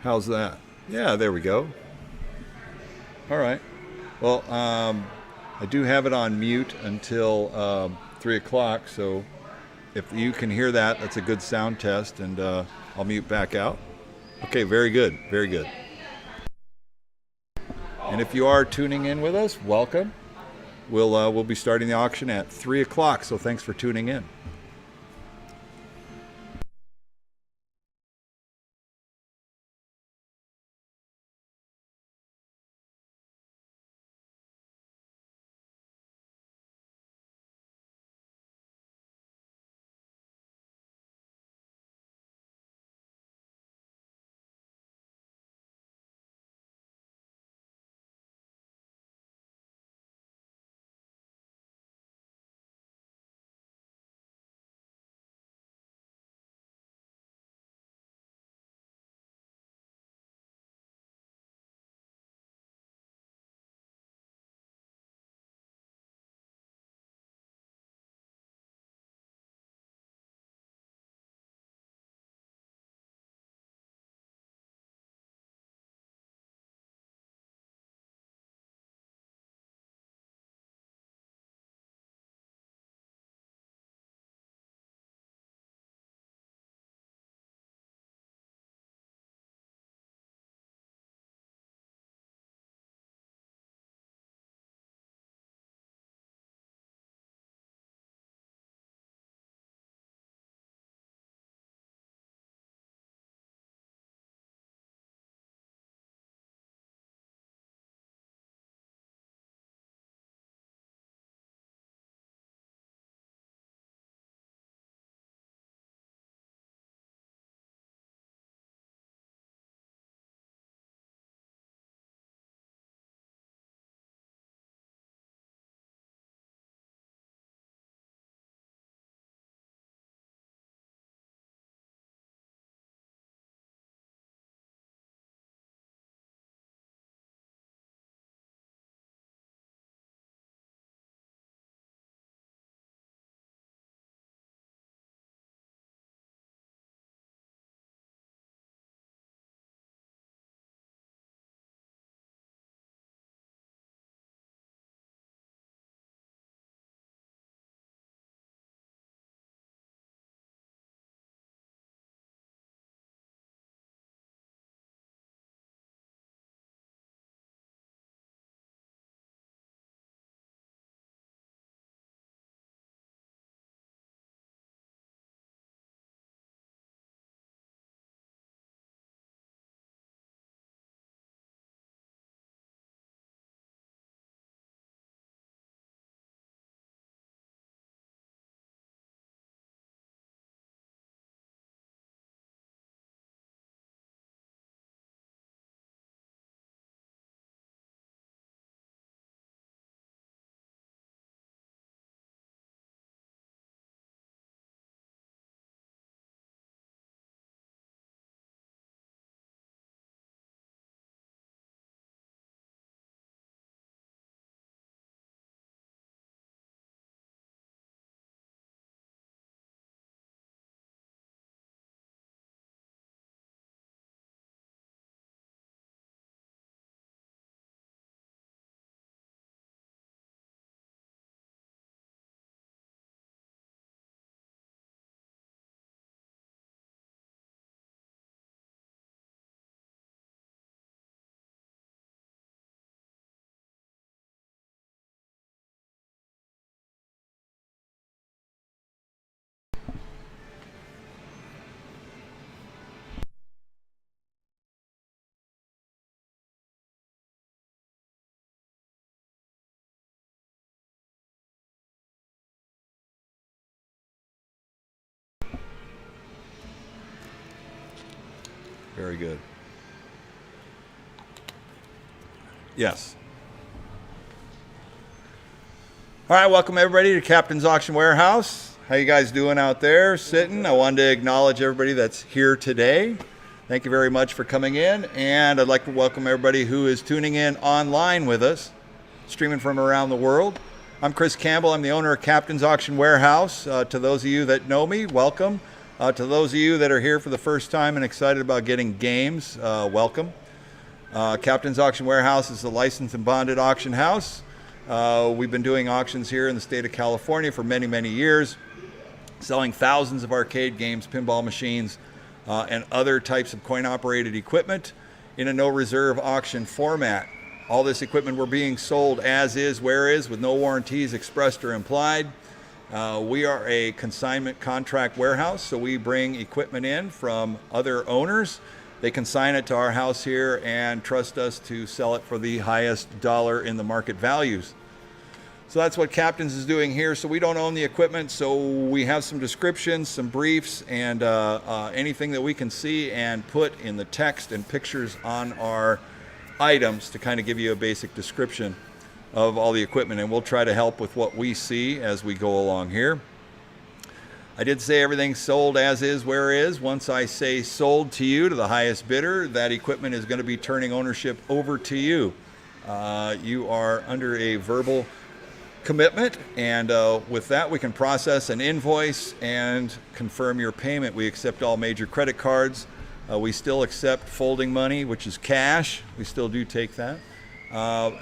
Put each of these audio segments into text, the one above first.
How's that? Yeah, there we go. All right. Well, I do have it on mute until 3 o'clock, so if you can hear that, that's a good sound test, and I'll mute back out. Okay, very good, very good. And if you are tuning in with us, welcome. We'll be starting the auction at 3 o'clock, so thanks for tuning in. Very good. Yes. All right, welcome everybody to Captain's Auction Warehouse. How you guys doing out there sitting? I wanted to acknowledge everybody that's here today. Thank you very much for coming in, and I'd like to welcome everybody who is tuning in online with us, streaming from around the world. I'm Chris Campbell. I'm the owner of Captain's Auction Warehouse. To those of you that know me, welcome. To those of you that are here for the first time and excited about getting games, welcome. Captain's Auction Warehouse is a licensed and bonded auction house. We've been doing auctions here in the state of California for many, many years, selling thousands of arcade games, pinball machines, and other types of coin-operated equipment in a no-reserve auction format. All this equipment we're being sold as is, where is, with no warranties expressed or implied. We are a consignment contract warehouse, so we bring equipment in from other owners. They consign it to our house here and trust us to sell it for the highest dollar in the market values. So that's what Captain's is doing here. So we don't own the equipment, so we have some descriptions, some briefs, and anything that we can see and put in the text and pictures on our items to kind of give you a basic description of all the equipment, and we'll try to help with what we see as we go along here. I did say everything's sold as is, where is. Once I say sold to you to the highest bidder, that equipment is going to be turning ownership over to you. You are under a verbal commitment, and with that we can process an invoice and confirm your payment. We accept all major credit cards. We still accept folding money, which is cash. We still do take that.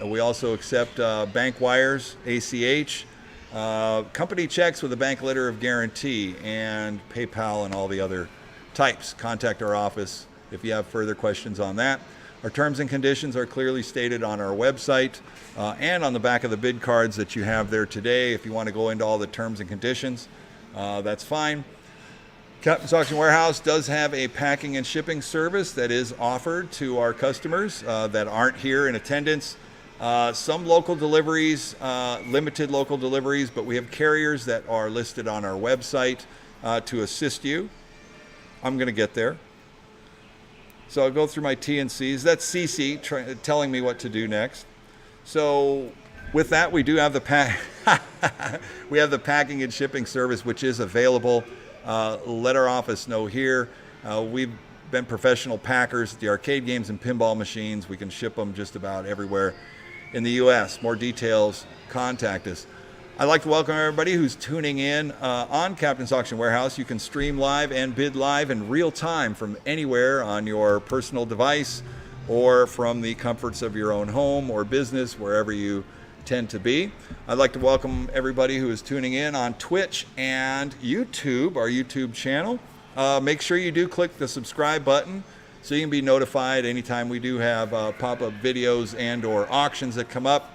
We also accept bank wires, ACH, company checks with a bank letter of guarantee, and PayPal and all the other types. Contact our office if you have further questions on that. Our terms and conditions are clearly stated on our website and on the back of the bid cards that you have there today. If you want to go into all the terms and conditions, that's fine. Captain's Auction Warehouse does have a packing and shipping service that is offered to our customers that aren't here in attendance. Some local deliveries, limited local deliveries, but we have carriers that are listed on our website to assist you. I'm going to get there. So I'll go through my T&Cs. That's CC telling me what to do next. So with that, we do have we have the packing and shipping service, which is available. Let our office know here. We've been professional packers at the arcade games and pinball machines. We can ship them just about everywhere in the U.S. More details, contact us. I'd like to welcome everybody who's tuning in on Captain's Auction Warehouse. You can stream live and bid live in real time from anywhere on your personal device or from the comforts of your own home or business, wherever you tend to be. I'd like to welcome everybody who is tuning in on Twitch and YouTube, our YouTube channel. Make sure you do click the subscribe button so you can be notified anytime we do have pop-up videos and or auctions that come up.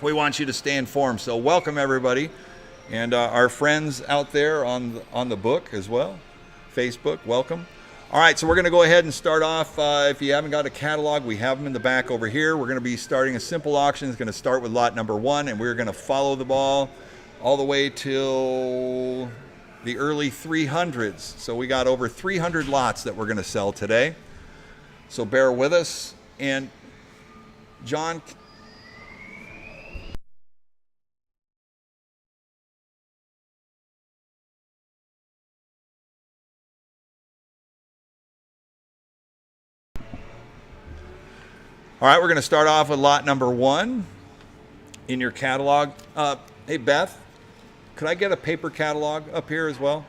We want you to stay informed. So welcome everybody, and our friends out there on the book as well, Facebook, welcome. All right, so we're going to go ahead and start off. If you haven't got a catalog, we have them in the back over here. We're going to be starting a simple auction. It's going to start with lot number 1, and we're going to follow the ball all the way till the early 300s. So we got over 300 lots that we're going to sell today. So bear with us. And John, all right, we're going to start off with lot number 1 in your catalog. Hey, Beth, could I get a paper catalog up here as well?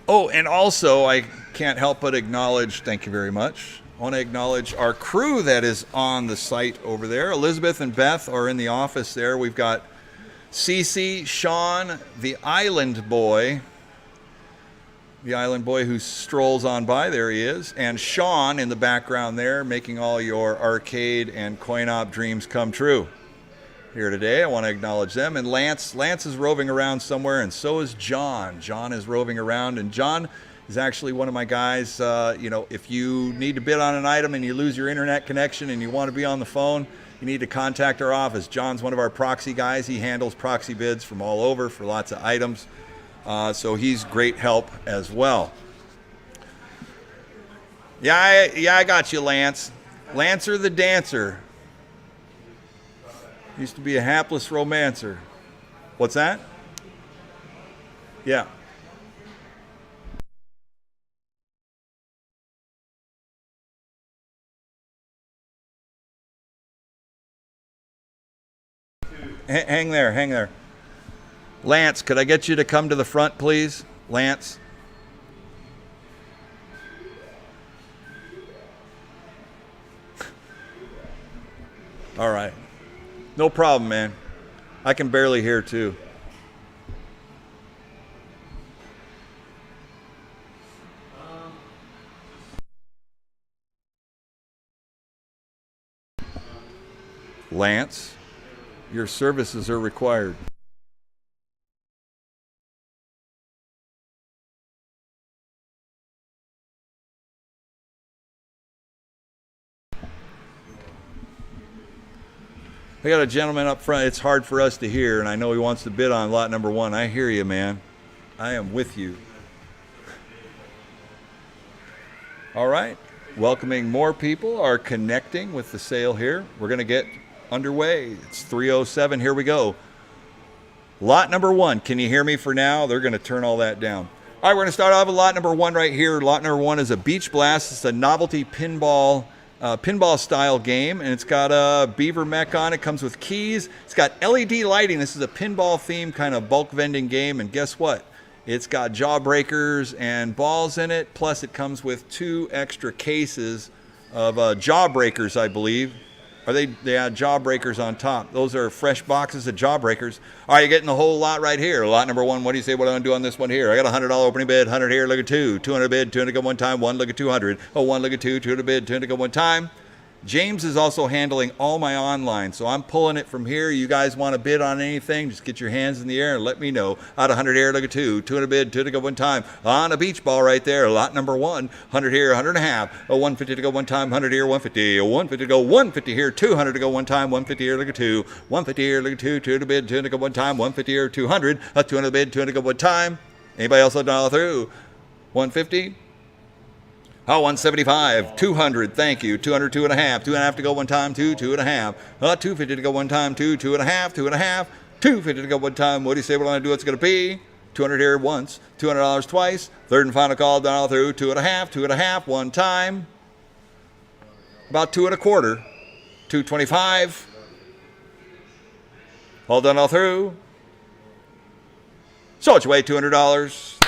Oh, and also, I can't help but acknowledge, thank you very much. I want to acknowledge our crew that is on the site over there. Elizabeth and Beth are in the office there. We've got Cece, Sean, the island boy who strolls on by, there he is, and Sean in the background there, making all your arcade and coin-op dreams come true here today. I want to acknowledge them. And Lance is roving around somewhere, and so is John. John is roving around, and John is actually one of my guys. If you need to bid on an item and you lose your internet connection and you want to be on the phone, you need to contact our office. John's one of our proxy guys. He handles proxy bids from all over for lots of items. So he's great help as well. Yeah, I got you, Lance. Lancer the Dancer. Used to be a hapless romancer. What's that? Yeah. hang there, hang there. Lance, could I get you to come to the front, please? Lance. All right. No problem, man. I can barely hear, too. Lance, your services are required. I got a gentleman up front. It's hard for us to hear, and I know he wants to bid on lot number 1. I hear you, man. I am with you. All right. Welcoming more people are connecting with the sale here. We're going to get underway. It's 3:07. Here we go. Lot number 1. Can you hear me for now? They're going to turn all that down. All right, we're going to start off with lot number 1 right here. Lot number 1 is a Beach Blast. It's a novelty pinball style game, and it's got a beaver mech on it. Comes with keys. It's got LED lighting. This is a pinball themed kind of bulk vending game, and guess what? It's got jawbreakers and balls in it, plus it comes with 2 extra cases of jawbreakers, I believe. They had jawbreakers on top. Those are fresh boxes of jawbreakers. All right, you're getting the whole lot right here. Lot number 1, what do you say what I'm going to do on this one here? I got a $100 opening bid, 100 here, look at 2. 200 bid, 200 go one time, 1 look at 200. Oh, 1 look at 2, 200 bid, 200 go one time. James is also handling all my online, so I'm pulling it from here. You guys want to bid on anything, just get your hands in the air and let me know. Out of 100 here, look at 2. 200 bid, 2 to go one time. On a beach ball right there, lot number 1. 100 here, 100 and a half. A 150 to go one time, 100 here, 150. A 150 to go, 150 here, 200 to go one time, 150 here, look at 2. 150 here, look at 2. 2 to bid, 2 to go one time, 150 here, 200. A 200 bid, 200 to go one time. Anybody else let dollar through? 150. Oh, 175, 200, thank you. 200, 2 and a half. 2 and a half to go one time, 2, 2 and a half. 250 to go one time, 2, 2 and a half, 2 and a half. 250 to go one time. What do you say we're going to do? It's going to be 200 here once, $200 twice. Third and final call, down all through. 2 and a half, 2 and a half, one time. About 2 and a quarter. 225. All done all through. So it's away, $200.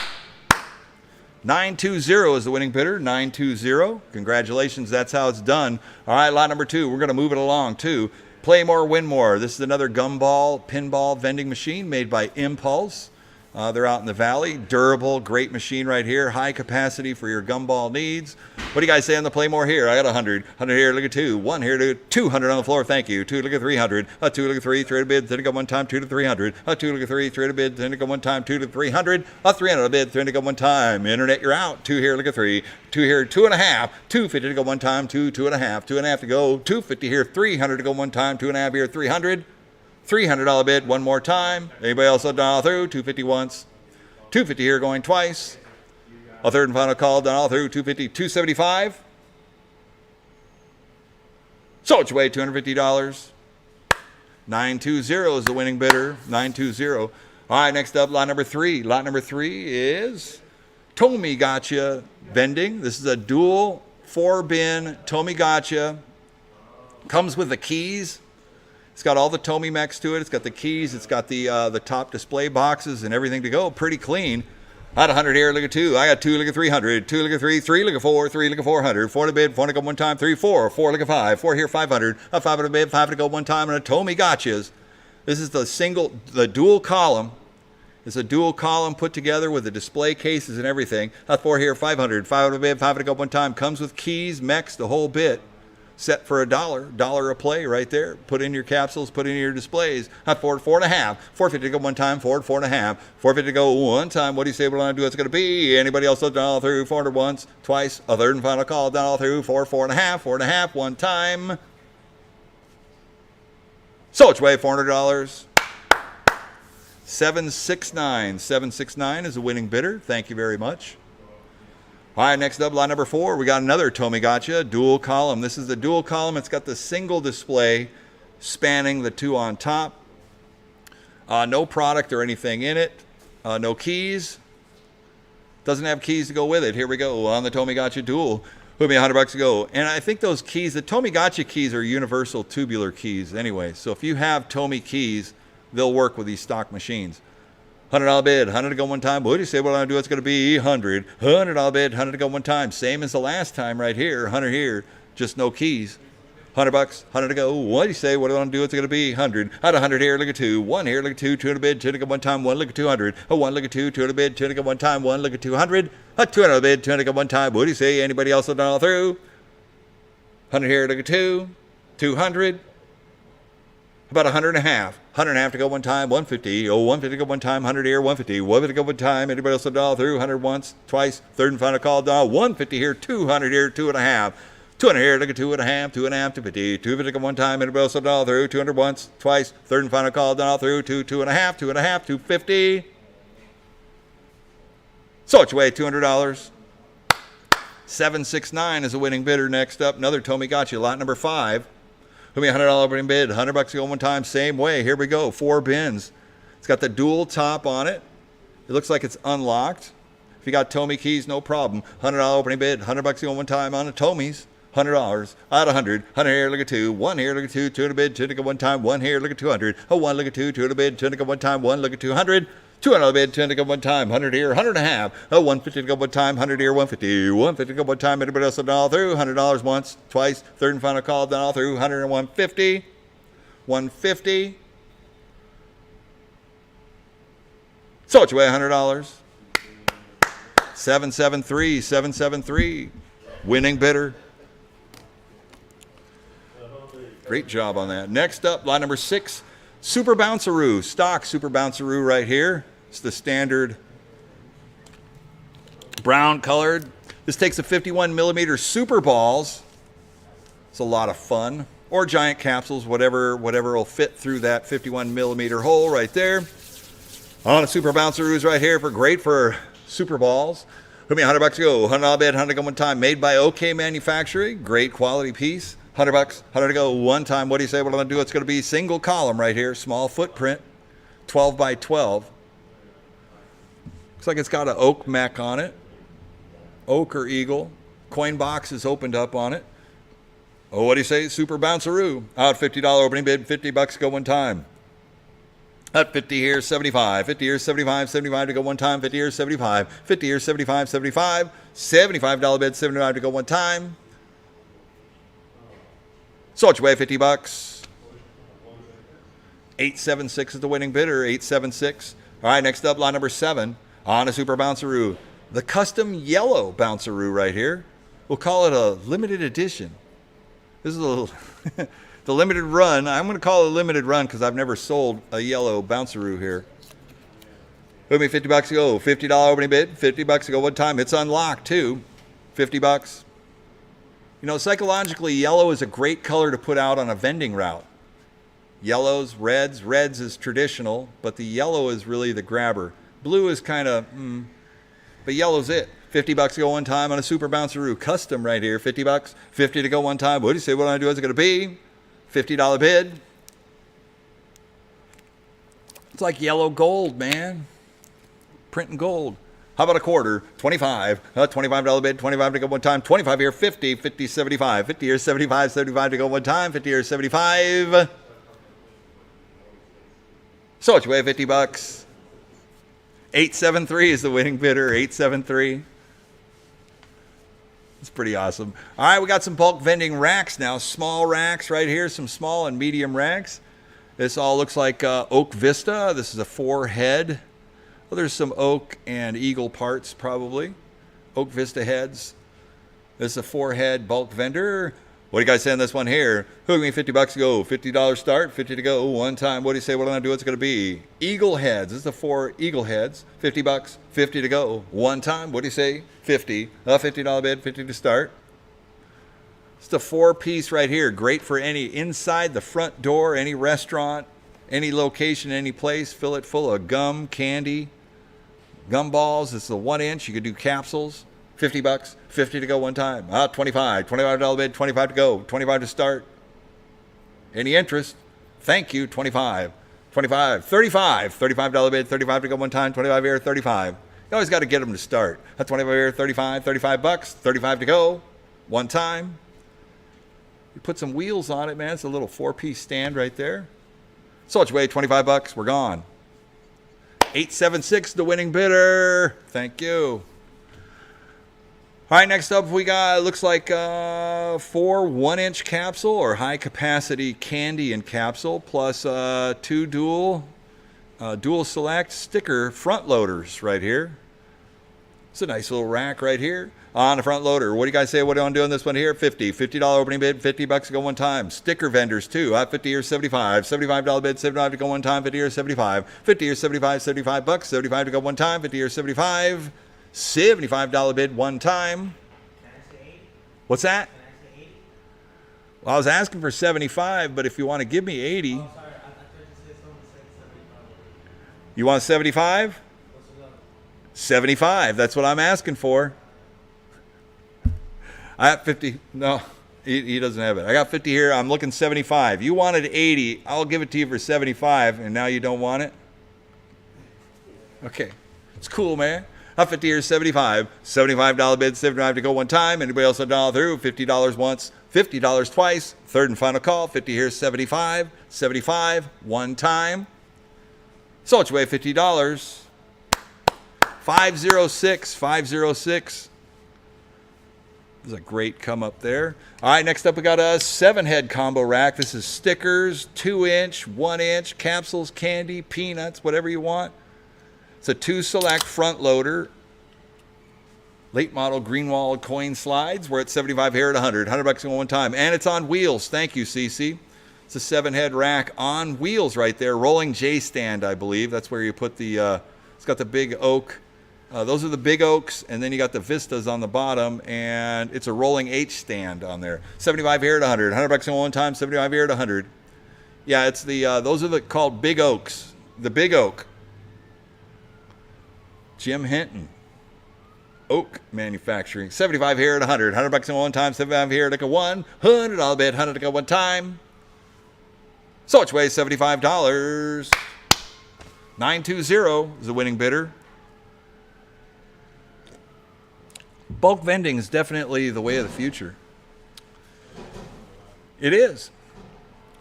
920 is the winning bidder, 920. Congratulations, that's how it's done. All right, lot number 2, we're going to move it along too. Play more, win more. This is another gumball, pinball vending machine made by Impulse. They're out in the valley. Durable, great machine right here. High capacity for your gumball needs. What do you guys say on the play more here? I got 100. 100 here, look at 2. 1 here to 200 on the floor, thank you. 2, look at 300. 2, look at 3, 3 to bid, 3 to go one time, 2 to 300. 2, look at 3, 3 to bid, 3 to go one time, 2 to 300. 300 to bid, 3 to go one time. Internet, you're out. 2 here, look at 3. 2 here, 2 and a half. 250 to go one time, 2, 2 and a half. 2 and a half to go. 250 here, 300 to go one time, 2 and a half here, 300. $300 bid, one more time. Anybody else let dollar through? 250 once. 250 here going twice. A third and final call, done all through. 250, 275. So it's away, $250. 920 is the winning bidder. 920. All right, next up, lot number 3. Lot number 3 is Tomy Gotcha Vending. This is a dual 4-bin Tomy Gotcha. Comes with the keys. It's got all the Tomy mechs to it. It's got the keys. It's got the top display boxes and everything to go. Pretty clean. I got 100 here, look at 2. I got 2, look at 300. 2, look at 3. 3, look at 4. 3, look at 400. 4 to bid, 4 to go one time. 3, 4. 4, look at 5. 4 here, 500. 5 to bid, 5 to go one time. And a Tomy Gotchas. This is the dual column. It's a dual column put together with the display cases and everything. 4 here, 500. 5 to bid, 5 to go one time. Comes with keys, mechs, the whole bit. Set for $1 a play right there. Put in your capsules, put in your displays. 4 and a half. 450 to go one time, 4 and a half. 450 to go one time. What do you say we're going to do? It's going to be anybody else down all through? 400 once, twice. A third and final call down all through. 4 and a half. 4 and a half, one time. So it's way $400. 769. 769 is the winning bidder. Thank you very much. All right, next up, lot number 4, we got another Tomy Gotcha, dual column. This is the dual column. It's got the single display spanning the 2 on top. No product or anything in it. No keys. Doesn't have keys to go with it. Here we go on the Tomy Gotcha dual. Put me $100 to go. And I think those keys, the Tomy Gotcha keys are universal tubular keys anyway. So if you have Tomy keys, they'll work with these stock machines. $100 bid, 100 to go one time. What do you say? What I'm going to do? It's going to be 100. $100 bid, 100 to go one time. Same as the last time right here. 100 here, just no keys. $100, 100 to go. What do you say? What do I want to do? It's going to be 100. Out of 100 here, look at 2. 1 here, look at 2. 200 bid, 2 to go one time. 1, look at 200. A 1, look at 2. 200 bid, 2 to go one time. 1, look at 200. A 200 bid, 2 to go one time. What do you say? Anybody else done all through? 100 here, look at 2. 200. About 100 and a half. 100 and a half to go one time. 150. Oh, 150 to go one time. 100 here. 150. 150 to go one time. Anybody else done all through? 100 once, twice. Third and final call. 150 here. 200 here. 2 and a half. 200 here, look at 2 and a half, 2 and a half, 250, 250 to go one time, anybody else done all through, 200 once, twice, third and final call, done all through, 2 and a half, 2 and a half, 250. So it's away, $200. 769 is the winning bidder. Next up, another Tommy Gotcha, lot number 5. Who me $100 opening bid, $100 to go one time, same way. Here we go, 4 bins. It's got the dual top on it. It looks like it's unlocked. If you got Tommy keys, no problem. $100 opening bid, $100 to go one time on the Tommy's. $100 out of 100. 100 here, look at 2. 1 here, look at 2. 2 to bid, 2 to go one time. 1 here, look at 200. A 1, look at 2. 2 to bid, 2 to go one time. 1, look at 200. 200 bid, 2 to go one time. 100 here, 100 and a half. A 150 to go one time. 100 here, 150. 150 to go one time. Anybody else done all through? $100 once, twice. Third and final call, done all through. 100 and 150. 150. So it's away, $100. 773, 773. Winning bidder. Great job on that. Next up, lot number 6, Super Bounceroo. Stock Super Bounceroo right here. It's the standard brown colored. This takes a 51 millimeter super balls. It's a lot of fun. Or giant capsules, whatever will fit through that 51 millimeter hole right there. On a Super Bounceroos right here, great for super balls. Put me $100 to go. $100 bid, 100 to go one time. Made by OK Manufacturing. Great quality piece. $100, 100 to go one time. What do you say? What I'm going to do? It's going to be single column right here. Small footprint. 12 by 12. Looks like it's got an oak mech on it. Oak or eagle. Coin box is opened up on it. Oh, what do you say? Super Bounceroo. Out $50 opening bid. $50 to go one time. At 50 here, 75. 50 here, 75. 75 to go one time. 50 here, 75. 50 here, 75. 75. $75 bid. 75 to go one time. So it's away, $50. 876 is the winning bidder. 876. All right, next up, lot number 7 on a Super Bounceroo. The custom yellow Bounceroo right here. We'll call it a limited edition. This is a little the limited run. I'm going to call it a limited run because I've never sold a yellow Bounceroo here. Put me $50 to go. $50 opening bid. $50 to go one time. It's unlocked too. $50. You know, psychologically, yellow is a great color to put out on a vending route. Yellows, reds. Reds is traditional, but the yellow is really the grabber. Blue is kind of, but yellow's it. $50 to go one time on a Super Bounceroo. Custom right here. $50. 50 to go one time. What do you say? What do I do? Is it going to be? $50 bid. It's like yellow gold, man. Printing gold. How about a quarter? 25. $25 bid. 25 to go one time. 25 here. 50. 50, 75. 50 here. 75. 75 to go one time. 50 here. 75. So it's away, $50. 873 is the winning bidder. 873. It's pretty awesome. All right, we got some bulk vending racks now. Small racks right here. Some small and medium racks. This all looks like Oak Vista. This is a 4-head. Well, there's some oak and eagle parts probably. Oak Vista heads. This is a 4-head bulk vendor. What do you guys say on this one here? Hook me $50 to go. $50 start, 50 to go. One time. What do you say? What am I going to do? It's going to be eagle heads. This is the 4 eagle heads. $50, 50 to go. One time. What do you say? 50. $50 bid, 50 to start. It's the 4-piece right here. Great for any inside the front door, any restaurant, any location, any place. Fill it full of gum, candy, gumballs. This is a 1-inch. You could do capsules. $50, 50 to go one time. $25 bid, 25 to go, 25 to start. Any interest? Thank you, 25. 25, 35, $35 bid, 35 to go one time, 25 here, 35. You always got to get them to start. 25 here, 35, $35, 35 to go, one time. You put some wheels on it, man. It's a little 4-piece stand right there. So much weight, 25 bucks. We're gone. 876, the winning bidder. Thank you. All right, next up we got, looks like 4 1-inch capsule or high capacity candy and capsule plus 2 dual select sticker front loaders right here. It's a nice little rack right here on the front loader. What do you guys say? What do I want to do on this one here? $50 opening bid, 50 bucks to go one time. Sticker vendors too. 50 or 75. $75 bid, 75 to go one time, 50 or 75. 50 or 75, 75 bucks, 75 to go one time, 50 or 75. $75 bid one time. Can I say 80? What's that? Can I say 80? Well, I was asking for 75, but if you want to give me 80. Oh, sorry. I tried to say someone said 75. You want 75? 75. That's what I'm asking for. I got 50. No, he doesn't have it. I got 50 here. I'm looking 75. You wanted 80. I'll give it to you for 75, and now you don't want it? Okay. It's cool, man. I 50 here, 75. $75 bid, 75 to go one time. Anybody else a dollar through? $50 once, $50 twice. Third and final call. 50 here, 75. 75 one time. So it's way $50. 506. This is a great come up there. All right, next up we got a 7-head combo rack. This is stickers, 2-inch, 1-inch, capsules, candy, peanuts, whatever you want. It's a 2 select front loader. Late model Greenwald coin slides. We're at 75 here at 100. 100 bucks in one time. And it's on wheels. Thank you, CC. It's a 7-head rack on wheels right there. Rolling J stand, I believe. That's where you put the, it's got the big oak. Those are the big oaks, and then you got the Vistas on the bottom, and it's a rolling H stand on there. 75 here at 100. 100 bucks in one time, 75 here at 100. Yeah, it's the, those are called big oaks. The big oak. Jim Hinton. Oak Manufacturing. 75 here at 100. 100 bucks in one time, 75 here at a $100 bid, 100 to go one time. So which way? $75. 920 is the winning bidder. Bulk vending is definitely the way of the future. It is.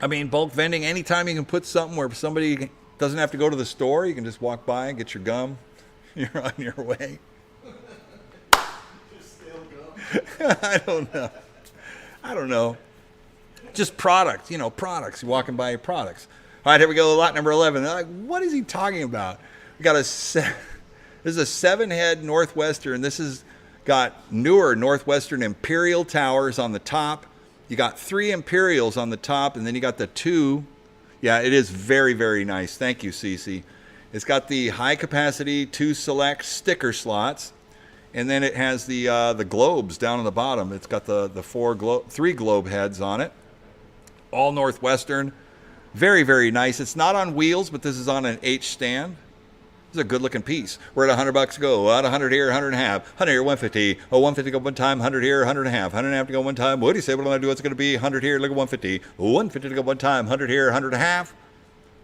I mean, bulk vending, anytime you can put something where somebody doesn't have to go to the store, you can just walk by and get your gum. You're on your way. I don't know. Just products, products. You're walking by products. All right, here we go. Lot number 11. They're like, what is he talking about? We got this is a 7-head Northwestern. This is got newer Northwestern Imperial towers on the top. You got 3 Imperials on the top, and then you got the 2. Yeah, it is very, very nice. Thank you, Cece. It's got the high capacity 2 select sticker slots, and then it has the globes down on the bottom. It's got the 3 globe heads on it. All Northwestern. Very, very nice. It's not on wheels, but this is on an H stand. It's a good looking piece. We're at 100 bucks to go. At 100 here, 100 and a half. 100 here, 150. Oh, 150 to go one time. 100 here, 100 and a half. 100 and a half to go one time. What do you say? What am I going to do? What's it going to be? 100 here, look at 150. 150 to go one time. 100 here, 100 and a half.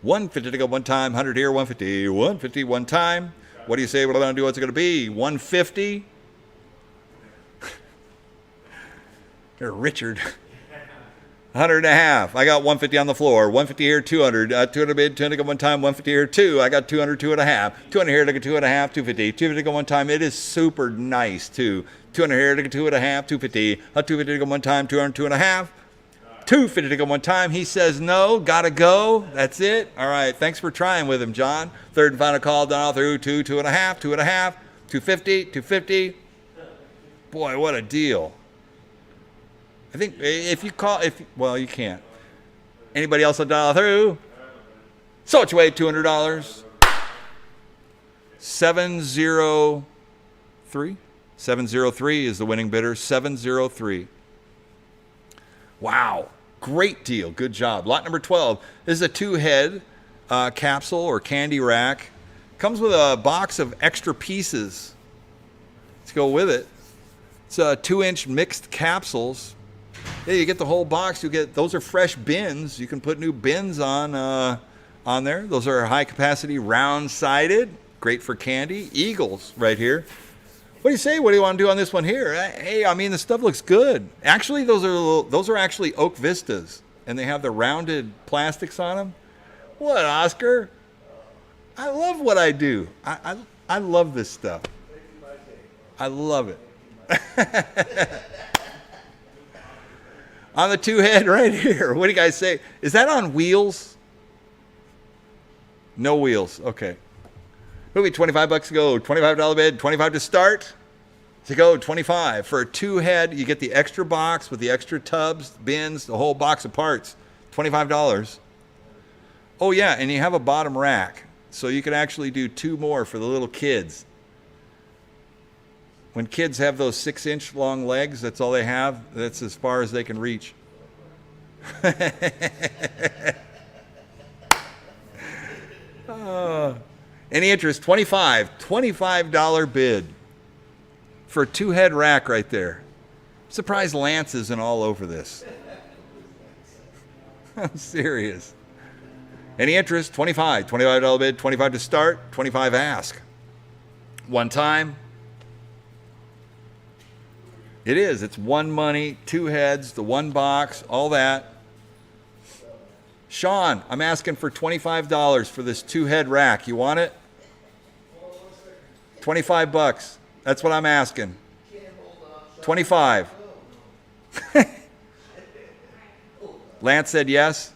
150 to go one time. 100 here, 150. 150 one time. What do you say? What am I going to do? What's it going to be? 150. Here, Richard. 100 and a half. I got 150 on the floor. 150 here, 200. 200 bid, 200 go one time. 150 here, 2. I got 200, 2 and a half. 200 here, look at 2 and a half, 250. 250 go one time. It is super nice, too. 200 here, look at 2 and a half, 250. 250 to go one time, 200, 2 and a half. 250 to go one time. He says no. Gotta go. That's it. All right. Thanks for trying with him, John. Third and final call. Done all through. 2, 2 and a half, 2 and a half. 250, 250. Boy, what a deal. I think if you call, well, you can't. Anybody else will dial through? So it's way $200. 703. 703 is the winning bidder. 703. Wow, great deal. Good job. Lot number 12. This is a 2-head capsule or candy rack. Comes with a box of extra pieces to go with it. It's 2-inch mixed capsules. Yeah, you get the whole box. Those are fresh bins. You can put new bins on there. Those are high capacity, round sided, great for candy. Eagles right here. What do you say? What do you want to do on this one here? Hey, I mean, the stuff looks good. Actually, those are actually Oak Vistas, and they have the rounded plastics on them. What, Oscar? I love what I do. I love this stuff. I love it. On the two head right here. What do you guys say? Is that on wheels? No wheels. Okay. Movie, $25 to go. $25 bid. 25 to start. To go, 25. For a two head, you get the extra box with the extra tubs, bins, the whole box of parts. $25. Oh yeah, and you have a bottom rack. So you can actually do two more for the little kids. When kids have those 6-inch long legs, that's all they have. That's as far as they can reach. Any interest? $25 bid for a two head rack right there. Surprised Lance isn't all over this. I'm serious. Any interest? $25 bid, 25 to start, 25 ask. One time. It is. It's one money, two heads, the one box, all that. Sean, I'm asking for $25 for this two head rack. You want it? $25. That's what I'm asking. 25. Lance said yes.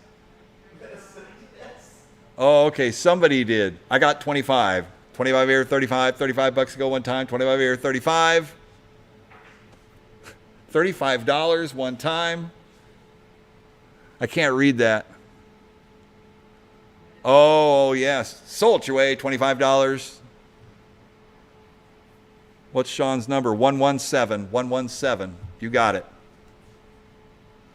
Oh, okay. Somebody did. I got 25. 25 here, 35. $35 to go one time. 25 here, 35. $35 one time. I can't read that. Oh, yes. Sold your way, $25. What's Sean's number? 117. 117. You got it.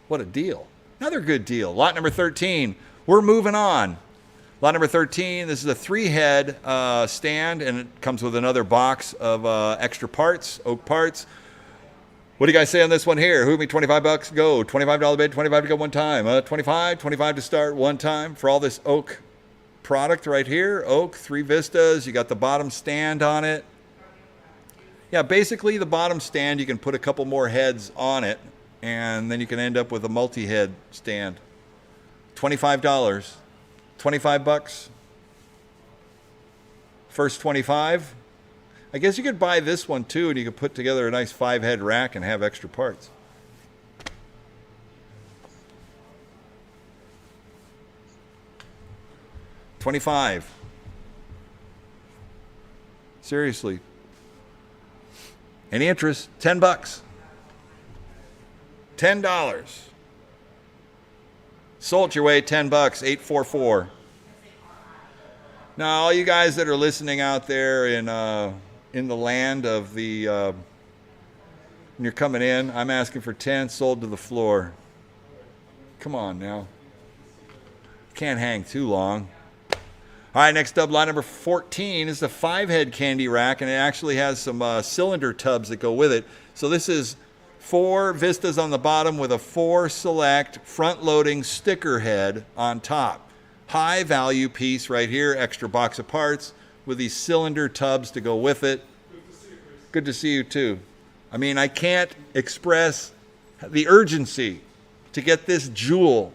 What a deal. Another good deal. Lot number 13. We're moving on. Lot number 13. This is a 3-head stand, and it comes with another box of extra parts, oak parts. What do you guys say on this one here? Who me $25? Go. $25 bid, 25 to go one time. 25 to start one time for all this oak product right here. Oak, 3 vistas. You got the bottom stand on it. Yeah, basically the bottom stand, you can put a couple more heads on it, and then you can end up with a multi-head stand. $25. $25. First 25. I guess you could buy this one too, and you could put together a nice 5-head rack and have extra parts. $25. Seriously. Any interest? $10. $10. Sold your way, $10. 844. Now, all you guys that are listening out there in the land of the, when you're coming in, I'm asking for 10, sold to the floor. Come on now. Can't hang too long. All right, next up, line number 14 is the 5-head candy rack, and it actually has some cylinder tubs that go with it. So this is 4 vistas on the bottom with a 4 select front-loading sticker head on top. High value piece right here, extra box of parts with these cylinder tubs to go with it. Good to see you too. I mean, I can't express the urgency to get this jewel,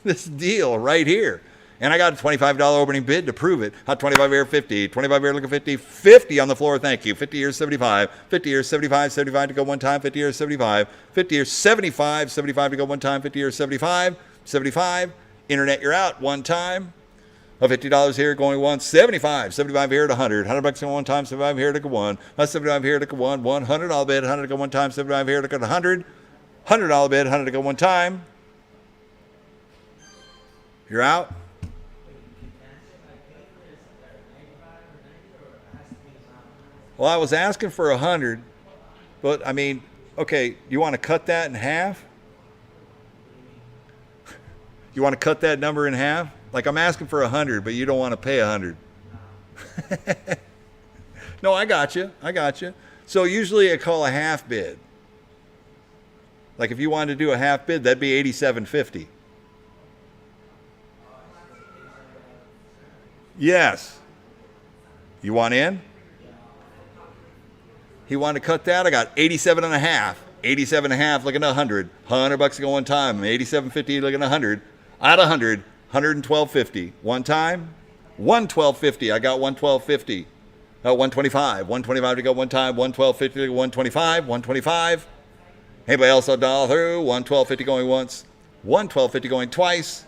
this deal right here. And I got a $25 opening bid to prove it. Hot 25 here, 50. 25 here, looking 50. 50 on the floor, thank you. 50 here, 75. 50 here, 75. 75 to go one time. 50 here, 75. 50 here, 75. 75 to go one time. 50 here, 75. 75. Internet, you're out one time. $50 here, going one. 75. 75 here to 100. $100 to go one time. 75 here to go one. 75 here to go one. 100 all bid. 100 to go one time. 75 here to go 100. $100 bid. 100 to go one time. You're out. Well, I was asking for 100, but I mean, okay, you want to cut that in half? You want to cut that number in half? Like, I'm asking for 100, but you don't want to pay 100. No, I got you. I got you. So usually I call a half bid. Like if you wanted to do a half bid, that'd be $87.50. Yes. You want in? He wanted to cut that. I got 87 and a half. 87 and a half, looking at 100. $100 to go one time. 87.50, looking at 100. At 100. 112.50. One time, 112.50. I got 112.50. 125. 125 to go one time, 112.50 to go 125, 125. Anybody else on dollar through? 112.50 going once, 112.50 going twice.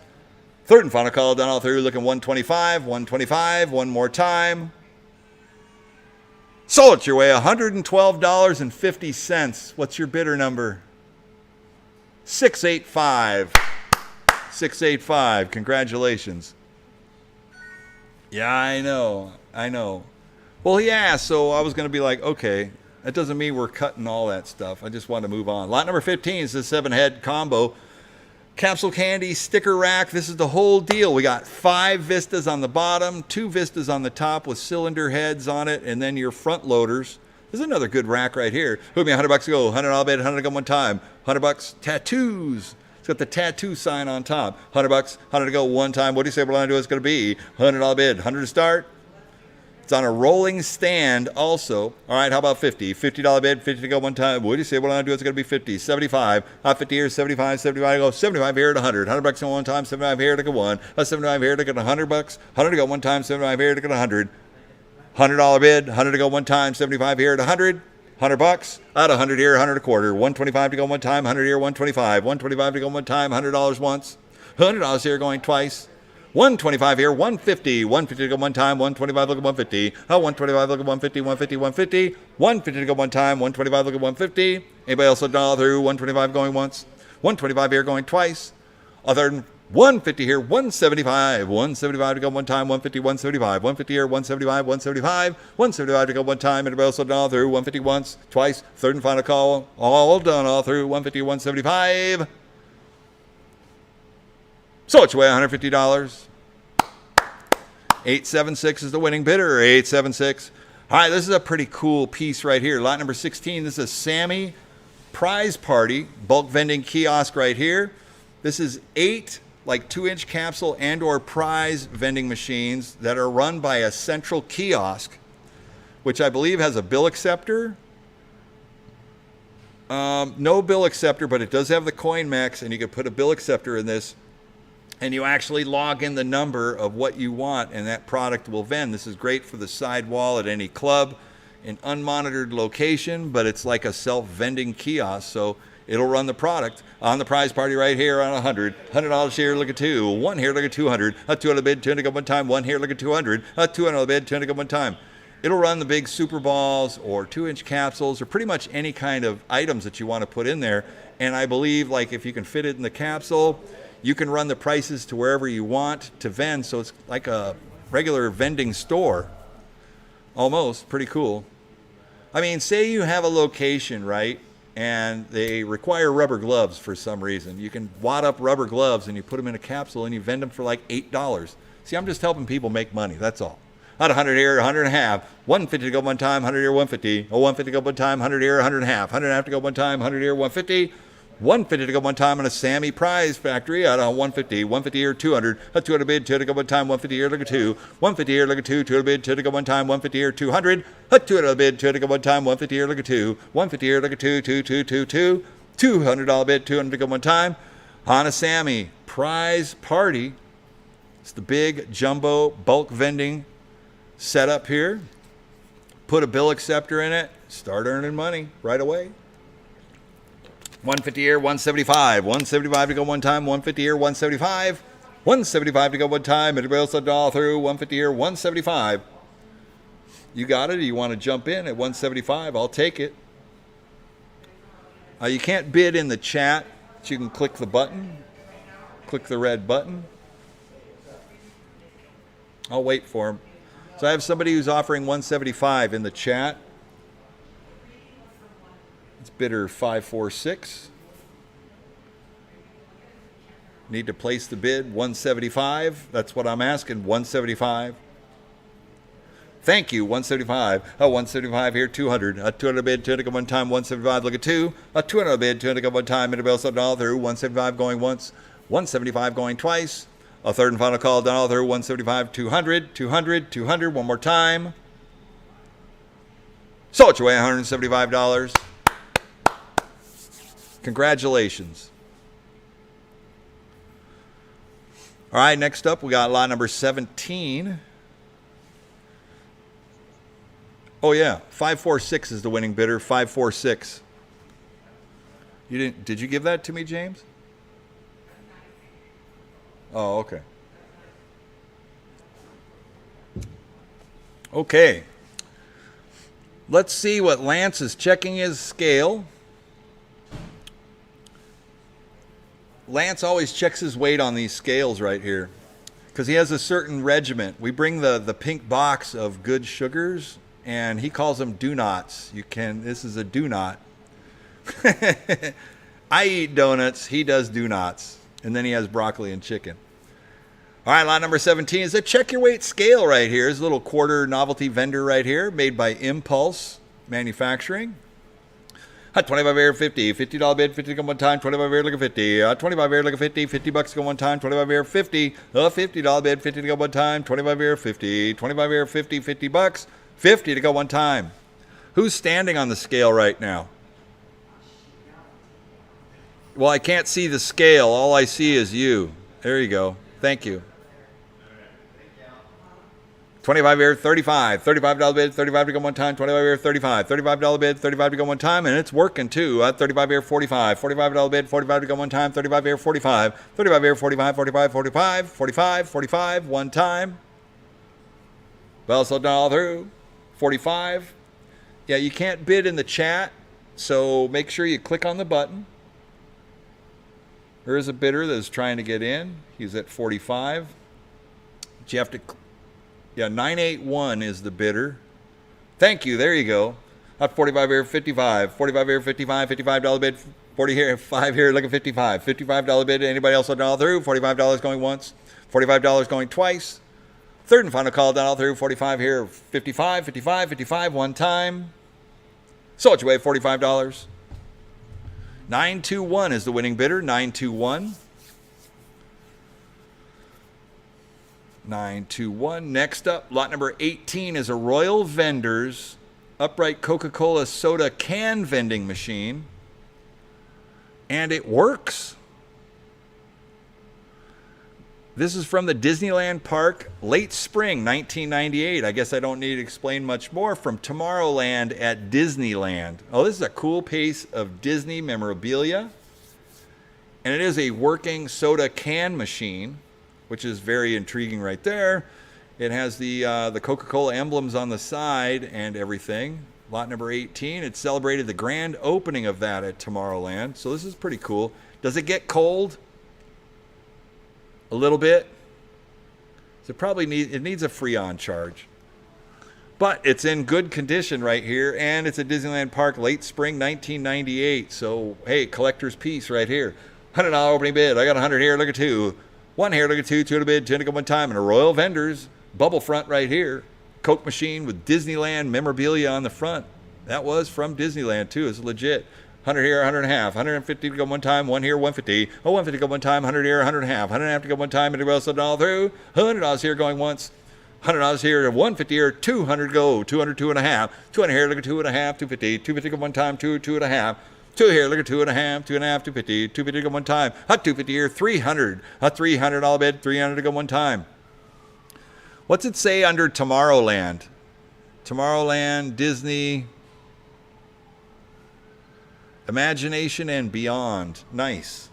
Third and final call done all through, looking 125, 125, one more time. Sold it your way, $112.50. What's your bidder number? 685. 685. Congratulations. Yeah, I know. Well, he asked, so I was going to be like, okay, that doesn't mean we're cutting all that stuff. I just want to move on. Lot number 15 is the 7-head combo. Capsule candy, sticker rack. This is the whole deal. We got 5 Vistas on the bottom, 2 Vistas on the top with cylinder heads on it, and then your front loaders. This is another good rack right here. Who me $100 to go, 100 all bid, 100 to go one time. $100 tattoos. It's got the tattoo sign on top. $100, 100 to go one time. What do you say we're going to do it's going to be? 100 all bid, 100 to start. It's on a rolling stand also. All right, how about 50? $50 bid, 50 to go one time. What do you say we're going to do it's going to be 50? 75. 50 here, 75, 75 to go. 75 here at 100. $100 to go one time, 75 here to go one. 75 here to get $100. 100 to go one time, 75 here to get 100. $100 bid, 100 to go one time, 75 here at 100. $100 at 100 here, 100 a quarter. 125 to go one time, 100 here, 125. 125 to go one time, $100 once. $100 here going twice. 125 here, 150. 150 to go one time, 125 look at 150. 125 look at 150, 150, 150. 150 to go one time, 125 look at 150. Anybody else a dollar through? 125 going once. 125 here going twice. Other 150 here, 175. 175 to go one time, 150, 175. 150 here, 175, 175. 175 to go one time. Anybody else a dollar through? 150 once, twice. Third and final call. All done, all through. 150, 175. So it's away $150. 876 is the winning bidder. 876. All right, this is a pretty cool piece right here. Lot number 16. This is a Sammy Prize Party bulk vending kiosk right here. This is 8 like 2-inch capsule and or prize vending machines that are run by a central kiosk, which I believe has a bill acceptor. No bill acceptor, but it does have the coin max, and you can put a bill acceptor in this, and you actually log in the number of what you want, and that product will vend. This is great for the side wall at any club, an unmonitored location, but it's like a self-vending kiosk, so it'll run the product on the prize party right here on 100. $100 here, look at 2. 1 here, look at 200. A 200 bid, 200 go one time. 1 here, look at 200. A 200 bid, 200 go one time. It'll run the big super balls or 2-inch capsules or pretty much any kind of items that you want to put in there. And I believe like if you can fit it in the capsule, you can run the prices to wherever you want to vend. So it's like a regular vending store. Almost. Pretty cool. I mean, say you have a location, right? And they require rubber gloves for some reason. You can wad up rubber gloves and you put them in a capsule and you vend them for like $8. See, I'm just helping people make money. That's all. Not 100 here, 100 and a half. 150 to go one time, 100 here, 150. Oh, 150 to go one time, 100 here, 100 and a half. 100 and a half to go one time, 100 here, 150. 150 to go one time on a Sammy Prize Factory out of 150. 150 here, 200. A 200 bid, 200 to go one time, 150 here, look at 2. 150 here, look at 2. 200 bid, 200 to go one time, 150 here, 200. A 200 bid, 200 to go one time, 150 here, look at 2. 150 here, look at 2, 2, 2, 2, 2. $200 bid, 200 to go one time. On a Sammy Prize Party. It's the big jumbo bulk vending setup here. Put a bill acceptor in it. Start earning money right away. 150 here, 175. 175 to go one time, 150 here, 175. 175 to go one time. Anybody else a dollar through? 150 here, 175. You got it, or you want to jump in at 175? I'll take it. You can't bid in the chat, but you can click the button. Click the red button. I'll wait for him. So I have somebody who's offering 175 in the chat. It's bidder 546. Need to place the bid 175. That's what I'm asking. 175. Thank you. 175. A 175 here. 200. A 200 bid. 200 go one time. 175. Look at 2. A 200 bid. 200 go one time. Anybody else all through? 175 going once. 175 going twice. A third and final call done all through. 175. 200. 200. 200. One more time. So it's away $175. Congratulations. All right, next up we got lot number 17. Oh yeah, 546 is the winning bidder. 546. You didn't? Did you give that to me, James? Oh, okay. Okay. Let's see what Lance is checking his scale. Lance always checks his weight on these scales right here because he has a certain regiment. We bring the pink box of good sugars, and he calls them do-nots. This is a do-not. I eat donuts. He does do-nots. And then he has broccoli and chicken. All right, lot number 17 is a check your weight scale right here. It's a little quarter novelty vendor right here made by Impulse Manufacturing. 25 air 50, $50 bid, 50 to go one time, 25 air look at 50, 25 air look at 50, $50 to go one time, 25 air 50, $50 bid, 50 to go one time, 25 air 50, 25 air 50, $50, 50 to go one time. Who's standing on the scale right now? Well, I can't see the scale. All I see is you. There you go. Thank you. 25 air, 35. $35 bid, 35 to go one time, 25 air, 35. $35 bid, 35 to go one time, and it's working too. 35 air, 45. $45 bid, 45 to go one time, 35 air, 45. 35 air, 45, 45, 45, 45, 45, one time. Well, so done all through. 45. Yeah, you can't bid in the chat, so make sure you click on the button. There is a bidder that is trying to get in. He's at 45. But you have to... Yeah, 981 is the bidder. Thank you. There you go. Not 45 here, 55. 45 here, 55. $55 bid. 40 here, 5 here. Look at 55. $55 bid. Anybody else done all through? $45 going once. $45 going twice. Third and final call done all through. 45 here, 55, 55, 55 one time. So it's away $45. 921 is the winning bidder. 921. 921. Next up, lot number 18 is a Royal Vendors upright Coca-Cola soda can vending machine. And it works. This is from the Disneyland Park, late spring 1998. I guess I don't need to explain much more. From Tomorrowland at Disneyland. Oh, this is a cool piece of Disney memorabilia. And it is a working soda can machine, which is very intriguing right there. It has the Coca-Cola emblems on the side and everything. Lot number 18. It celebrated the grand opening of that at Tomorrowland. So this is pretty cool. Does it get cold? A little bit. So it needs a Freon charge. But it's in good condition right here, and it's at Disneyland Park, late spring 1998. So, hey, collector's piece right here. $100 opening bid. I got 100 here, look at 2. 1 here, look at 2, 2 to bid, 10 to go one time, and a Royal Vendors bubble front right here. Coke machine with Disneyland memorabilia on the front. That was from Disneyland too. It's legit. 100 here, 100 and a half, 150 to go one time, 1 here, 150. Oh, 150 to go one time, 100 here, 100 and a half, 100 and a half to go one time, and it goes all through. $100 here going once, $100 here, 150 here, 200 go, 200, 2 and a half, 200 here, look at 2 and a half, 250, 250 go one time, 2, 2 and a half. 2 here, look at 2 and a half, 2 and a half, 250, 250 to go one time. 250 here, 300, a $300 bid, 300 to go one time. What's it say under Tomorrowland? Tomorrowland, Disney, Imagination and Beyond. Nice.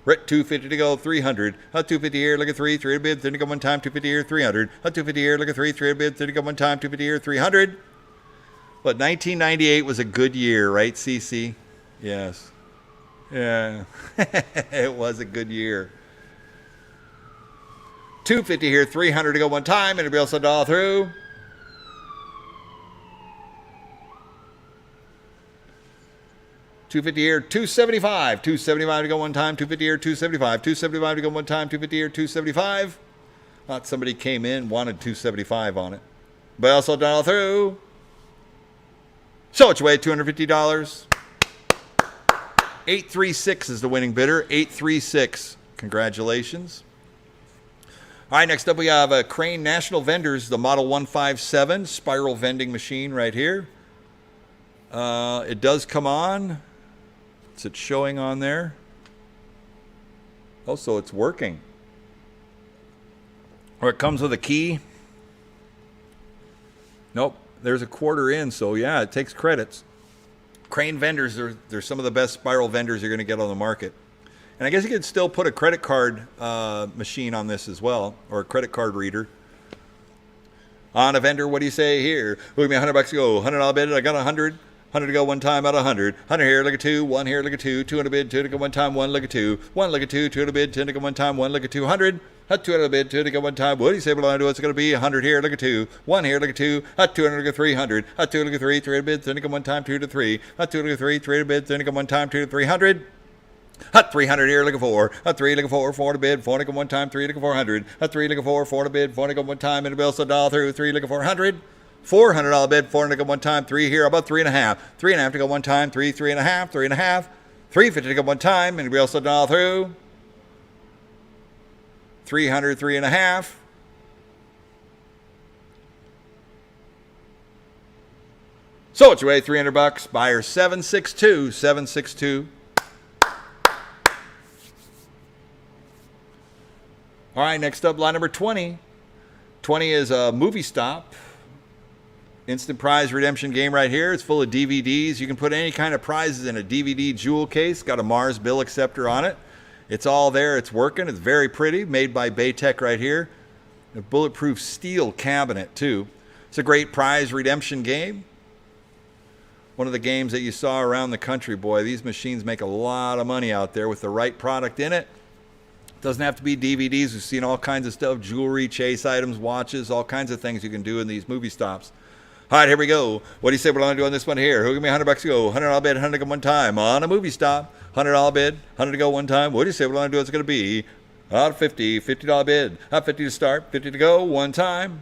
Ret 250 to go, 300. 250 here, look at 3, 300 bid, 30 to go one time, 250 here, 300. 250 here, look at 3, 300 bid, 30 to go one time, 250 here, 300. But 1998 was a good year, right, CC? Yes. Yeah. It was a good year. 250 here, 300 to go one time, and it'll be also all through. $250 here, 275. 275 to go one time, 250 here, 275. 275 to go one time, 250 here, 275. Thought somebody came in, wanted 275 on it. But also done all through. So it's away, $250. 836 is the winning bidder. 836. Congratulations. All right, next up we have a Crane National Vendors, the Model 157 spiral vending machine right here. It does come on. It's showing on there. Oh, so it's working. Or it comes with a key. Nope, there's a quarter in, so yeah, it takes credits. Crane vendors, they're some of the best spiral vendors you're going to get on the market. And I guess you could still put a credit card machine on this as well, or a credit card reader. On a vendor, what do you say here? Look at me, $100 to go, $100 bid, I got 100. 100 to go one time out of 100. 100 here, look at 2. 1 here, look at 2. 200 bid, 2 to go one time, 1 look at 2. 1 look at 2, 2 to bid, 10 to go one time, 1 look at 200. Hut 200 bid, 2 to go one time. What do you say what I do? It's going to be 100 here, look at 2. 1 here, look at 2. Hut 200, look at 300. Hut 2 look at 3, 3 to bid, 10 to go one time, 2 to 3. Hut 2 look at 3, 3 to bid, 10 to go one time, 2 to 300. Hut 300 here, look at 4. Hut 3, look at 4, 4 to bid, 4 to go one time, 3 look at 400. Hut 3, look at 4, 4 to bid, 4 to go one time, and the bill so dollar through, 3 look at 400. $400 bid, 400 to go one time, 3 here, about 3.5. 3.5 to go one time, 3, 3.5, 3.5. 350 to go one time, and we also dollar through. 300, 3.5. So it's your way, $300. Buyer 762, 762. All right, next up, line number 20. 20 is a movie stop. Instant prize redemption game right here. It's full of DVDs. You can put any kind of prizes in a DVD jewel case. Got a Mars bill acceptor on it. It's all there. It's working. It's very pretty. Made by Baytech right here. A bulletproof steel cabinet too. It's a great prize redemption game. One of the games that you saw around the country, boy. These machines make a lot of money out there with the right product in it. Doesn't have to be DVDs. We've seen all kinds of stuff. Jewelry, chase items, watches, all kinds of things you can do in these movie stops. All right, here we go. What do you say we're going to do on this one here? Who give me $100 to go? $100 bid, 100 to go one time on a movie stop. $100 bid, 100 to go one time. What do you say we're going to do? It's going to be out of 50, $50 bid. Hot 50 to start, 50 to go one time.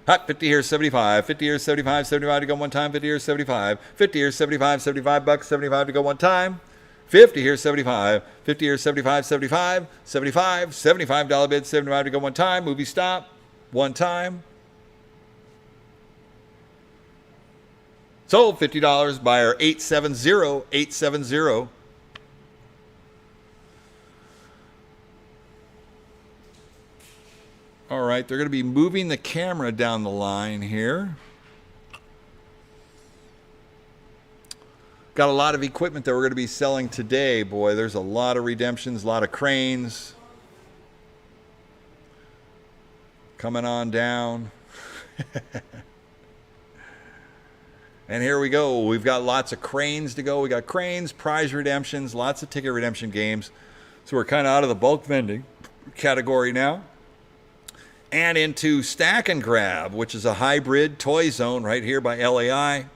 Hot 50 here, 75. 50 here, 75. 75 to go one time. 50 here, 75. 50 here, 75. $75. 75 to go one time. 50 here, 75. 50 here, 75. 75. 75. $75 bid, 75 to go one time. Movie stop, one time. Sold $50, buyer 870, 870. All right, they're going to be moving the camera down the line here. Got a lot of equipment that we're going to be selling today, boy. There's a lot of redemptions, a lot of cranes. Coming on down. And here we go. We've got lots of cranes to go. We got cranes, prize redemptions, lots of ticket redemption games. So we're kind of out of the bulk vending category now. And into Stack and Grab, which is a hybrid toy zone right here by LAI.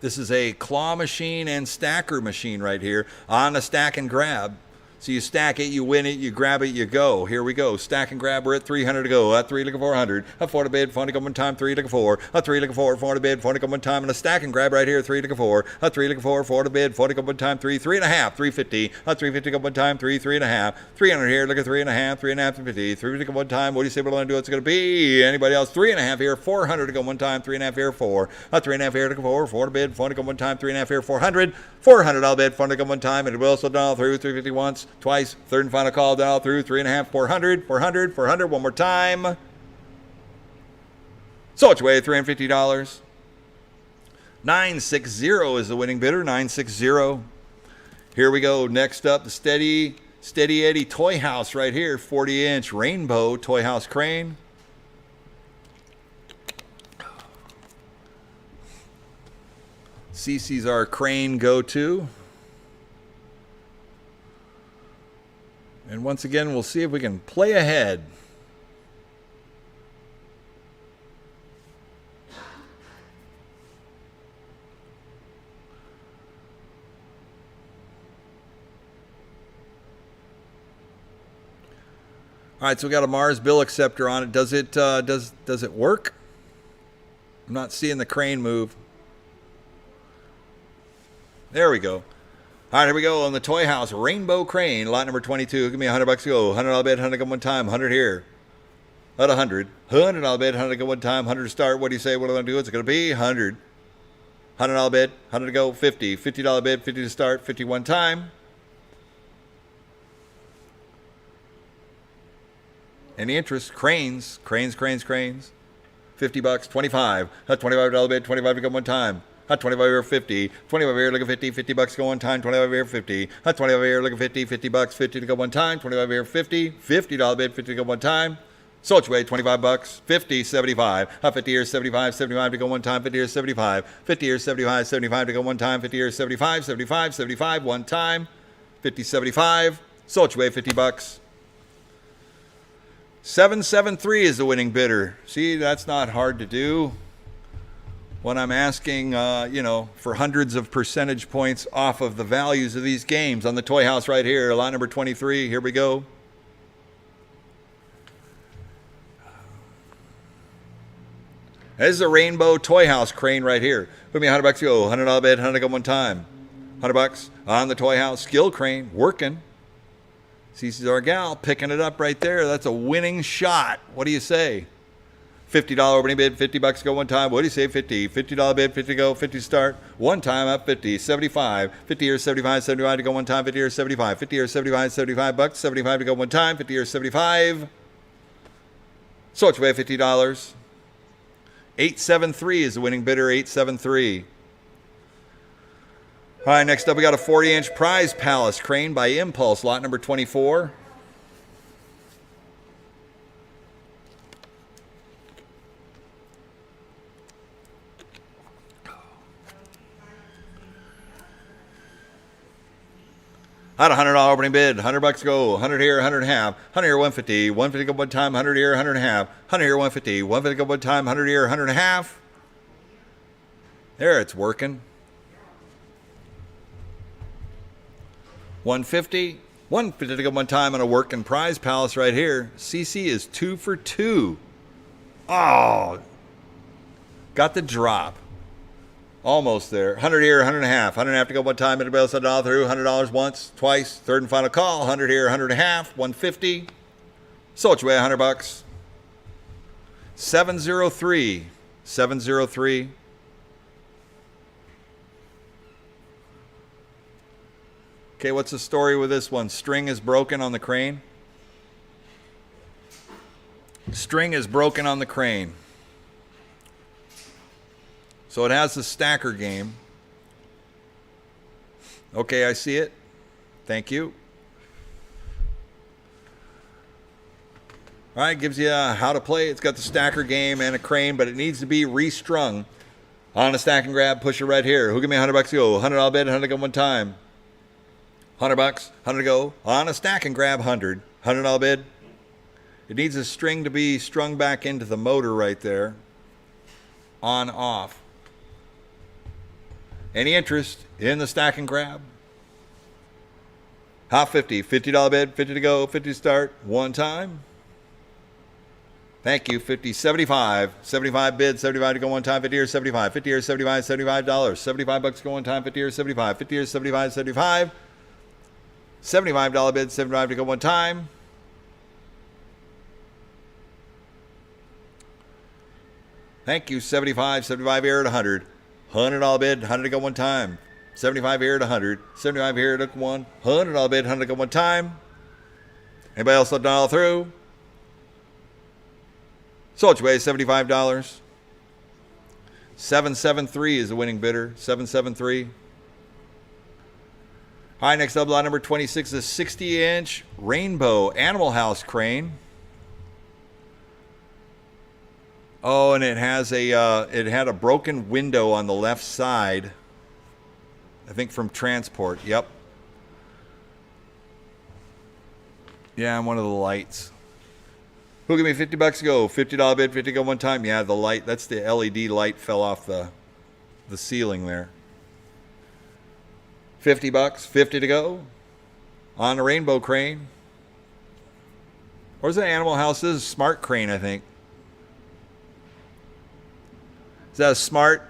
This is a claw machine and stacker machine right here on a Stack and Grab. So you stack it, you win it, you grab it, you go. Here we go. Stack and Grab. We're at 300 to go. At 3 looking 400. At 4 to bid. 4 to go one time. 3 looking 4. At 3 looking 4. 4 to bid. 4 to go one time. And a Stack and Grab right here. 3 looking 4. At 3 looking 4. 4 to bid. 4 to go one time. 3. 3.5. 350. At 350 go one time. 3. 3.5. 300 here. Look at 3.5. 3.5 to 50. 3 to go one time. What do you say we're going to do? It's going to be anybody else? 3.5 here. 400 to go one time. 3.5 here. 4. At 3.5 here. Looking 4. 4 to bid. 4 to go one time. 3.5 here. 400. 400 I'll bid. 4 to go one time. And it will so down through. 350 once, twice. Third and final call down through. 3.5. 400. 400. 400. One more time. So it's way $350. 960 is the winning bidder. 960. Here we go. Next up, the Steady Eddie Toy House right here. 40-inch rainbow toy house crane. CC's our crane go-to. And once again, we'll see if we can play ahead. All right, so we got a Mars bill acceptor on it. Does it does it work? I'm not seeing the crane move. There we go. All right, here we go on the Toy House Rainbow Crane, lot number 22. Give me $100 to go. $100 bid, 100 go one time. 100 here. At 100. $100 bid, 100 go one time. 100 to start. What do you say? What am I going to do? It's going to be 100. $100 bid, 100 to go. 50. $50 bid, 50 to start. 51 time. Any interest? Cranes. 50 bucks, 25. Hot $25 bid, 25 to go one time. Hot 25 here, 50. 25 here, look at 50. 50 bucks go one time. 25 here, 50. Hot 25 here, look at 50. 50 bucks, 50 to go one time. 25 here, 50. $50 bid, 50 to go one time. Sold your way, 25 bucks, 50, 75. Hot 50 here, 75, 75 to go one time. 50 here, 75. 50 here, 75, 75 to go one time. 50 here, 75, 75, 75 one time. 50, 75. Sold your way, 50 bucks. 773 is the winning bidder. See, that's not hard to do. When I'm asking, for hundreds of percentage points off of the values of these games on the toy house right here, lot number 23. Here we go. This is a rainbow toy house crane right here. Put me $100 to go. $100 bid, 100 to go one time. $100 on the toy house skill crane, working. CC's our gal, picking it up right there. That's a winning shot. What do you say? $50 opening bid, 50 bucks go one time. What do you say? 50. $50 bid, 50 go, 50 start. One time up 50, 75. 50 or 75, 75 to go one time. 50 or 75. 50 or 75, 75 bucks. 75 to go one time. 50 or 75. So it's way $50. 873 is the winning bidder, 873. All right, next up we got a 40-inch prize palace crane by Impulse, lot number 24. Had a $100 opening bid, $100 go, 100 here, 100 half, 100 here, 150, 150 go one time, 100 here, 100 half, 100 here, 150, 150 go one time, 100 here, 100 half. There, it's working. 150, 150 to go one time on a working prize palace right here. CC is 2 for 2. Oh, got the drop. Almost there. 100 here, 100 and a half. 100 and a half to go one time. Everybody else $1 through. $100 once, twice. Third and final call. 100 here, 100 and a half. 150. Sold your way, $100. 703. 703. Okay, what's the story with this one? String is broken on the crane. String is broken on the crane. So it has the stacker game. Okay, I see it. Thank you. All right, gives you how to play. It's got the stacker game and a crane, but it needs to be restrung on a stack and grab. Push it right here. Who give me $100 to go? $100 bid, 100 to go one time. $100, 100 to go on a stack and grab. $100 bid. It needs a string to be strung back into the motor right there. On, off. Any interest in the stack and grab? Hot 50. $50 bid, 50 to go, 50 to start. One time. Thank you. 50, 75. 75 bid, 75 to go one time. 50 or 75. 50 or 75, $75. $75 to go one time. 50 or 75. 50 or 75, 75. $75 bid, 75 to go one time. Thank you. 75 here at 100. $100 bid, 100 to go one time. 75 here at 100. 75 here at one. $100 bid, 100 to go one time. Anybody else let $1 through? Sold your way, $75. 773 is the winning bidder. 773. All right, next up, lot number 26 is a 60-inch rainbow animal house crane. Oh, and it has it had a broken window on the left side. I think from transport. Yep. Yeah, I'm one of the lights. Who give me $50 to go? $50 bid, 50 to go one time. Yeah, the light. That's the LED light fell off the ceiling there. $50, 50 to go on a rainbow crane. Where's the animal house? This is a smart crane, I think. Is that a smart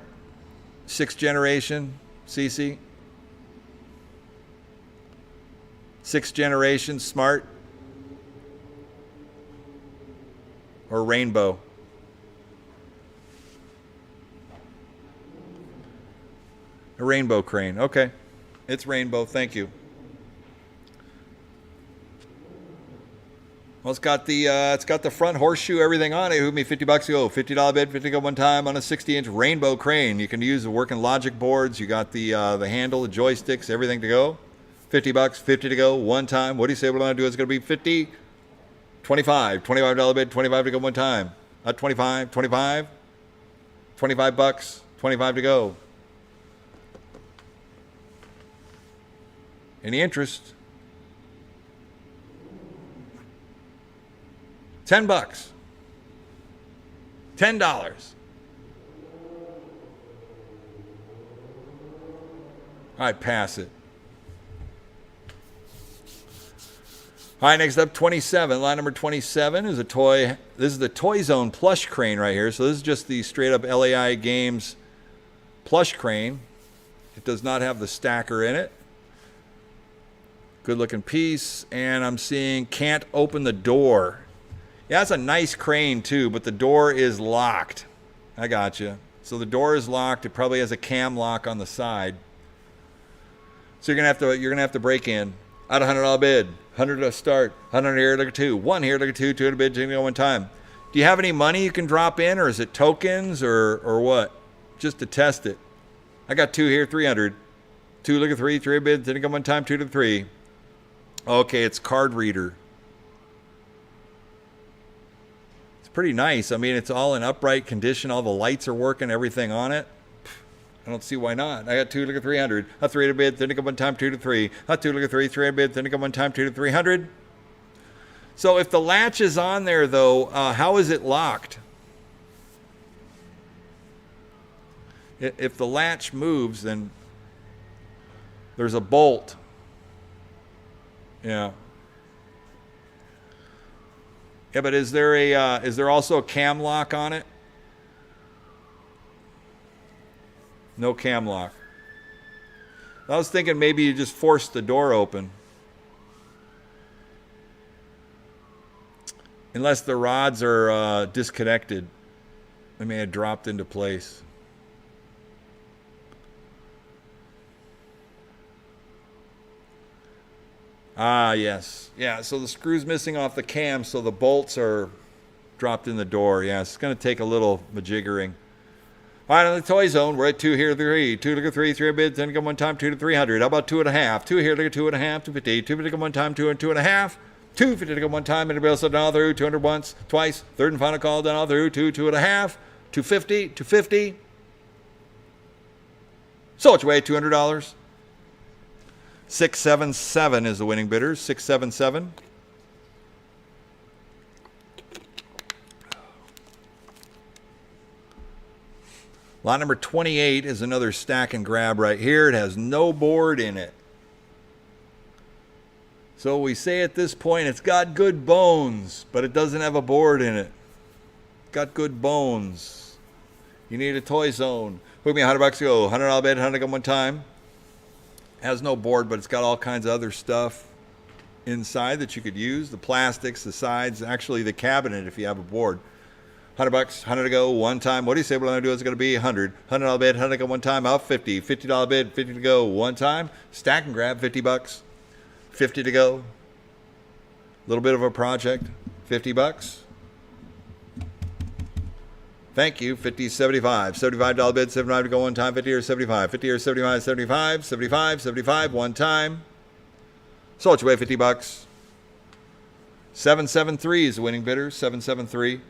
6th generation CC? 6th generation smart or rainbow? A rainbow crane. Okay. It's rainbow. Thank you. Well, Well, it's got the front horseshoe, everything on it. It would be $50 to go. $50 bid, 50 to go one time on a 60-inch rainbow crane. You can use the working logic boards. You got the handle, the joysticks, everything to go. $50, 50 to go one time. What do you say? What I'm gonna do is gonna be 50, 25, $25 bid, 25 to go one time. 25, 25, $25, 25 to go. Any interest? $10. $10. All right, pass it. All right, next up, 27. Line number 27 is a toy. This is the Toy Zone Plush crane right here. So this is just the straight up LAI Games plush crane. It does not have the stacker in it. Good looking piece. And I'm seeing can't open the door. Yeah, it's a nice crane too, but the door is locked. I got you. So the door is locked. It probably has a cam lock on the side. So you're gonna have to break in. Out of $100 bid, 100 to start, 100 here, look at two, one here, look at two, 200 bid, go one time. Do you have any money you can drop in, or is it tokens, or what? Just to test it. I got two here, 300. Two, look at three, 3 bids, didn't go one time, 2 to 3. Okay, it's card reader. It's pretty nice. I mean, it's all in upright condition. All the lights are working, everything on it. I don't see why not. I got two, look at 300. A 3 to bid, then to go one time, 2 to 3. A 2, look at 3, 3 to bid, then to go one time, 2 to 300. So if the latch is on there, though, how is it locked? If the latch moves, then there's a bolt. Yeah. Yeah, but is there also a cam lock on it? No cam lock. I was thinking maybe you just force the door open. Unless the rods are disconnected. They may have dropped into place. Ah, yes. Yeah, so the screw's missing off the cam, so the bolts are dropped in the door. Yeah, it's going to take a little majiggering. All right, on the Toy Zone, we're at 2 here, 3. 2, look at 3, 3 bids, then go one time, 2 to 300. How about 2.5? 2 here, look at 2.5, 250. 250 to go one time, 2 and 2.5. 250 to go one time, anybody else down through, 200 once, twice, third and final call down through, 2, 2.5, 250, 250. So it's way $200. 677 is the winning bidder, 677. Lot number 28 is another stack and grab right here. It has no board in it. So we say at this point it's got good bones, but it doesn't have a board in it. Got good bones. You need a Toy Zone. Put me $100 to go. $100 bid, 100 go one time. Has no board, but it's got all kinds of other stuff inside that you could use. The plastics, the sides, actually the cabinet if you have a board. $100, 100 to go one time. What do you say? What I'm going to do is going to be 100. $100 bid, 100 to go one time. Out 50. $50 bid, 50 to go one time. Stack and grab, $50. 50 to go. A little bit of a project. $50. Thank you. 50, 75. $75 bid, 75 to go one time. 50 or 75. 50 or 75, 75, 75, 75 one time. So it's away $50. 773 is the winning bidder. 773.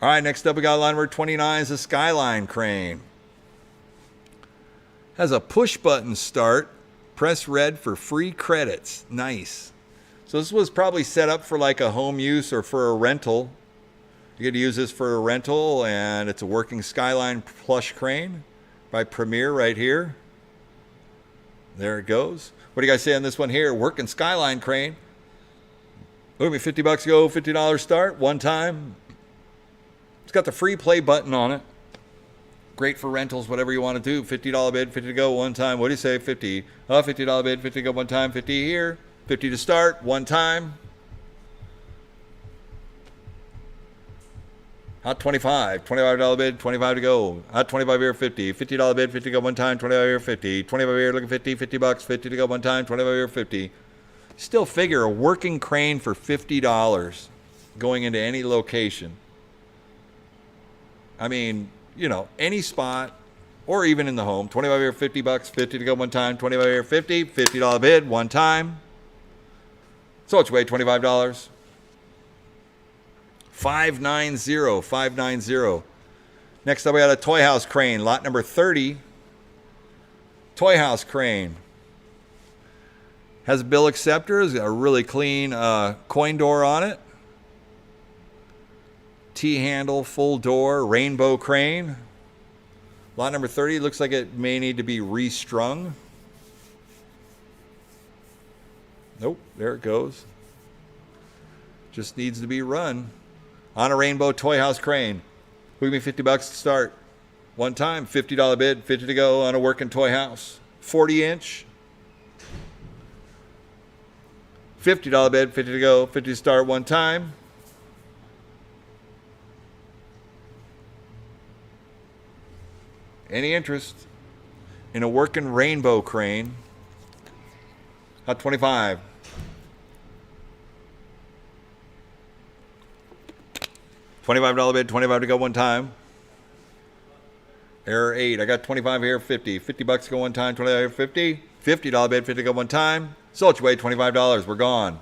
All right, next up we got line number 29 is a Skyline crane. Has a push button start. Press red for free credits. Nice. So this was probably set up for like a home use or for a rental. You could use this for a rental, and it's a working Skyline plush crane by Premier right here. There it goes. What do you guys say on this one here? Working Skyline crane. Look at me, $50 go, $50 start, one time. It's got the free play button on it. Great for rentals, whatever you want to do. $50 bid, 50 to go, one time. What do you say? 50. $50 bid, 50 to go, one time. 50 here. 50 to start, one time. Hot 25. $25 bid, 25 to go. Hot 25 here, 50. $50 bid, 50 to go, one time. 25 here, 50. 25 here, look at 50. $50, 50 to go, one time. 25 here, 50. Still figure a working crane for $50 going into any location. I mean, you know, any spot or even in the home. 25 here, $50, 50 to go one time. 25 here, 50, $50 bid one time. So it's way $25. 590, 590. Next up, we got a toy house crane, lot number 30. Toy house crane. Has a bill acceptor, has got a really clean coin door on it. T-handle, full door, rainbow crane. Lot number 30 looks like it may need to be restrung. Nope, there it goes. Just needs to be run. On a rainbow toy house crane. Who give me $50 to start? One time, $50 bid, 50 to go on a working toy house. 40-inch. $50 bid, 50 to go, 50 to start one time. Any interest in a working rainbow crane? Hot 25. $25 bid, 25 to go one time. Error 8. I got 25 here, 50. $50 go one time, 25 here, 50. $50 bid, 50 go one time. Sold your way, $25. We're gone.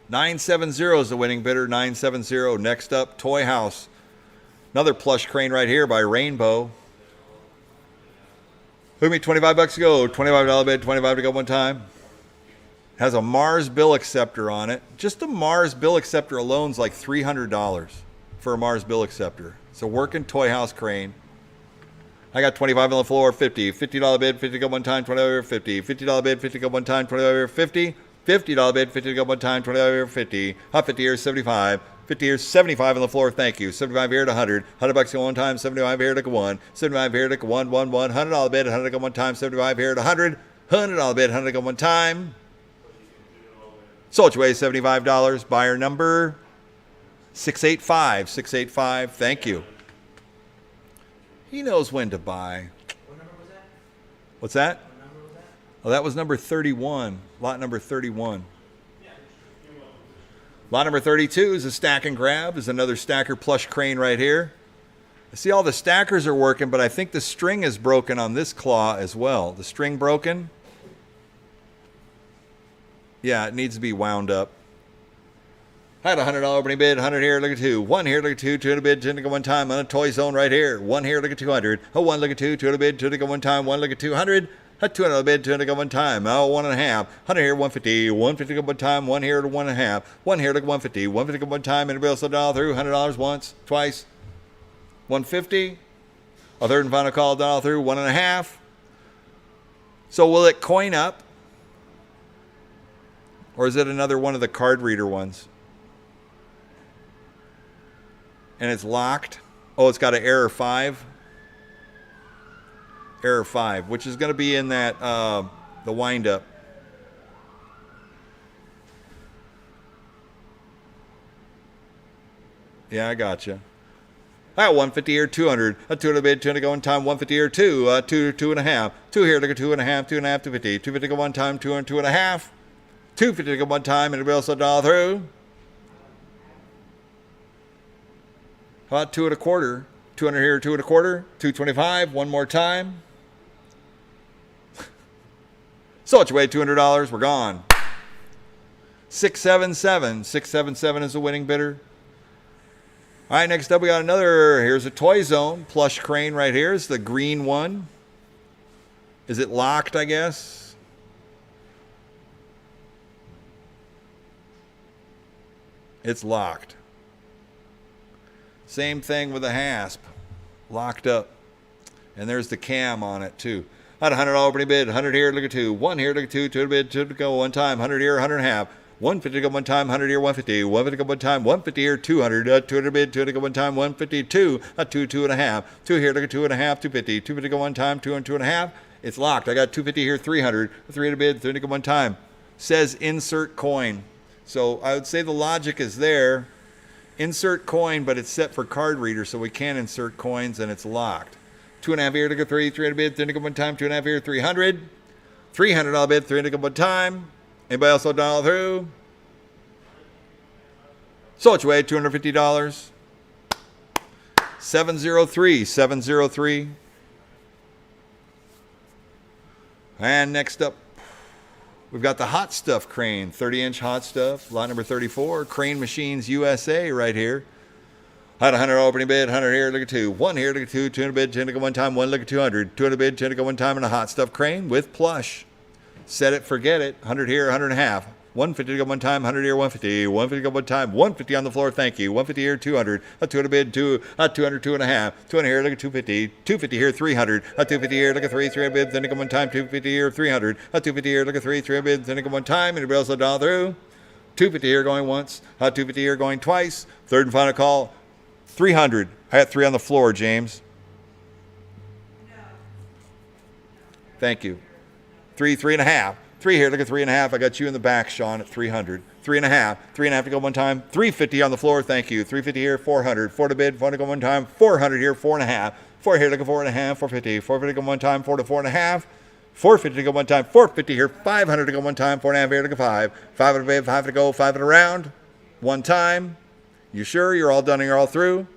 970 is the winning bidder. 970. Next up, Toy House. Another plush crane right here by Rainbow. Who me $25 to go. $25 bid, 25 to go one time. Has a Mars bill acceptor on it. Just a Mars bill acceptor alone is like $300 for a Mars bill acceptor. It's a working toy house crane. I got 25 on the floor, 50. $50 bid, 50 to go one time, 25 over 50. $50 bid, 50 to go one time, 25 over 50. $50 bid, 50 to go one time, 25 over 50. Hot 50 here, 75. 50 here, 75 on the floor, thank you. 75 here to 100. $100 go one time, 75 here to go one. 75 here to go one. $100 bid, 100 to go one time, 75 here to 100. $100 bid, 100 to go one time. Sold your way, $75. Buyer number 685. 685, thank you. He knows when to buy. What number was that? What's that? What number was that? Oh, that was number 31. Lot number 31. Lot number 32 is a stack and grab. Is another stacker plush crane right here. I see all the stackers are working, but I think the string is broken on this claw as well. The string broken. Yeah, it needs to be wound up. I had a $100 opening bid, 100 here, look at 2. 1 here, look at 2, 2 to bid, 2 to go one time on a toy zone right here. 1 here, look at 200. Oh, 1 look at 2, 2 to bid, 2 to go one time, 1 look at 200. A $200 bid, 2 to go one time. Oh, 1.5. 100 here, 150. 150 to go one time, 1 here to 1.5. 1 here to 150. 150 to go one time, and a bill so dollar through. $100 once, twice. 150. A third and final call, dollar through, 1.5. So will it coin up? Or is it another one of the card reader ones? And it's locked. Oh, it's got an error 5. Error 5, which is going to be in that the wind up. Yeah, I gotcha. I got 150 here, 200. A 200 bid, 200 go one time, 150 here, 2, 2, 2.5. 2 here, look at 2.5, 2.5, 250. 250 go one time, 2 and 2.5. 250 to go one time, and a bill so dollar through. How about 2 1/4? 200 here, 2 1/4. 225. One more time. So it's your way, $200. We're gone. 677. 677 is the winning bidder. All right, next up we got another. Here's a Toy Zone plush crane right here. It's the green one. Is it locked, I guess? It's locked. Same thing with the hasp. Locked up. And there's the cam on it too. I had a $100 opening bid. 100 here, look at 2. 1 here, look at 2. 2 to bid, 2 to go one time. 100 here, 100.5. 150 to go one time. 100 here, 150. 150 to go one time. 150 here, 200. 2 to bid, 2 to go one time. 152. 2, 2.5. 2 here, look at 2.5. 250. 250 to go one time. 2 and 2.5. It's locked. I got 250 here, 300. 3 to bid, 3 to go one time. Says insert coin. So I would say the logic is there. Insert coin, but it's set for card reader, so we can't insert coins, and it's locked. 2.5 here to go 3, 300 bid, 3 to go one time, 2.5 here, 300. $300 bid, 3 to go one time. Anybody else done all through? So it's way $250. 703, 703. And next up, we've got the Hot Stuff Crane, 30-inch Hot Stuff, lot number 34, Crane Machines USA right here. Had 100 opening bid, 100 here, look at 2. 1 here, look at 2, 200 bid, 10 to go one time, 1 look at 200. 200 bid, 10 to go one time, and a Hot Stuff Crane with Plush. Set it, forget it. 100 here, 100 and a half. 150 to go one time, 100 here, 150. 150 to go one time, 150 on the floor, thank you. 150 here, 200. A 200 bid, 200, 2 and a half. 200 here, look at 250. 250 here, 300. A 250 here, look at 3, 300 bid, then to go one time, 250 here, 300. A 250 here, look at 3, 300 bid, then to go one time. Anybody else down through? 250 here going once. A 250 here going twice. Third and final call, 300. I got 3 on the floor, James. Thank you. 3, 3 and a half. 3 here, look at 3 and a half. I got you in the back, Sean, at 300. 3 and a half. 3 and a half to go one time. 350 on the floor, thank you. 350 here, 400. 4 to bid, 4 to go one time. 400 here, 4 and a half. 4 here, look at 4 and a half. 450. 450 to go one time. 4 to 4 and a half. 450 to go one time. 450 here, 500 to go one time. 4 and a half here, look at 5. 5 to bid, 5 to go, 5 at a round. One time. You sure you're all done and you're all through?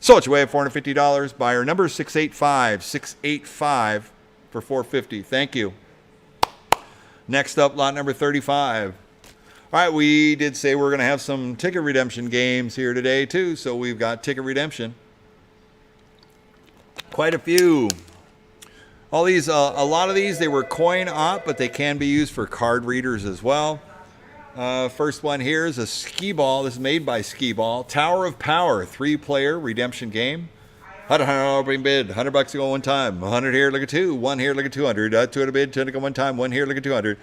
So it's away at $450. Buyer number 685. 685 for $450. Thank you. Next up, lot number 35. All right, we did say we're going to have some ticket redemption games here today, too. So we've got ticket redemption. Quite a few. All these, a lot of these, they were coin op, but they can be used for card readers as well. First one here is a skee ball. This is made by Skee Ball. Tower of Power, 3-player redemption game. $100 opening bid, $100 to go one time. 100 here, look at 2. 1 here, look at 200. 200 bid, 10 to go one time. 1 here, look at 200.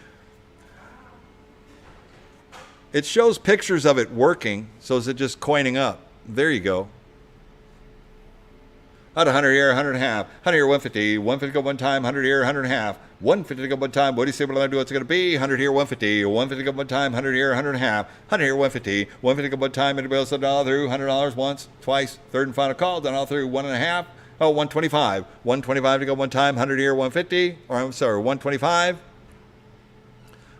It shows pictures of it working, so is it just coining up? There you go. At 100 here, 100 and a half. 100 here, 150. 150 to go one time. 100 here, 100 and a half. 150 to go one time. What do you say what I'm going to do? What's it going to be? 100 here, 150. 150 to go one time. 100 here, 100 and a half. 100 here, 150. 150 to go one time. Anybody else $1 through? $100 once, twice. Third and final call. Done all through. 1 and a half. Oh, 125. 125 to go one time. 100 here, 150. Or I'm sorry, 125.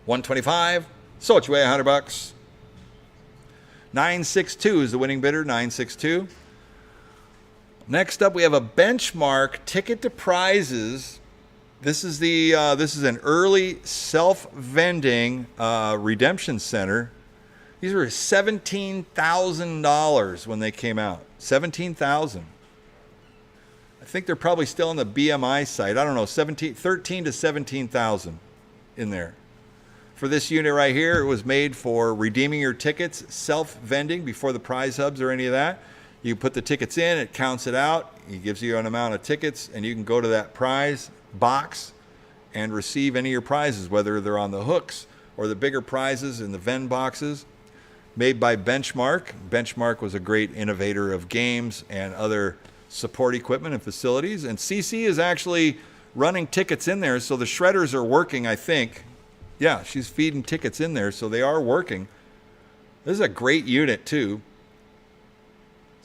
125. So it's way $100. 962 is the winning bidder. 962. Next up, we have a benchmark ticket to prizes. This is an early self-vending redemption center. These were $17,000 when they came out. $17,000. I think they're probably still on the BMI site. I don't know, 13 to 17,000 in there. For this unit right here, it was made for redeeming your tickets, self-vending before the prize hubs or any of that. You put the tickets in, it counts it out, it gives you an amount of tickets, and you can go to that prize box and receive any of your prizes, whether they're on the hooks or the bigger prizes in the vend boxes. Made by Benchmark. Benchmark was a great innovator of games and other support equipment and facilities. And CC is actually running tickets in there, so the shredders are working, I think. Yeah, she's feeding tickets in there, so they are working. This is a great unit, too.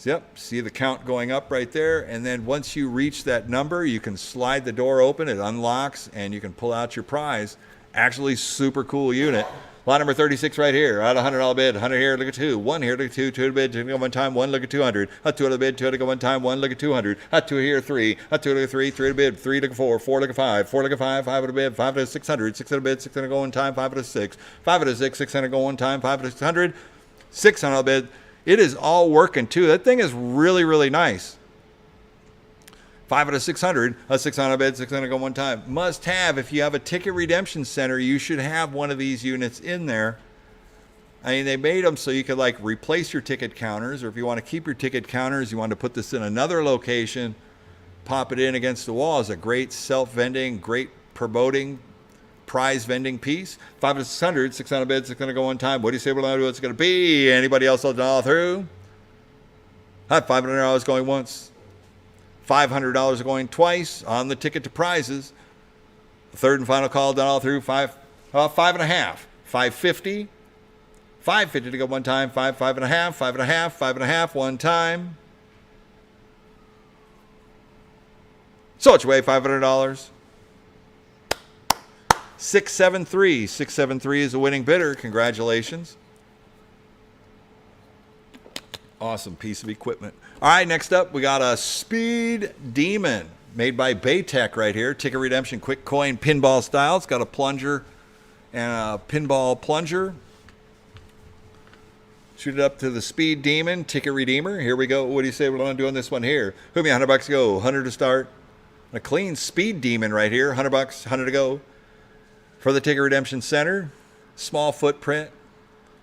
Yep, see the count going up right there, and then once you reach that number, you can slide the door open, it unlocks, and you can pull out your prize. Actually, super cool unit. Lot number 36 right here. At $100 bid, 100 here, look at 2. 1 here, look at 2. 2 bid, 2 to go one time. 1 look at 200. A 2 to bid, 2 to go one time. 1 look at 200. A 2 here, 3. A 2 look at 3. 3 to bid, 3 look at 4. 4 look at 5. 4 look at 5. 5 to bid, 5 to 600. 6 to bid, 6 to go one time. 5 to 6. 5 to 6. 600 go one time. 5 to 600. 600 bid. It is all working too. That thing is really, really nice. 5 out of 600, a 600 bid, 600 go one time. Must have, if you have a ticket redemption center, you should have one of these units in there. I mean, they made them so you could like replace your ticket counters, or if you want to keep your ticket counters, you want to put this in another location, pop it in against the wall. It's a great self-vending, great promoting, prize vending piece. 5 to 600, 600 bids, 600 go one time. What do you say we're going to do? What's it going to be? Anybody else all through? $500 going once. $500 going twice on the ticket to prizes. Third and final call done all through. 5 and a half. 550. 550 to go one time. 5 and a half. 5 and a half. 5 and a half one time. So it's way $500. 673. 673 is the winning bidder. Congratulations. Awesome piece of equipment. All right, next up, we got a Speed Demon made by Baytech right here. Ticket redemption, quick coin, pinball style. It's got a plunger and a pinball plunger. Shoot it up to the Speed Demon, ticket redeemer. Here we go. What do you say we're going to do on this one here? Who me $100 to go, 100 to start. A clean Speed Demon right here, $100, 100 to go. For the ticket redemption center, small footprint,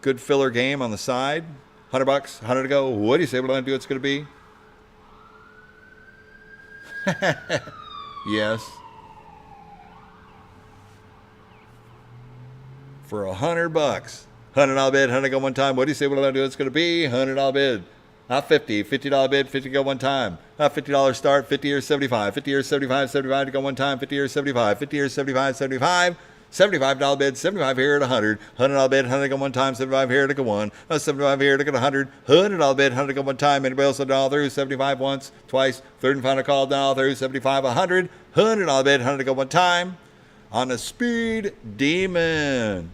good filler game on the side. $100, 100 to go. What do you say we're going to do? It's going to be. Yes. For $100. $100 bid, 100 go one time. What do you say we're going to do? It's going to be $100 bid. Not 50. $50 bid, 50 go one time. Not $50 start, 50 or 75. 50 or 75, 75 to go one time. 50 or 75. 50 or 75, 75. $75 bid, 75 here at 100. $100 bid, 100 go one time. 75 here to go one. 75 here to go 100. $100 bid, 100 go one time. Anybody else $1 through? 75 once, twice. Third and final call, $1 through. 75, 100. $100 bid, 100 go one time. On a Speed Demon.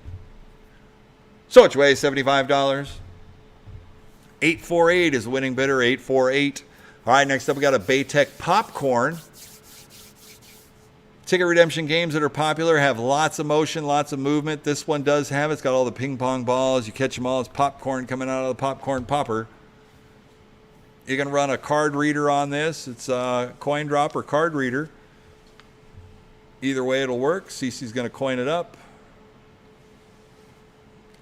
So which way? $75. 848 is the winning bidder. 848. All right, next up we got a Baytech popcorn. Ticket redemption games that are popular have lots of motion, lots of movement. This one does have. It's got all the ping pong balls. You catch them all. It's popcorn coming out of the popcorn popper. You can run a card reader on this. It's a coin drop or card reader. Either way it'll work. Cece's going to coin it up.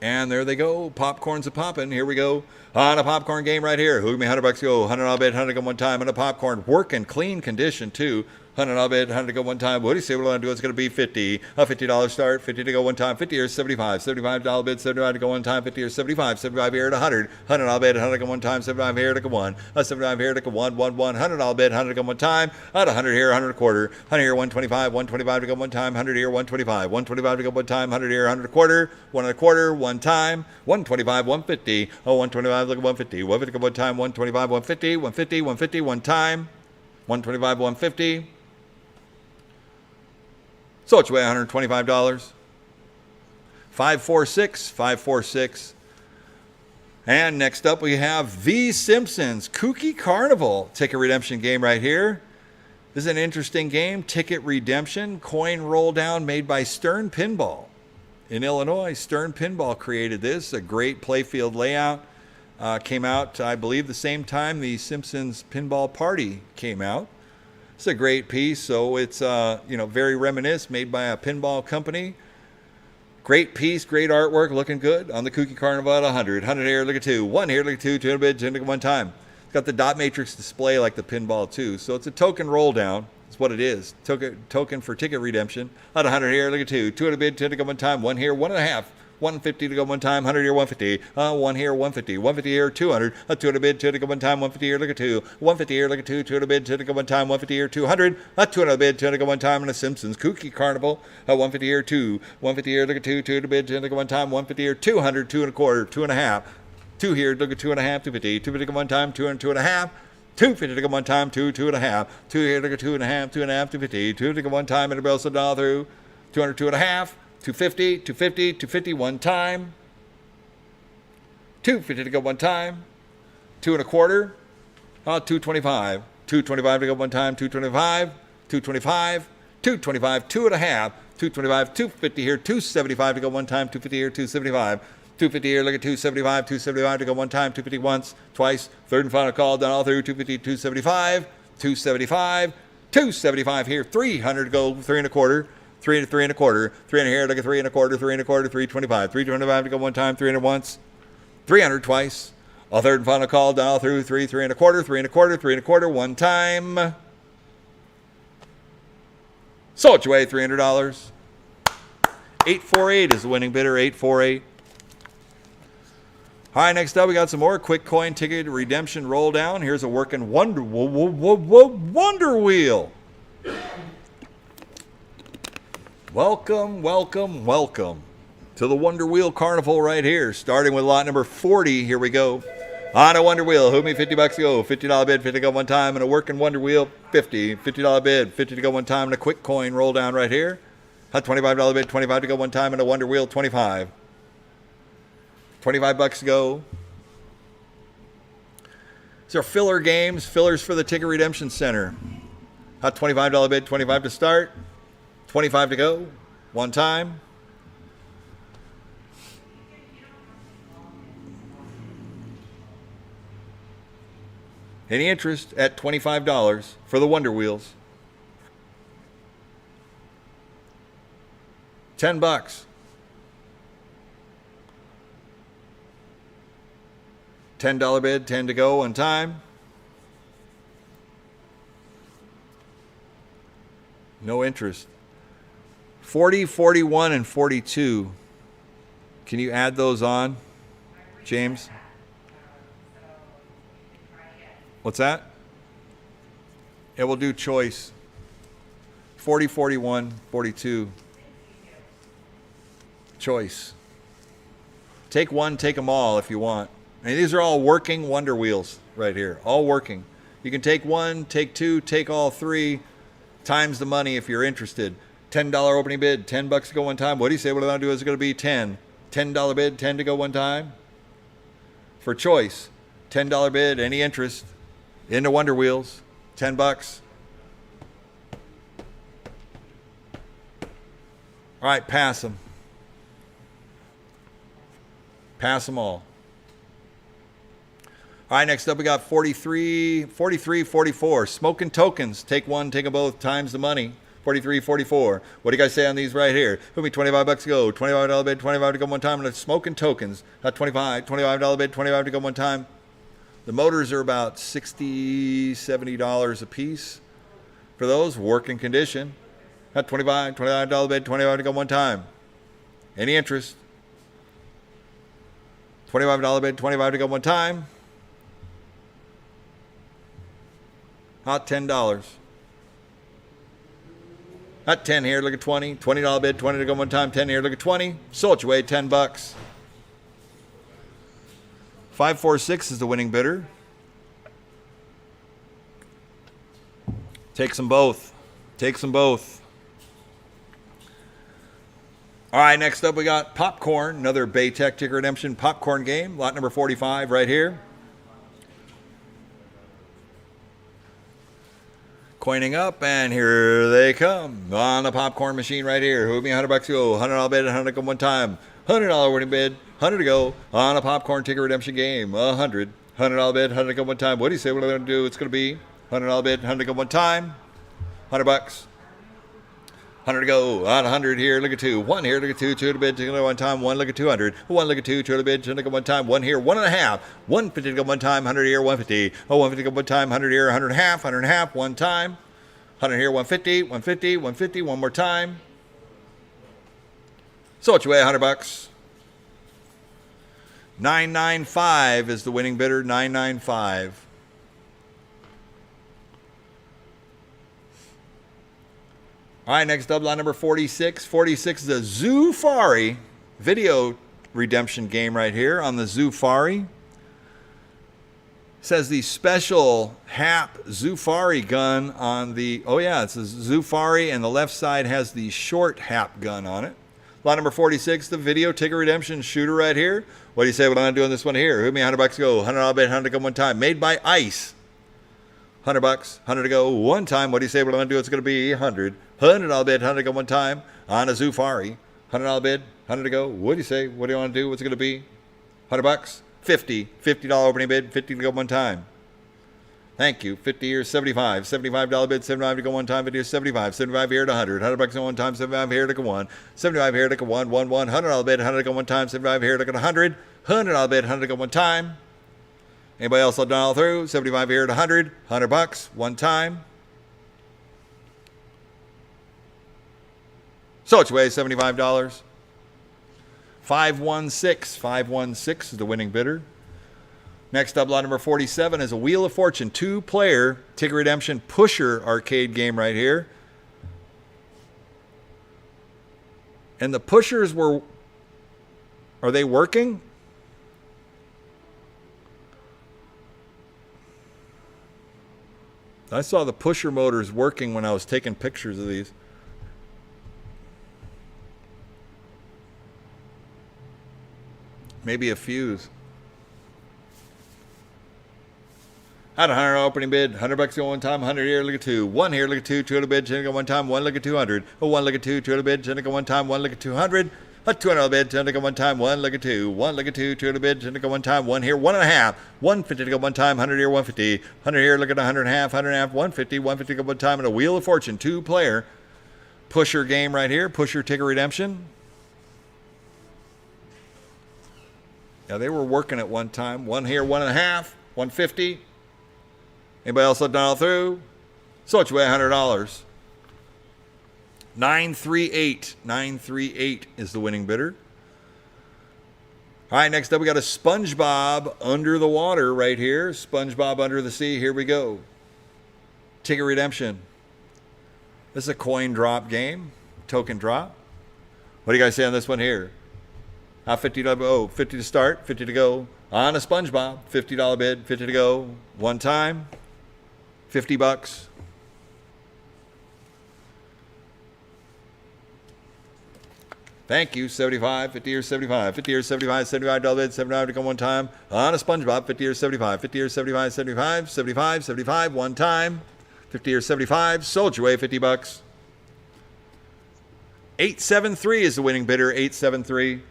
And there they go. Popcorn's a poppin'. Here we go. On a popcorn game right here. Who give me $100 to go? $100 bid, 100 go one time. On a popcorn. Working clean condition too. $100 bid, 100 to go one time. What do you say we're going to do? It's going to be 50. A $50 start, 50 to go one time. 50 or 75. $75 bid, 75 to go one time. 50 or 75. 75 here at 100. $100 bid, 100 to go one time. 75 here to go one. 75 here to go one. $100 bid, 100 to go one time. At 100 here, 100 a quarter. 100 here, 125. 125 to go one time. 100 here, 125. 125 to go one time. 100 here, 100 a quarter. 1 and a quarter, one time. 125, 150. Oh, 125, look at 150. 150 to go one time. 125, 150. 150, 150, one time. 125, 150. So it's way $125. 546, 546. And next up we have The Simpsons Kooky Carnival ticket redemption game right here. This is an interesting game. Ticket redemption, coin roll down made by Stern Pinball. In Illinois, Stern Pinball created this. A great playfield layout. Came out, I believe, the same time the Simpsons Pinball Party came out. It's a great piece, so it's very reminiscent, made by a pinball company. Great piece, great artwork, looking good on the Kooky Carnival at 100. 100 here, look at 2. 1 here, look at 2. 2 bid, 2 one time. It's got the dot matrix display like the pinball too, so it's a token roll down. That's what it is. Token for ticket redemption. At 100 here, look at 2. 2 bid, 2 to go one time. 1 here, 1.5. 150 to go one time, 100 here, 150. 1 here, 150. 150 here, 200. 2 to bid, 2 to go one time, 150 here, look at 2. 150 here, look at 2. 2 to bid, 2 to go one time, 150 here, 200. 200 bid, 2 to go one time in a Simpsons Kooky Carnival. 150 here, 2. 150 here, look at 2. 2 to bid, 2 to go one time, 150 here, 200. 2 and a quarter, 2.5. 2 here, look at 2.5, 250. 250 to go one time, 2 and 2.5. 250 to go one time, 2, 2.5. 2 here, look at 2.5, 2.5, 250. 2 to go one time, and a bill so $1 through. 200, 2.5. 250, 250, 250 one time. 250 to go one time. 2 and a quarter. 225. 225 to go one time. 225. 225. 225. 2.5. 225. 250 here. 275 to go one time. 250 here. 275. 250 here. Look at 275. 275 to go one time. 250 once. Twice. Third and final call. Done all through. 250. 275. 275. 275 here. 300 to go. 3 and a quarter. 3 and 3 and a quarter. 3 and here. Look at 3 and a quarter. 3 and a quarter. 325. 325 to go one time. 300 once. 300 twice. A third and final call. Down through 3, 3 and a quarter. 3 and a quarter. 3 and a quarter. One time. So it's your way. $300. 848 is the winning bidder. 848. All right, next up we got some more quick coin ticket redemption roll down. Here's a working Wonder Wheel. Welcome, welcome, welcome to the Wonder Wheel Carnival right here. Starting with lot number 40. Here we go. On a Wonder Wheel. Who me $50 to go? $50 bid, 50 to go one time. And a working Wonder Wheel, 50. $50 bid, 50 to go one time. And a quick coin roll down right here. Hot $25 bid, 25 to go one time, and a Wonder Wheel, 25. 25 bucks to go. These are filler games, fillers for the Ticket Redemption Center. Hot $25 bid, 25 to start, 25 to go, one time. Any interest at $25 for the Wonder Wheels? 10 bucks. $10 bid, 10 to go, one time. No interest. 40, 41, and 42. Can you add those on, James? What's that? Yeah, we'll do choice. 40, 41, 42. Choice. Take one, take them all if you want. And these are all working Wonder Wheels right here. All working. You can take one, take two, take all three, times the money if you're interested. $10 opening bid, 10 bucks to go one time. What do you say? What I'm going to do is going to be 10. $10 bid, 10 to go one time. For choice, $10 bid, any interest. Into Wonder Wheels, 10 bucks. All right, pass them. Pass them all. All right, next up we got 43, 44. Smoking tokens. Take one, take them both, times the money. 43, 44. What do you guys say on these right here? It'll be 25 bucks to go. $25 bid, 25 to go one time. And it's smoking tokens. Not $25 bid, 25 to go one time. The motors are about $60, $70 a piece for those. Working condition. Not $25 bid, 25 to go one time. Any interest? $25 bid, 25 to go one time. Hot $10. Not 10 here, look at 20. $20 bid, 20 to go one time. 10 here, look at 20. Sold your way, 10 bucks. 546 is the winning bidder. Takes them both. Takes them both. All right, next up we got Popcorn, another Baytech Ticket Redemption popcorn game. Lot number 45 right here. Coining up, and here they come on the popcorn machine right here. Who would be 100 bucks to go? $100 bid, 100 go one time. $100 winning bid, 100 to go on a popcorn ticket redemption game. $100 bid, 100 go one time. What do you say? What are we going to do? It's going to be $100 bid, 100 go one time. 100 bucks. 100 to go on 100 here. Look at two. One here. Look at two. Two to bid. Two to go one time. One. Look at 200. One. Look at two. Two to bid. Two to go one time. One here. 1.5. 150 to go one time. 100 here. 150. Oh, 150 to go one time. 100 here. 100 and a half. 100 and a half. One time. 100 here. 150. 150. 150. One more time. So what you weigh? 100 bucks. 995 is the winning bidder. 995. All right, next up, lot number 46. 46 is a Zoofari video redemption game right here on the Zoofari. Says the special HAP Zoofari gun on the, oh yeah, it's a Zoofari, and the left side has the short HAP gun on it. Lot number 46, the video ticket redemption shooter right here. What do you say what I'm going to do on this one here? Who me 100 bucks to go? $100 bid, 100 to go one time. Made by Ice. 100 bucks, 100 to go one time. What do you say what I'm going to do? It's going to be 100. $100 bid, 100 to go one time on a Zoofari. $100 bid, 100 to go. What do you say? What do you want to do? What's it going to be? 100 bucks, 50. $50 opening bid, 50 to go one time. Thank you. 50 here, 75. $75 bid, 75 to go one time. 50 here, 75. 75 here to 100. 100 bucks to go one time. 75 here to go one. 75 here to go one. $100 bid, 100 to go one time. 75 here to go 100. $100 bid, 100 to go one time. Anybody else done all through? 75 here to 100. 100 bucks, one time. So it's way $75. 516. 516 is the winning bidder. Next up, lot number 47 is a Wheel of Fortune 2-player ticket redemption pusher arcade game right here. And the pushers were, are they working? I saw the pusher motors working when I was taking pictures of these. Maybe a fuse. At a $100 opening bid, $100 go one time, 100 here, look at two. One here, look at two, 200 bid, 10 go one time, one look at 200. Oh, one look at two, 200 bid, 10 go one time, one look at 200. A $200 bid, 10 go one time, one look at two. One look at two, 200 bid, 10 go one time, one here, one and a half. 150 to go one time, 100 here, 150. 100 here, look at 100 and a half, 100 and a half, 150, 150 go one time, and a Wheel of Fortune, 2-player. Pusher game right here, pusher ticket redemption. Yeah, they were working at one time. One here, one and a half, 150. Anybody else let all through? So it's way $100. 938. 938 is the winning bidder. All right, next up we got a SpongeBob under the water right here. SpongeBob under the sea. Here we go. Ticket redemption. This is a coin drop game. Token drop. What do you guys say on this one here? $50 to 50 to start, 50 to go. On a SpongeBob, $50 bid, 50 to go. One time, $50. Thank you, 75, 50 or 75, 50 or 75, $75 bid, $75 to go one time. On a SpongeBob, 50 or 75, 50 or 75, 75, 75, 75, one time. 50 or 75, sold your way, $50. 873 is the winning bidder, 873.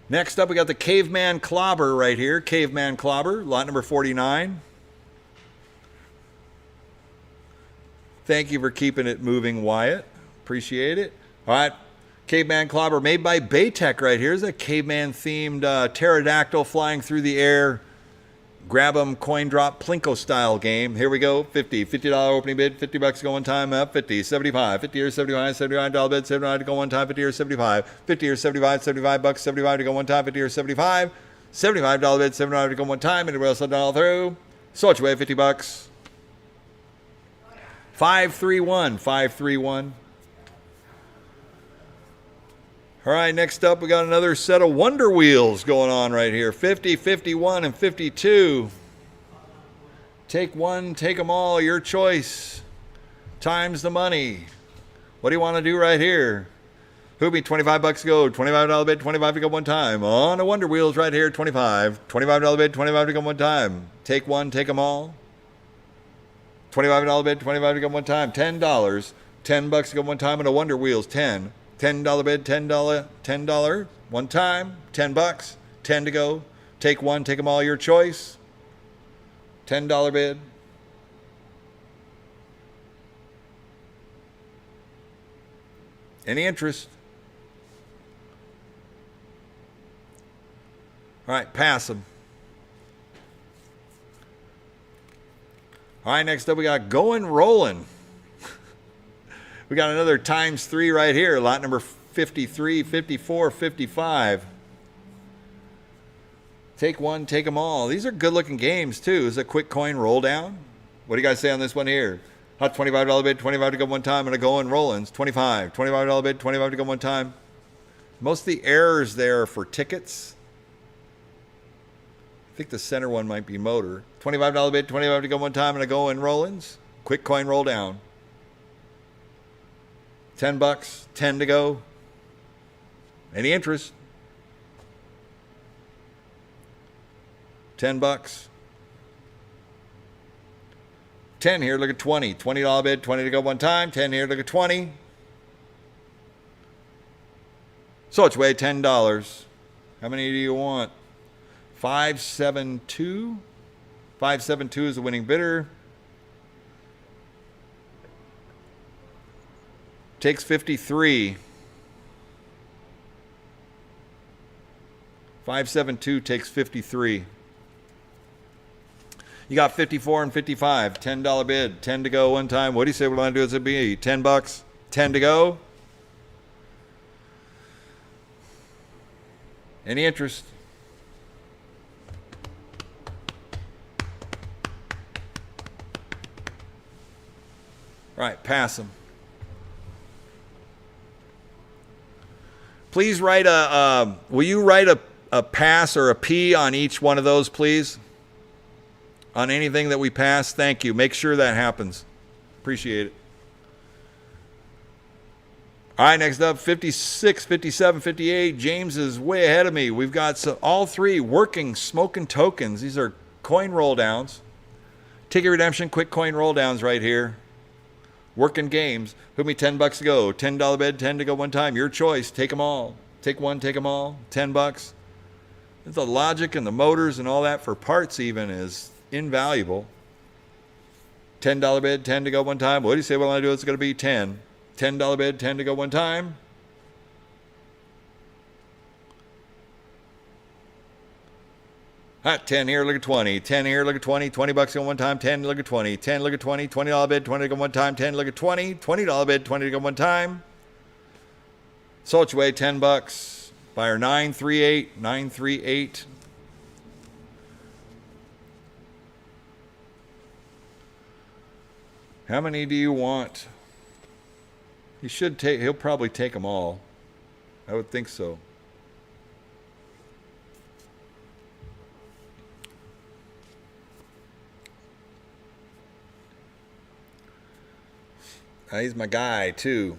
Next up, we got the Caveman Clobber right here. Caveman Clobber, lot number 49. Thank you for keeping it moving, Wyatt. Appreciate it. All right, Caveman Clobber made by Baytech right here. Is a caveman-themed pterodactyl flying through the air. Grab 'em, coin drop, Plinko style game. Here we go. $50 opening bid, $50 go one time, up 50, 75, 50 or 75, $79 bid, $79 to go one time, 50 or 75, 50 or 75, $75, 75 to go one time, 50 or 75, $75 bid, $75 to go one time, anybody else let all through? So it's away, $50. 531, 531. All right, next up, we got another set of Wonder Wheels going on right here. 50, 51, and 52. Take one, take them all, your choice. Times the money. What do you want to do right here? Hoopy, $25 to go, $25 bid, $25 to go one time. On the Wonder Wheels right here, 25. $25 bid, $25 to go one time. Take one, take them all. $25 bid, $25 to go one time. $10. $10 to go one time on the Wonder Wheels, 10. $10 bid, $10, one time, $10, 10 to go. Take one, take them all, your choice. $10 bid. Any interest? All right, pass them. All right, next up we got Going Rolling. We got another times 3 right here, lot number 53, 54, 55. Take one, take them all. These are good-looking games, too. This is a quick coin roll down. What do you guys say on this one here? Hot $25 bid, $25 to go one time, and a Going Rollins, 25. $25 bid, $25 to go one time. Most of the errors there are for tickets. I think the center one might be motor. $25 bid, $25 to go one time, and a Going Rollins. Quick coin roll down. $10, 10 to go. Any interest? $10. 10 here, look at 20. $20 bid, 20 to go one time. 10 here, look at 20. So it's way $10. How many do you want? 572. 572 is the winning bidder. Takes 53. 572 takes 53. You got 54 and 55. $10 bid. 10 to go one time. What do you say we want to do as a B? $10. 10 to go. Any interest? Right, pass them. Please write will you write a pass or a P on each one of those, please? On anything that we pass, thank you. Make sure that happens. Appreciate it. All right, next up, 56, 57, 58. James is way ahead of me. We've got all three working smoking tokens. These are coin roll downs. Ticket redemption, quick coin roll downs right here. Working games. Put me $10 to go. $10 bid, 10 to go one time. Your choice. Take them all. Take one, take them all. $10. The logic and the motors and all that for parts even is invaluable. $10 bid, 10 to go one time. What do you say what I do? It's going to be 10. $10 bid, 10 to go one time. Hot 10 here, look at 20. 10 here, look at 20. $20 to go one time. 10, look at 20. 10, look at 20. $20 bid, 20 to go one time. 10, look at 20. $20 bid, 20 to go one time. Sold away, $10. Buyer 938, 938. How many do you want? He'll probably take them all. I would think so. He's my guy too.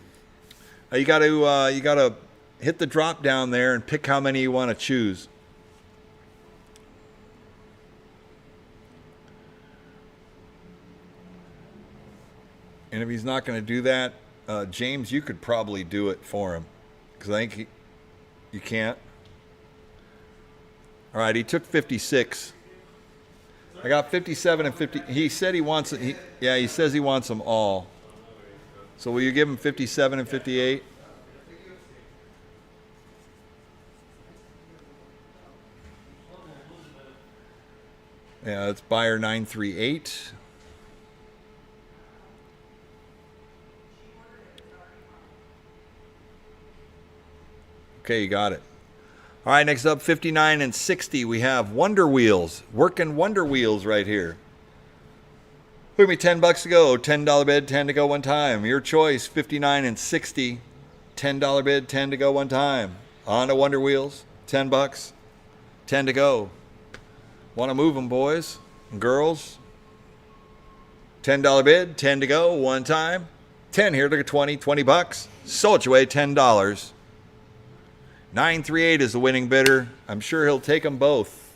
You got to hit the drop down there and pick how many you want to choose. And if he's not going to do that, James, you could probably do it for him, because I think you can't. All right, he took 56. I got 57 and 50. He said he wants it. He says he wants them all. So will you give him 57 and 58? Yeah, that's buyer 938. Okay, you got it. All right, next up, 59 and 60. We have Wonder Wheels. Working Wonder Wheels right here. Put me $10 to go. $10 bid, 10 to go one time. Your choice, 59 and 60. $10 bid, 10 to go one time. On to Wonder Wheels, $10. 10 to go. Want to move them, boys and girls. $10 bid, 10 to go one time. 10 here, look at 20. $20. Sold you away, $10. 938 is the winning bidder. I'm sure he'll take them both.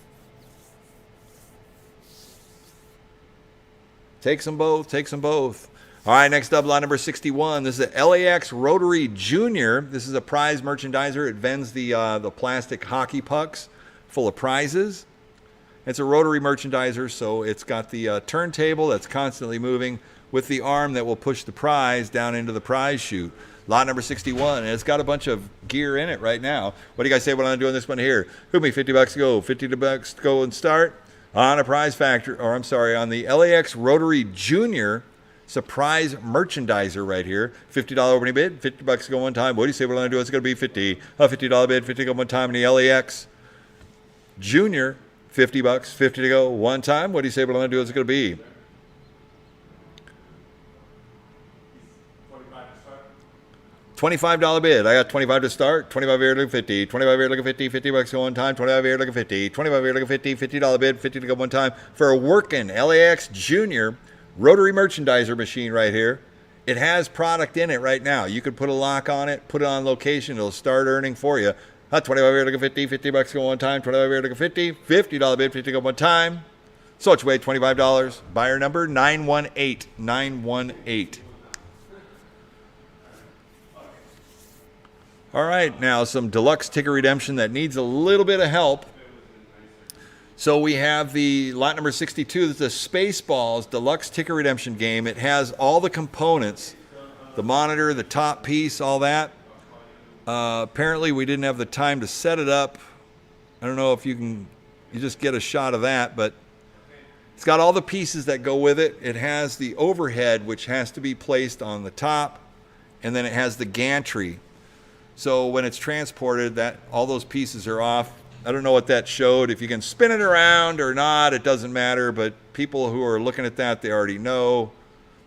Takes them both, takes them both. All right, next up, lot number 61. This is a LAX Rotary Junior. This is a prize merchandiser. It vends the plastic hockey pucks full of prizes. It's a rotary merchandiser, so it's got the turntable that's constantly moving with the arm that will push the prize down into the prize chute. Lot number 61, and it's got a bunch of gear in it right now. What do you guys say when I'm doing this one here? Who me $50 to go, $50 to go and start on a prize factor, or I'm sorry, on the LAX Rotary Junior surprise merchandiser right here. $50 opening bid, $50 to go one time. What do you say what I'm doing? It's going to be 50. A $50 bid, 50 to go one time in the LAX Junior. $50, 50 to go one time. What do you say what I'm going to do? It's going to be $25 bid. I got 25 to start. 25 here, look at 50. 25 here, look at 50. $50 go one time. 25 here, look at 50. 25 here, look at 50. $50 bid. 50 to go one time for a working LAX Junior rotary merchandiser machine right here. It has product in it right now. You could put a lock on it, put it on location. It'll start earning for you. 25 here, look at 50. $50 go one time. 25 here, look at 50. $50 bid. 50 go one time. So it's way $25. Buyer number 918. 918. All right, now some deluxe ticket redemption that needs a little bit of help. So we have the lot number 62. This is a Spaceballs deluxe ticket redemption game. It has all the components, the monitor, the top piece, all that. Apparently we didn't have the time to set it up. I don't know if you just get a shot of that, but it's got all the pieces that go with it. It has the overhead, which has to be placed on the top, and then it has the gantry. So when it's transported, that all those pieces are off. I don't know what that showed. If you can spin it around or not, it doesn't matter. But people who are looking at that, they already know.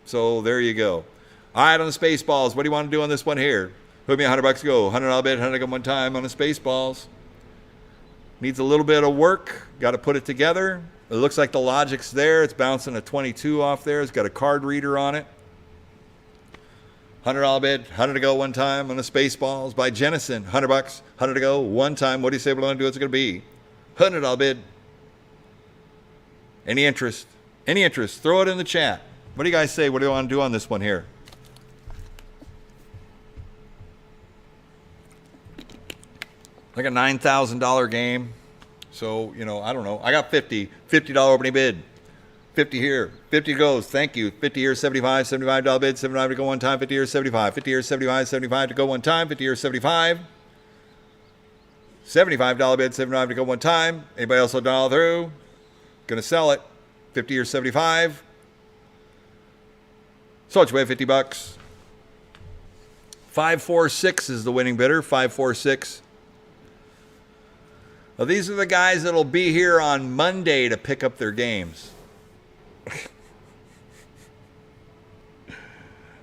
So there you go. All right, on the Spaceballs, what do you want to do on this one here? Put me $100 to go. $100 bid, 100 go one time on the Spaceballs. Needs a little bit of work. Got to put it together. It looks like the logic's there. It's bouncing a 22 off there. It's got a card reader on it. $100 bid, 100 to go one time on the Spaceballs by Jennison. $100, 100 to go one time. What do you say we're going to do? What's it going to be? $100 bid. Any interest? Any interest? Throw it in the chat. What do you guys say? What do you want to do on this one here? Like a $9,000 game. So, you know, I don't know. I got $50 opening bid. 50 here. 50 goes. Thank you. 50 here, 75. $75 bid. 75 to go one time. 50 here, 75. 50 here, 75. 75 to go one time. 50 here, 75. $75 bid. 75 to go one time. Anybody else will dial through? Gonna sell it. 50 here, 75. So it's way $50. 546 is the winning bidder. 546. Well, these are the guys that'll be here on Monday to pick up their games.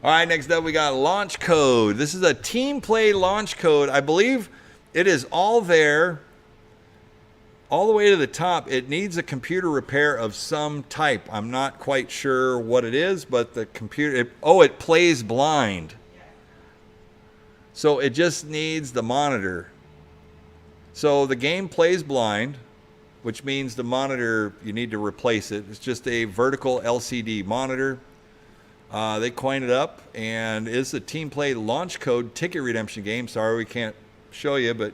All right, next up we got launch code. This is a team play launch code. I believe it is all there, all the way to the top. It needs a computer repair of some type. I'm not quite sure what it is, but the computer, it plays blind. So it just needs the monitor. So the game plays blind, which means the monitor, you need to replace it. It's just a vertical LCD monitor. They coined it up, and it's a team play launch code ticket redemption game. Sorry we can't show you, but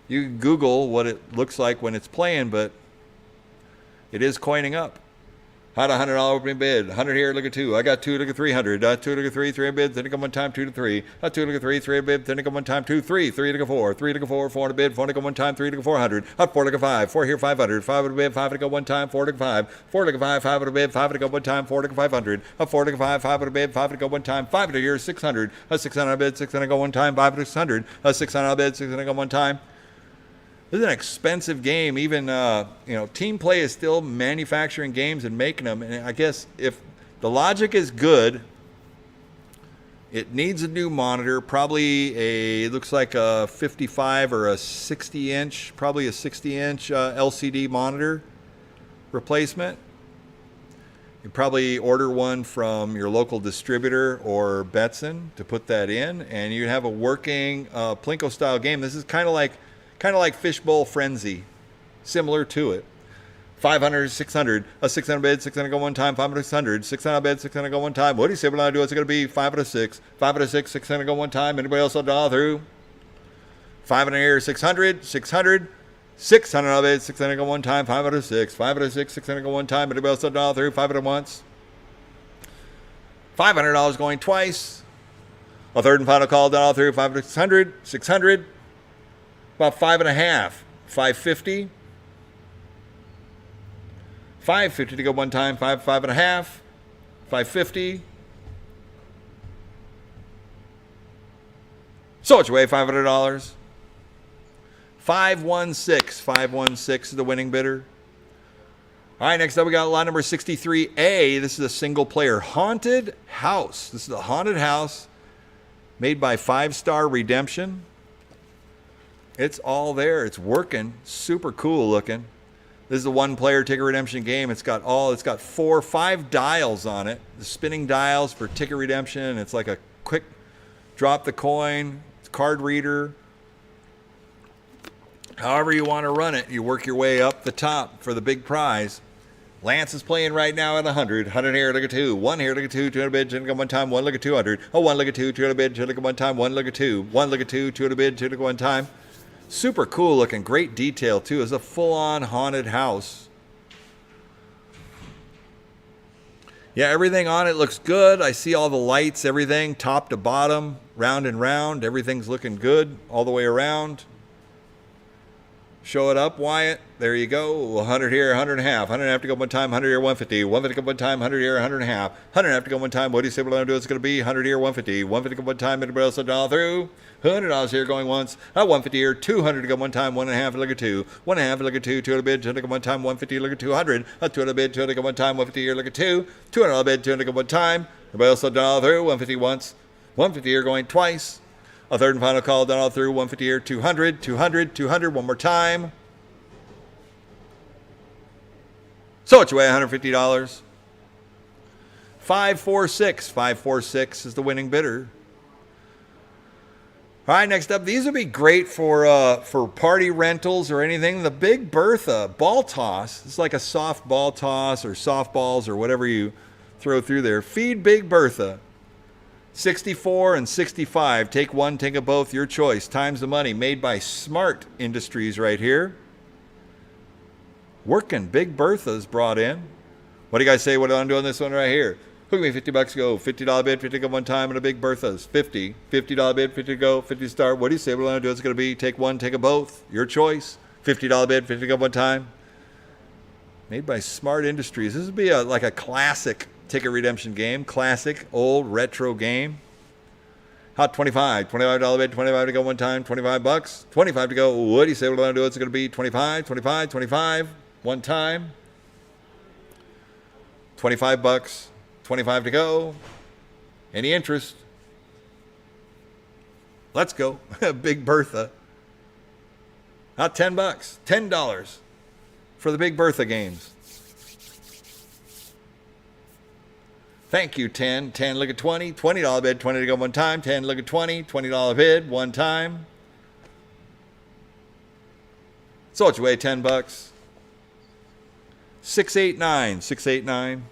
you can Google what it looks like when it's playing, but it is coining up. Had a $100 opening bid. 100 here, look at 2. I got 2, look at 300. 2, look at 3, 3 bids. Then it come one time, 2 to 3. 2, look at 3, 3 bid. Then it come one time, 2, 3. 3 look at 4. 3 look at 4, 4 to bid. 4 to go one time, 3 look at 400. 4 look at 5. 4 here, 500. 5 to bid. 5 to go one time, 4 to 5. 4 look at 5. 5 to bid. 5 to go one time, 4 to 500. 4 look at 5. 5 to bid. 5 to go one time. 5 to here, 600. 600 bid. 600 go one time. 5 to 600. 600 bid. 600 go one time. This is an expensive game. Even, Team Play is still manufacturing games and making them. And I guess if the logic is good, it needs a new monitor. Probably it looks like a 55 or a 60-inch, probably a 60-inch LCD monitor replacement. You probably order one from your local distributor or Betson to put that in, and you have a working Plinko-style game. This is kind of like Fishbowl Frenzy, similar to it. 500, 600, a 600 bid, 600 go one time, 500, 600, 600 bid, 600 go one time. What do you say when I do? What's it going to be? 5 out of 6, 5 out of 6, 600 go one time. Anybody else will dial through? 500 here, 600, 600, 600 bid, 600 go one time, 5 out of 6, 5 out of 6, 600 go one time. Anybody else will dial through? 5 at once. $500 going twice. A third and final call, dial through. 5 out of 600, 600. About 5.5, 550. 550 to go one time, 5.5, 550. So it's away, $500. 516, 516 is the winning bidder. All right, next up we got lot number 63A. This is a single player haunted house. This is a haunted house made by 5-Star Redemption. It's all there. It's working. Super cool looking. This is a one-player ticket redemption game. It's got 5 dials on it. The spinning dials for ticket redemption. It's like a quick drop the coin. It's card reader. However you want to run it, you work your way up the top for the big prize. Lance is playing right now at 100. 100 here, look at 2. 1 here, look at 2. 200 bid, 2 look at one time. 1 look at 200. 1 look at 2. 200 bid, 2 look at one time. 1 look at 2. 1 look at 2. 200 bid, 2 look at one time. Super cool looking, great detail too. It's a full-on haunted house. Yeah, everything on it looks good. I see all the lights, everything, top to bottom, round and round. Everything's looking good all the way around. Show it up, Wyatt. There you go. 100 here, 100 and a half. 100 and a half to go one time. 100 here, 150. 150 go one time. 100 here, 100 and a half. 100 and a half to go one time. What do you say we're going to do? It's going to be 100 here, 150. 150 go one time. Anybody else will dial through? $100 here going once. 150 here, 200 to go one time. 1 and a half, look at 2. 1 and a half, look at 2. 200 bid, 200 go one time. 150, look at 200. 200 bid, 200 go one time. 150 here, look at 2. 200 bid, 200 go one time. Anybody else will dial through? 150 once. 150 here going twice. A third and final call, dial through. 150 here, 200, 200, 200. One more time. So it's away, $150. 546. 546 is the winning bidder. All right, next up, these would be great for party rentals or anything. The Big Bertha ball toss. It's like a soft ball toss or softballs or whatever you throw through there. Feed Big Bertha. 64 and 65. Take one, take a both, your choice. Times the money. Made by Smart Industries right here. Working. Big Bertha's brought in. What do you guys say? What do I do on this one right here? Hook me $50 go. $50 bid, 50 go one time, and a Big Bertha's. $50 bid, 50 go, 50 start. What do you say? What do I do? It's going to be take one, take a both. Your choice. $50 bid, 50 go one time. Made by Smart Industries. This would be like a classic ticket redemption game. Classic, old, retro game. Hot 25. $25 bid, 25 to go one time, $25. 25 to go. What do you say? What do I do? It's going to be 25, 25, 25. One time. $25. 25 to go. Any interest? Let's go. Big Bertha. Not $10. $10 for the Big Bertha games. Thank you, 10. 10, look at 20. $20 bid, 20 to go one time. 10, look at 20. $20 bid, one time. So what you weigh, $10. 689. 689.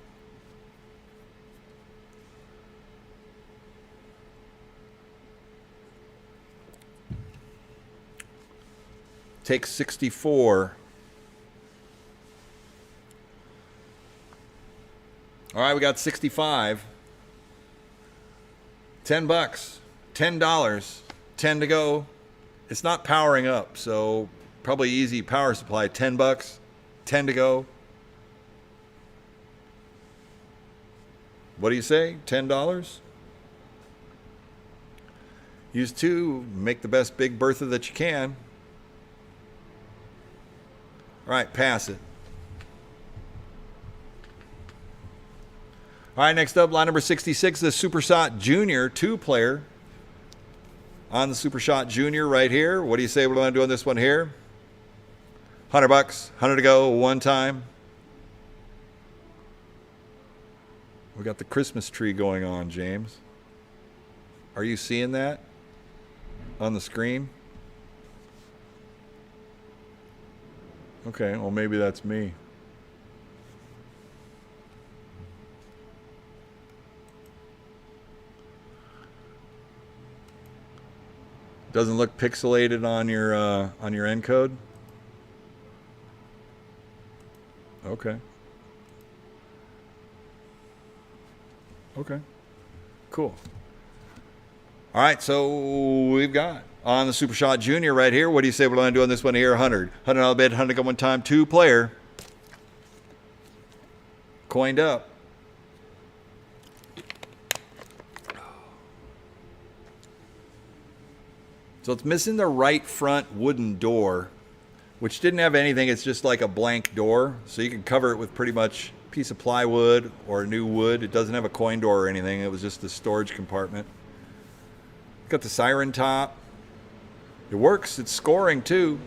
Take 64. All right, we got 65. $10. $10. 10 to go. It's not powering up, so probably easy power supply. $10. 10 to go. What do you say? $10? Use 2. Make the best Big Bertha that you can. All right, pass it. All right, next up, line number 66, the Super Shot Junior 2-player. On the Super Shot Junior right here. What do you say? What do I do on this one here? $100. 100 to go, one time. We got the Christmas tree going on, James. Are you seeing that on the screen? Okay, well, maybe that's me. Doesn't look pixelated on your encode. Okay. Okay. Cool. All right, so we've got on the Super Shot Junior right here. What do you say? What do I do on this one here? 100. $100 bid, 100 go one time, 2-player. Coined up. So it's missing the right front wooden door, which didn't have anything. It's just like a blank door. So you can cover it with pretty much a piece of plywood or new wood. It doesn't have a coin door or anything. It was just a storage compartment. Got the siren top. It works. It's scoring too.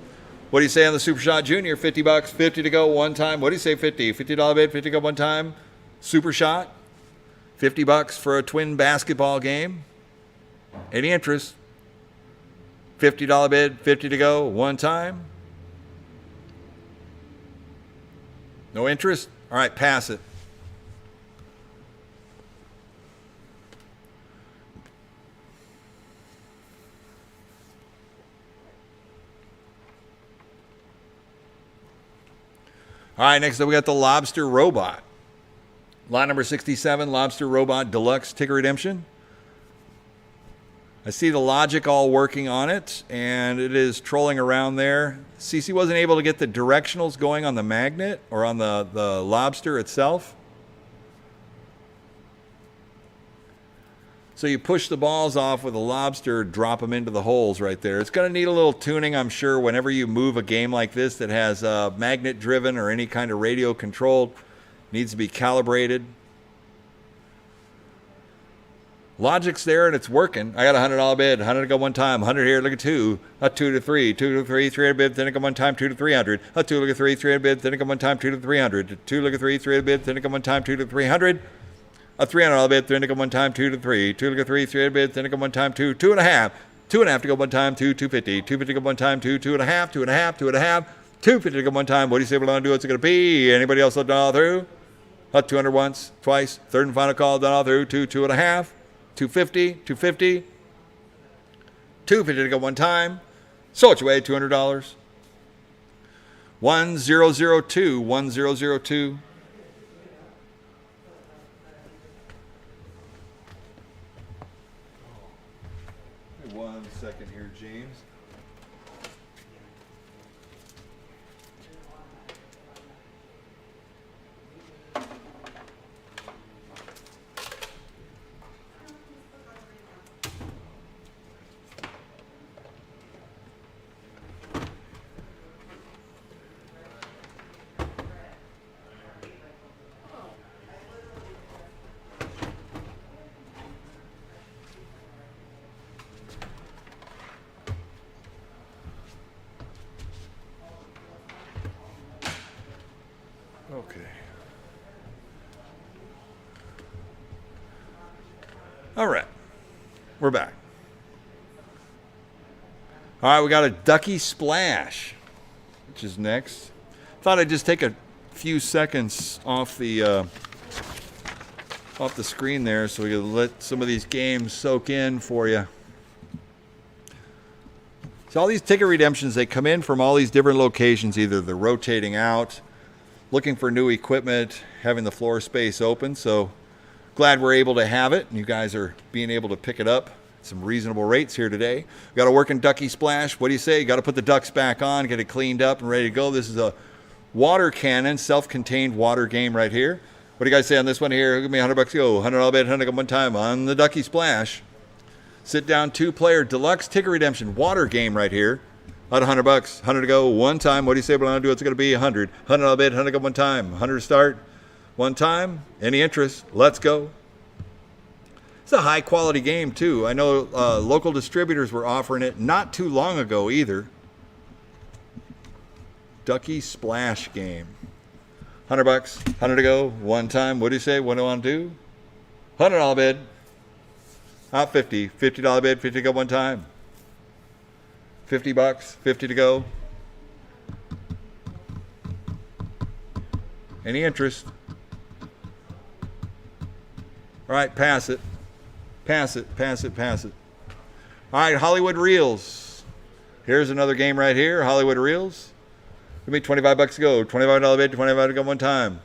What do you say on the Super Shot Junior? $50, 50 to go one time. What do you say? 50. $50 bid, 50 to go one time. Super Shot. $50 for a twin basketball game. Any interest? $50 bid, 50 to go one time. No interest? All right, pass it. All right, next up we got the Lobster Robot. Lot number 67, Lobster Robot Deluxe Ticket Redemption. I see the logic all working on it, and it is trolling around there. CC wasn't able to get the directionals going on the magnet or on the lobster itself. So you push the balls off with a lobster, drop them into the holes right there. It's going to need a little tuning, I'm sure, whenever you move a game like this that has magnet-driven or any kind of radio-controlled. Needs to be calibrated. Logic's there and it's working. I got a $100 bid, 100 to go one time, 100 here, look at 2, a 2 to 3, 2 to 3, 300 bid, then it go one time, 2 to 300, a 2 look at 3, 300 bid, then it go one time, 2 to 300, 2 look at 3, 300 bid, then it go one time, 2 to 300, a $300 bid, then it go one time, 2 to 3, 2 look at 3, 300 bid, then it go one time, 2, 2.5, 2.5 to go one time, 250. 250 to go one time, 2.5, 2.5, 2.5. 250 to go one time. What do you say we're going to do? What's it going to be? Anybody else done all through? 200 once, twice. Third and final call, done all through. 2.5. 250, 250. 250 to go one time. So it's your way, $200. 1002, 1002. One second here, James. Okay. All right. We're back. All right, we got a Ducky Splash, which is next. Thought I'd just take a few seconds off the screen there so we could let some of these games soak in for you. So all these ticket redemptions, they come in from all these different locations. Either they're rotating out, looking for new equipment, having the floor space open. So glad we're able to have it. You guys are being able to pick it up. Some reasonable rates here today. We got a working Ducky Splash. What do you say? You got to put the ducks back on, get it cleaned up and ready to go. This is a water cannon, self-contained water game right here. What do you guys say on this one here? Give me $100 go. 100 all bet, 100 go one time on the Ducky Splash. Sit down 2-player deluxe ticket redemption water game right here. About $100, 100 to go one time. What do you say we're going to do? It's going to be 100. 100 all bet, 100 go one time. 100 to start one time. Any interest? Let's go. It's a high quality game too. I know local distributors were offering it not too long ago either. Ducky Splash game. $100, 100 to go one time. What do you say? What do I want to do? $100 bid. Out 50. $50 bid. 50 to go one time. $50, 50 to go. Any interest? All right, pass it. Pass it, pass it, pass it. All right, Hollywood Reels. Here's another game right here, Hollywood Reels. Give me $25 to go. $25 bid, 25 to go one time.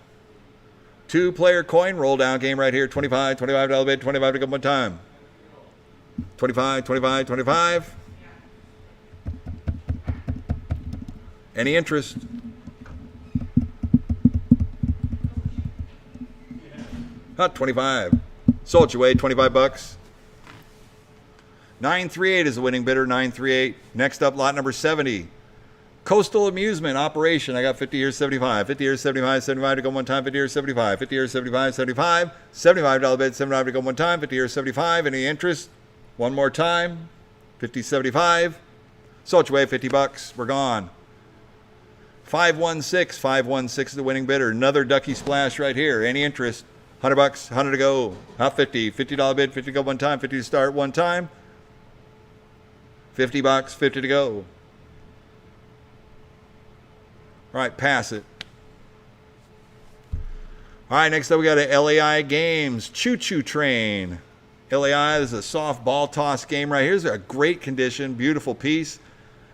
2-player coin roll down game right here. $25 bid, 25 to go one time. 25, 25, 25. Any interest? Hot 25. Sold your way, $25. 938 is the winning bidder, 938. Next up, lot number 70. Coastal Amusement Operation. I got 50 years, 75. 50 years, 75, 75 to go one time. 50 years, 75. 50 years, 75, 75. $75 bid, 75 to go one time. 50 years, 75. Any interest? One more time. 50, 75. Sold your way, $50. We're gone. 516. 516 is the winning bidder. Another Ducky Splash right here. Any interest? $100, 100 to go. Out 50. $50 bid, 50 to go one time. 50 to start one time. $50, 50 to go. All right, pass it. All right, next up we got a LAI Games Choo Choo Train. LAI is a soft ball toss game right here. Here's a great condition, beautiful piece.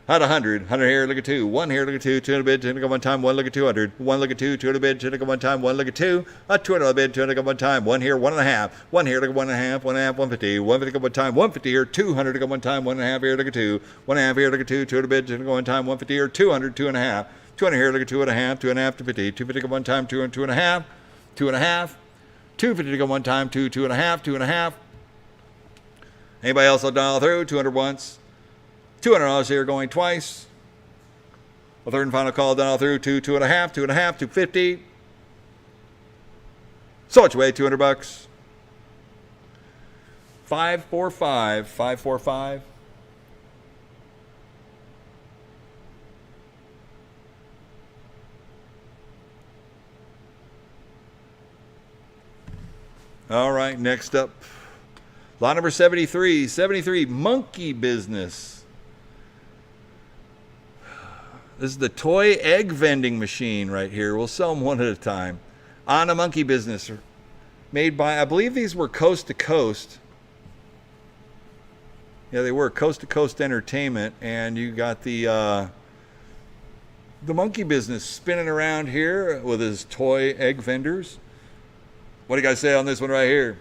At 100, 100 here, look at 2. 1 here, look at 2. 200 bid, 200 go one time. 1 look at 200. 1 look at 2. 200 bid, 200 go one time. 1 look at 2. A $200 bid, 200 go one time. 1 here, 1.5. 1 here, look at 1.5. 1.5, 150. 150 go one time. 150 here, 200 to go one time. 1.5 here, look at 2. 1.5 here, look at 2. 200 bid, 200 go one time. 150 here, 200, 2.5. 200 here, look at 2.5. 2.5 to 50. 250 go one time. 200, 2.5. 2.5. 250 to go one time. 2, 2.5. 2.5. Anybody else will dial through? 200 once. $200 here going twice. A third and final call, dial through. 2, 2.5. 2.5. 250. So it's way, $200. 545. 545. All right, next up, Lot number 73, 73, Monkey Business. This is the toy egg vending machine right here. We'll sell them one at a time. On a Monkey Business. Made by, I believe these were Coast to Coast. Yeah, they were Coast to Coast Entertainment. And you got the Monkey Business spinning around here with his toy egg vendors. What do you guys say on this one right here?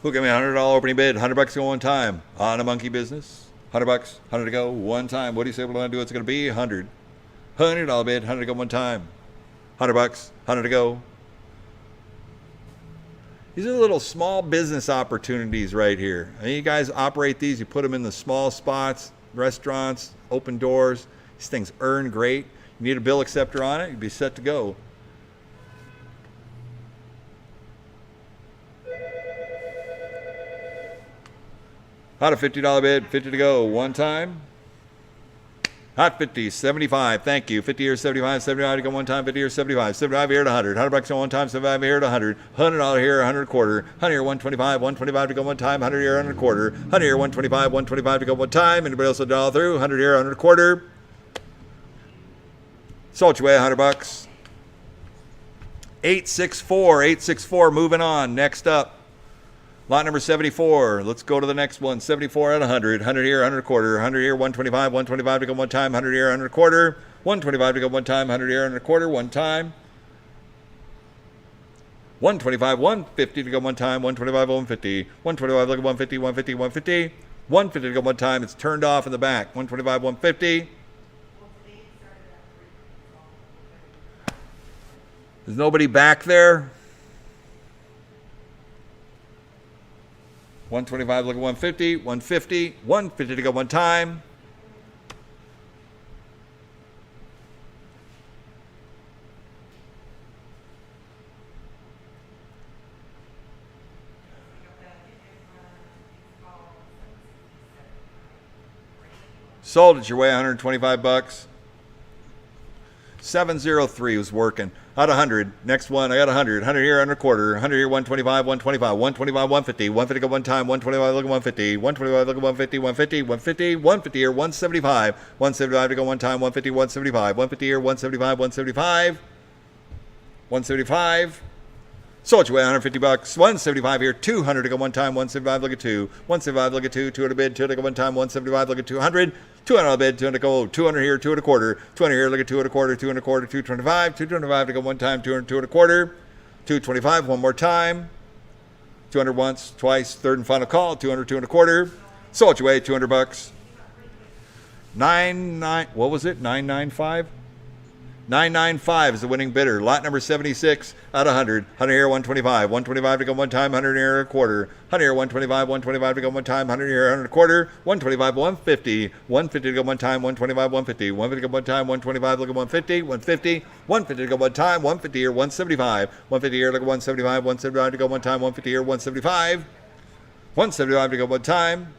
Who gave me a $100 opening bid? $100 go one time. On a Monkey Business. $100, 100 to go one time. What do you say we're going to do? It's going to be 100. $100 bid, 100 to go one time. $100, 100 to go. These are little small business opportunities right here. I mean, you guys operate these. You put them in the small spots, restaurants, open doors. These things earn great. You need a bill acceptor on it. You'd be set to go. Hot a $50 bid, 50 to go one time. Hot 50, 75, thank you. 50 here, 75, 75 to go one time, 50 here, 75, 75 here to 100. $100 on one time, 75 here to 100. $100 here, 100 quarter. 100 here, 125, 125 to go one time, 100 here, 100 quarter. 100 here, 125, 125 to go one time. Anybody else will dollar through? 100 here, 100 quarter. Sold you away, $100. 864, 864, moving on. Next up. Lot number 74. Let's go to the next one. 74 at 100. 100 here, 100 quarter. 100 here, 125. 125 to go one time. 100 here, 100 quarter. 125 to go one time. 100 here, 100 quarter. One time. 125, 150 to go one time. 125, 150. 125, look at 150, 150, 150. 150 to go one time. It's turned off in the back. 125, 150. There's nobody back there. 125, look at 150, 150, 150 to go one time. Sold it your way, $125. 703 was working. Out of 100. Next one, I got 100. 100 here, 100 quarter. 100 here, 125, 125. 125, 150. 150 go one time. 125, look at 150. 125, look at 150. 150, 150. 150 here, 175. 175 to go one time. 150, 175. 150 here, 175, 175. 175. Sold you away, $150. 175 here, 200 to go one time. 175, look at 2. 175, look at 2. 200 bid, 200 to go one time. 175, look at 200. 200 bid, 200 to go. 200 here, 2 and a quarter. 200 here, look at 2 and a quarter. 2 and a quarter, 225. 225 to go one time. 200, 2 and a quarter. 225, one more time. 200 once, twice, third and final call. 200, 2 and a quarter. Sold you away, $200. 99, what was it? 995? 995 is the winning bidder. Lot number 76 out of 100. 100 here, 125. 125 to go one time. 100 here, a quarter. 100 here, 125. 125 to go one time. 100 here, 100 a quarter. 125, 150. 150 to go one time. 125, 150. 150 to go one time. 125, look at 150. 150. 150 to go one time. 150 here, 175. 150 here, look at 175. 175 to go one time. 150 here, 175. 175 to go one time.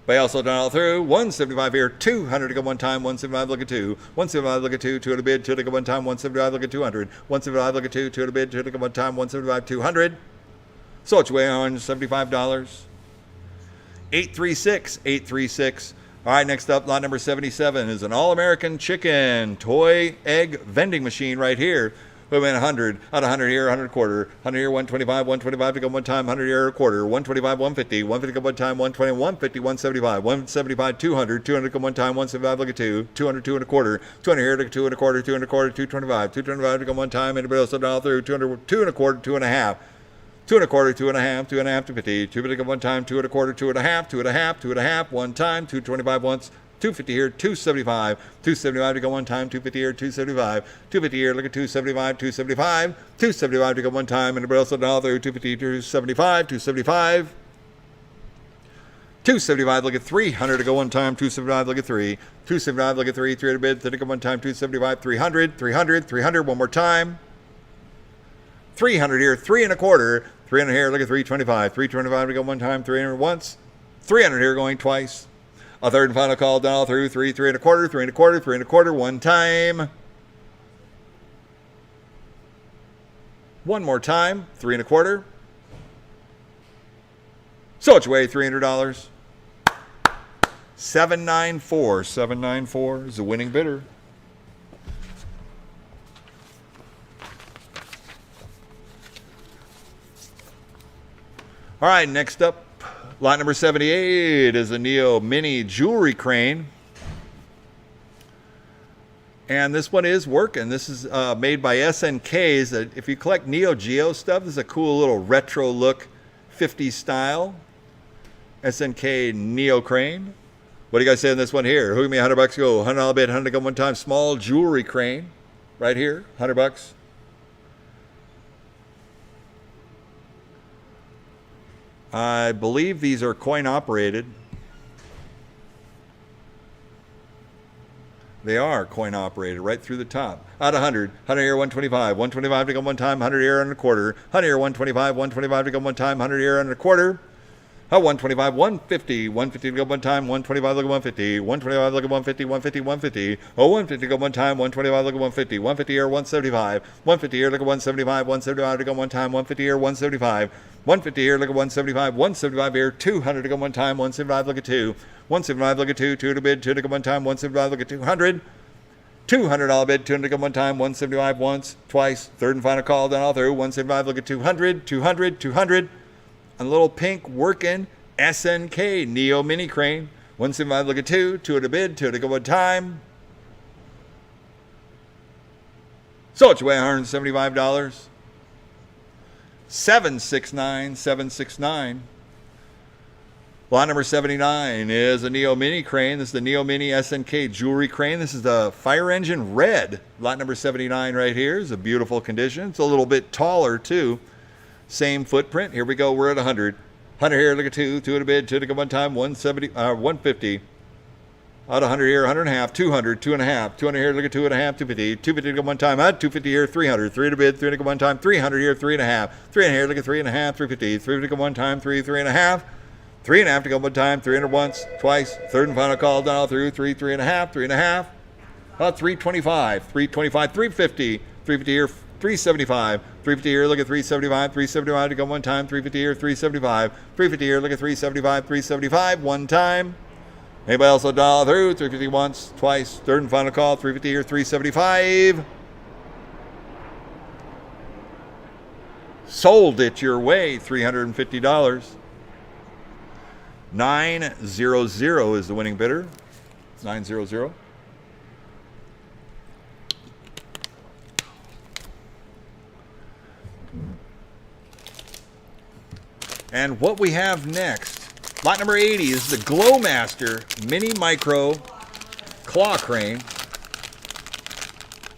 But also done all through. 175 here, 200 to go one time. 175 look at 2. 175 look at 2. 2 to bid, 2 to go one time. 175 look at 200. 175 look at 2. 2 to bid, 2 to go one time. 175 200. Sold you way on $75. 836 836. All right, next up, lot number 77 is an all-American chicken toy egg vending machine right here. We went 100, out of 100 here, 100 quarter, 100 here, 125, 125 to go one time, 100 here, a quarter, 125, 150, 150 to go one time, 120, 150, 175, 175, 200, 200 to go one time, 175, look at 2, 200, 2 and a quarter, 200 here, look at 2 and a quarter, 2 and a quarter, 225, 225 to go one time, anybody else all through, 200, 2 and a quarter, 2 and a half. 2 and a quarter, 2 and a half, 2 and a half, 250, 250 to go one time, 2 and a quarter, 2 and a half, 2 and a half, 2 and a half, one time, 225 once, 250 here, 275, 275 to go one time, 250 here, 275, 250 here, look at 275, 275, 275 to go one time, and everybody else on all through, 250, 275, 275, 275, look at 300 to go one time, 275, look at 3, 275, look at 3, 300 bid, 30 to go one time, 275, 300, 300, 300, one more time, 300 here, 3 and a quarter, 300 here, look at 325, 325 to go one time, 300 once, 300 here going twice. A third and final call, done all through, 3, 3 and a quarter, 3 and a quarter, 3 and a quarter, one time. One more time, 3 and a quarter. So it's way $300. 794. 794 is the winning bidder. All right, next up, lot number 78 is a Neo Mini Jewelry Crane. And this one is working. This is made by SNKs. If you collect Neo Geo stuff, this is a cool little retro look, 50s style. SNK Neo Crane. What do you guys say on this one here? Who give me $100 go? $100 bid, 100 go one time. Small jewelry crane. Right here, $100. I believe these are coin operated. They are coin operated right through the top. Out of 100, 100 here, 125, 125 to go one time, 100 here and a quarter, 100 here, 125, 125 to go one time, 100 here and a quarter. 125, 150, 150 to go one time, 125 look at 150, 125 look at 150, 150, 150. 150 to go one time, 125 look at 150, 150 here, 175, 150 here, look at 175, 175 to go one time, 150 here, 175, 150 here, look at 175, 175 here, 200 to go one time, 175 look at 2, 175 look at 2, 2 to bid, 2 to go one time, 175 look at 200. $200 bid, 200 to go one time, 175 once, twice, third and final call, done all through, 175 look at 200, 200, 200. A little pink working SNK Neo Mini Crane. 175 look at 2, 2 at a bid, 2 to go one time. So it's way $175. 769, 769. Lot number 79 is a Neo Mini Crane. This is the Neo Mini SNK Jewelry Crane. This is the Fire Engine Red. Lot number 79 right here is a beautiful condition. It's a little bit taller too. Same footprint. Here we go. We're at 100. 100 here. Look at 2. 2 at a bid. 2 to go one time. 150. Out of 100 here. 100 and a half. 200. 2 and a half. 200 here. Look at 2 and a half. 250. 250 to go one time. 250 here. 300. 3 at a bid. 3 to go one time. 300 here. 3 and a half. 3 in here. Look at 3 and a half. 350. 3 to go one time. 3. 3 and a half. 3 and a half to go one time. 300 once. Twice. Third and final call. Down all through. 3. 3 and a half. 3 and a half. 325. 325. 350. 350 here. 375, 350 here, look at 375, 375 to go one time, 350 here, 375, 350 here, look at 375, 375, one time. Anybody else a dollar through, 350 once, twice, third and final call, 350 here, 375. Sold it your way, $350. 900 is the winning bidder, 900. And what we have next, lot number 80 is the Glowmaster Mini Micro Claw Crane.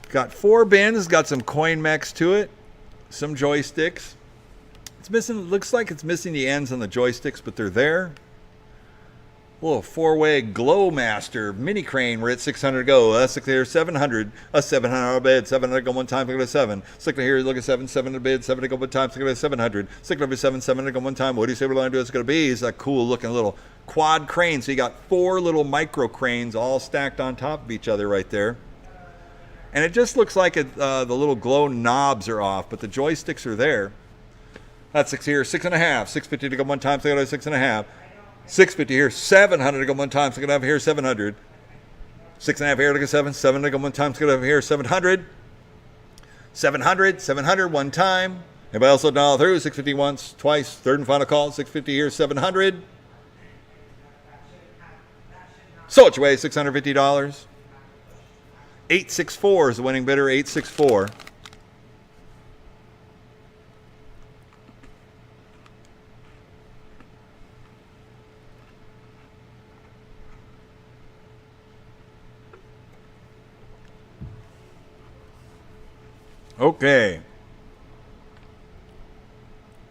Got 4 bins, got some coin mechs to it, some joysticks. It's missing, looks like it's missing the ends on the joysticks, but they're there. A little 4-way Glowmaster Mini Crane. We're at 600 go. That's here 700. A $700 bid. 700 go one time. Look at 7. Stick here. Look at 7. 7 bid. 7 to go one time. Stick at 700. Stick over 7. 7 to go one time. What do you say we're going to do? It's going to be. It's a cool looking little quad crane. So you got 4 little micro cranes all stacked on top of each other right there. And it just looks like the little glow knobs are off, but the joysticks are there. That's 6 here. 6.5. 650 to go one time. Stick at 6.5. 650 here, 700 to go one time, so I'm going to have here 700. 6.5 here, look at 7, 7 to go one time, so I'm going to have here 700. 700, 700 one time. Anybody else dial through? 650 once, twice, third and final call, 650 here, 700. So it's your way, $650. 864 is the winning bidder, 864. Okay.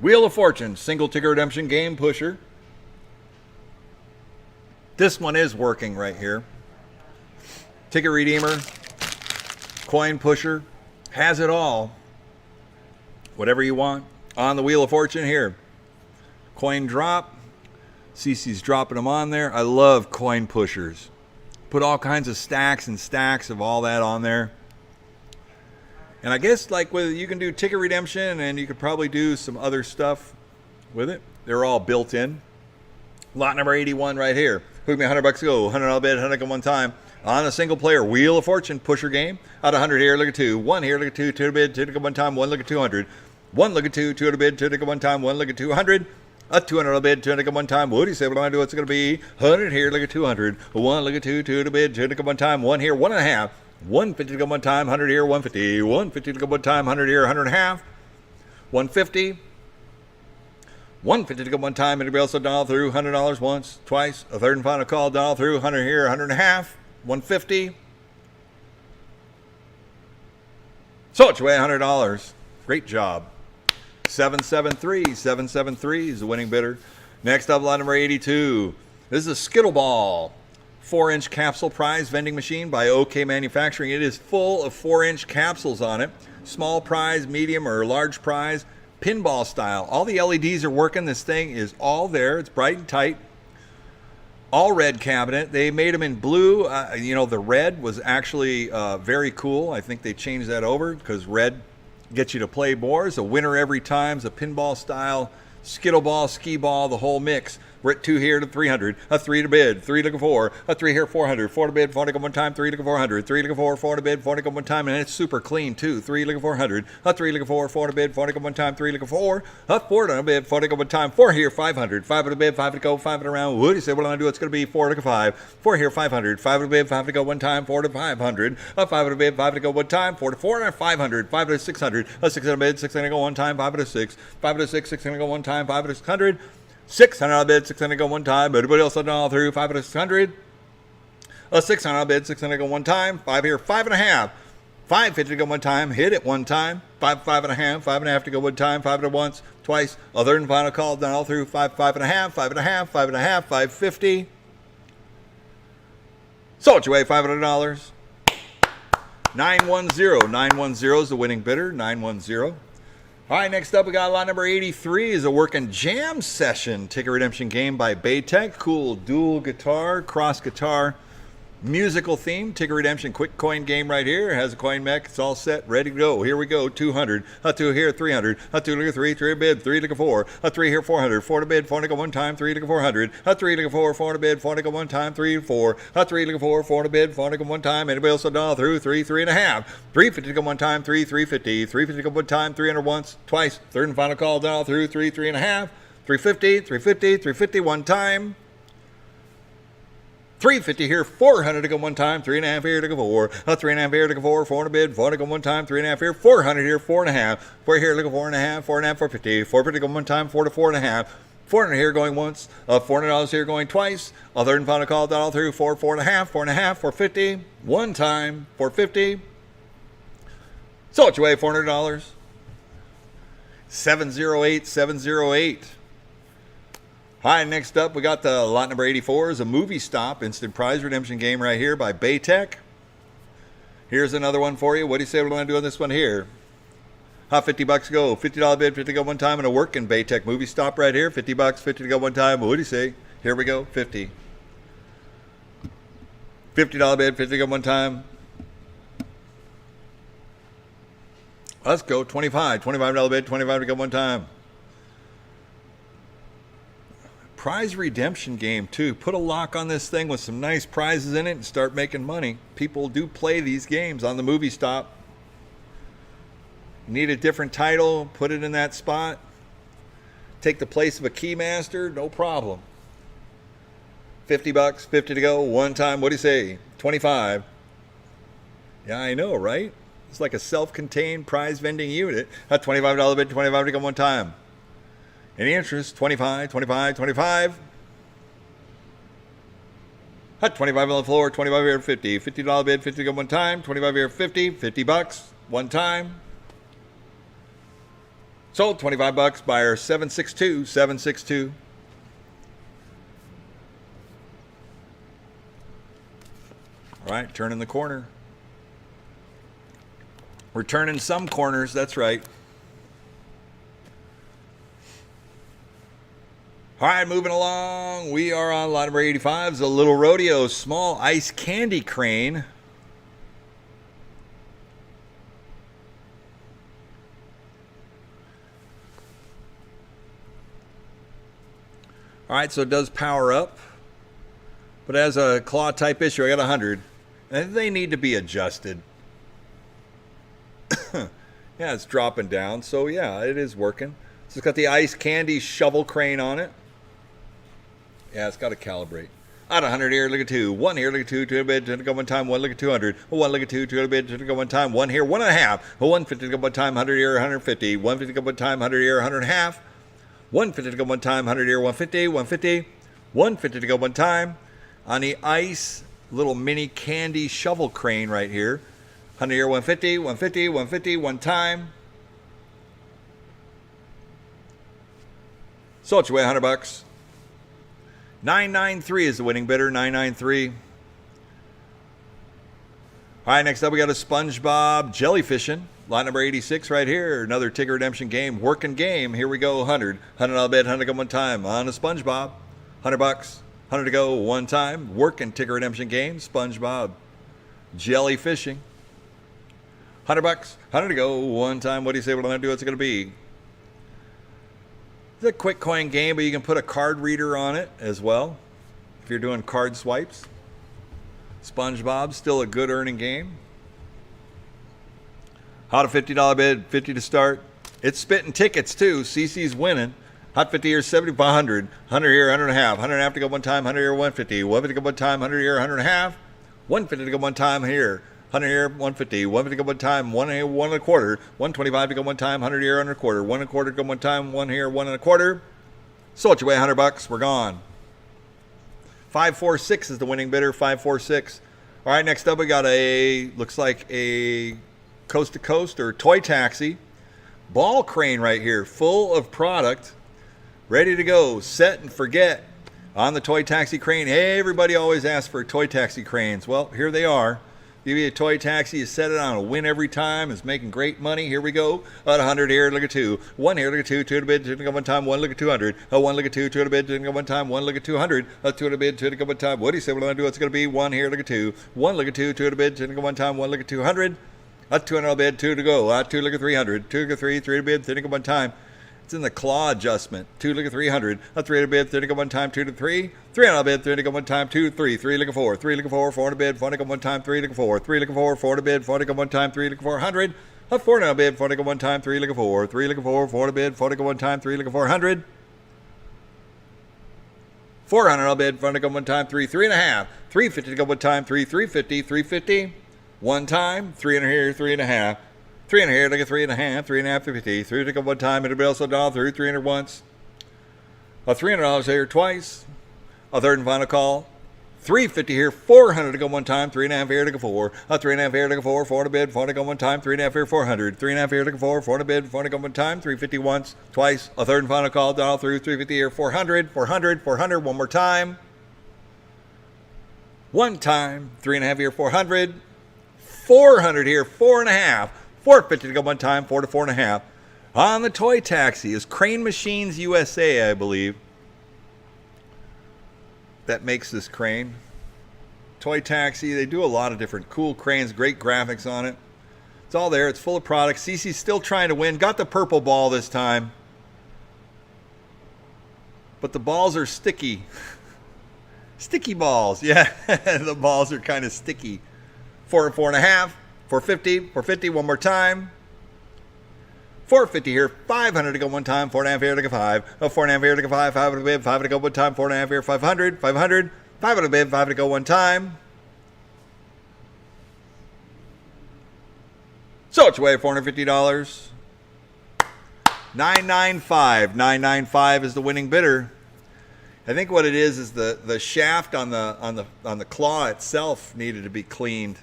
Wheel of Fortune, single ticket redemption game pusher. This one is working right here. Ticket redeemer, coin pusher, has it all. Whatever you want on the Wheel of Fortune here. Coin drop. Cece's dropping them on there. I love coin pushers. Put all kinds of stacks and stacks of all that on there. And I guess like you can do ticket redemption and you could probably do some other stuff with it. They're all built in. Lot number 81 right here. Hook me $100 to go. $100 bid, 100 at one time. On a single player Wheel of Fortune pusher game. Out of 100 here, look at 2. 1 here, look at 2. 2 to bid, 2 to go one time. 1 look at 200. 1 look at 2. 2 to bid, 2 to go one time. 1 look at 200. A $200 bid, 2 to go one time. What do you say? What do I do? What's it going to be? 100 here, look at 200. 1 look at 2. 2 to bid, 2 to go one time. 1 here, 1.5. 150 to go one time. 100 here, 150. 150 to go one time. 100 here, 100.5. 150. 150 to go one time. Anybody else a dollar through? $100 once, twice. A third and final call. Dollar through. 100 here, 100.5. 150. So it's way $100. Great job. 773. 773 is the winning bidder. Next up, lot number 82. This is a Skittle Ball 4-inch capsule prize vending machine by OK Manufacturing. It is full of 4-inch capsules on it. Small prize, medium, or large prize. Pinball style. All the LEDs are working. This thing is all there. It's bright and tight. All red cabinet. They made them in blue. The red was actually very cool. I think they changed that over because red gets you to play more. It's a winner every time. It's a pinball style, skittle ball, skee ball, the whole mix. We're at 2 here to 300. A 3 to bid. 3 to go 4. A 3 here, 400. 4 to bid. 4 to go one time. 3 to go 400. 3 to go 4. 4 to bid. 4 to go one time. And it's super clean too. 3 to go 400. A 3 to go 4. 4 to bid. 4 to go one time. 3 to go 4. A 4 to bid. 4 to go one time. 4 here, 500. 5 to bid. 5 to go. 5 to round. What do you say? What do I do? It's going to be 4 to go 5. 4 here, 500. 5 to bid. 5 to go one time. 4 to 500. A 5 to bid. 5 to go one time. 4 to 4. 500. 5 to 600. A 6 to bid. 6 to go one time. 5 to 6. 5 to 6. 6 to go one time. 5 to 600. 600 bid, 600 go one time. Everybody else all through 5 to 600. A 600 bid, 600 go one time. 5 here, 5.5. 550 to go one time. Hit it one time. 5, 5.5. 5.5 to go one time. 5 to once, twice. A third and final call done all through 5, 5.5, 5.5, 5.5, 550. So it's your way, $500. 910. 910 is the winning bidder. 910. All right, next up we got lot number 83 is a working jam session ticket redemption game by Baytech. Cool dual guitar, cross guitar, musical theme ticket redemption quick coin game right here. It has a coin mech. It's all set, ready to go. Here we go. 200. A 2 here, 300. A 2 to go 3, 3 to bid, 3 to go 4. A 3 here, 400. 4 to bid, 4 to go one time, 3 to go 400. A 3 to go 4, 4 to bid, 4 to go one time, 3 to 4. A 3 to go 4, 4 to bid, 4 to go one time. Anybody else a dollar through? 3, 3.5. 350 to go one time, 3, 350. 350 to go one time, 300 once, twice. Third and final call dollar through 3, 3.5. 350, 350, 350 one time. 350 here, 400 to go one time, 3.5 here to go 4, a 3.5 here to go 4, 4 to bid, 4 to go one time, 3.5 here, 400 here, 4.5, 4 here to go 4.5, 4.5, 450, 450 to go one time, 4 to 4.5, 400 here going once, $400 here going twice, a third and final call all through 4, 4.5, 4.5, 450, one time, 450. So it's your way, $400. 708, 708. Hi, next up we got the lot number 84 is a movie stop instant prize redemption game right here by Baytech. Here's another one for you. What do you say we're going to do on this one here? $50 go. $50 bid, 50 to go one time, and a working Baytech movie stop right here. $50, 50 to go one time. What do you say? Here we go. 50. $50 bid, 50 to go one time. Let's go. 25. $25 bid, 25 to go one time. Prize redemption game too. Put a lock on this thing with some nice prizes in it and start making money. People do play these games on the movie stop. Need a different title, put it in that spot. Take the place of a keymaster, no problem. $50, 50 to go, one time. What do you say? 25. Yeah, I know, right? It's like a self-contained prize vending unit. A $25 bid, 25 to go one time. Any interest? 25, 25, 25. Hot 25 on the floor, 25 here, 50. $50 bid, 50 to go one time. 25 here, 50. $50, one time. Sold, $25. Buyer 762, 762. All right, turning the corner. We're turning some corners, that's right. All right, moving along. We are on lot number 85. It's a little rodeo, small ice candy crane. All right, so it does power up. But as a claw type issue, I got 100. And they need to be adjusted. Yeah, it's dropping down. So yeah, it is working. So it's got the ice candy shovel crane on it. Yeah, it's got to calibrate. Out of 100 here, look at 2. 1 here, look at 2. 2 a bit, 2 to go one time. 1, look at 200. 1, look at 2. 2 a bit, 2 to go one time. 1 here, 1.5. 150 to go one time. 100 here, 150. 150 to go one time. 100 here, 100.5. 150 to go one time. 100 here, 150. 150. 150 to go one time. On the ice, little mini candy shovel crane right here. 100 here, 150. 150. 150. One time. So it's away $100. 993 is the winning bidder. 993. All right, next up we got a SpongeBob jellyfishing. Lot number 86 right here. Another ticket redemption game. Working game. Here we go. 100. 100 I'll bet. 100 go one time. On a SpongeBob. $100. 100 to go one time. Working ticket redemption game. SpongeBob jellyfishing. $100. 100 to go one time. What do you say? What I'm going to do? What's it going to be? It's a quick coin game, but you can put a card reader on it as well if you're doing card swipes. SpongeBob, still a good earning game. Hot a $50 bid, 50 to start. It's spitting tickets too. CC's winning. Hot 50 here, 7,500. 100 here, 100 and a half. 100 and a half to go one time. 100 here, 150. 150 to go one time. 100 here, 100 and a half. 150 to go one time here. 100 here, 150. 150 to go one time. 1 here, 1 and a quarter. 125 to go one time. 100 here, 1 and a quarter. 1 and a quarter to go one time. 1 here, 1 and a quarter. Sold your way $100. We're gone. 546 is the winning bidder. 546. All right, next up we got a, looks like a coast to coast or toy taxi ball crane right here, full of product, ready to go, set and forget. On the toy taxi crane, hey, everybody always asks for toy taxi cranes. Well, here they are. Give you a toy taxi, you set it on a win every time, is making great money. Here we go. At 100 here, look at 2. 1 here, look at 2. 2 to the bid, 2 to go one time. 1, look at 200. 1, look at 2. 2 to the bid, 2 to go one time. 1, look at 200. 2 to the bid, 2 to go one time. What do you say? What am I going to do? What's it going to be? 1 here, look at 2. 1, look at 2. 2 to the bid, 2 to go one time. 1, look at 200. 200 on bid, 2 to go. 2, look at 300. 2 look at 3. 3 to bid, 3 to go one time. It's in the claw adjustment. 2, look at 300. 3 to bid, 3 to go one time. 2 to 3. 3 on bid, 3 to go one time. 2, 3. 3 look at 4. 3 look at 4. 4 to bid, 4 to go one time. 3 look at 4. 3 look at 4. 4 to bid, 4 to go one time. 3 look at 400. 4 on bid, 4 to go one time. 3 look at 4. 3 look at 4. 4 to bid, 4 to go one time. 3 look at 400. 400 on bid, 4 to go one time. 3, 3.5. 350 to go one time. 3, 350. 350. One time. 300 here, 3.5. 300 here, look at 3.5, 3.5, 350. 3 to go one time, it'll be also $1 through, 300 once. $300 here twice. A third and final call. 350 here, 400 to go one time, 3.5 here to go 4. 3.5 here to go 4, 4 to bid, 4 to go one time, 3.5 here, 400. 3.5 here to go 4, 4 to bid, 4 to go one time, 350 once, twice. A third and final call, $1 through, 350 here, 400, 400, 400, one more time. One time, 3.5 here, 400. 400 here, 4.5. 450 to go one time, 4 to 4.5. On the toy taxi is Crane Machines USA, I believe. That makes this crane. Toy taxi, they do a lot of different cool cranes, great graphics on it. It's all there, it's full of products. CC's still trying to win. Got the purple ball this time. But the balls are sticky. Sticky balls, yeah. The balls are kind of sticky. 4 and 4.5. 450, 450, one more time. 450 here, 500 to go one time, 4.5 here to go 5. 4.5 here to go 5, 5 to bid, 5 to go one time, 4.5 here, 500, 500, 5 to bid, 5 to go one time. So it's away $450. 995. 995 is the winning bidder. I think what it is the shaft on the claw itself needed to be cleaned.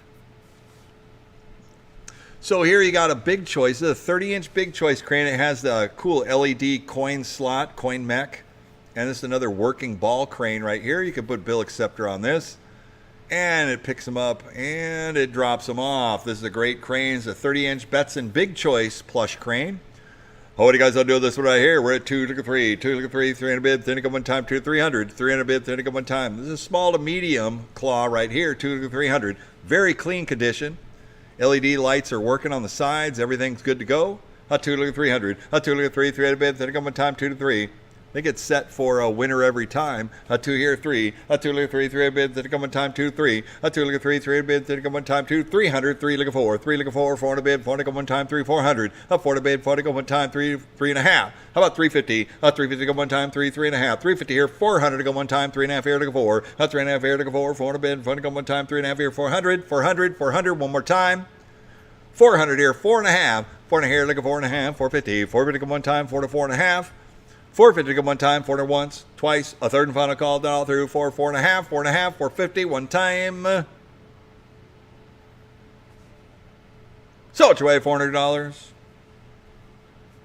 So here you got a big choice. This is a 30-inch big choice crane. It has the cool LED coin slot, coin mech. And this is another working ball crane right here. You can put bill acceptor on this. And it picks them up and it drops them off. This is a great crane. It's a 30-inch Betson big choice plush crane. Oh, what do you guys all do with this one right here? We're at 2 to 3, 2 to 3, 300 bid, 3 to go one time, 2 to 300, 300 bid, 3 to go one time. This is a small to medium claw right here, 2 to 300. Very clean condition. LED lights are working on the sides. Everything's good to go. 2 to 300. 2 to 3, 300 bid, 3 to go one time, 2 to 3. I think it's set for a winner every time. A 2 here, 3. A 2 look at 3, 3 bids that come one time, 2, 3. A 2 look at 3, 3 bids that come one time, 2, 300. 3 look at 4. 3 look at 4, 4 to bid, 4 to come one time, 3, 400. A 4 to bid, 4 to come one time, 3, 3.5. How about 350? A 350 to go one time, 3, 3.5. 350 here, 400 to go one time, 3.5 here to go 4. A 3.5 here to go 4, 4 to bid, 4 to go one time, 3.5 here, 400, 400, 400, one more time. 400 here, 4.5. 4 here, look at 4.5, 450. 450 to go one time, 4 to 4.5. 450 to go one time, 4 to once, twice, a third and final call, down all through, 4, 4.5, 4.5, 450, one time. So it's away, $400.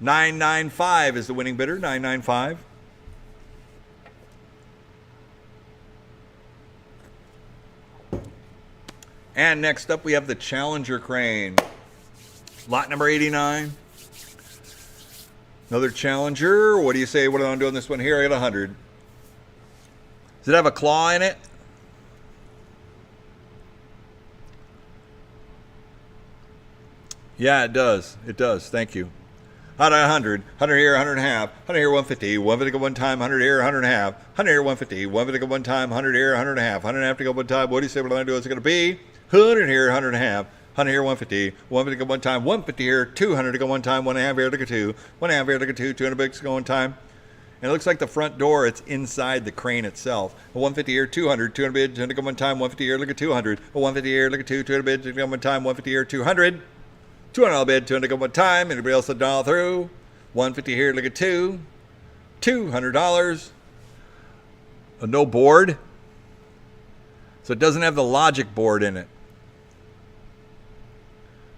995 is the winning bidder, 995. And next up we have the Challenger crane. Lot number 89. Another Challenger. What do you say? What am I doing this one here? I got 100. Does it have a claw in it? Yeah, it does. It does. Thank you. How about 100? 100 here, 100 and a half. 100 here, 150. 150 to go one time. 100 here, 100 and a half. 100 here, 150. 150 to go one time. 100 here, 100 and a half. 100 and a half to go one time. What do you say? What am I doing? Is it going to be 100 here, 100 and a half. 100 here, 150. 150 to go one time. 150 here, 200 to go one time. 1.5 here to go 2. 1.5 here to go 2. 200 bucks to go one time. And it looks like the front door, it's inside the crane itself. A 150 here, 200. 200 bid, 200 to go one time. 150 here, look at 200. A 150 here, look at 2. 200 bid, 200 to go one time. 150 here, 200. 200 bid, 200 to go one time. Anybody else that dial through? 150 here, look at 2. $200. No board. So it doesn't have the logic board in it.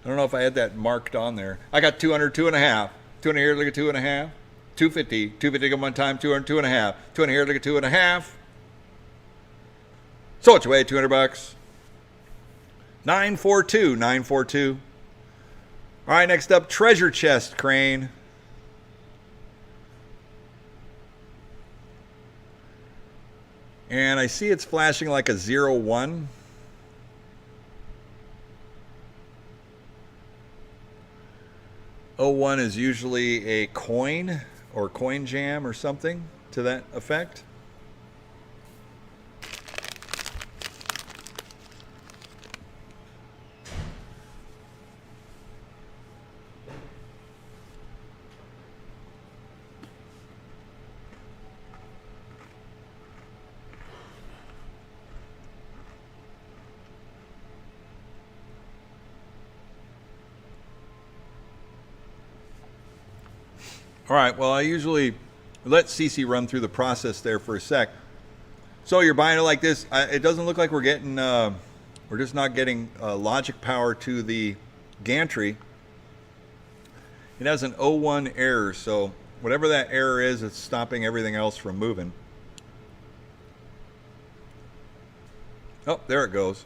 I don't know if I had that marked on there. I got 200, 2.5. 200 here, look at 2.5. 250. 250 go one time, 200, 2.5. 200 here, look at 2.5. So it's away, 200 bucks. 942, 942. All right, next up, treasure chest crane. And I see it's flashing like a 01. '01 is usually a coin or coin jam or something to that effect. All right, well, I usually let Cece run through the process there for a sec. So you're buying it like this. It doesn't look like we're getting, we're just not getting logic power to the gantry. It has an 01 error, so whatever that error is, it's stopping everything else from moving. Oh, there it goes.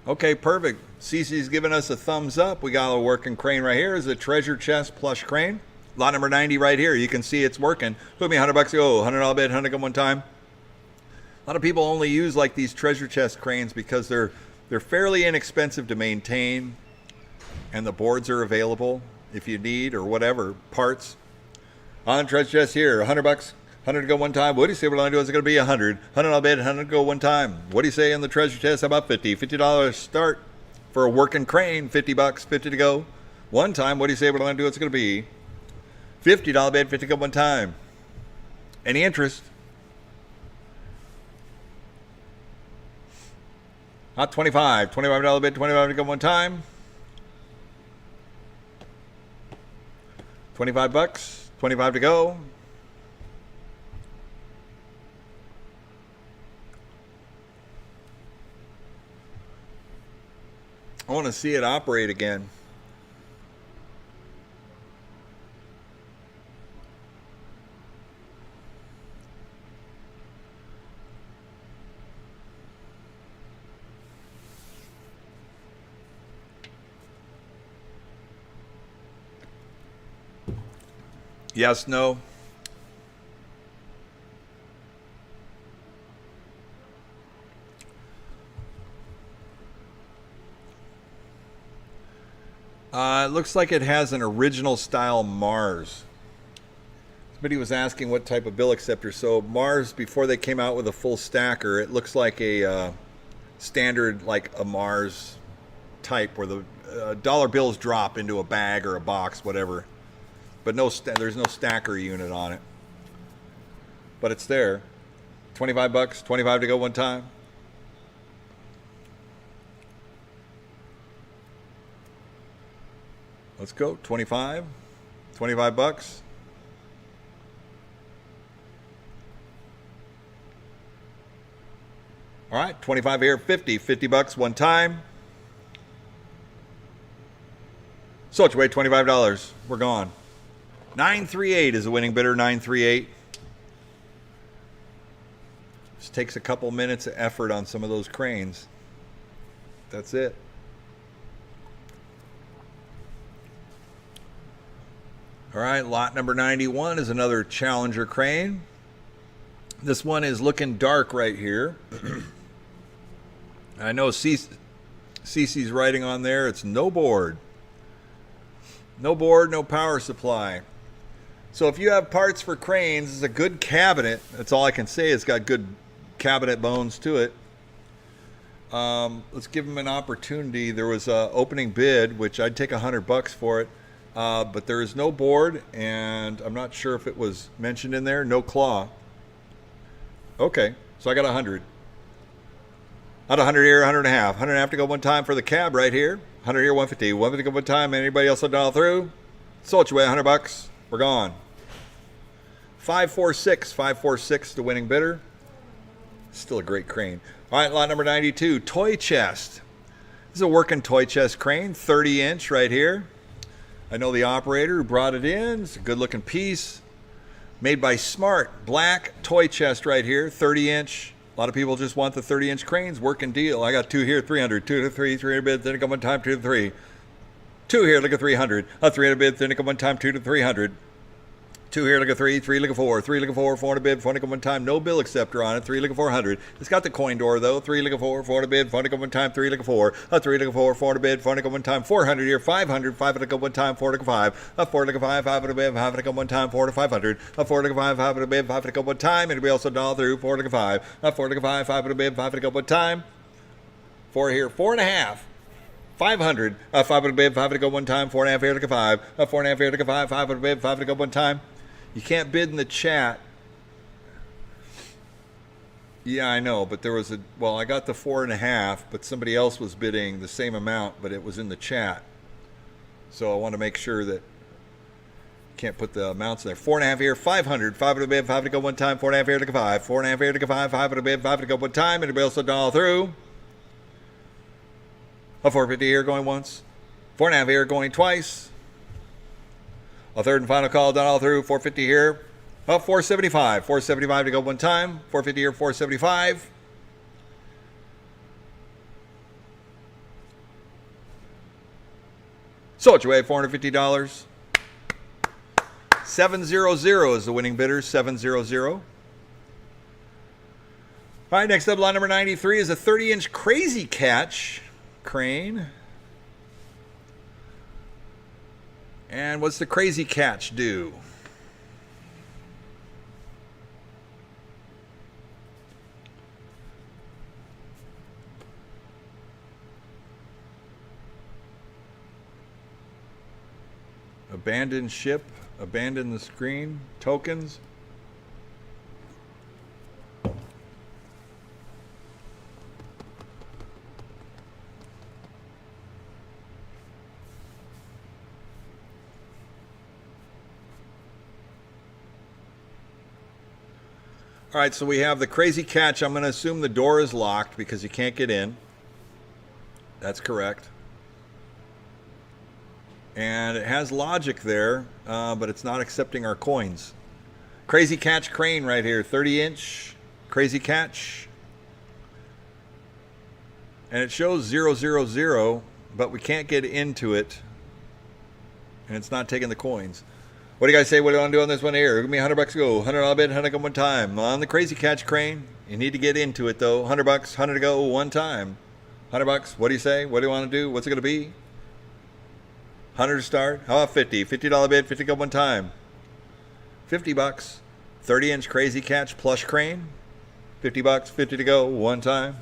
Okay, perfect. Cece's giving us a thumbs up. We got a working crane right here. Is a treasure chest plush crane. Lot number 90 right here. You can see it's working. Put me 100 bucks. Oh, $100 bid, 100 go one time. A lot of people only use like these treasure chest cranes because they're fairly inexpensive to maintain, and the boards are available if you need or whatever parts. On treasure chest here, 100 bucks. 100 to go one time. What do you say what I do? Is it going to be 100? 100 I'll bid, 100 to go one time. What do you say on the treasure chest? How about 50? $50 start for a working crane. 50 bucks, 50 to go one time. What do you say what I'm going to do? It's going to be $50 bid, 50 to go one time. Any interest? Not 25. $25 bid, 25 to go one time. 25 bucks, 25 to go. I want to see it operate again. Yes, no. It looks like it has an original style Mars. Somebody was asking what type of bill acceptor. So Mars, before they came out with a full stacker, it looks like a standard, like a Mars type, where the dollar bills drop into a bag or a box, whatever. But there's no stacker unit on it. But it's there. 25 bucks, 25 to go one time. Let's go. 25. 25 bucks. All right, 25 here, 50. 50 bucks one time. So it's way $25. We're gone. 938 is the winning bidder, 938. Just takes a couple minutes of effort on some of those cranes. That's it. All right, lot number 91 is another Challenger crane. This one is looking dark right here. I know Cece's writing on there, it's no board. No board, no power supply. So if you have parts for cranes, it's a good cabinet. That's all I can say. It's got good cabinet bones to it. Let's give them an opportunity. There was an opening bid, which I'd take $100 for it. But there is no board, and I'm not sure if it was mentioned in there. No claw. Okay, so I got 100. Not 100 here, 100 and a half. 100 and a half to go one time for the cab right here. 100 here, 150. 150 to go one time. Anybody else done all through? Sold you away, $100. We're gone. 546. 546, the winning bidder. Still a great crane. All right, lot number 92, toy chest. This is a working toy chest crane, 30-inch right here. I know the operator who brought it in. It's a good-looking piece. Made by Smart. Black toy chest right here, 30-inch. A lot of people just want the 30-inch cranes. Working deal. I got two here, 300. 2 to 3, 300 bid. Then it come one time, 2 to 3. Two here, look at 300. 300 bid. Then it come one time, 2 to 300. Two here, look at 3. 3, look at 4. 3, look at 4. 400 bid. 400 come one time. No bill acceptor on it. 3, look at 400. It's got the coin door though. 3, look at 4. 400 bid. 400 come one time. 3, look at 4. 3, look at 4. 400 bid. 400 come one time. 400 here. 500. 500 come one time. 4 look at 5. 4 look at 5. 500 bid. 500 come one time. 4 to 500. 4 look at 5. 500 bid. 500 come one time. It'll be also dollar through. 4 look at 5. 4 look at 5. 500 bid. 500 come one time. 4 here. 4 and a half. 500. 500 bid. 500 go one time. 4 and a half here. Look at 5. 4 and a half here. Look at 5. 500 bid. 500 go one time. You can't bid in the chat. Yeah, I know, but there was I got the 4 and a half, but somebody else was bidding the same amount, but it was in the chat. So I want to make sure that you can't put the amounts in there. 4 and a half here, 500. 500 bid, 500 go one time. 4 and a half here, look at 5. 4 and a half here, look at 5. 500 bid, 500 go one time. Anybody else all through? A 450 here going once. 4 and a half here going twice. A third and final call done all through. 450 here. 475. 475 to go one time. 450 here. 475. Sold you away. $450. 700 is the winning bidder. 700. All right, next up, lot number 93 is a 30-inch Crazy Catch crane. And what's the Crazy Catch do? Abandon ship, abandon the screen, tokens. All right, so we have the Crazy Catch. I'm going to assume the door is locked because you can't get in. That's correct. And it has logic there, but it's not accepting our coins. Crazy Catch crane right here, 30-inch Crazy Catch. And it shows 000, but we can't get into it. And it's not taking the coins. What do you guys say? What do you want to do on this one here? Give me $100 go. $100 bid, 100 go one time. On the Crazy Catch crane, you need to get into it though. $100, 100 to go one time. $100. What do you say? What do you want to do? What's it going to be? 100 to start. How about 50? $50 bid, 50 go one time. $50. 30-inch crazy catch plush crane. $50, 50 to go one time.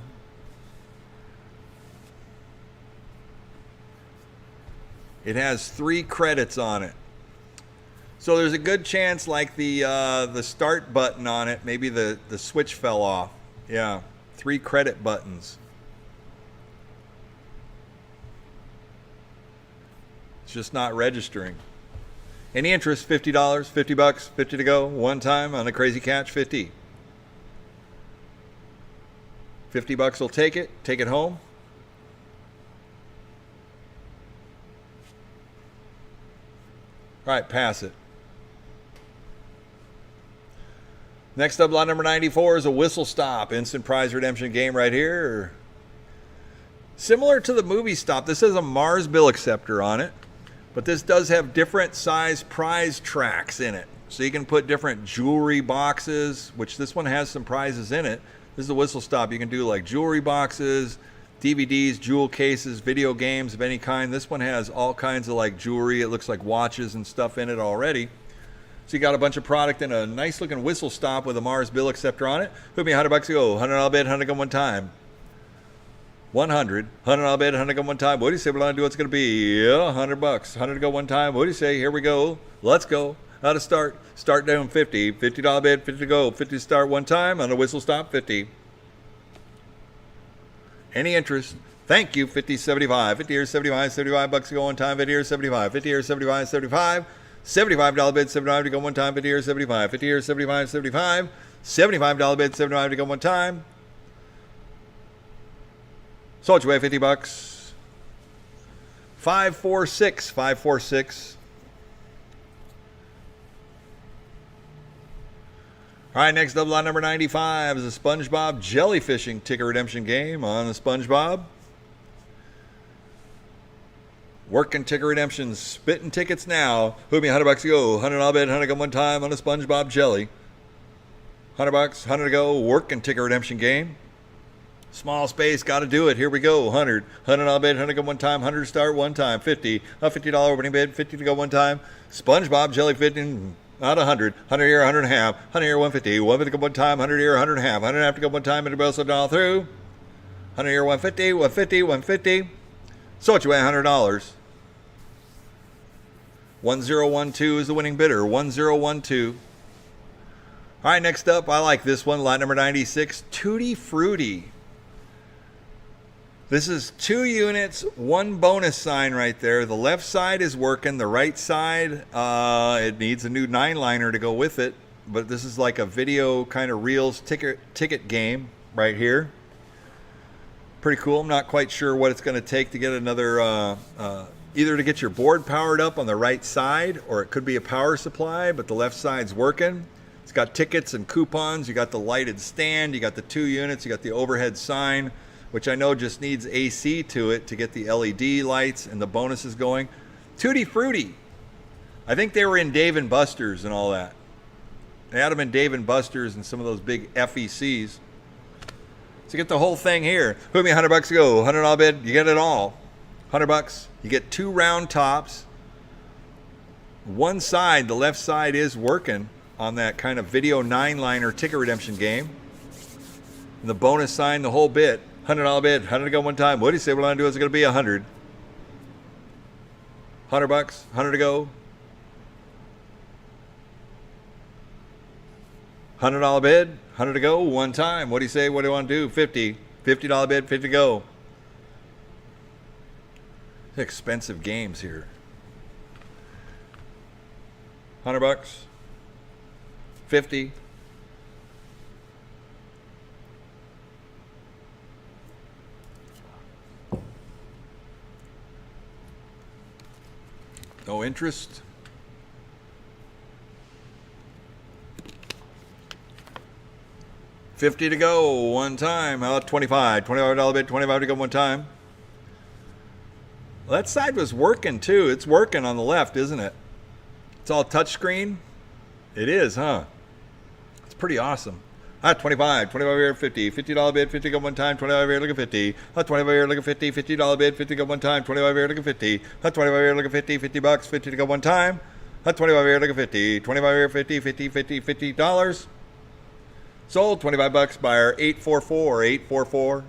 It has 3 credits on it. So there's a good chance like the start button on it, maybe the switch fell off. Yeah, 3 credit buttons. It's just not registering. Any interest, $50, $50, 50 to go one time on the crazy catch, 50. $50 will take it home. All right, pass it. Next up, lot number 94 is a whistle stop. Instant prize redemption game right here. Similar to the movie stop, this has a Mars bill acceptor on it, but this does have different size prize tracks in it. So you can put different jewelry boxes, which this one has some prizes in it. This is a whistle stop. You can do like jewelry boxes, DVDs, jewel cases, video games of any kind. This one has all kinds of like jewelry. It looks like watches and stuff in it already. So you got a bunch of product in a nice looking whistle stop with a Mars bill acceptor on it. Put me $100 to go. $100 bid, 100 go one time. 100. $100 bid, 100 go one time. What do you say? What do I do? What's going to be? Yeah, $100. 100 to go one time. What do you say? Here we go. Let's go. How to start? Start down 50. $50 bid, 50 to go. 50 to start one time on a whistle stop. 50. Any interest? Thank you. 50, 75. 50 here, 75. $75 to go one time. 50 here, 75. 50 here, 75. 75. $75 bid, 75 to go one time. 50 here, 75. 50 here, 75. 75. $75 bid, 75 to go one time. Sold you away, $50. 546. 546. All right, next up, lot number 95 is a SpongeBob jellyfishing ticket redemption game on the SpongeBob. Working ticket redemptions, spitting tickets now. Who me $100 to go. $100 bid, 100 go one time on the SpongeBob jelly. $100, 100 to go. Working ticket redemption game. Small space, got to do it. Here we go. 100 bid, 100 go one time. 100 to start one time. 50, a $50 opening bid, 50 to go one time. SpongeBob jellyfishing. Not 100. 100 here, 100 and a half. 100 here, 150. 150 to go one time. 100 here, 100 and a half. 100 and a half to go one time. And the bill sold all through. 100 here, 150. 150, 150. Sold you away $100. 1012 is the winning bidder. 1012. All right, next up, I like this one. Lot number 96, Tutti Frutti. This is 2 units, 1 bonus sign right there. The left side is working. The right side, it needs a new 9-liner to go with it. But this is like a video kind of reels ticket game right here. Pretty cool. I'm not quite sure what it's going to take to get another, either to get your board powered up on the right side, or it could be a power supply, but the left side's working. It's got tickets and coupons. You got the lighted stand. You got the 2 units. You got the overhead sign, which I know just needs AC to it to get the LED lights and the bonuses going. Tutti Frutti. I think they were in Dave & Buster's and all that. They had them in Dave & Buster's and some of those big FECs. So get the whole thing here. Put me $100 to go. $100 bid. You get it all. $100. You get 2 round tops. One side, the left side, is working on that kind of video 9-liner ticket redemption game. And the bonus sign, the whole bit. $100 bid. 100 to go one time. What do you say? What I'm going to do is going to be 100. $100. 100 to go. $100 bid. 100 to go one time. What do you say? What do you want to do? 50. $50 bid. 50 to go. Expensive games here. $100. 50. No interest. $50 to go one time. How about 25? $25 bid, 25 to go one time. Well, that side was working too. It's working on the left, isn't it? It's all touchscreen. It is, huh? It's pretty awesome. Hot 25, 25 here, 50, $50 bid, 50 go one time, 25 here, look at 50. Hot 25 here, look at 50, $50 bid, 50 go one time, 25 here, look at 50. Hot 25 here, look at 50, $50, 50 to go one time. Hot 25 here, look at 50, 25 here, 50, $50. Sold, $25, buyer, 844, 844.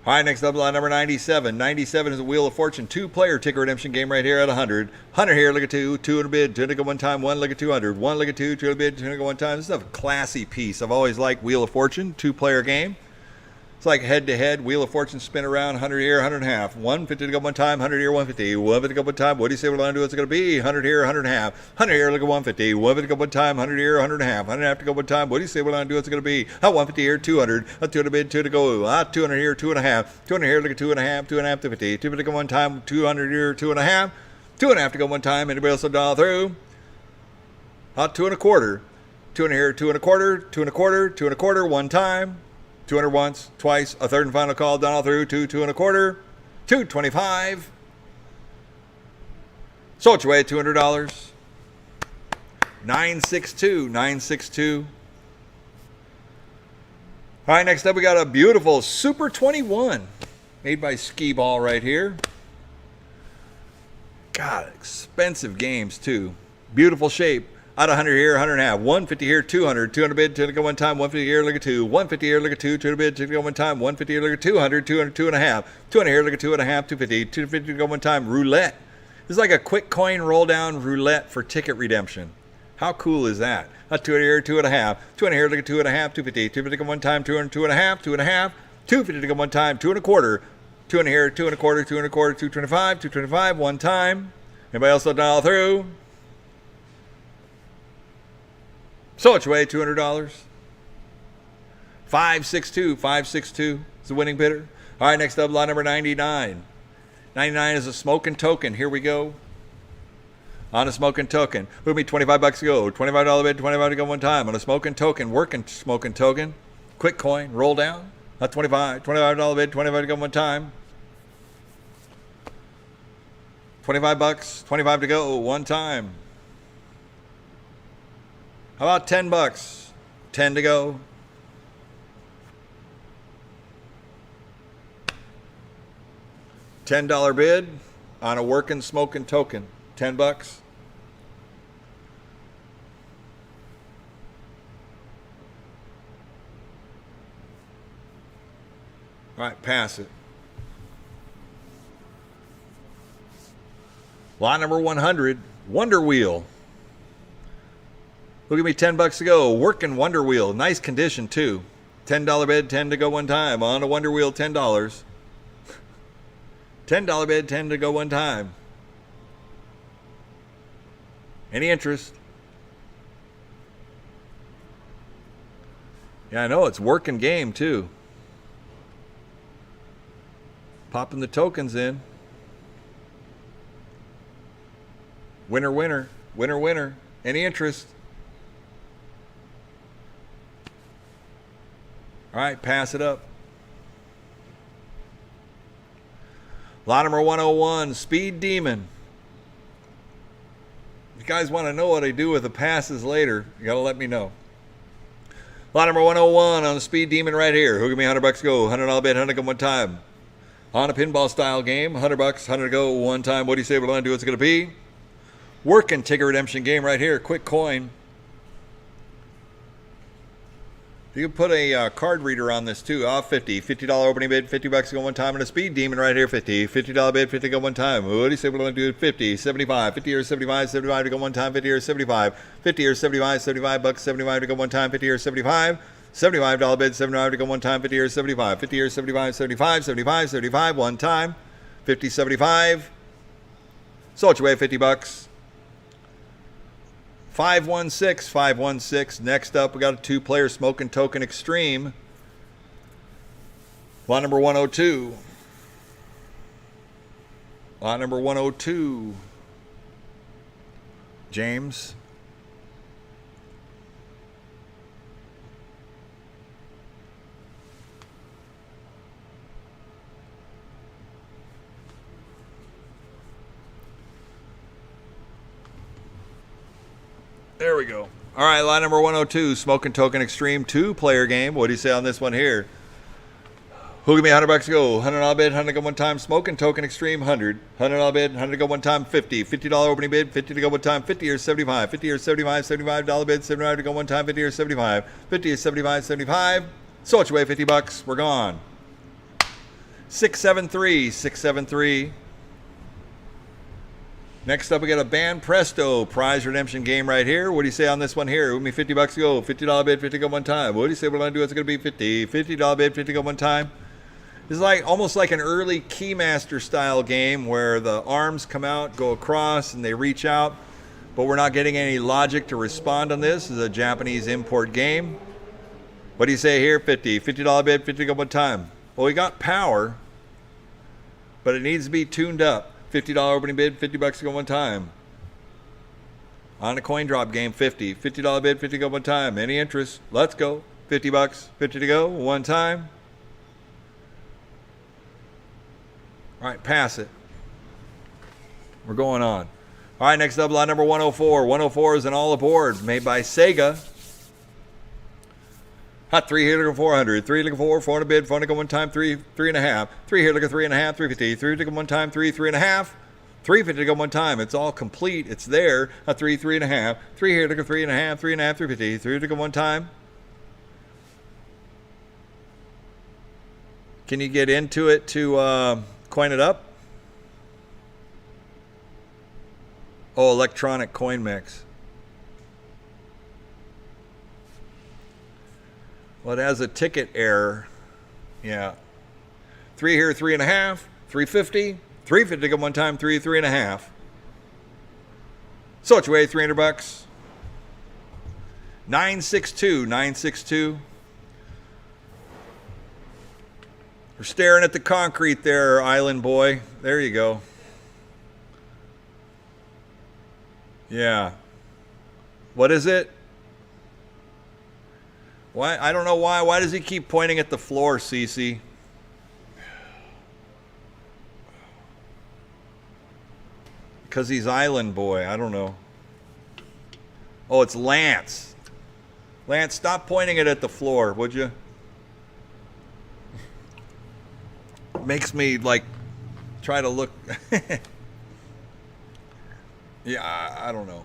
All right, next up, lot number 97. 97 is a Wheel of Fortune, 2-player ticket redemption game right here at 100. 100 here, look at 2, 2 in a bid, 2 to go one time, 1 look at 200, 1 look at 2, 2 in a bid, 2 to go one time. This is a classy piece. I've always liked Wheel of Fortune, 2-player game. It's like head-to-head, Wheel of Fortune spin around, 100 here, 100 and a half. 150 to go one time, 100 here, 150. 150 to go one time, what do you say we're going to do? What's it going to be? 100 here, 100 and a half. 100 here, look at 150. 150 to go one time, 100 here, 100 and a half. 100 and a half to go one time, what do you say we're going to do? What's it going to be? 150 here, 200. 200 bid, 2 to go. 200 here, 2 and a half. 200 here, look at 2 and a half. 2 and a half to 50. 250 to go one time, 200 here, 2 and a half. 2 and a half to go one time. Anybody else will dial through? 2 and a quarter. 2 and here, 2 and a quarter. 2 and a quarter. 2 and a quarter. One time. 200 once, twice, a third and final call, done all through, 2, 2 and a quarter, 225. Sold your way at $200. 962, 962. All right, next up we got a beautiful Super 21 made by Skee Ball right here. God, expensive games too. Beautiful shape. Out 100 here, 100 and a half. 150 here, 200. 200 bid, 2 to go one time. 150 here, look at 2. 150 here, look at 2. 2 to bid, 2 to go one time. 150 here, look at 200. 200, 2 and a half. 200 here, look at 2 and a half. 250. 250 to go one time. Roulette. This is like a quick coin roll down roulette for ticket redemption. How cool is that? 200 here, 2 and a half. 200 here, look at 2 and a half. 250. 250 to go one time. 200, 2 and a half. 2 and a half. 250 to go one time. 2 and a quarter. 200 here, 2 and a quarter. 2 and a quarter. 225. 225. One time. Anybody else will dial through? So it's way $200. 562, 562 is the winning bidder. All right, next up, lot number 99. 99 is a smoking token. Here we go. On a smoking token. Who'll be $25 to go. $25 bid, 25 to go one time. On a smoking token, working smoking token. Quick coin, roll down. Not 25. $25 bid, 25 to go one time. $25, 25 to go one time. How about $10? 10 to go. $10 bid on a working smoking token. $10. All right, pass it. Lot number 100, Wonder Wheel. Look at me, $10 to go. Working Wonder Wheel. Nice condition, too. $10 bid, 10 to go one time. On a Wonder Wheel, $10. $10 bid, 10 to go one time. Any interest? Yeah, I know. It's working game, too. Popping the tokens in. Winner, winner. Winner, winner. Any interest? All right, pass it up. Lot number 101, Speed Demon. If you guys want to know what I do with the passes later, you got to let me know. Lot number 101 on the Speed Demon right here. Who give me $100 go? $100 bid, 100 go one time. On a pinball style game, $100, 100 go one time. What do you say we're going to do? What's it going to be? Working ticket redemption game right here. Quick coin. You can put a card reader on this too. $50 opening bid, $50 to go one time, and a Speed Demon right here, $50 bid, 50 to go one time. What do you say we're going to do? 50, 75, 50 or 75, 75 to go one time, 50 or 75, 50 or 75, $75, 75 to go one time, 50 or 75, $75 bid, 75 to go one time, 50 or 75, 50 or 75, 75, 75, 75 one time, 50, 75. Sold your way, $50. 516, 516. Next up, we got a 2-player smoking token extreme. Lot number 102. Lot number 102. James. There we go. All right, line number 102, Smoking Token Extreme 2-player game. What do you say on this one here? Who give me $100 to go? $100 bid, 100 to go one time. Smoking Token Extreme 100. $100 bid, 100 to go one time. 50. $50 opening bid, 50 to go one time. 50 or 75. 50 or 75. $75 bid, 75 to go one time. 50 or 75. 50 or 75. 75. So much away, $50. We're gone. 673. 673. Next up, we got a Band Presto prize redemption game right here. What do you say on this one here? With me $50 to go. $50 bid, 50 to go one time. What do you say we're going to do? It's going to be 50. $50 bid, 50 to go one time. This is like almost like an early Keymaster style game where the arms come out, go across, and they reach out. But we're not getting any logic to respond on this. This is a Japanese import game. What do you say here? 50. $50 bid, 50 to go one time. Well, we got power, but it needs to be tuned up. $50 opening bid, $50 to go one time. On a coin drop game, 50. $50 bid, 50 to go one time. Any interest? Let's go. $50, 50 to go, one time. All right, pass it. We're going on. All right, next up, line number 104. 104 is an all aboard made by Sega. Hot 3 here, looking 400. 3 looking 400 bid, 400 to go one time, 3, 3.5. 3 here, looking 3.5, 350. 3 to go one time, 3, 3.5. 350 to go one time. It's all complete. It's there. A 3, 3.5. 3 here, looking 3.5, 3.5, 350. 3 to go one time. Can you get into it to coin it up? Oh, electronic coin mix. Well, it has a ticket error. Yeah. 3 here, 3.5. 350. 350 to go one time, 3, 3.5. So it's away, $300. 962, 962. We're staring at the concrete there, Island Boy. There you go. Yeah. What is it? Why? I don't know why. Why does he keep pointing at the floor, Cece? Because he's Island Boy. I don't know. Oh, it's Lance. Lance, stop pointing it at the floor, would you? Makes me like try to look. Yeah, I don't know.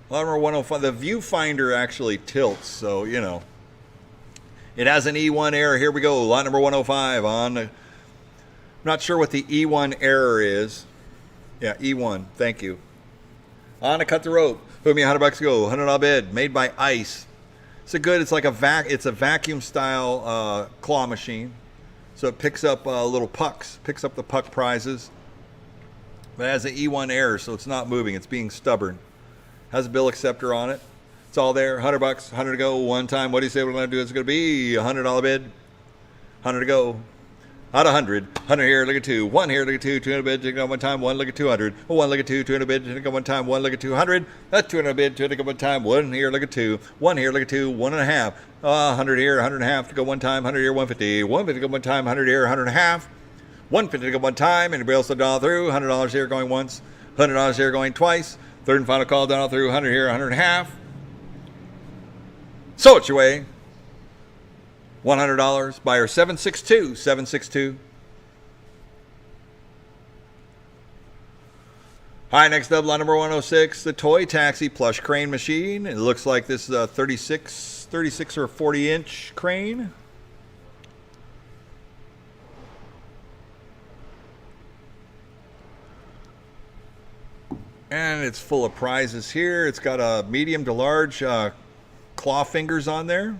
Lot number 105. The viewfinder actually tilts, so you know. It has an E1 error. Here we go. Lot number 105 on. I'm not sure what the E1 error is. Yeah, E1. Thank you. On to cut the rope. Put me $100 to go. $100 bid. Made by Ice. It's like it's a vacuum style claw machine. So it picks up little pucks, picks up the puck prizes. But it has an E1 error, so it's not moving. It's being stubborn. Has a bill acceptor on it. It's all there. $100, 100 to go, one time. What do you say we're going to do? It's going to be a $100 bid. 100 to go. Out of 100. 100 here, look at 2. 1 here, look at 2. 200 bid, take it one time. 1, look at 200. 1, look at 2. 200 bid, take it one time. 1, look at 200. That's 200 bid, take it one time. 1 here, look at 2. 1 here, look at 2. 1.5. 100 here, 100.5 to go one time. 100 here, 150. 150 to go one time. 100 here, 100.5. 150 to go one time. Anybody else to dial through? $100 here going once. $100 here going twice. Third and final call, dial through. 100 here, 100.5. So it's your way. $100. Buyer 762. 762. Hi, next up, line number 106, the Toy Taxi Plush Crane Machine. It looks like this is a 36 or 40-inch crane. And it's full of prizes here. It's got a medium to large claw fingers on there.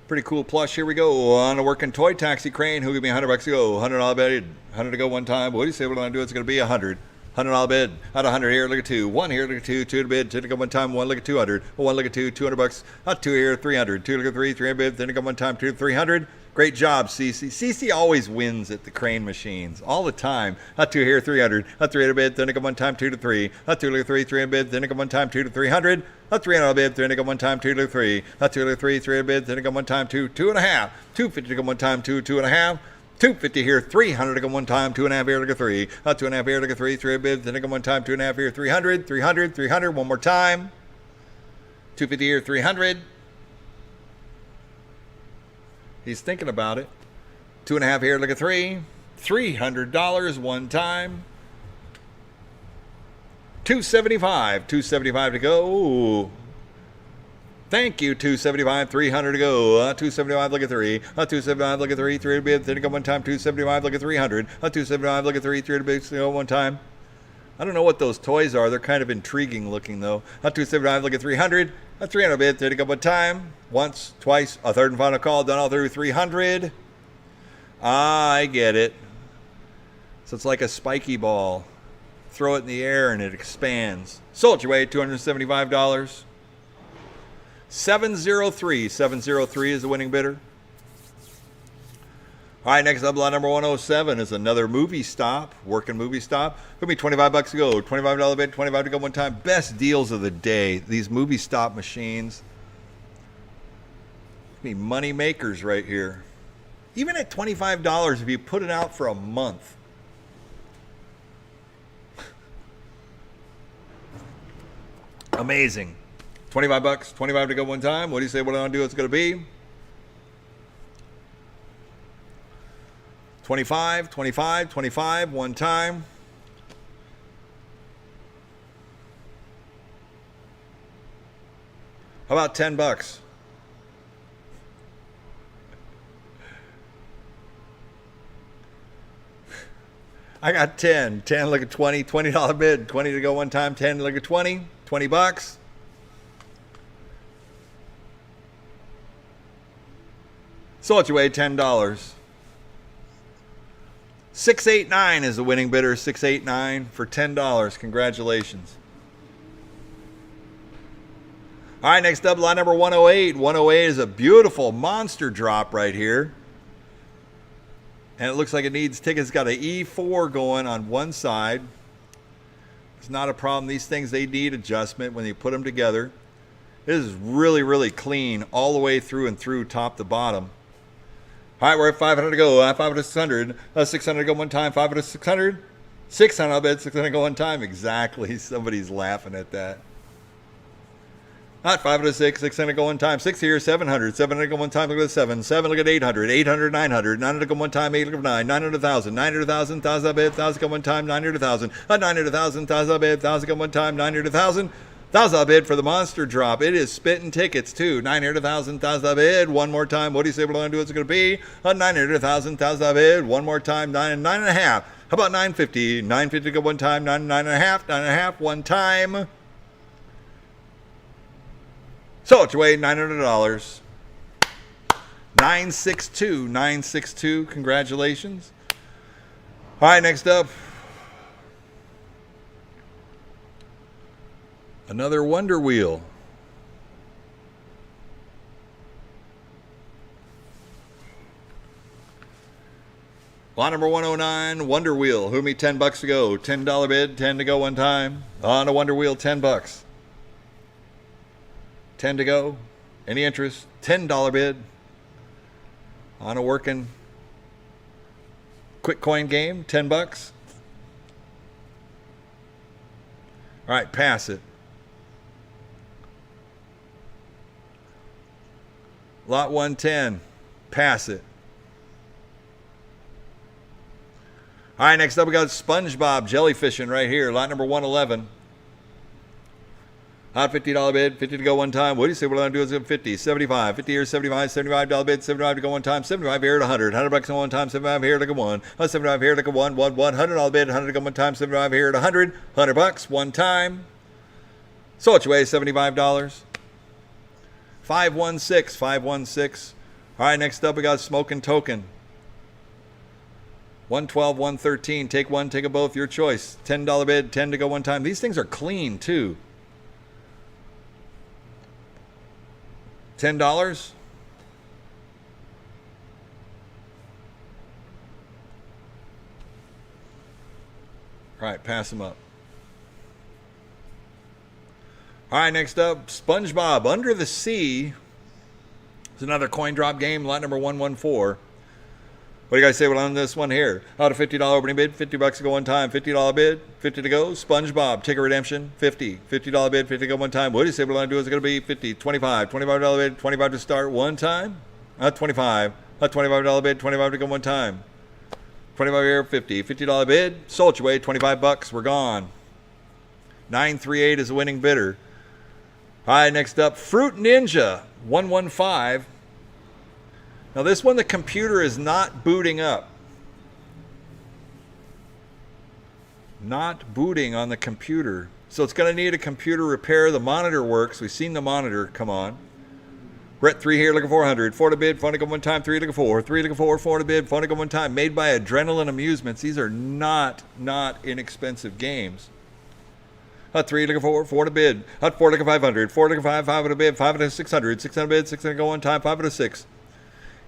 Pretty cool plush. Here we go on a working toy taxi crane. Who give me $100 to go? $100 bid. 100 to go one time. What do you say we're going to do? It's going to be 100. $100 bid. Out of 100 here, look at 2. 1 here, look at 2. 2 to bid. 2 to go one time. 1 look at 200. 1 look at 2. $200. Out 2 here, 300. 2 look at 3. 300 bid. 2 to go one time. 2 to 300. Great job, Cece. Cece always wins at the crane machines all the time. Out 2 here, 300. Out 300 bid. 2 to go one time. 2 to 3. Out 2 look at 3. 300 bid. 2 to go one time. 2 to 300. Out 300 bid. 3 to go one time. 2 to 3. Out 2 look at 3. 300 bid. 2 to go one time. 2. 2.5. 250 to go one time. 2. 2.5. 250 here, 300 to go one time, 2.5 here to go 3. 2.5 here to go 3, 3 bid, then to go one time, 2.5 here, 300, 300, 300, one more time. 250 here, 300. He's thinking about it. 2.5 here, look at 3. $300 one time. 275. 275 to go. Thank you, 275. 300 to go. 275, look at 3. 275, look at 3. 3 to bid, 3 to go one time. 275, look at 300. 275, look at 3. 3 to bid, 3 to go one time. I don't know what those toys are. They're kind of intriguing looking, though. 275, look at 300. 300 bid, 3 to go one time. Once, twice, a third and final call. Done all through 300. I get it. So it's like a spiky ball. Throw it in the air and it expands. Sold your way, $275. 703. 703 is the winning bidder. All right, next up, lot number 107 is another movie stop, working movie stop. It'll be $25 to go, $25 bid, $25 to go one time. Best deals of the day. These movie stop machines. Be money makers right here. Even at $25, if you put it out for a month. Amazing. $25, 25 to go one time. What do you say what I want to do it's going to be? 25, 25, 25, one time. How about $10? I got 10. 10, look at 20. $20 bid. 20 to go one time. 10, look at 20. $20. Sold your way, $10. 689 is the winning bidder. 689 for $10. Congratulations. All right, next up, lot number 108. 108 is a beautiful monster drop right here. And it looks like it needs tickets. It's got an E4 going on one side. It's not a problem. These things, they need adjustment when you put them together. This is really, really clean all the way through and through, top to bottom. All right, we're at 500 to go. 500 to 600. 600 to go one time. 500 to 600. 600, I'll bet 600 to go one time. Exactly. Somebody's laughing at that. Not 500 to 6. 600 to go one time. 6 here. 700. 700 to go one time. Look at the 7. 7, look at 800. 800, 900. 900 to go one time. 8, look at 9. 900, 1,000. 900, 1,000. 1,000, I'll bet 1,000 to go one time. 900, 1,000. 900, 1,000. 1,000, I'll bet 1,000 to go one time. 900, 1,000. 1,000 I'll bid for the monster drop. It is spitting tickets too. 900, 1,000, 1,000 I'll bid. One more time. What do you say we're going to do? It's going to be 900, 1,000, 1,000 I'll bid. One more time. 9.5. How about 950? 950 to go one time. 9.5. 9.5 one time. So it's your way, $900. 962. 962. Congratulations. All right, next up. Another Wonder Wheel. Lot number 109, Wonder Wheel. Who me $10 to go? $10 bid, 10 to go one time. On a Wonder Wheel, $10. 10 to go. Any interest? $10 bid. On a working quick coin game, $10. All right, pass it. Lot 110, pass it. All right, next up we got SpongeBob jellyfishing right here. Lot number 111. Hot $50 bid, 50 to go one time. What do you say we're going to do? Is 50, 75, 50 here, 75, $75 bid, 75 to go one time, 75 here at 100, $100 on one time, 75 here, like a one, 75 here, like a one, $100 bid, 100 to go one time, 75 here at 100, $100 one time. So it's your way, $75. 516, 516. All right, next up we got Smoking Token. 112, 113. Take one, take a both, your choice. $10 bid, 10 to go one time. These things are clean too. $10. All right, pass them up. All right, next up, SpongeBob Under the Sea. It's another coin drop game, lot number 114. What do you guys say on this one here? Out of $50 opening bid, $50 to go one time, $50 bid, 50 to go. SpongeBob, ticket redemption, 50. $50 bid, 50 to go one time. What do you say we're going to do is going to be 50, 25, $25 bid, 25 to start one time. 25. $25 bid, 25 to go one time. 25 here, 50. $50 bid, sold your way, $25. We're gone. 938 is the winning bidder. All right, next up, Fruit Ninja, 115. Now this one, the computer is not booting up. Not booting on the computer. So it's going to need a computer repair. The monitor works. We've seen the monitor come on. We're at 3 here, looking for 100. 4 to bid, 4 to go one time, 3 looking for. 3 looking for, 4 to bid, 4 to go one time. Made by Adrenaline Amusements. These are not inexpensive games. 3 looking for, 4 to bid. 4 looking 500. 4 looking 5 to bid, 5 to 600. 600 bid, 600 go one time, 5 to 6.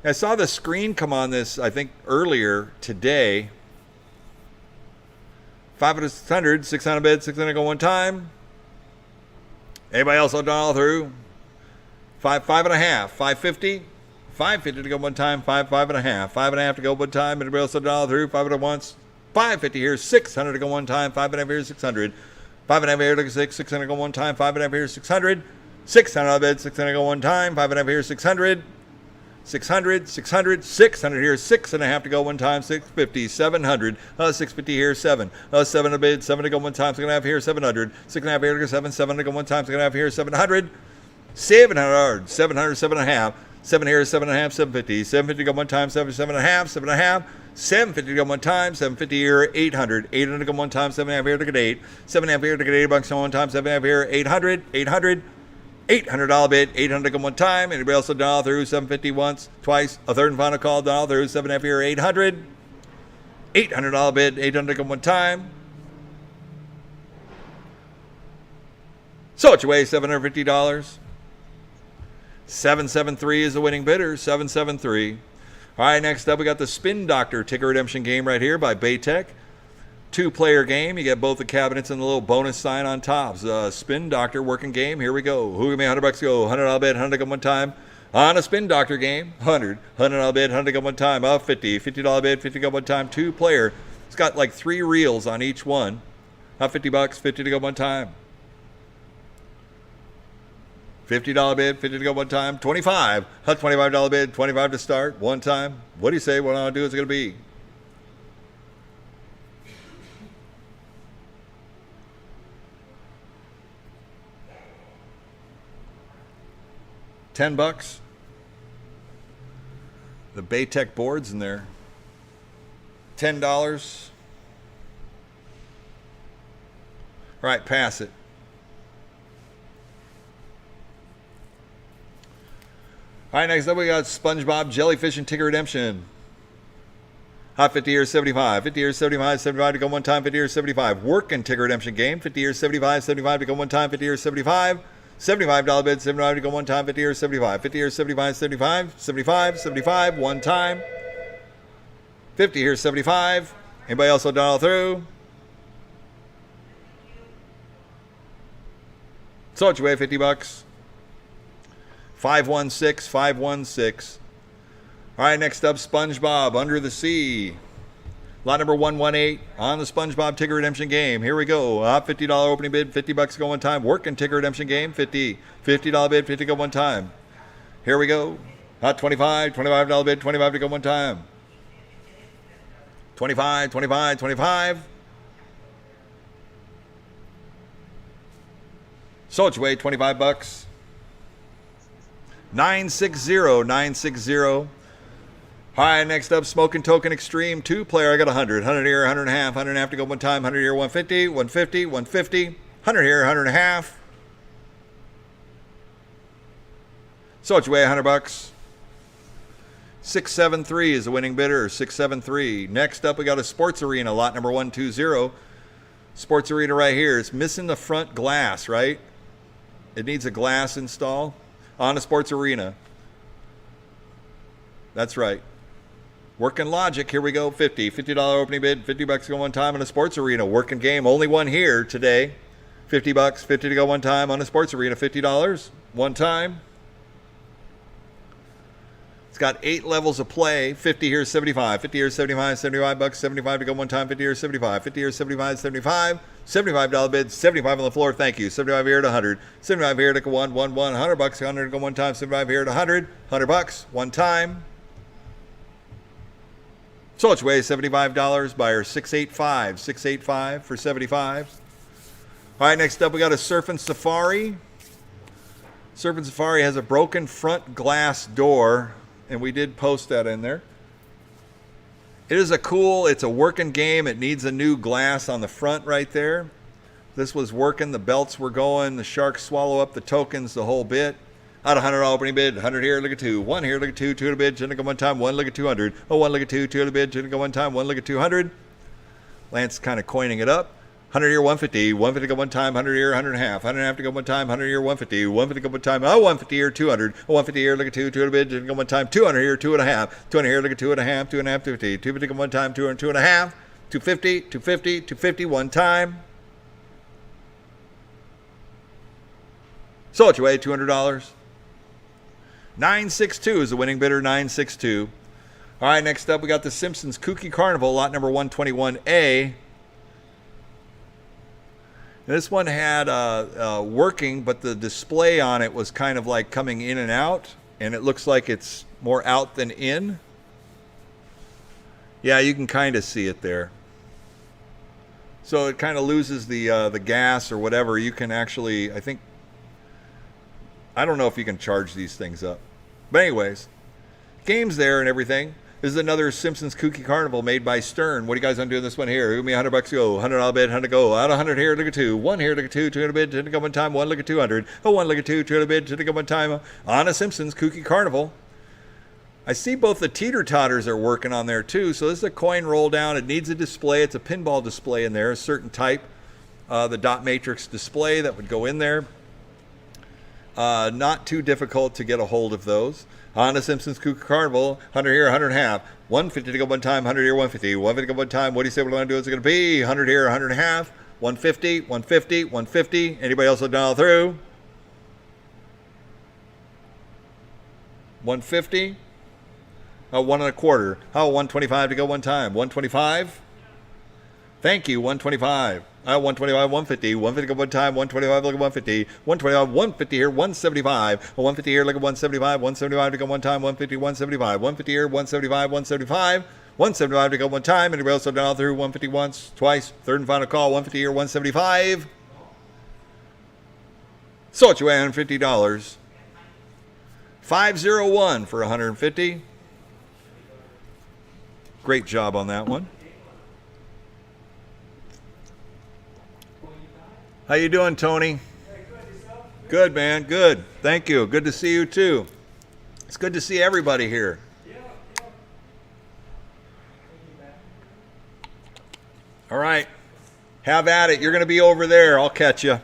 I saw the screen come on this, I think, earlier today. 5 to 600, 600 bid, 600 go one time. Anybody else on all through? 5 and a half, 550. 550 to go one time, 5 and a half. 5 and a half to go one time. Anybody else on all through? 5 at once. 550 here, 600 to go one time, 5 and a half here, 600. 5 and a half here, look at 6, 600 go one time, 5 and a half here, 600. 600 bid, 600 go one time, 5 and a half here, 600. 600, 600, 600 here, 6 and a half to go one time, 650, 700, 650 here, 7, 7 to bid, 7 to go one time, 6 and a half here, 700, 6 and a half here, 7, 7 to go one time, 6 and a half here, 700, 700, 700, 7 and a half, 7 here, 7 and a half, 750, 750 to go one time, 7, 7 and a half, 7 and a half, 750 to go one time, 750 here, 800, 800 to go one time, 7 and a half here, to get 8, 7 and a half here, to get $8 on one time, 7 and a half here, 800, 800, $800 bid, 800 to go one time. Anybody else a dollar through? 750 once, twice, a third and final call, dollar through, 7 and a half here, 800. $800 bid, 800 to go one time. So it's your way, $750. 773 is the winning bidder, 773. All right, next up we got the Spin Doctor ticket redemption game right here by Baytech. 2-player game. You get both the cabinets and the little bonus sign on top. Spin Doctor working game. Here we go. Who give me $100 go? $100 bid, 100 go one time. On a Spin Doctor game, 100. $100 bid, 100 go one time. 50. $50 bid, 50 go one time. 2-player. It's got like 3 reels on each one. $50, 50 to go one time. $50 bid, 50 to go one time. 25. $25 bid, 25 to start one time. What do you say? What I'll do is going to be? $10. The Baytech boards in there. $10. All right, pass it. All right, next up we got SpongeBob Jellyfish and Ticket Redemption. Hot 50 years 75. 50 years 75, 75 to go one time, 50 years 75. Working Ticket Redemption game. 50 years 75, 75 to go one time, 50 years 75. $75 bid, 75 to go one time, 50 years 75. 50 years 75, 75, 75, 75, one time. 50 here, 75. Anybody else done all through? So it's your way, $50. 516, 516. All right, next up, SpongeBob Under the Sea. Lot number 118 on the SpongeBob ticket redemption game. Here we go. $50 opening bid, $50 go one time. Working ticket redemption game, 50. $50 bid, 50 go one time. Here we go. $25 bid, 25 to go one time. 25, 25, 25. So it's your way, $25. 960, 960. All right, next up, Smoking Token Extreme 2-player. I got 100. 100 here, 100 and a half. 100 and a half to go one time. 100 here, 150. 150, 150. 100 here, 100 and a half. So it's your way, $100. 673 is the winning bidder, 673. Next up, we got a Sports Arena, lot number 120. Sports Arena right here. It's missing the front glass, right? It needs a glass install on a Sports Arena. That's right. Working logic, here we go, 50. $50 opening bid, $50 go one time on a Sports Arena. Working game, only one here today. $50, 50 to go one time on a Sports Arena, $50, one time. It's got 8 levels of play. 50 here, 75. 50 here, 75. 75 bucks. 75 to go one time. 50 here, 75. 50 here, 75. 75. $75 bid. 75 on the floor. Thank you. 75 here to 100. 75 here to go 100 bucks. 100 to go one time. 75 here to 100. 100 bucks. One time. So it's way $75. Buyer 685. 685 for 75. All right, next up we got a Surfing Safari. Surfing Safari has a broken front glass door, and we did post that in there. It is it's a working game. It needs a new glass on the front right there. This was working. The belts were going. The sharks swallow up the tokens, the whole bit. Out of $100 opening bid. 100 here, look at 2. 1 here, look at 2. 2 to bid. Shouldn't go one time. 1 look at 200. Oh, 1 look at 2. 2 to bid. Shouldn't go one time. 1 look at 200. Lance kind of coining it up. 100 here, 150. 150 to go one time. 100 here, 100 and a half. 100 and a half to go one time. 100 here, 150. 150 to go one time. Oh, 150 here, 200. Oh, 150 here, look at 2. 2 to bid. Shouldn't go one time. 200 here, 2 and a half. 200 here, look at 2 and a half. 2 and a half, 250. 250 to go one time. 200, 2 and a half. 250, 250, 250 one time. So it's your way, $200. 962 is the winning bidder, 962. All right, next up we got the Simpsons Kooky Carnival, lot number 121A. This one had working, but the display on it was kind of like coming in and out, and it looks like it's more out than in. Yeah, you can kind of see it there. So it kind of loses the gas or whatever. You can actually, I don't know if you can charge these things up. But anyways, game's there and everything. This is another Simpsons Kooky Carnival made by Stern. What are you guys on doing this one here? Give me $100 go. $100 bid, 100 go. Out of 100 here, look at 2. 1 here, look at 2. 200 bid, 2 to go one time. 1 look at 200. Oh, 1 look at 2. 200 bid, 2 to go one time. On a Simpsons Kooky Carnival. I see both the teeter-totters are working on there too. So this is a coin roll down. It needs a display. It's a pinball display in there, a certain type. The dot matrix display that would go in there. Not too difficult to get a hold of those. On a Simpsons Kooky Carnival, 100 here, 100 and a half. 150 to go one time, 100 here, 150. 150 to go one time. What do you say we're going to do? It's going to be 100 here, 100 and a half. 150, 150, 150. Anybody else will dial through? 150. Oh, 1 and a quarter. Oh, 125 to go one time. 125. Thank you, 125. 125, 150. 150 go one time. 125, look at 150. 125, 150 here, 175. 150 here, look at 175. 175 to go one time. 150, 175. 150 here, 175, 175. 175 to go one time. Anybody else will dial through? 150 once, twice. Third and final call. 150 here, 175. So it's your way, $150. 501 for 150. Great job on that one. How you doing, Tony? Good, man. Good. Thank you. Good to see you, too. It's good to see everybody here. All right. Have at it. You're going to be over there. I'll catch you.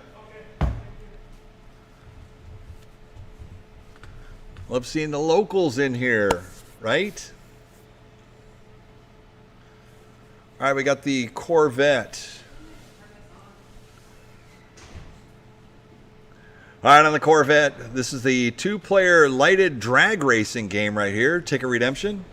Love seeing the locals in here, right? All right, we got the Corvette. All right, on the Corvette, this is the 2-player lighted drag racing game right here, Ticket Redemption.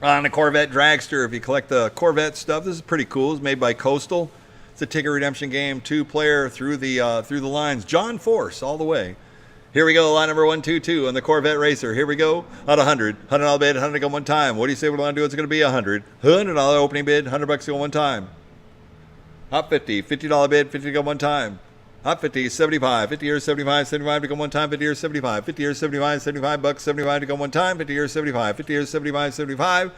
On the Corvette Dragster, if you collect the Corvette stuff, this is pretty cool. It's made by Coastal. It's a Ticket Redemption game, 2-player through the lines. John Force all the way. Here we go, line number 122 on the Corvette Racer. Here we go, out of $100. $100 bid, 100 go one time. What do you say we want to do? It's going to be $100. $100 opening bid, $100 go one time. Up 50. $50 bid, 50 go one time. Hot 50, 75, 50 years, 75, 75 to go one time, 50 years, 75, 50 years, 75, 75 bucks, 75 to go one time, 50 years, 75, 50 years, 75, 75,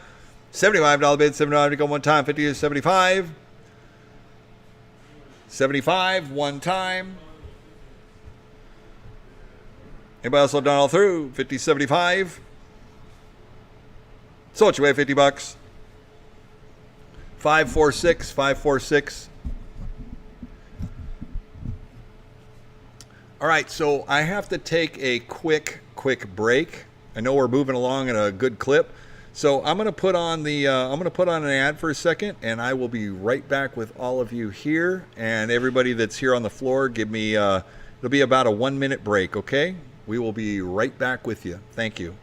$75 bid, 75 to go one time, 50 years, 75, 75 one time. Anybody else will done all through? 50, 75. So it's your way, 50 bucks. 546, 546. All right, so I have to take a quick break. I know we're moving along at a good clip, so I'm going to put on an ad for a second, and I will be right back with all of you here, and everybody that's here on the floor. Give me it'll be about a 1-minute break, okay? We will be right back with you. Thank you.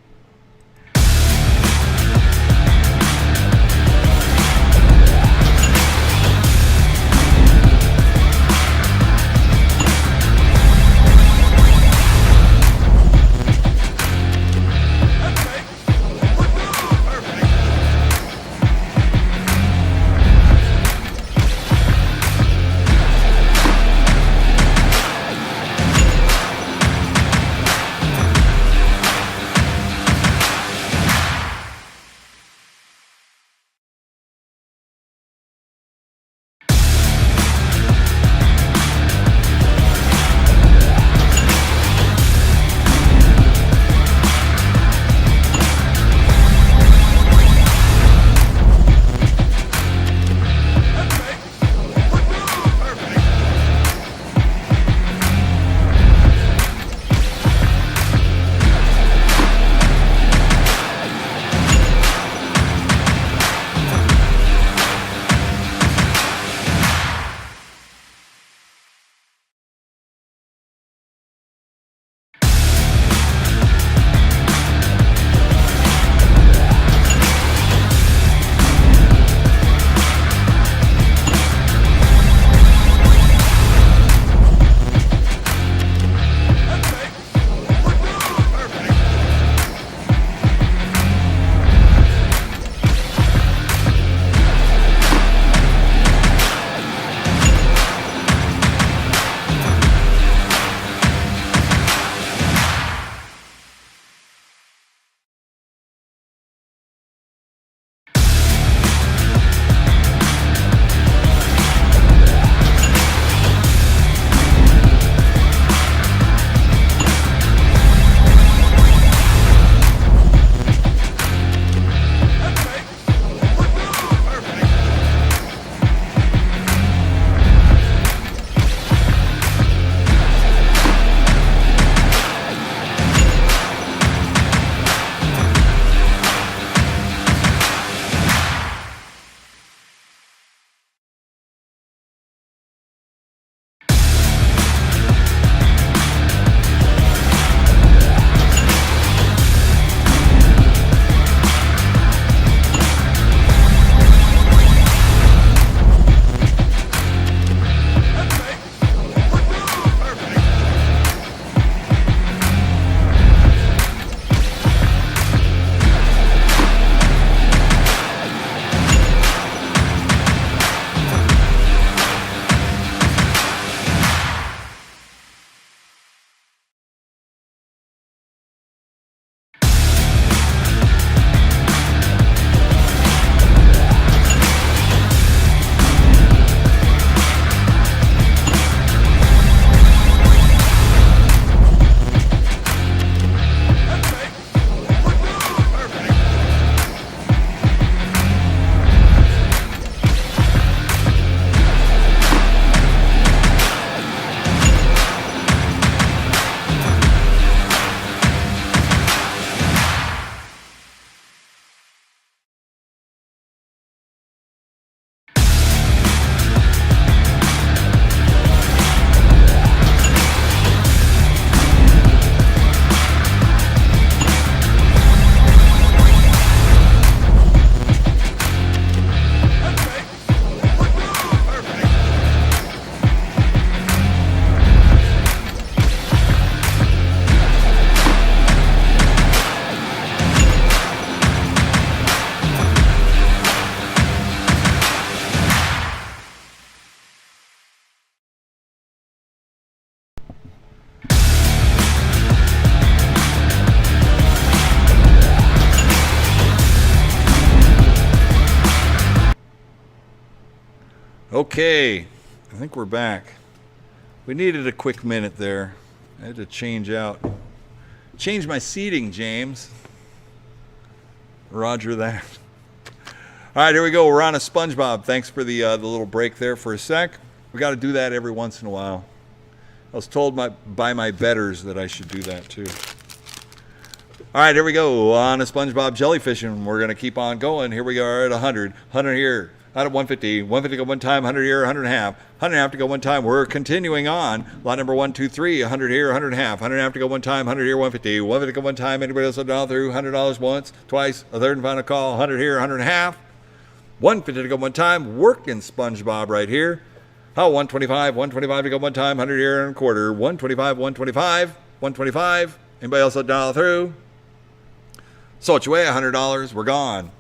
Okay, I think we're back. We needed a quick minute there. I had to change my seating, James. Roger that. All right, here we go. We're on a SpongeBob. Thanks for the little break there for a sec. We got to do that every once in a while. I was told by my betters that I should do that too. All right, here we go on a SpongeBob jellyfishing. We're going to keep on going. Here we are at 100. 100 here. Out at 150. 150 to go one time. 100 here. 100 and a half. 100 and a half to go one time. We're continuing on. Lot number 1, 2, 3. 100 here. 100 and a half. 100 and a half to go one time. 100 here. 150. 150 to go one time. Anybody else $1 through? $100 once, twice, a third and final call. 100 here. 100 and a half. 150 to go one time. Working SpongeBob right here. Oh, 125. 125 to go one time. 100 here and a quarter. 125. 125. 125. Anybody else $1 through? So it's away $100. We're gone.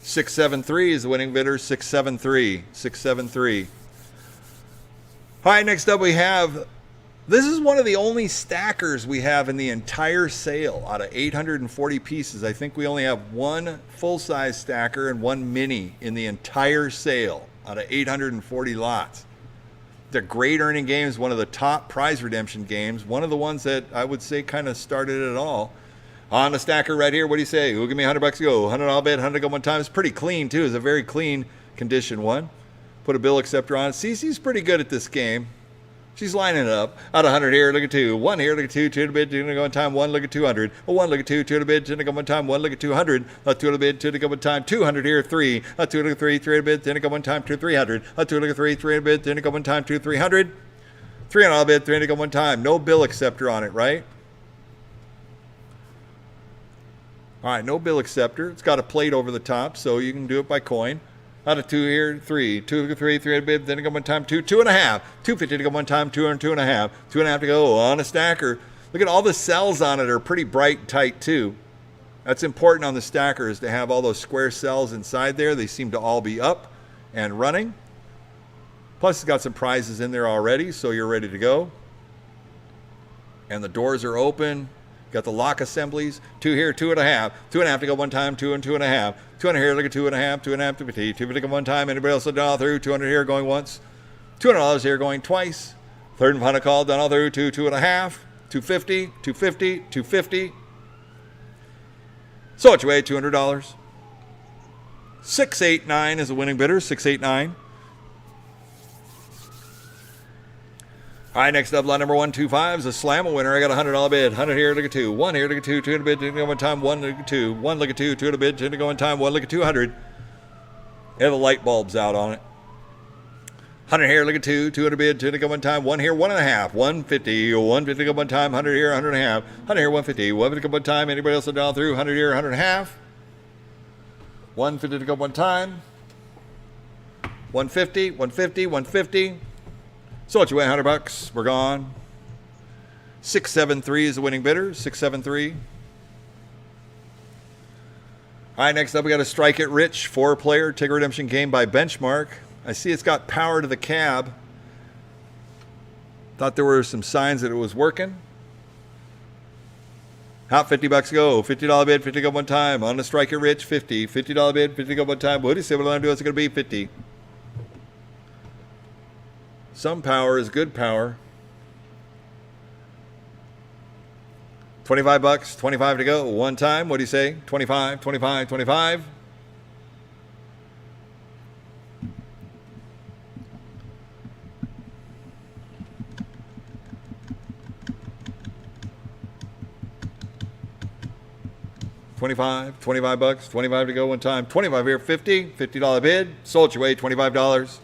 673 is the winning bidder. 673. 673. All right, next up we have, this is one of the only stackers we have in the entire sale. Out of 840 pieces, I think we only have one full-size stacker and one mini in the entire sale out of 840 lots. They're great earning games, one of the top prize redemption games, one of the ones that I would say kind of started it all. On the stacker right here, what do you say? Who'll give me $100 to go? $100 bid, 100 to go one time. It's pretty clean too. It's a very clean condition one. Put a bill acceptor on it. Cece's pretty good at this game. She's lining it up. Out of 100 here, look at 2. 1 here, look at 2. 2 to bid, 2 to go one time. 1, look at 200. 1, look at 2. 2 to bid, 2 to go one time. 1, look at 200. 2 to bid, 2 to go one time. 200 here, 3. 2 look at 3. 3 to bid, 10 to go one time. 2 300. 2 look at 3. 3 to bid, 10 to go one time. 2 300. 3 on bid, 3 to go one time. No bill acceptor on it, right? All right, no bill acceptor. It's got a plate over the top, so you can do it by coin. Out of 2 here, 3. 2 to 3, 3 to bid, then to go one time, 2, 2 and a half. 250 to go one time, 2 and 2 and a half. 2 and a half to go on a stacker. Look at all the cells on it are pretty bright and tight too. That's important on the stacker is to have all those square cells inside there. They seem to all be up and running. Plus it's got some prizes in there already, so you're ready to go. And the doors are open. Got the lock assemblies. 2 here, 2 and a half. 2 and a half to go one time, 2 and 2 and a half. 200 here, look at 2 and a half, 2 and a half to 50. 250 to go one time. Anybody else $1 through? 200 here going once. $200 here going twice. Third and final call, done all through. 2, 2 and a half. 250, 250, 250. So it's away, $200. 689 is the winning bidder. 689. All right, next up, lot number 125 is a slam winner. I got a $100 bid. 100 here, look at 2. 1 here, look at 2. 2 to bid, 2 to go one time. 1, look at 2. 1, look at 2. 2 to bid, 2 to go one time. 1, look at 200. And the light bulb's out on it. 100 here, look at 2. 2 to bid, 2 to go one time. 1 here, 1 and a half. 150. 150 to go one time. 100 here, 100 and a half. 100 here, 150. 150 to go one time. Anybody else $1 through? 100 here, 100 and a half. 150 to go one time. 150, 150, 150. So what you weigh, $100. We're gone. 673 is the winning bidder. 673. All right, next up we got a Strike It Rich 4-player ticket redemption game by Benchmark. I see it's got power to the cab. Thought there were some signs that it was working. Out $50 go. $50 bid, 50 go one time. On the Strike It Rich, 50. $50 bid, 50 go one time. What do you say what I'm going to do? It's going to be 50. Some power is good power. $25, 25 to go. One time. What do you say? 25, 25, 25. $25 bucks, 25 to go one time. 25 here, 50, $50 bid. Sold your way, $25.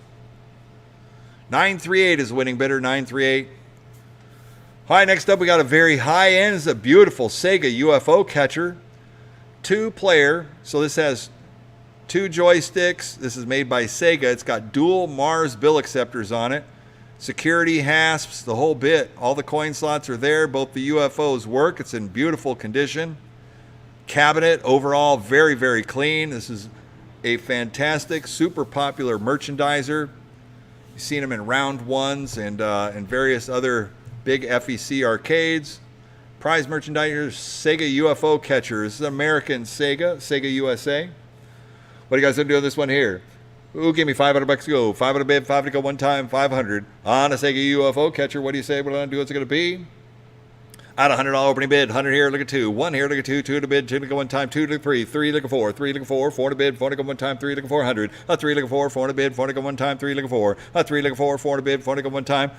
938 is the winning bidder, 938. All right, next up we got a very high end. It's a beautiful Sega UFO catcher. 2-player. So this has 2 joysticks. This is made by Sega. It's got dual Mars bill acceptors on it. Security hasps, the whole bit. All the coin slots are there. Both the UFOs work. It's in beautiful condition. Cabinet overall very, very clean. This is a fantastic, super popular merchandiser. You've seen them in Round Ones and various other big FEC arcades. Prize merchandisers, Sega UFO catchers. This is American Sega USA. What are you guys going to do with this one here? Ooh, give me $500 to go. 500 bid, 5 to go one time, 500. On a Sega UFO catcher, what do you say? What do I do? What's it going to be? Out of $100 opening bid, 100 here, look at 2. 1 here, look at 2. 2 to bid, 2 to go one time, 2 to 3. 3 look at 4. 3 look at 4. 4 to bid, 4 to go one time, 3 look at 400. 3 look at 4. 4 to bid, 4 to go one time, 3 look at 4. 3 look at 4. 4 to bid, 4 to go one time.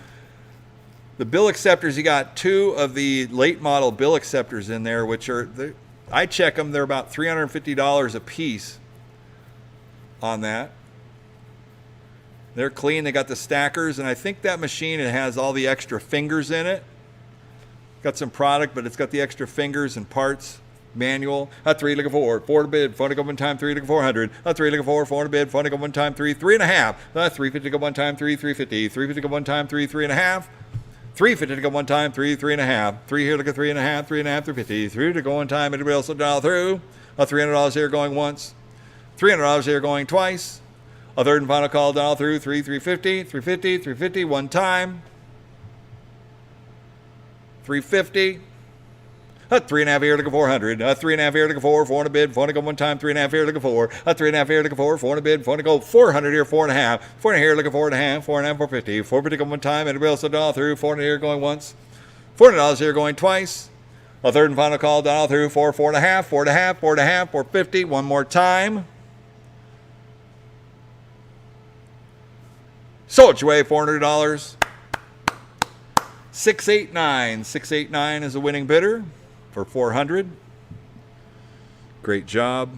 The bill acceptors, you got 2 of the late model bill acceptors in there, which are, I check them, they're about $350 a piece on that. They're clean. They got the stackers, and I think that machine, it has all the extra fingers in it. Got some product, but it's got the extra fingers and parts. Manual. 3 look at 4. 4 to bid. 4 to go one time. 3 look at 400. 3 look at 4. 4 to bid. 4 to go one time. 3. 3.5. 350 to go one time. 3. 350. 350 to go one time. 3. 3.5. 350 to go one time. 3. 3.5. 3 here. Look at 3.5. 3.5. 350. 3 to go one time. Anybody else will dial through? $300 here going once. $300 here going twice. A third and final call dial through. 3. 350. 350. 350 one time. 350. 3.5 here, look at 400. 3.5 here, look at 4. 4 to bid. 4 to go one time. 3.5 here, look at 4. 3.5 here, look at 4. 4 to bid. 4 to go. 400 here, 4.5. 4 here, look at 4.5. 4.5, 450. 450 go one time. Anybody else will dial through? 400 here going once. $400 here going twice. A third and final call dial through. 4. 4.5. 4.5. 4.5. 450. One more time. So it's your way, $400. 689. 689 is a winning bidder for 400. Great job.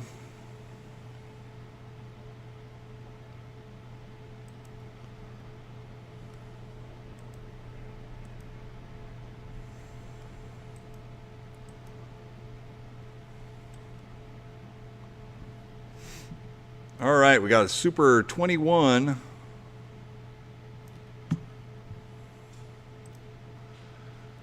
All right, we got a Super 21.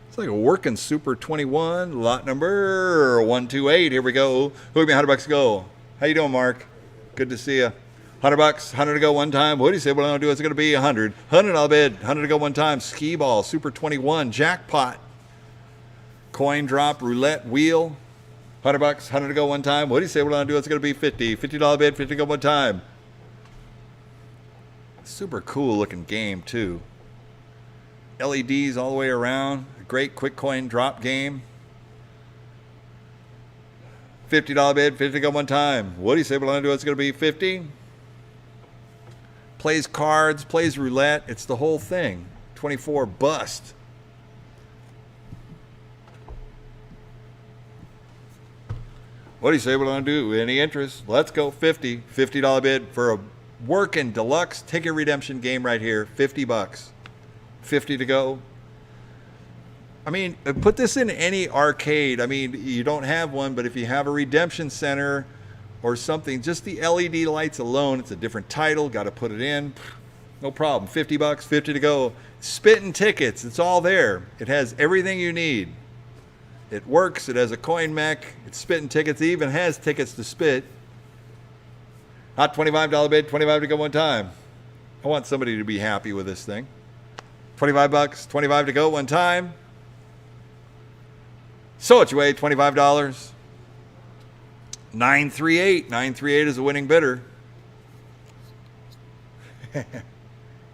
It's like a working Super 21, lot number 128. Here we go. Who give me $100 to go? How you doing, Mark? Good to see you. $100, 100 to go one time. What do you say? What I'm gonna do is going to be 100. 100 I'll bid. 100 to go one time. Skee ball, Super 21, jackpot. Coin drop, roulette wheel. $100, 100 to go one time. What do you say? What I'm gonna do is going to be 50. $50 bid. 50 to go one time. Super cool looking game too. LEDs all the way around. Great quick coin drop game. $50 bid, 50 to go one time. What do you say? What I'm gonna do? It's gonna be 50. Plays cards, plays roulette. It's the whole thing. 24 bust. What do you say? What I'm gonna do? Any interest? Let's go 50. $50 bid for a working deluxe ticket redemption game right here. $50. 50 to go. I mean, put this in any arcade. I mean, you don't have one, but if you have a redemption center or something, just the LED lights alone, it's a different title, got to put it in. No problem. $50, 50 to go. Spitting tickets, it's all there. It has everything you need. It works, it has a coin mech, it's spitting tickets, it even has tickets to spit. Hot $25 bid, 25 to go one time. I want somebody to be happy with this thing. $25, 25 to go one time. So it's your way, $25. 938. 938 is a winning bidder.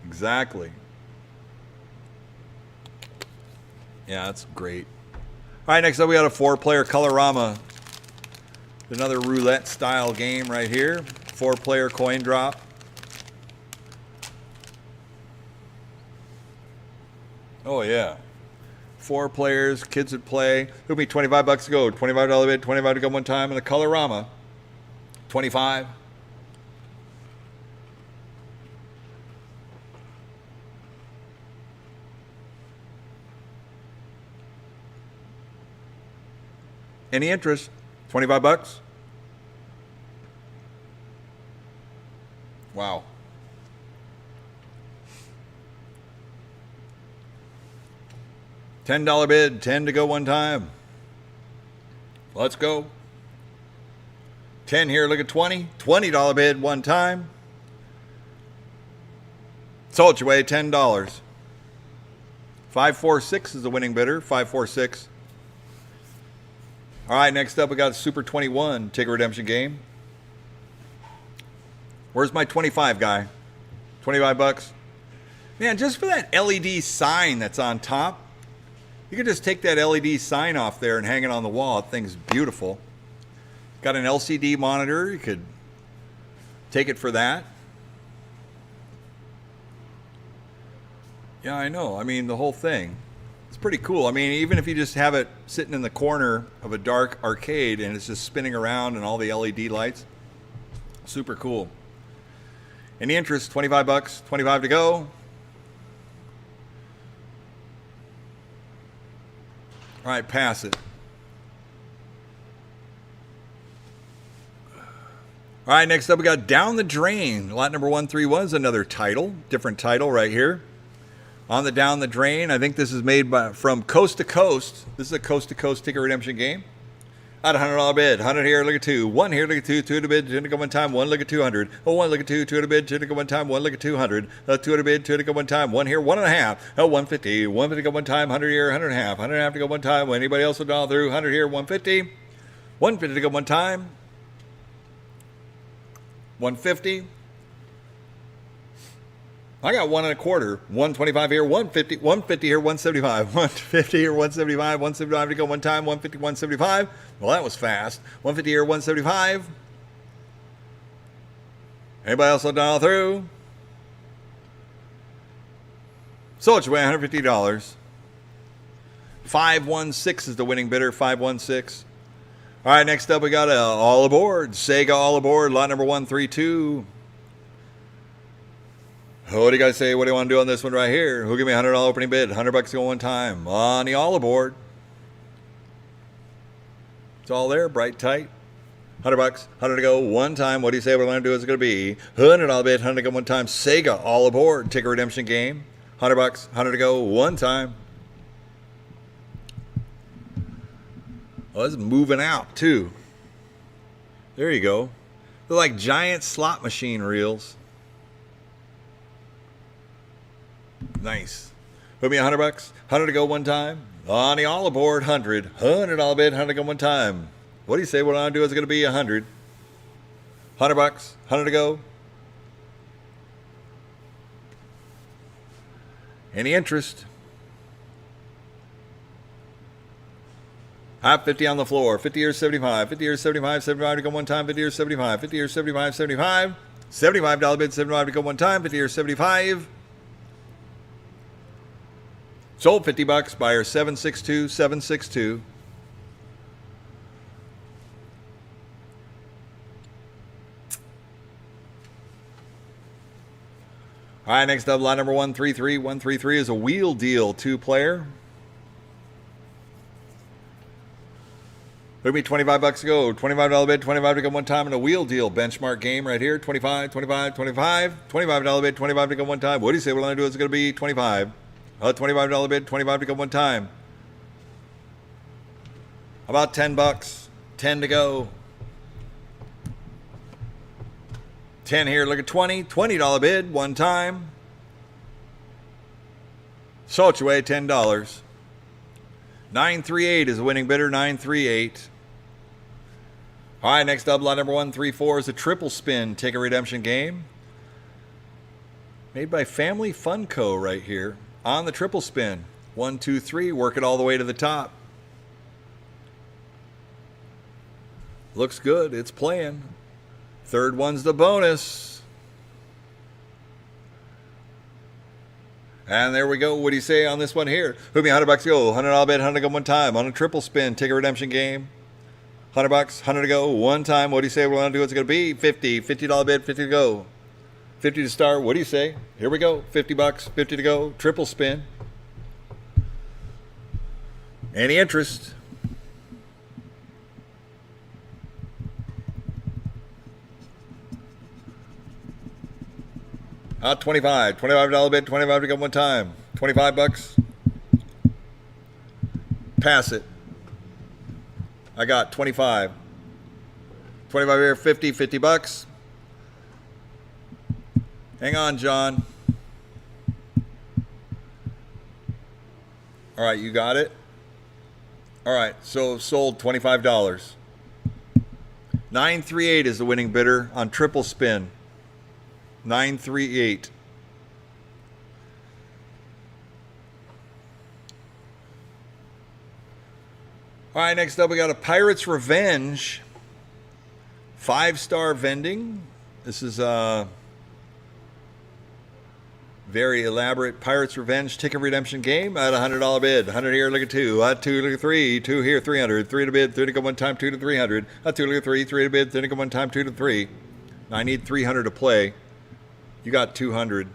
Exactly. Yeah, that's great. All right, next up we got a 4-player Colorama. Another roulette style game right here. 4-player coin drop. Oh yeah. 4 players, kids would play. It'll be $25 to go. $25 bid, 25 to go one time in the Colorama. 25. Any interest? $25? Wow. $10 bid, 10 to go one time. Let's go. 10 here, look at 20. $20 bid one time. Sold your way, $10. 546 is the winning bidder, 546. All right, next up we got a Super 21 ticket redemption game. Where's my 25 guy? 25 bucks. Man, just for that LED sign that's on top, you could just take that LED sign off there and hang it on the wall. That thing's beautiful. Got an LCD monitor. You could take it for that. Yeah, I know. I mean, the whole thing. It's pretty cool. I mean, even if you just have it sitting in the corner of a dark arcade and it's just spinning around and all the LED lights, super cool. Any interest? 25 bucks, 25 to go. All right, pass it. All right, next up we got Down the Drain. Lot number 131 is another title, different title right here. On the Down the Drain, I think this is made from Coast to Coast. This is a Coast to Coast ticket redemption game. At a $100 bid, 100 here, look at 2. 1 here, look at 2. 2 to bid, 2 to go one time. 1 look at 200. Oh, 1 look at 2. 2 to bid, 2 to go one time. 1 look at 200. 2 to bid, 2 to go one time. 1 here, 1.5. Oh, 150. 150 to go one time. 100 here, 100 and a half. 100 and a half to go one time. Anybody else will dial through? 100 here, 150. 150 to go one time. 150. I got 1.25. 125 here, 150. 150 here, 175. 150 here, 175. 175 to go one time. 150, 175. Well, that was fast. 150 here, 175. Anybody else will dial through? So it's way $150. 516 is the winning bidder. 516. All right, next up we got All Aboard. Sega All Aboard, lot number 132. What do you guys say? What do you want to do on this one right here? Who'll give me a $100 opening bid? 100 bucks go one time. On the All Aboard. It's all there, bright, tight. 100 bucks, 100 to go one time. What do you say? What do I want to do is it going to be? $100 bid, 100 to go one time. Sega All Aboard. Ticket redemption game. 100 bucks, 100 to go one time. Oh, this is moving out too. There you go. They're like giant slot machine reels. Nice. Put me 100 bucks, 100 to go one time. On the All Aboard, 100. $100 bid, 100 to go one time. What do you say? What I want to do is going to be 100. 100 bucks, 100 to go. Any interest? Hop 50 on the floor. 50 or 75. 50 or 75. 75 to go one time. 50 or 75. 50 or 75. 75. $75 bid. 75 to go one time. 50 or 75. Sold 50 bucks. Buyer 762. 762. All right, next up, lot number 133. 133 is a wheel deal, 2-player. Took me 25 bucks to go. $25 bid, 25 to go one time in a wheel deal. Benchmark game right here. 25, 25, 25. $25 bid, 25 to go one time. What do you say? What I'm going to do is going to be 25. $25 bid, 25 to go one time. About 10 bucks. 10 to go. 10 here, look at 20. $20 bid, one time. Sold you away, $10. 938 is the winning bidder, 938. All right, next up, lot number 134 is a triple spin ticket redemption game. Made by Family Fun Co. right here. On the triple spin. 1, 2, 3, work it all the way to the top. Looks good, it's playing. Third one's the bonus. And there we go. What do you say on this one here? Put me 100 bucks to go. $100 bid, 100 to go one time. On a triple spin, ticket redemption game. 100 bucks, 100 to go one time. What do you say we're going to do? It's going to be 50. $50 bid, 50 to go. 50 to start. What do you say? Here we go. 50 bucks, 50 to go. Triple spin. Any interest? $25 bid, 25 to go one time. 25 bucks. Pass it. I got 25. 25 here, 50, 50 bucks. Hang on, John. All right, you got it? All right, so sold $25. 938 is the winning bidder on triple spin. 938. All right, next up we got a Pirate's Revenge 5-star vending. This is a very elaborate Pirate's Revenge ticket redemption game at a $100 bid. 100 here, look at 2. 2, look at 3. 2 here, 300. 3 to bid, 3 to go one time, 2 to 300. 2, look at 3. 3 to bid, 3 to go one time, 2 to 3. Now I need 300 to play. You got 200.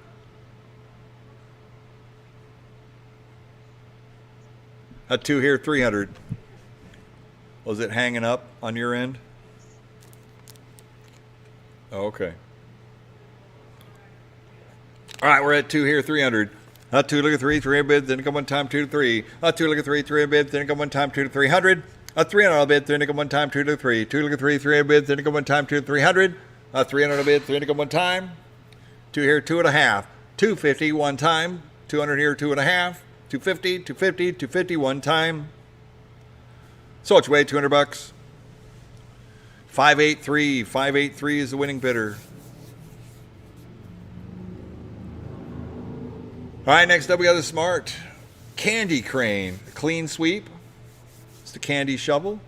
A 2 here, 300. Was it hanging up on your end? Oh, okay. All right, we're at 2 here, 300. 2, look at 3, 3 bid, then come one time, 2 to 3. 2, look at 3, 3 bid, then come one time, 2 to 300. 300 bid, then come one time, 2 to 3. 2, look at 3, 3 bid, then come one time, 2 to 300. 300 bid, 3 come one time. 2 here, 2.5. 250 one time. 200 here, 2.5. 250, 250, 250 one time. So it's way $200. 583. 583 is the winning bidder. All right, next up we got the Smart Candy Crane. Clean sweep. It's the candy shovel.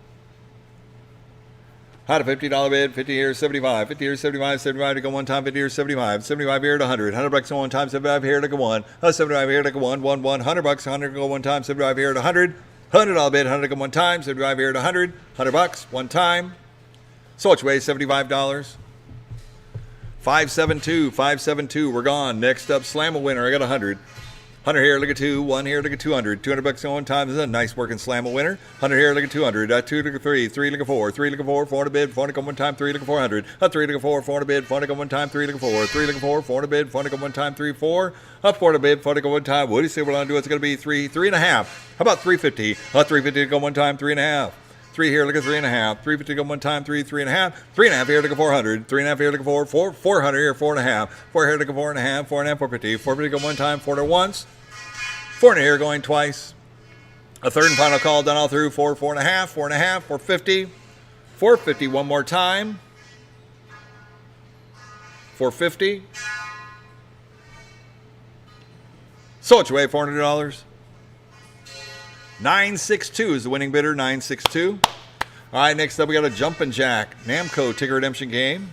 Had a $50 bid, 50 here, 75. 50 here, 75, 75 to go one time, 50 here, 75. 75 here to 100. $100 on one time, 75 here to go one. 75 here to go one, $100. 100 to go one time, 75 here to 100. $100 bid, 100 to go one time, 75 here to 100. $100 one time. So which way? $75. 572, 572. We're gone. Next up, Slam a winner. I got 100. 100 here, look at 2. 1 here, look at 200. $200 on one time. This is a nice working Slam a winner. 100 here, look at 200. 2, look at 3. 3, look at 4. 3, look at 4. 400 bid. 400 come one time. 3, look at 400. 3, look at 4. 400 bid. 400 come one time. 3, look at 4. 3, look at 4. 400 bid. 400 come one time. 3, 4. 400 bid. 400 come one time. What do you say we're going to do? It's going to be 3, 3.5. How about 350? 350 to go one time. 3.5. 3 here, look at 3.5. 350 to go one time, 3, 3.5. 3.5 here, look at 400. 3.5 here, look at 4. 400 here, 4.5. 4 here, look at 4.5. 4.5, 450. 450 to go one time, 4 to once. 4 here, going twice. A third and final call done all through. 4, 4.5, 4.5, 450. 450 one more time. 450. So it's away, $400. 962 is the winning bidder, 962. All right, next up we got a Jumpin' Jack Namco ticket redemption game.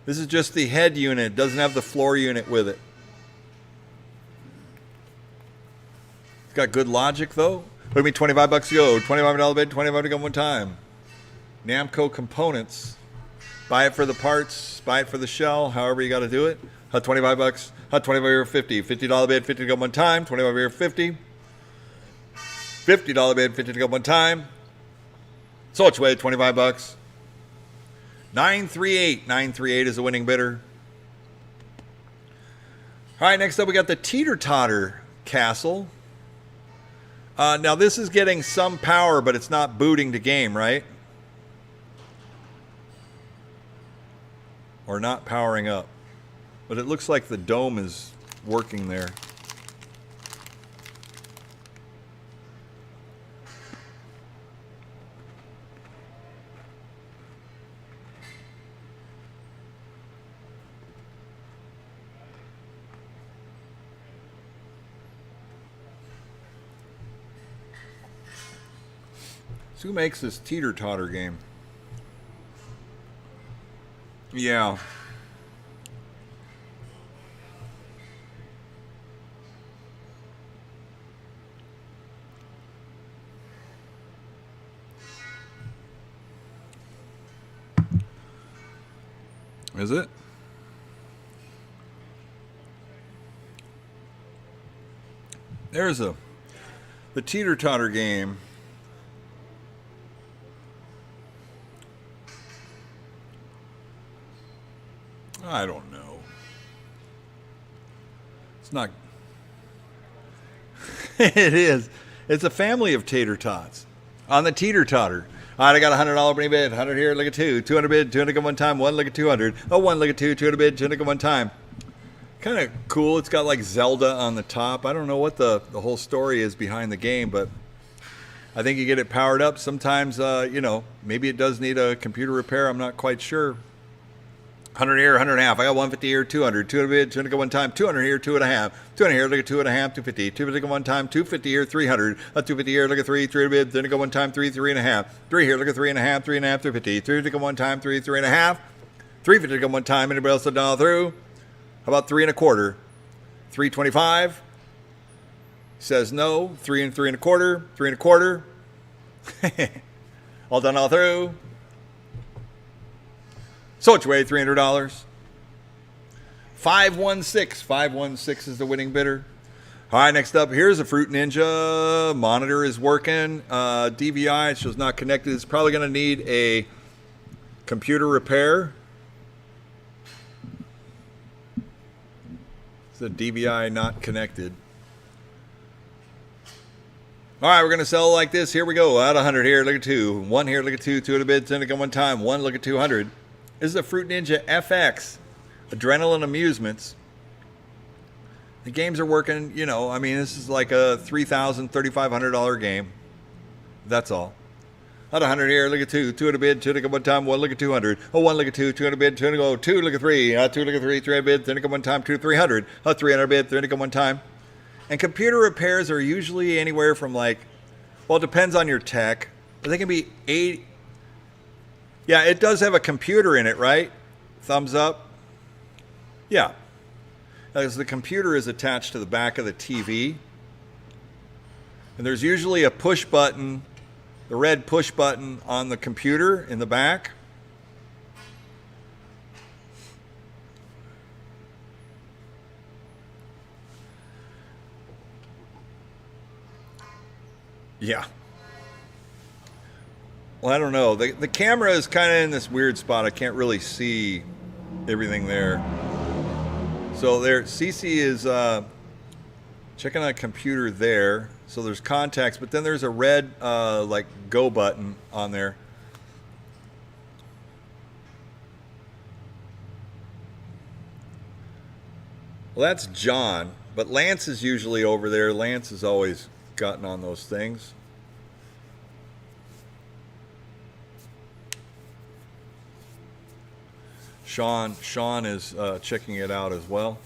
This is just the head unit. It doesn't have the floor unit with it. It's got good logic though. It'll be $25 to go. $25 bid, $25 to go one time. Namco components. Buy it for the parts, buy it for the shell, however you got to do it. $25. 25 here, 50. $50 bid, 50 to go one time. 25 here, 50. $50 bid, 50 to go one time. So it's way, $25. 938. 938 is the winning bidder. All right, next up we got the Teeter Totter Castle. Now this is getting some power, but it's not booting the game, right? Or not powering up. But it looks like the dome is working there. So who makes this teeter-totter game? Yeah. Is it? There's the teeter-totter game. I don't know. It's not. It is. It's a family of tater tots on the teeter totter. All right, I got $100 bid. 100 here, look at 2. 200 bid, 200 go one time. 1, look at 200. Oh, 1, look at 2. 200 bid, 200 go one time. Kind of cool. It's got like Zelda on the top. I don't know what the whole story is behind the game, but I think you get it powered up. Sometimes, maybe it does need a computer repair. I'm not quite sure. 100 here, 100 and a half. I got 150 here, 200. 200 bid, 200 go one time. 200 here, 2 and a half. 200 here, look at 2 and a half, 250. 250 go one time. 250 here, 300. 250 here, look at 3, 3 bid, 200 go one time. 3, 3 and a half. 3 here, look at 3 and a half, 3 and a half, 350. 350 go one time. 3, 3 and a half. 350 go one time. Anybody else $1 through? How about 3 and a quarter? 325. Says no. 3 and 3 and a quarter. 3 and a quarter. All done all through. So which way? $300. 516. 516 is the winning bidder. All right, next up, here's a Fruit Ninja. Monitor is working. DVI, it shows not connected. It's probably going to need a computer repair. It's a DVI not connected. All right, we're going to sell like this. Here we go. Out 100 here, look at 2. 1 here, look at 2. 2 at a bid, 10 to go one time. 1, look at 200. This is a Fruit Ninja FX. Adrenaline Amusements. The games are working, you know, I mean, this is like a $3,000, $3,500 game. That's all. Out 100 here, look at 2. 2 at a bid, 2 to go one time. 1, look at 200. 1, look at 2. 2 at a bid, 2 to go. 2, look at 3. 2, look at 3. 3 at a bid, 10 to go one time. 2, 300. 300 bid, 3 to go one time. And computer repairs are usually anywhere from like, well, it depends on your tech, but they can be 8. Yeah, it does have a computer in it, right? Thumbs up. Yeah. As the computer is attached to the back of the TV. And there's usually a push button, the red push button on the computer in the back. Yeah. Well, I don't know. The camera is kind of in this weird spot. I can't really see everything there. So there, Cece is checking on a computer there. So there's contacts, but then there's a red like go button on there. Well, that's John, but Lance is usually over there. Lance has always gotten on those things. Sean is checking it out as well.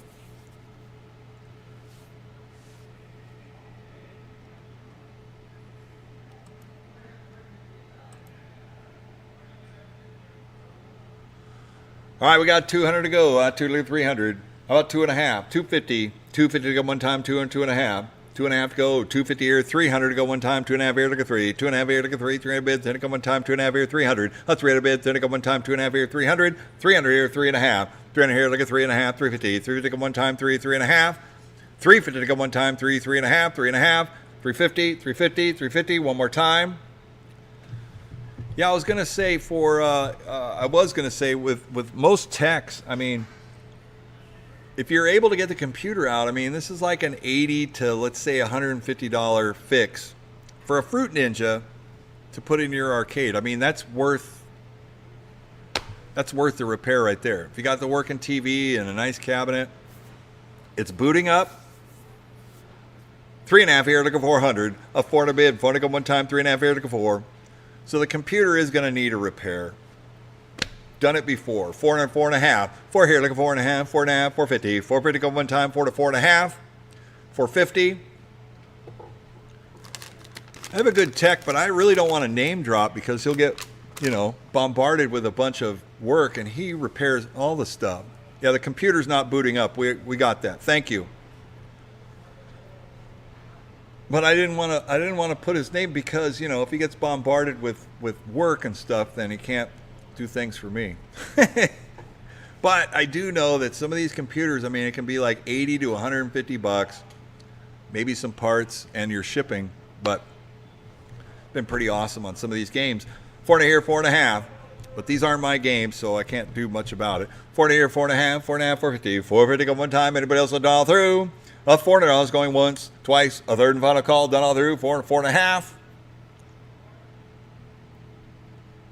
All right, we got 200 to go. 300. How about 2.5? 250. 250 to go one time. 2 and 2.5. 2.5 to go. 250 here. 300 to go one time. 2.5 here. Look at 3. 2.5 here. Look at 3. 300 bid. 10 to go one time. 2.5 here. 300. 300 bid. 10 to go one time. 2.5 here. 300. 300 here. 3.5. 300 here. Look at 3.5. 350. 3 to go one time. 3. 3.5. 350 to go one time. 3. 3.5. 3.5. 350. 350. 350. One more time. Yeah, I was gonna say with most techs, I mean, if you're able to get the computer out, I mean, this is like an $80 to let's say $150 fix for a Fruit Ninja to put in your arcade. I mean, that's worth the repair right there. If you got the working TV and a nice cabinet, it's booting up. 3.5 here, look at 400. A 400 bid, 400 go one time. 3.5 here, look at 4. So the computer is going to need a repair. Done it before. 4 and 4.5. 4 here, look at 4.5, 4.5, 450. 450 go one time, 4 to 4.5. 450. I have a good tech, but I really don't want to name drop because he'll get, you know, bombarded with a bunch of work, and he repairs all the stuff. Yeah, the computer's not booting up. We got that. Thank you. But I didn't want to put his name because, you know, if he gets bombarded with work and stuff, then he can't do things for me. But I do know that some of these computers, I mean, it can be like 80 to 150 bucks, maybe some parts and your shipping, but it's been pretty awesome on some of these games. 4 here, 4.5. But these aren't my games, so I can't do much about it. 4 here, 4.5, 4.5, 450. 450 go one time. Anybody else $1 through? $400 going once, twice, a third and final call, done all through, 4.5.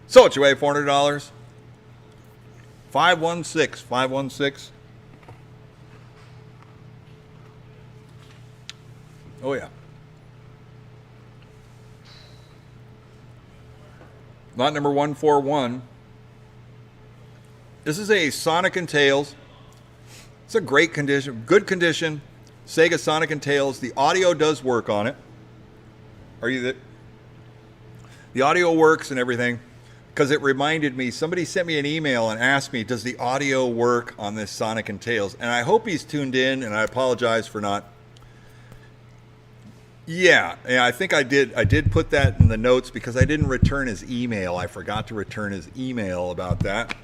So what's your way, $400? 516, 516. Oh yeah. Lot number 141. This is a Sonic and Tails. It's a great condition, good condition. Sega Sonic and Tails. The audio does work on it. Are you there? The audio works and everything, because it reminded me, somebody sent me an email and asked me, does the audio work on this Sonic and Tails? And I hope he's tuned in, and I apologize for not. Yeah, I think I did put that in the notes because I didn't return his email. I forgot to return his email about that,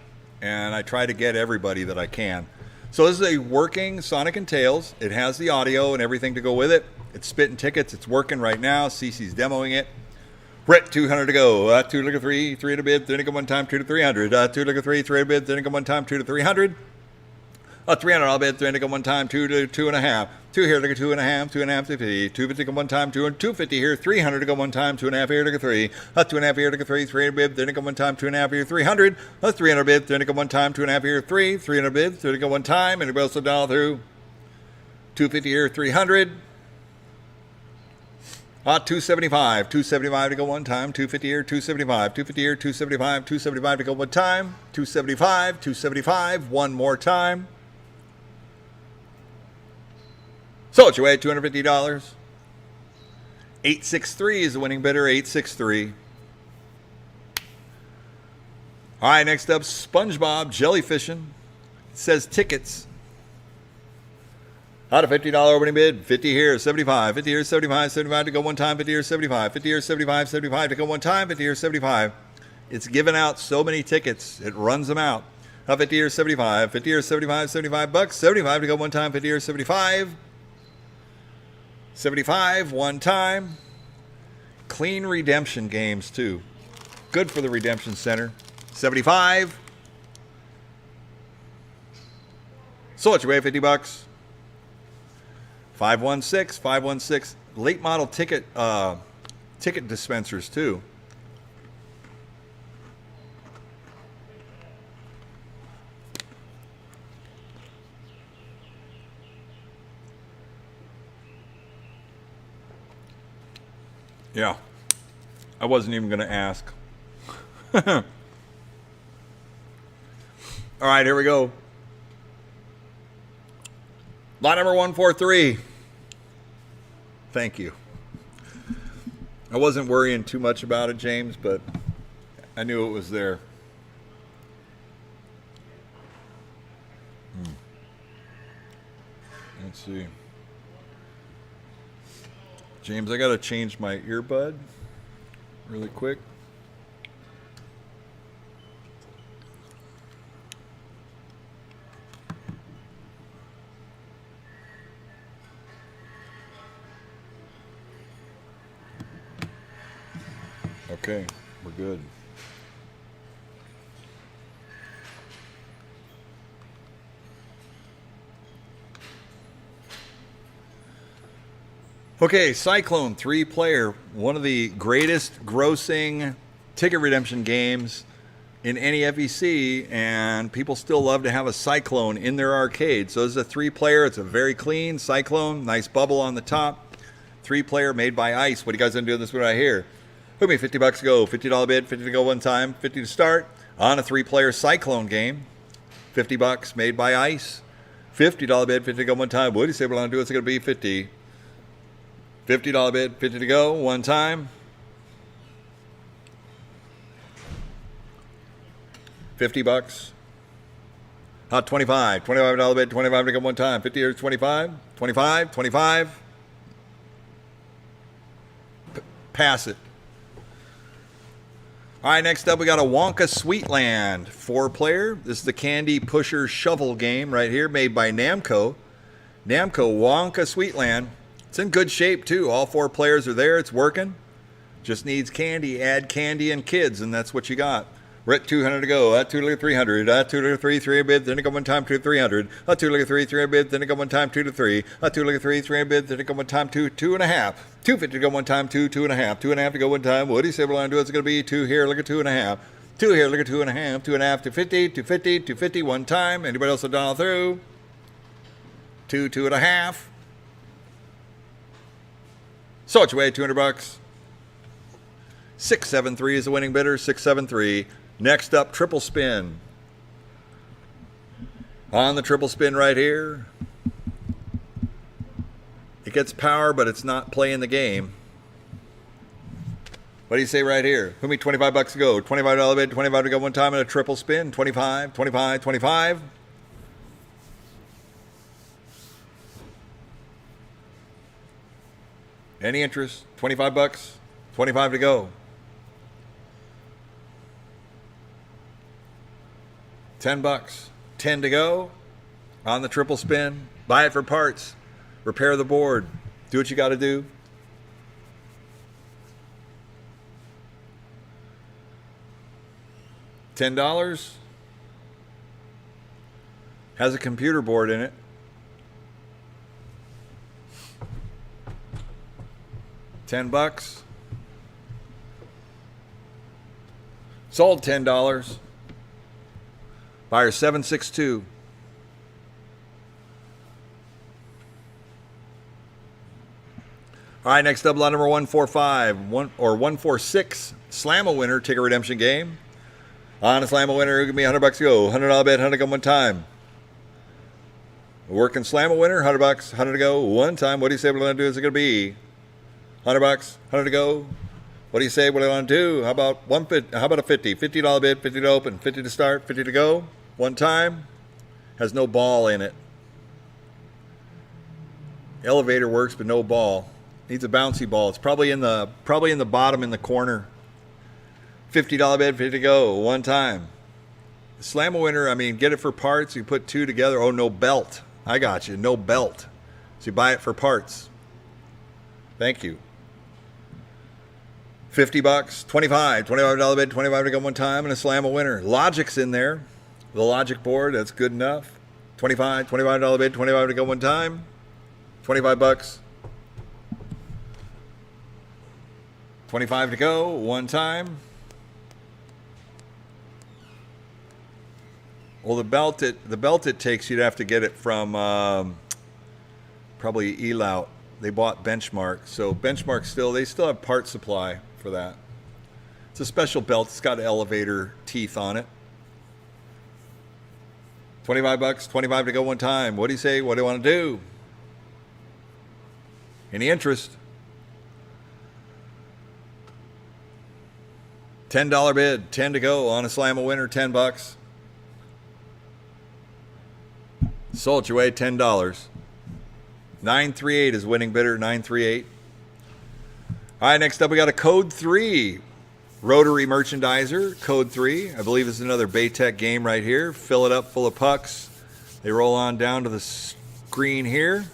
and I try to get everybody that I can. So this is a working Sonic and Tails. It has the audio and everything to go with it. It's spitting tickets. It's working right now. Cece's demoing it. Brett, 200 to go. 2 look at 3, 3 to bid, 3 to go one time, 2 to 300. 2 look at 3, 3 to bid, 3 to go one time, 2 to 300. 300 I'll bid, 3 to go one time, 2 to 2.5. 2 here, look at 2.5, 2.5 to 50. 250 to go one time, 250 here, 300 to go one time, 2.5 here, look at 3. 2.5 here, look at 3, 3 to bid, 3 to go one time, 2.5 here, 300. 300 bid, 3 to go one time, 2.5 here, 3. 300 bid, 3 to go one time. Anybody else will dial through? 250 here, 300. 275. 275 to go one time. 250 here, 275. 250 here, 275. 275 to go one time. 275. 275. One more time. So it's your way, $250. 863 is the winning bidder. 863. All right, next up, SpongeBob jellyfishing. It says tickets. Out of $50 opening bid, 50 here, 75, 50 here, 75, 75 to go one time, 50 here, 75, 50 here, 75, 75 to go one time, 50 here, 75. It's giving out so many tickets, it runs them out. 50 here, 75, 50 here, 75, 75 bucks, 75 to go one time, 50 here, 75. 75, one time. Clean redemption games, too. Good for the redemption center. 75. So what's your way, 50 bucks? 516, 516. Late model ticket dispensers, too. Yeah, I wasn't even going to ask. All right, here we go. Lot number 143. Thank you. I wasn't worrying too much about it, James, but I knew it was there. Let's see. James, I got to change my earbud really quick. Okay, we're good. Okay, Cyclone 3-player, one of the greatest grossing ticket redemption games in any FEC, and people still love to have a Cyclone in their arcade. So this is a 3-player. It's a very clean Cyclone, nice bubble on the top. 3-player made by Ice. What are you guys gonna do with this one right here? Hook me, 50 bucks to go, $50 bid, 50 to go one time, 50 to start on a 3-player Cyclone game. 50 bucks made by Ice. $50 bid, 50 to go one time. What do you say we're gonna do? It's gonna be 50. $50 bid, 50 to go, one time. 50 bucks. 25. $25 bid, 25 to go one time. 50 or 25. 25, 25. Pass it. All right, next up we got a Wonka Sweetland 4-player. This is the Candy Pusher Shovel game right here, made by Namco. Namco Wonka Sweetland. It's in good shape, too. All 4 players are there. It's working. Just needs candy. Add candy and kids, and that's what you got. We're at 200 to go. 2 to 300. 2 to 3, 3 bid. Then to go one time, 2 to 300. 2 to 3, 3 bid. Then to go one time, 2 to 3. 2 to 3, 3 bid. Then to go one time, 2, 2.5. 250 to go one time, 2, 2.5. 2.5 to go one time. What do you say we're going to do? It's going to be 2 here. Look at 2.5. 2 here. Look at 2.5. 2.5 to 50. 250. 250 one time. Anybody else will dial through? 2, 2.5. So it's your way, 200 bucks. 673 is the winning bidder, 673. Next up, triple spin. On the triple spin right here. It gets power, but it's not playing the game. What do you say right here? Put me 25 bucks to go. $25 bid, 25 to go one time and a triple spin. 25, 25, 25. Any interest? 25 bucks, 25 to go. 10 bucks, 10 to go. On the triple spin. Buy it for parts. Repair the board. Do what you got to do. $10. Has a computer board in it. $10. Sold $10. Buyer 762. All right, next up, lot number 145 or 146. Slam a winner, ticket redemption game. On a slam a winner, give me $100 to go. $100 bet, 100 to go one time. Working slam a winner, $100, 100 to go one time. What do you say we're going to do? Is it going to be $100, 100 to go? What do you say? What do I want to do? How about How about a $50 bid, 50 to open, 50 to start, 50 to go one time? Has no ball in it. Elevator works, but no ball. Needs a bouncy ball. It's probably in the bottom in the corner. $50 bid, 50 to go one time. Slam a winner. I mean, get it for parts. You put two together. Oh, no belt. I got you. No belt. So you buy it for parts. Thank you. 50 bucks, 25 bid, 25 to go one time, and a slam a winner. Logic's in there. The logic board, that's good enough. $25 bid, 25 to go one time. 25 bucks. 25 to go one time. Well, the belt it takes, you'd have to get it from probably Elout. They bought Benchmark, so Benchmark they still have part supply for that. It's a special belt. It's got elevator teeth on it. 25 bucks, 25 to go one time. What do you say? What do you want to do? Any interest? $10 bid, 10 to go on a slam a winner, 10 bucks. Sold your way, $10. 938 is winning bidder, 938. All right, next up we got a code 3 rotary merchandiser. Code 3, I believe is another Baytech game right here. Fill it up full of pucks. They roll on down to the screen here.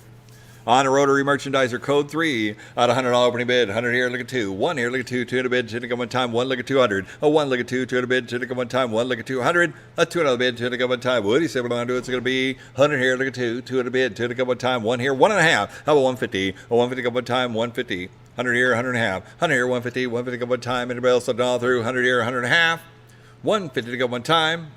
On a rotary merchandiser, code 3, out of $100 opening bid. 100 here, look at 2. 1 here, look at 2. 2 at a bid, 2 to go one time. 1 look at 200. A 1 look at 2. 2 at a bid, 2 to go one time. 1 look at 200. A 2 at a bid, 2 to go one time. What do you say we're going to do? It's going to be 100 here, look at 2. 2 at a bid, 2 to go one time. 1 here, 1.5. How about 150? A 150 go one time, 150. 100 here, 100.5. 100 here, 150. 150 go one time. Anybody else all through? 100 here, 100.5. 150 to go one time.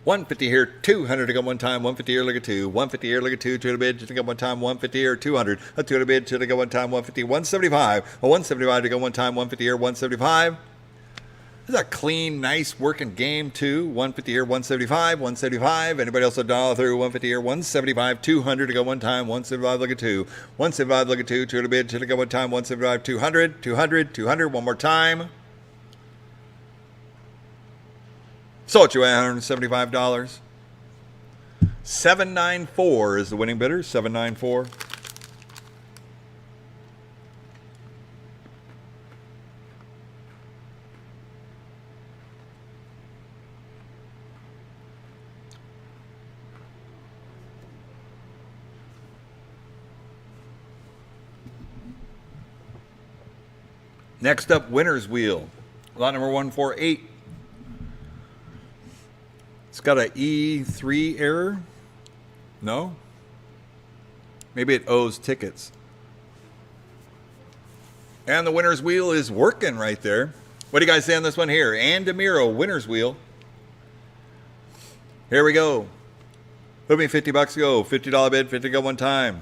150 here, 200 to go one time, 150 here, look at 2, 150 here, look at 2, 2 to bid, 2 to go one time, 150 here, 200, a 2 to bid, 2 to go one time, 150, 175, a 175 to go one time, 150 here, 175. This is a clean, nice working game too. 150 here, 175, 175. Anybody else $1 through? 150 here, 175, 200 to go one time, 175, look at 2, 175, look at 2, 2 to bid, 2 to go one time, 175, 200, 200, 200, one more time. Sold you at $175. 794 is the winning bidder. 794. Next up, winner's wheel. Lot number 148. It's got an E3 error. No? Maybe it owes tickets. And the winner's wheel is working right there. What do you guys say on this one here? And DeMiro, winner's wheel. Here we go. Put me $50 to go. $50 bid, 50 to go one time.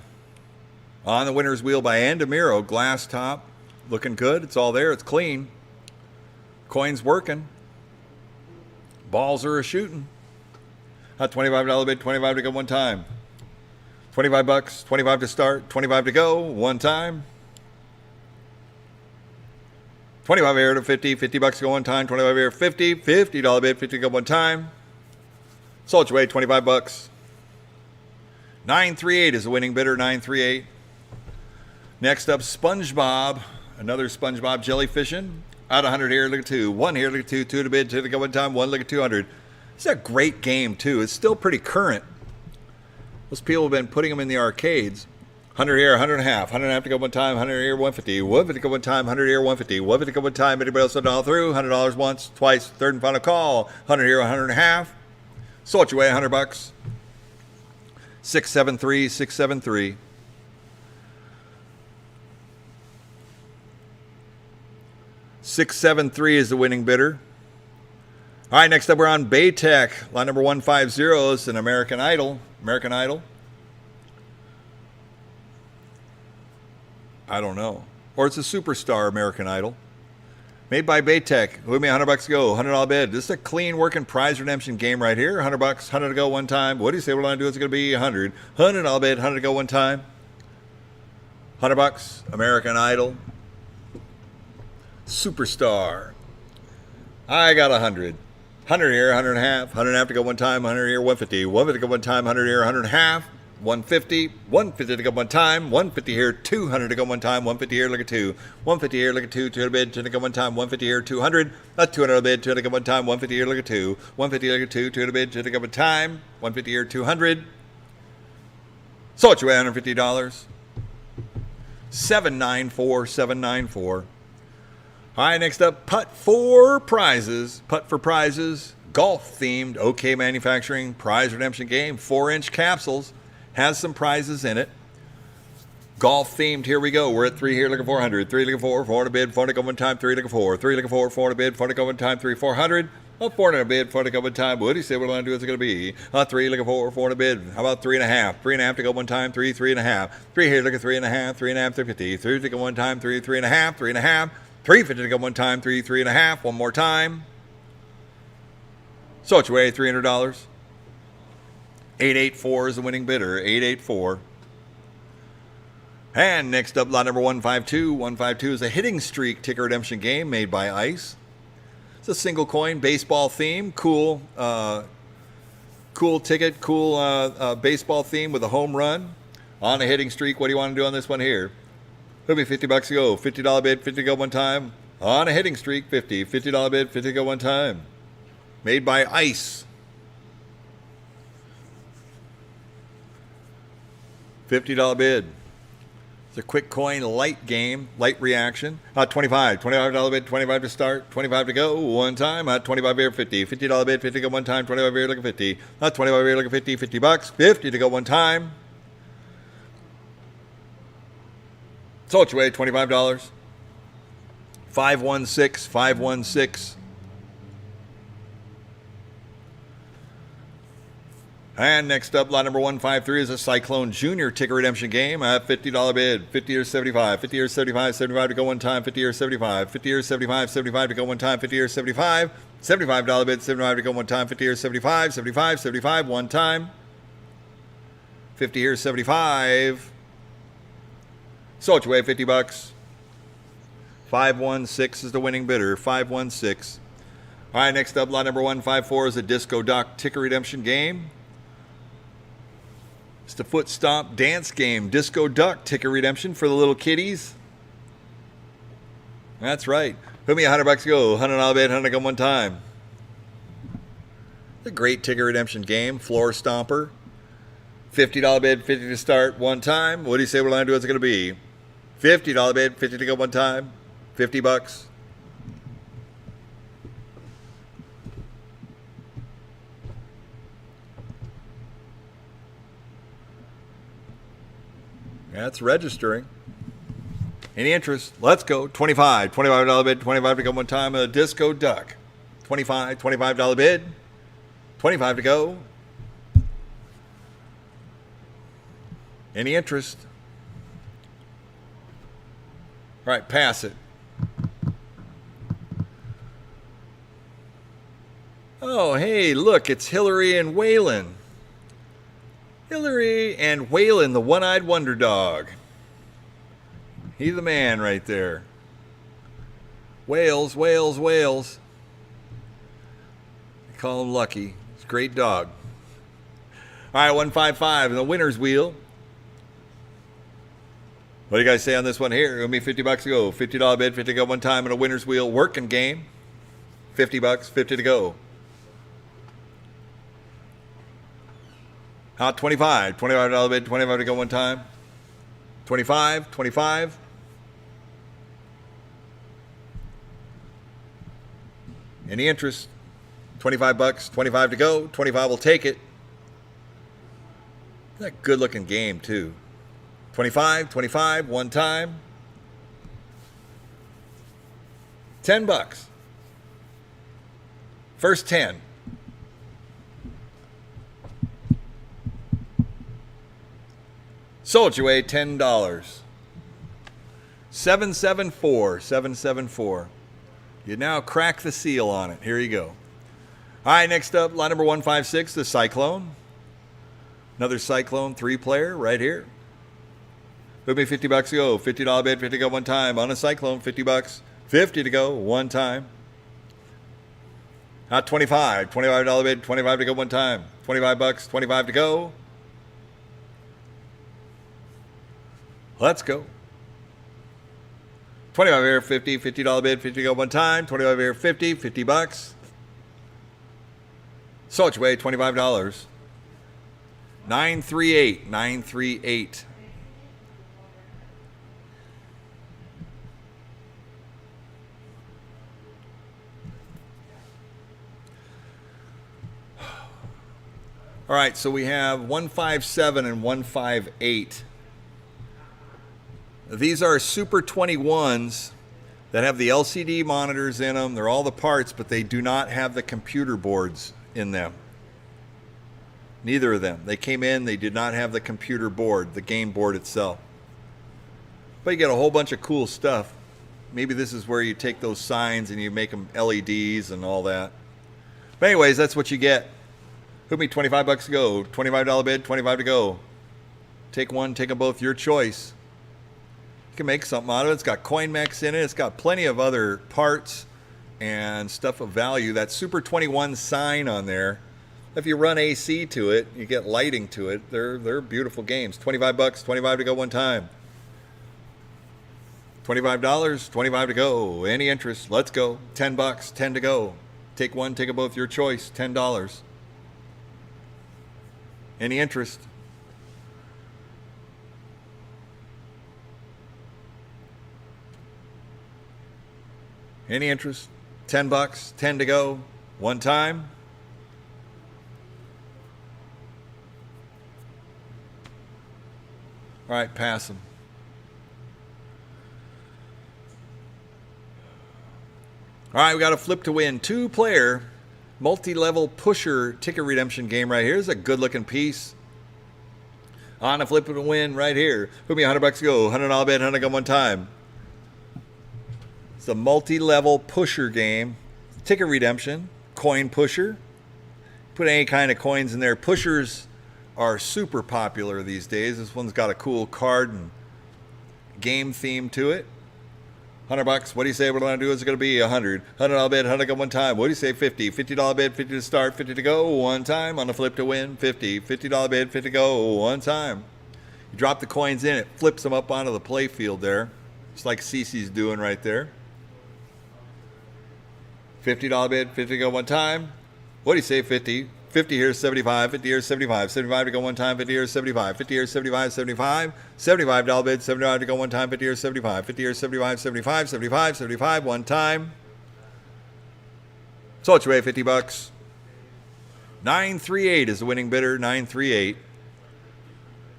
On the winner's wheel by Andamiro, glass top. Looking good. It's all there. It's clean. Coin's working. Balls are a shooting. $25 bid, 25 to go one time. 25 bucks, 25 to start, 25 to go one time. 25 here to 50, 50 bucks to go one time, 25 here, 50, $50 bid, 50 to go one time. Sold your way, 25 bucks. 938 is the winning bidder, 938. Next up, SpongeBob. Another SpongeBob jellyfishing. Out 100 here, look at 2. 1 here, look at 2. 2 to bid, 2 to go one time, 1 look at 200. It's a great game, too. It's still pretty current. Those people have been putting them in the arcades. 100 here, 100 and a half. 100 and a half to go one time, 100 here, 150. 150 to go one time, 100 here, 150. 150 to go one time. Anybody else all through? $100 once, twice, third and final call. 100 here, 100 and a half. Sold your way, 100 bucks. 673, 673. $673 is the winning bidder. All right, next up we're on Baytech. Line number 150 is an American Idol. American Idol. I don't know. Or it's a Superstar American Idol. Made by Baytech. With me, 100 bucks to go. $100 bid. This is a clean working prize redemption game right here. 100 bucks, 100 to go one time. What do you say we're going to do? It's going to be 100. $100 bid, 100 to go one time. 100 bucks, American Idol. Superstar. I got 100. 100 here, 100 and a half. 100 and a half to go one time. 100 here, 150. 150 to go one time. 100 here, 100 and a half. 150. 150 to go one time. 150 here, 200 to go one time. 150 here, look at 2. 150 here, look at 2. 200 bid, 200 to go one time. 150 here, 200. 200 bid, 200 to go one time. 150 here, look at 2. 150 look at 2. 200 bid, 200 to go one time. 150 here, 200. Sold you $150. 794, 794. All right, next up, putt for prizes. Putt for prizes. Golf-themed OK Manufacturing prize redemption game. 4-inch capsules. Has some prizes in it. Golf-themed. Here we go. We're at 3 here looking for 400. 3 looking for 400 bid. 400 go one time. 3 looking for 3 looking for 400 bid. 400 go one time. 3 400. 400 bid. 400 go one time. What do you say we're going to do? What's it going to be? 3 looking for 400 bid. How about 3 and a half? 3 and a half to go one time. 3 3 and a half. 3 here looking 3 and a half. 3 and a half. 350. 3 to go one time. 3 3 and a half. 3 and a half. 350 to go one time, 3 3 and a half, one more time. So it's your way, $300. 884 is the winning bidder, 884. And next up, lot number 152. 152 is a hitting streak ticket redemption game made by ICE. It's a single coin baseball theme, cool ticket, cool baseball theme with a home run on a hitting streak. What do you want to do on this one here? It'll be 50 bucks to go. $50 bid, 50 to go one time. On a hitting streak, 50. $50 bid, 50 to go one time. Made by ICE. $50 bid. It's a quick coin light game, light reaction. 25. $25 bid, 25 to start, 25 to go one time. 25 here, 50. $50 bid, 50 to go one time. 25 here, look at 50. 25 here, look at 50. 50 bucks, 50 to go one time. Sold your way, $25. 516, 516. And next up, lot number 153 is a Cyclone Junior ticket redemption game. $50 bid, 50 or 75, 50 or 75, 75 to go one time, 50 or 75, 50 or 75, 75 to go one time, 50 or 75, $75 bid, 75 to go one time, 50 or 75, 75, 75 one time, 50 here, 75. Sold your way, 50 bucks. 516 is the winning bidder, 516. All right, next up, lot number 154 is a Disco Duck ticket redemption game. It's the foot stomp dance game, Disco Duck ticket redemption for the little kiddies. That's right. Put me 100 bucks to go, $100 bid, 100 go one time. It's a great ticket redemption game, floor stomper. $50 bid, 50 to start one time. What do you say we're going to do? What's it going to be? $50 bid, 50 to go one time. 50 bucks. That's registering. Any interest? Let's go. $25 bid, 25 to go one time. A Disco Duck. $25 bid, 25 to go. Any interest? All right, pass it. Oh, hey, look, it's Hillary and Waylon. Hillary and Waylon, the one-eyed wonder dog. He's the man right there. Wales, Wales, Wales. They call him Lucky. It's a great dog. All right, 155 in the winner's wheel. What do you guys say on this one here? It'll be $50 to go. $50 bid, 50 to go one time in a winner's wheel working game. $50, 50 to go. Hot 25. $25 bid, 25 to go one time. 25, 25. Any interest? $25, 25 to go. 25 will take it. That's a good looking game too. 25, 25, one time. $10. First 10. Sold your way, $10. 774, 774. You now crack the seal on it. Here you go. All right, next up, line number 156, the Cyclone. Another Cyclone 3-player right here. It'll be $50 to go. $50 bid, 50 to go one time. On a Cyclone, $50. 50 to go one time. Not 25. $25 bid, 25 to go one time. $25, 25 to go. Let's go. 25 here, 50, $50 bid, 50 to go one time. 25 here, 50, $50. Sold your way, $25. 938, 938. All right, so we have 157 and 158. These are Super 21s that have the LCD monitors in them. They're all the parts, but they do not have the computer boards in them. Neither of them. They came in, they did not have the computer board, the game board itself. But you get a whole bunch of cool stuff. Maybe this is where you take those signs and you make them LEDs and all that. But anyways, that's what you get. Hook me $25 to go. $25 bid, 25 to go. Take one, take them both, your choice. You can make something out of it. It's got coin mechs in it. It's got plenty of other parts and stuff of value. That Super 21 sign on there, if you run AC to it, you get lighting to it. They're beautiful games. $25, 25 to go one time. $25, 25 to go. Any interest? Let's go. $10, 10 to go. Take one, take them both, your choice. $10. Any interest? Any interest? $10, 10 to go. One time. All right, pass them. All right, we got a flip to win. 2-player multi-level pusher ticket redemption game right here. This is a good-looking piece. On a flip to win right here. Put me $100 to go. $100 bid, 100 go one time. It's a multi-level pusher game. Ticket redemption. Coin pusher. Put any kind of coins in there. Pushers are super popular these days. This one's got a cool card and game theme to it. $100. What do you say we're going to do? Is it going to be 100? $100 bid, 100 go one time. What do you say? 50. $50 bid, 50 to start, 50 to go one time. On a flip to win, 50. $50 bid, 50 to go one time. You drop the coins in, it flips them up onto the play field there. It's like Cece's doing right there. $50 bid, 50 to go one time. What do you say? 50. 50 here, 75. 50 here, 75. 75 to go one time. 50 here, 75. 50 here, 75. 75. $75 bid, 75 to go one time. 50 here, 75. 50 here, 75. 75. 75. 75 one time. Sold your way, $50. 938 is the winning bidder. 938.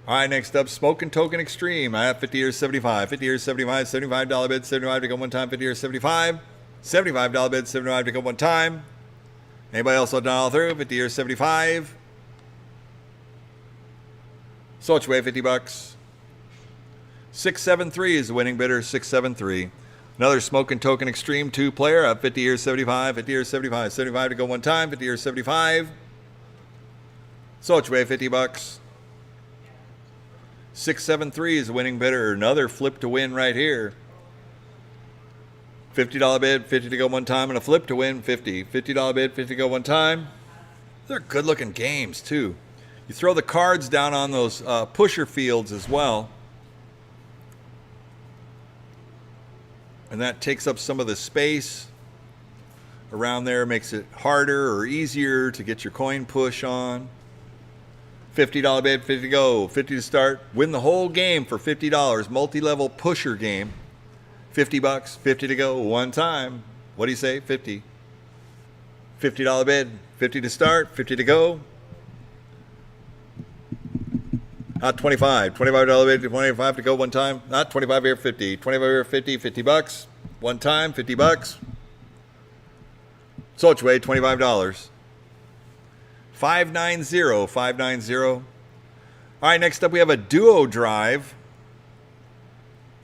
All right, next up, Smoking Token Extreme. I have 50 here, 75. 50 here, 75. $75 bid, 75 to go one time. 50 here, 75. $75 bid, 75 to go one time. Anybody else on all through? 50 or 75. Sold your way, $50. 673 is the winning bidder. 673. Another Smoking Token Extreme 2 player up 50 years 75, 50 years 75, 75 to go one time, 50 years 75. Sochway, $50. 673 is the winning bidder. Another flip to win right here. $50 bid, 50 to go one time, and a flip to win, 50. $50 bid, 50 to go one time. They're good looking games too. You throw the cards down on those pusher fields as well. And that takes up some of the space around there, makes it harder or easier to get your coin push on. $50 bid, 50 to go, 50 to start. Win the whole game for $50. Multi-level pusher game. $50, 50 to go, one time. What do you say? 50. $50 bid, 50 to start, 50 to go. Not 25. $25 bid, 25 to go one time. Not 25 here, 50. 25 here, 50. $50. One time, $50. Sochway, $25. 590, 590. All right, next up we have a duo drive.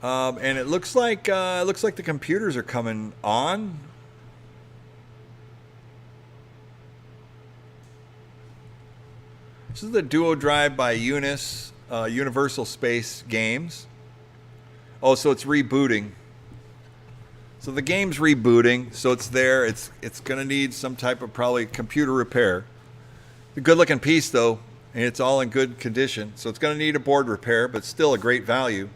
And it looks like the computers are coming on. This is the duo drive by Universal Space Games. Oh, so it's rebooting. So the game's rebooting, so it's there. It's going to need some type of probably computer repair. It's a good-looking piece, though, and it's all in good condition. So it's going to need a board repair, but still a great value.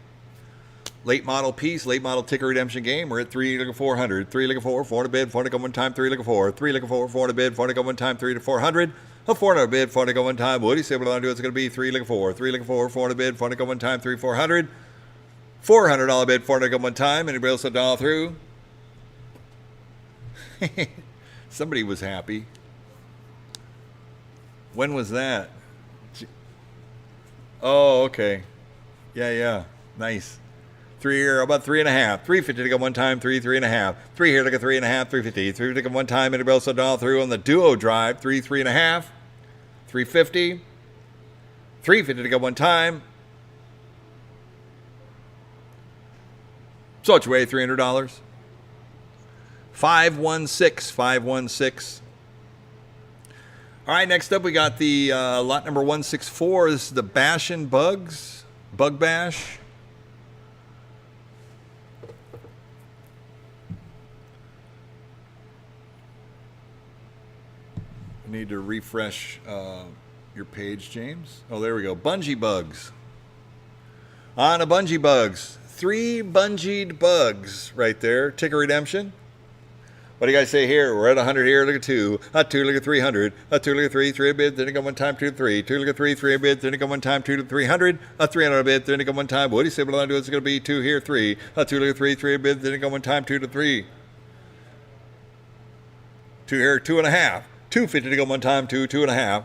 Late model piece, late model ticket redemption game. We're at 3 looking 400, 3 looking 4, 4 to bid, 4 to go one time, 3 looking 4, 3 looking 4, 4 to bid, 4 to go one time, 3 to 400, a 4 to bid, 4 to go one time. What do you say what I want to do? It's going to be 3 looking 4, 3 looking 4, 4 to bid, 4 to go one time, 3 400, $400 bid, 4 to go one time. Anybody else dial through? Somebody was happy. When was that? Oh, okay. Yeah. Nice. 3 here, about 3.5. 350 to go one time, 3.5. 3 here, look at 3.5, 350. 3 to go one time, anybody else dial through on the duo drive, 3.5. 350. 350 to go one time. Sochway, $300. 516, 516. All right, next up we got the lot number 164. This is the Bashin' Bugs, Bug Bash. I need to refresh your page, James. Oh, there we go. Bungee Bugs. On a Bungee Bugs. 3 bungeed bugs right there. Ticket redemption. What do you guys say here? We're at 100 here. Look at 2. A 2, look at 300. A 2, look at 3. 3 a bid. Then it go one time. 2 to 3. 2, look at 3. 3 a bid. Then it go one time. 2 to 300. A 300 a bid. Then it go one time. What do you say? What I do? It's going to be 2 here. 3. A 2, look at 3. 3 a bid. Then it go one time. 2 to 3. 2 here. 2.5. 250 to go one time. 2, 2.5.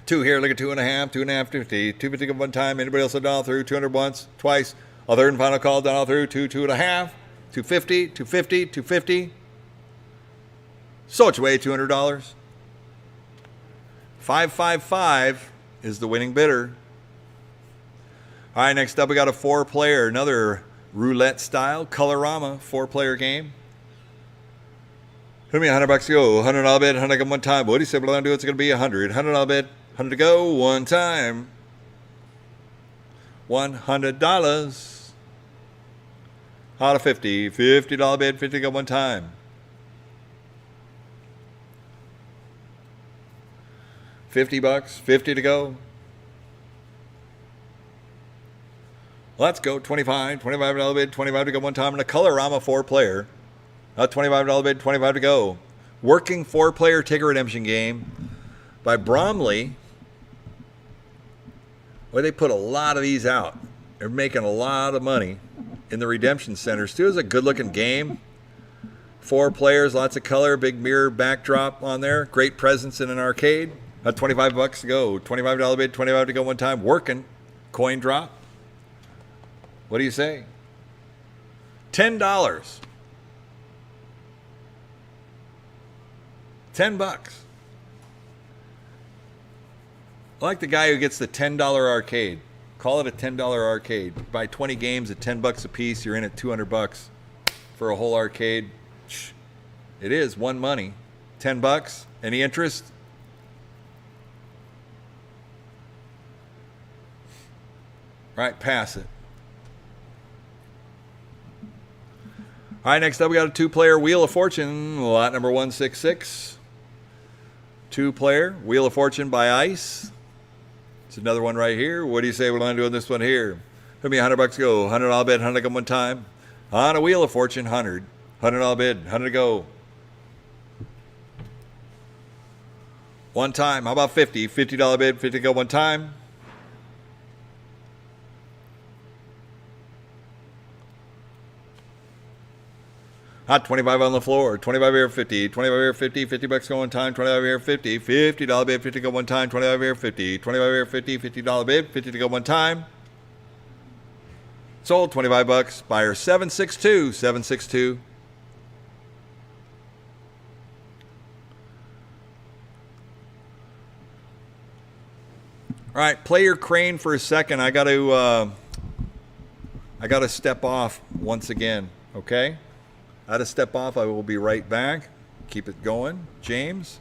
2 here. Look at 2.5. 2.5. 50. 250 to go one time. Anybody else dial through? 200 once. Twice. A third and final call. Dial through. 2, 2.5. 250. 250. 250. Sochway, $200. 555 is the winning bidder. All right, next up we got a 4-player, another roulette style Colorama 4-player game. Give me $100 to go. $100 bid, 100 go one time. What do you say? What I'm gonna do? It's gonna be 100. $100 bid, 100 to go one time. $100. Out of 50. $50 bid, 50 to go one time. $50, 50 to go. Let's go. 25, $25 bid, 25 to go one time, and a Colorama 4-player. A $25 bid, 25 to go. Working 4-player ticket redemption game by Bromley. Well, they put a lot of these out. They're making a lot of money in the redemption centers too. It's a good-looking game. 4 players, lots of color, big mirror backdrop on there. Great presence in an arcade. $25 to go. $25 bid, 25 to go one time. Working. Coin drop. What do you say? $10. $10. I like the guy who gets the $10 arcade. Call it a $10 arcade. Buy 20 games at $10 a piece. You're in at $200. for a whole arcade. It is one money. $10. Any interest? Right, pass it. All right, next up we got a two-player Wheel of Fortune, lot number 166. Two-player Wheel of Fortune by Ice. It's another one right here. What do you say we're going to do on this one here? Give me $100 go. $100 bid, 100 go one time. On a Wheel of Fortune, 100. $100 bid, 100 go. One time. How about 50? $50 bid, 50 go one time. Hot 25 on the floor. 25 here, 50. 25 here, 50. $50 go one time. 25 here, 50. $50 bid, 50 go one time. 25 here, 50. 25 here, 50. $50 bid, 50 to go one time. Sold, $25. Buyer 762. 762. All right, play your crane for a second. I got to step off once again. Okay. I had to step off. I will be right back. Keep it going, James.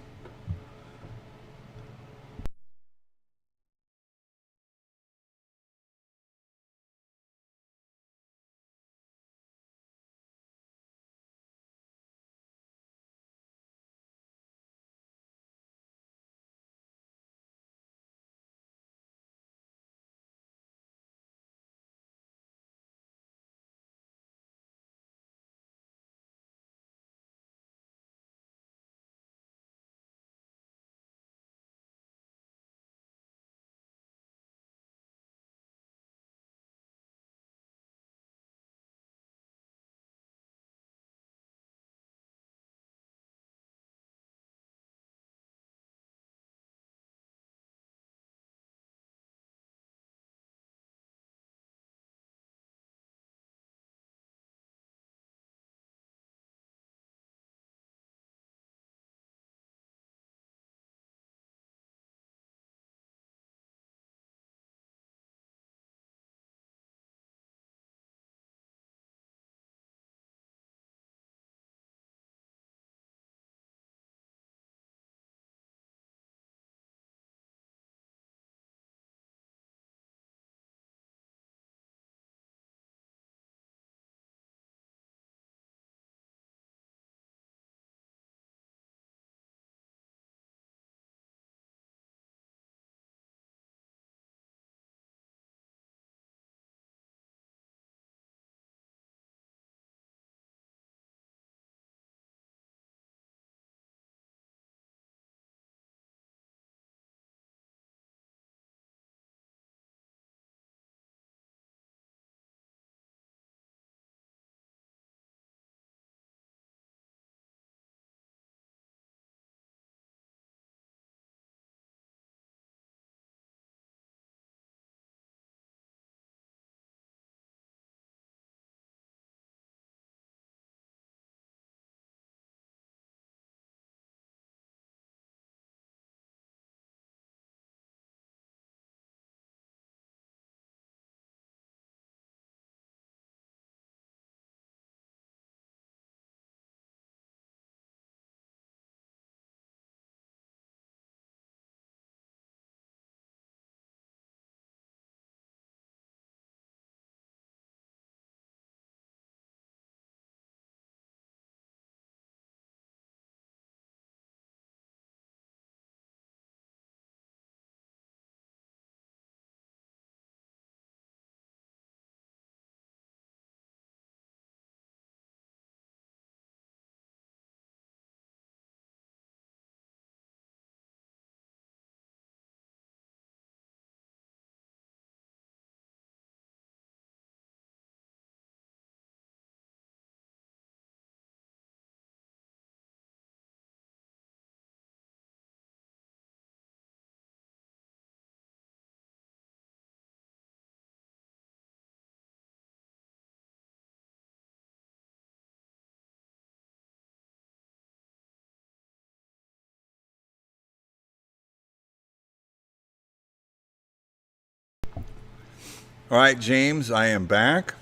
All right, James, I am back.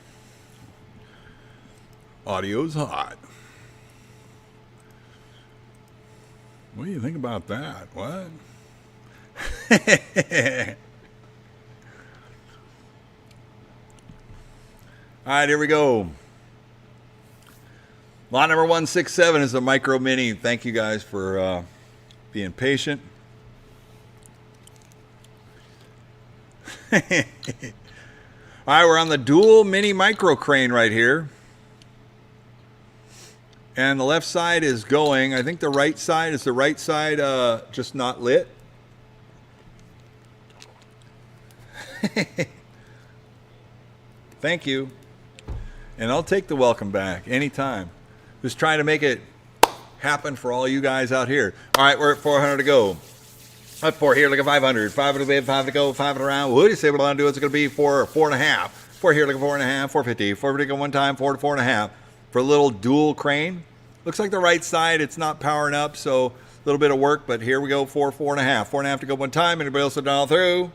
Audio's hot. What do you think about that? What? All right, here we go. Lot number 167 is a micro mini. Thank you guys for being patient. All right, we're on the dual mini micro crane right here. And the left side is going. I think the right side is just not lit. Thank you. And I'll take the welcome back anytime. Just trying to make it happen for all you guys out here. All right, we're at 400 to go. Up 4 here, look at 500. 5 to bid, 5 to go, 5 around. What do you say what I want to do? It's going to be 4.5. 4 here, look at 4.5. 450. 450 go one time, 4 to 4.5. For a little dual crane. Looks like the right side, it's not powering up, so a little bit of work, but here we go, 4.5. 4.5 to go one time. Anybody else dial through?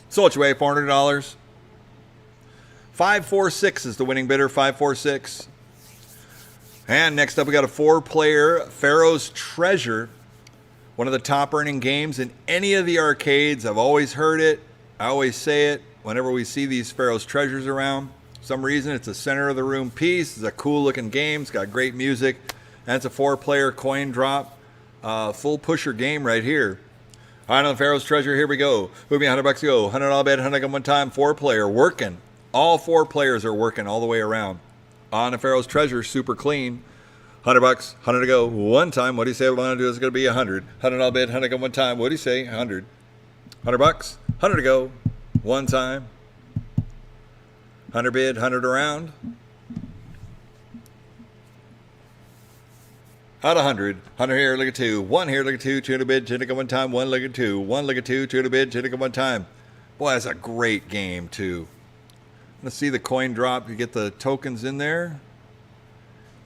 Sold your way, $400. 546 is the winning bidder, 546. And next up, we got a 4-player Pharaoh's Treasure. One of the top earning games in any of the arcades. I've always heard it. I always say it whenever we see these Pharaoh's Treasures around. For some reason, it's a center of the room piece. It's a cool looking game. It's got great music. And it's a 4-player coin drop. Full pusher game right here. All right, on the Pharaoh's Treasure, here we go. Move me $100 to go. $100 bet, 100 one time. 4-player working. All 4 players are working all the way around. On the Pharaoh's Treasure, super clean. $100, 100 to go. One time. What do you say? What I'm going to do is going to be 100. $100 bid, 100 go one time. What do you say? 100. $100, 100 to go. One time. 100 bid, 100 around. Out of 100. 100 here, look at 2. 1 here, look at 2. 2 to bid, 2 to go one time. 1 look at 2. 1 look at 2. 2 to bid, 2 to go one time. Boy, that's a great game, too. Let's see the coin drop. You get the tokens in there.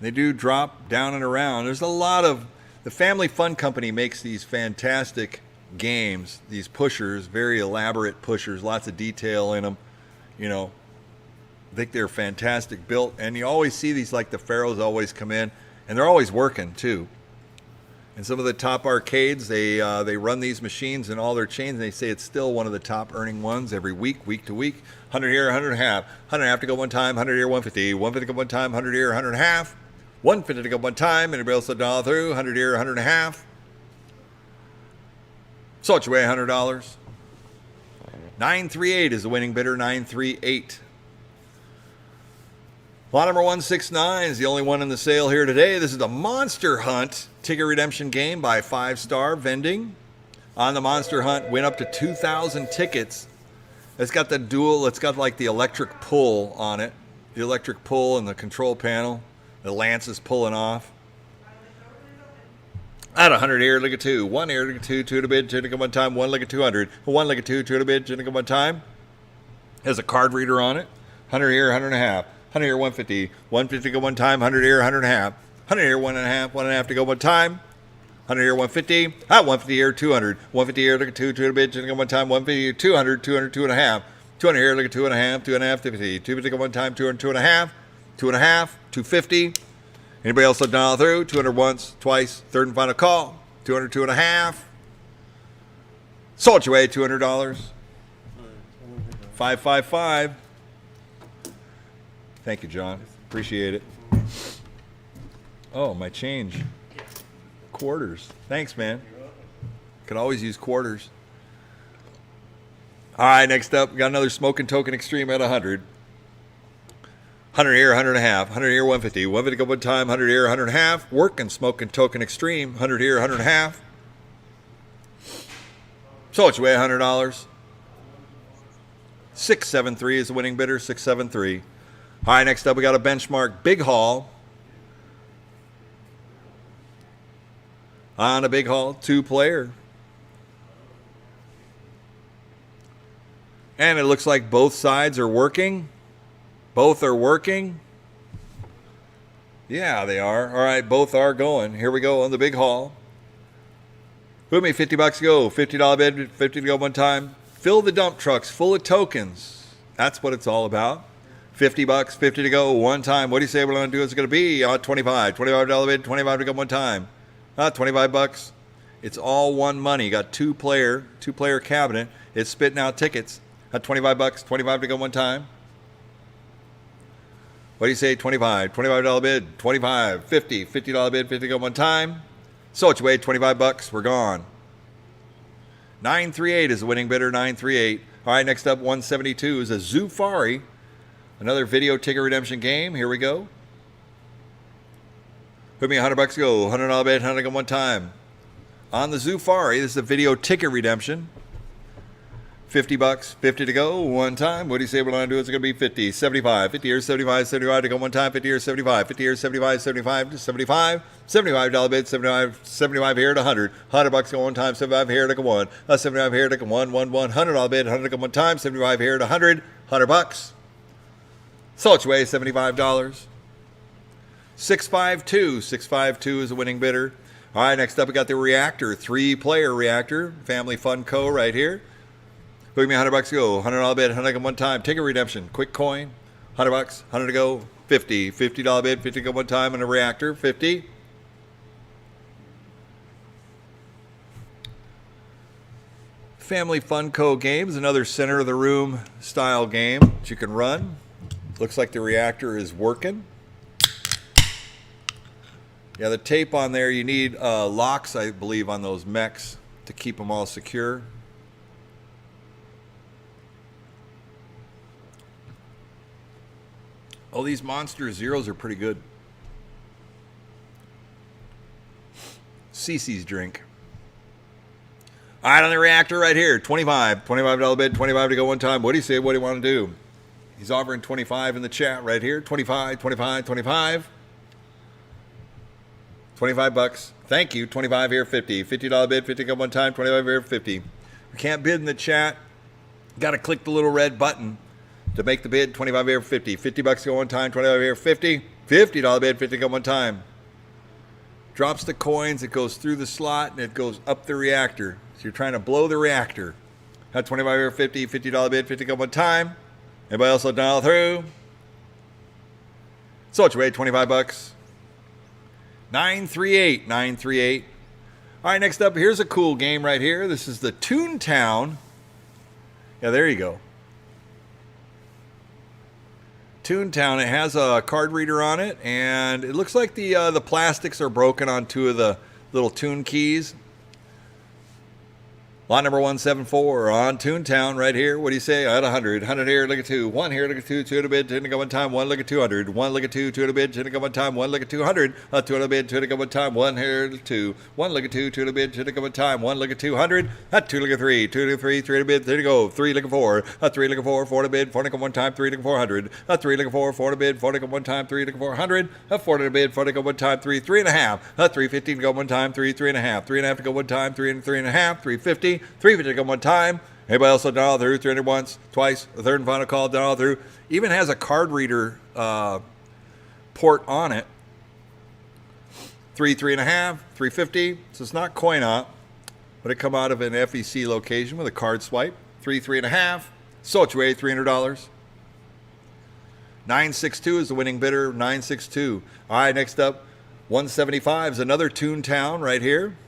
They do drop down and around. There's a lot of... The Family Fun Company makes these fantastic games, these pushers, very elaborate pushers, lots of detail in them. You know, I think they're fantastic built. And you always see these, like the Pharaohs always come in, and they're always working, too. And some of the top arcades, they run these machines in all their chains, and they say it's still one of the top earning ones every week, week to week. 100 here, 100 and a half. 100 and a half to go one time. 100 here, 150. 150 to go one time. 100 here, 100 and a half. 150 to go one time. Anybody else $1 through? 100 here, 100 and a half. Sold your way, $100. 938 is the winning bidder, 938. Lot number 169 is the only one in the sale here today. This is the Monster Hunt ticket redemption game by 5-Star Vending. On the Monster Hunt, win up to 2,000 tickets. It's got the dual, it's got like the electric pull on it. The electric pull and the control panel. The lance is pulling off. At 100 here, look at 2. 1 here, look at 2. 2 to bid, 2 to go one time. 1 look at 200. 1 look at 2. 2 to bid, 2 to go one time. Has a card reader on it. 100 here, 100 and a half. 100 here, 150. 150 to go one time. 100 here, 100 and a half. 100 here, 1 and a half. 1 and a half to go one time. 100 here, 150. 150 here, 200. 150 here, look at 2. 2 to bid, 2 to go one time. 150 here, 200. 200, 2 and a half. 200 here, look at 2 and a half. 2 and a half, 250. 2 to go one time. 200, 2 and a half. 2 and a half, 250. Anybody else $1 through? 200 once, twice, third and final call. 200, 2 and a half. Sold your way, $200. 555. Thank you, John. Appreciate it. Oh, my change. Quarters. Thanks, man. Could always use quarters. All right, next up, we got another Smoking Token Extreme at 100. 100 here, 100 and a half. 100 here, 150. 150 go one time. 100 here, 100 and a half. Working Smoking Token Extreme. 100 here, 100 and a half. Sold your way, $100. 673 is the winning bidder, 673. All right, next up we got a benchmark Big Haul. On a Big Haul, 2-player. And it looks like both sides are working. Both are working. Yeah, they are. All right, both are going. Here we go on the Big Haul. Put me $50 to go. $50 bid, 50 to go one time. Fill the dump trucks full of tokens. That's what it's all about. $50, 50 to go, one time. What do you say we're going to do? It's going to be 25. $25 bid, 25 to go one time. 25 bucks. It's all one money. Got two player cabinet. It's spitting out tickets. 25 bucks, 25 to go one time. What do you say? 25. $25 bid, 25, 50, $50 bid, 50 to go one time. So it's weighed 25 bucks. We're gone. 938 is the winning bidder, 938. All right, next up, 172 is a Zufari. Another video ticket redemption game. Here we go. Put me $100 to go. $100 bid, 100 go one time. On the Zufari, this is a video ticket redemption. $50, 50 to go one time. What do you say we're going to do? It's going to be 50, 75, 50 here, 75, 75 to go one time. 50 here, 75, 50 here, 75, 75 to 75. $75 bid, 75 here to 100. $100 go one time. 75 here to go one. 75 here to go one. $100 bid, 100 to go one time. 75 here to 100. $100. So it's way $75. 652 is the winning bidder. All right, next up we got the reactor, 3-player reactor, Family Fun Co. right here. Put me $100 to go. $100 bid, 100 go one time. Ticket redemption, quick coin. $100, 100 to go. 50, $50 bid, 50 go one time on a reactor. 50. Family Fun Co. games, another center of the room style game that you can run. Looks like the reactor is working. Yeah, the tape on there, you need locks, I believe, on those mechs to keep them all secure. Oh, these Monster Zeros are pretty good. Cece's drink. All right, on the reactor right here, $25 bid, 25 to go one time. What do you say? What do you want to do? He's offering 25 in the chat right here. 25, 25, 25. 25 bucks. Thank you. 25 here, 50. $50 bid, 50 go one time. 25 here, 50. We can't bid in the chat. Got to click the little red button to make the bid. 25 here, 50. $50 go one time. 25 here, 50. $50 bid, 50 go one time. Drops the coins. It goes through the slot and it goes up the reactor. So you're trying to blow the reactor. Got 25 here, 50. $50 bid, 50 go one time. Anybody else will dial through? So it's rate 25 bucks. 938. All right, next up, here's a cool game right here. This is the Toontown. Yeah, there you go. Toontown. It has a card reader on it, and it looks like the plastics are broken on two of the little tune keys. Lot number 174 on Toontown right here. What do you say? At 100. 100 here, look at 2. 1 here, look at 2. 2 at a bid, 2 to go one time. 1 look at 200. 1 look at 2. 2 at a bid, 2 to go one time. 1 look at 200. 2 at a bid, 2 to go one time. 1 here to 2. 1 look at 2. 2 at a bid, 2 to go one time. 1 look at 200. 2 look at 3. 2 look at 3. 3 at a bid, 3 to go. 3 look at 4. 3 look at 4. 4 at a bid, 4 to go one time. 3 to go 400. 3 look at 4. 4 at a bid, 4 to go one time. 3 to go 400. 4 at a bid, 4 to go one time. 3, 3 and a half. 315 to go one time. 3, 3 and a half. 3 and a half to go one time. 3 and 3 and a half. 350. 350 to go one time. Anybody else will dial through? 300 once, twice, the third and final call, dial through. Even has a card reader port on it. 3, 3 and a half, 350. So it's not coin op, but it come out of an FEC location with a card swipe. 3, 3 and a half. So it's way $300. 962 is the winning bidder. 962. All right, next up, 175 is another Toontown right here.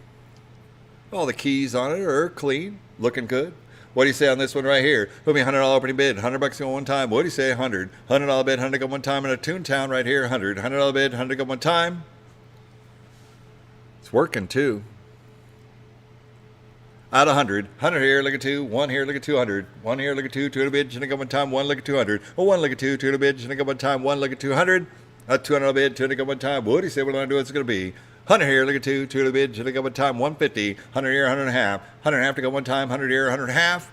All the keys on it are clean, looking good. What do you say on this one right here? Put me $100 opening bid, $100 go one time. What do you say? 100. $100 bid, 100 go one time in a Toontown right here. 100. $100 bid, 100 go one time. It's working too. Out of 100. 100 here, look at 2. 1 here, look at 200. 1 here, look at 2. 2 at a bid, 100 go one time. 1 look at 200. 1 look at 2. 2 at a bid, 100 go one time. 1 look at 200. 200 bid, 200 go one time. What do you say we're going to do? It's going to be 100 here, look at 2, 2 to the bid, 2 to go one time, 150, 100 here, 100 and a half, 100 and a half to go one time, 100 here, 100 and a half,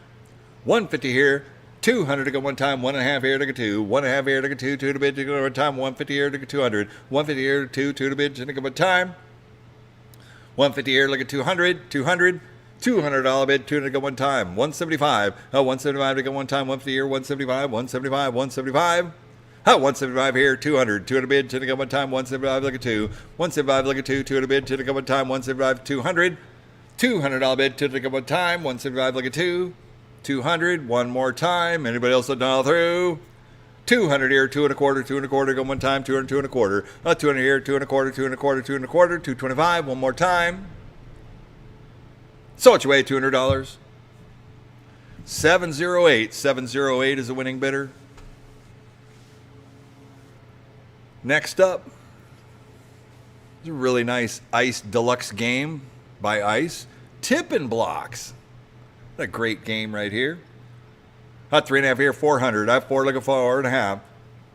150 here, 200 to go one time, 1 and a half here, look at 2, 1 and a half here, look at 2, 2 to the bid, 2 to go one time, 150 here, look at 200, 150 here, 2, 2 to the bid, 2 to go one time, 150 here, look at 200, 200, $200 bid, 2 to go one time, 175, 175 to go one time, 150 here, 175, 175, 175, 175 here, 200, 200 bid, 2 to go one time, 175, look at 2, 175, look at 2, 2 to bid, 2 to go one time, 175, 200, $200 bid, 2 to go one time, 175, look at 2, 200, one more time. Anybody else will dial through? 200 here, 2 and a quarter, 2 and a quarter, go one time, 200, 2 and a quarter. 200 here, 2 and a quarter, 2 and a quarter, 2 and a quarter, 225, one more time. So it's away, $200. 708. 708 is the winning bidder. Next up, it's a really nice Ice Deluxe game by Ice. Tippin' Blocks. What a great game right here. 3.5 here, 400. I have 4, look at 4.5.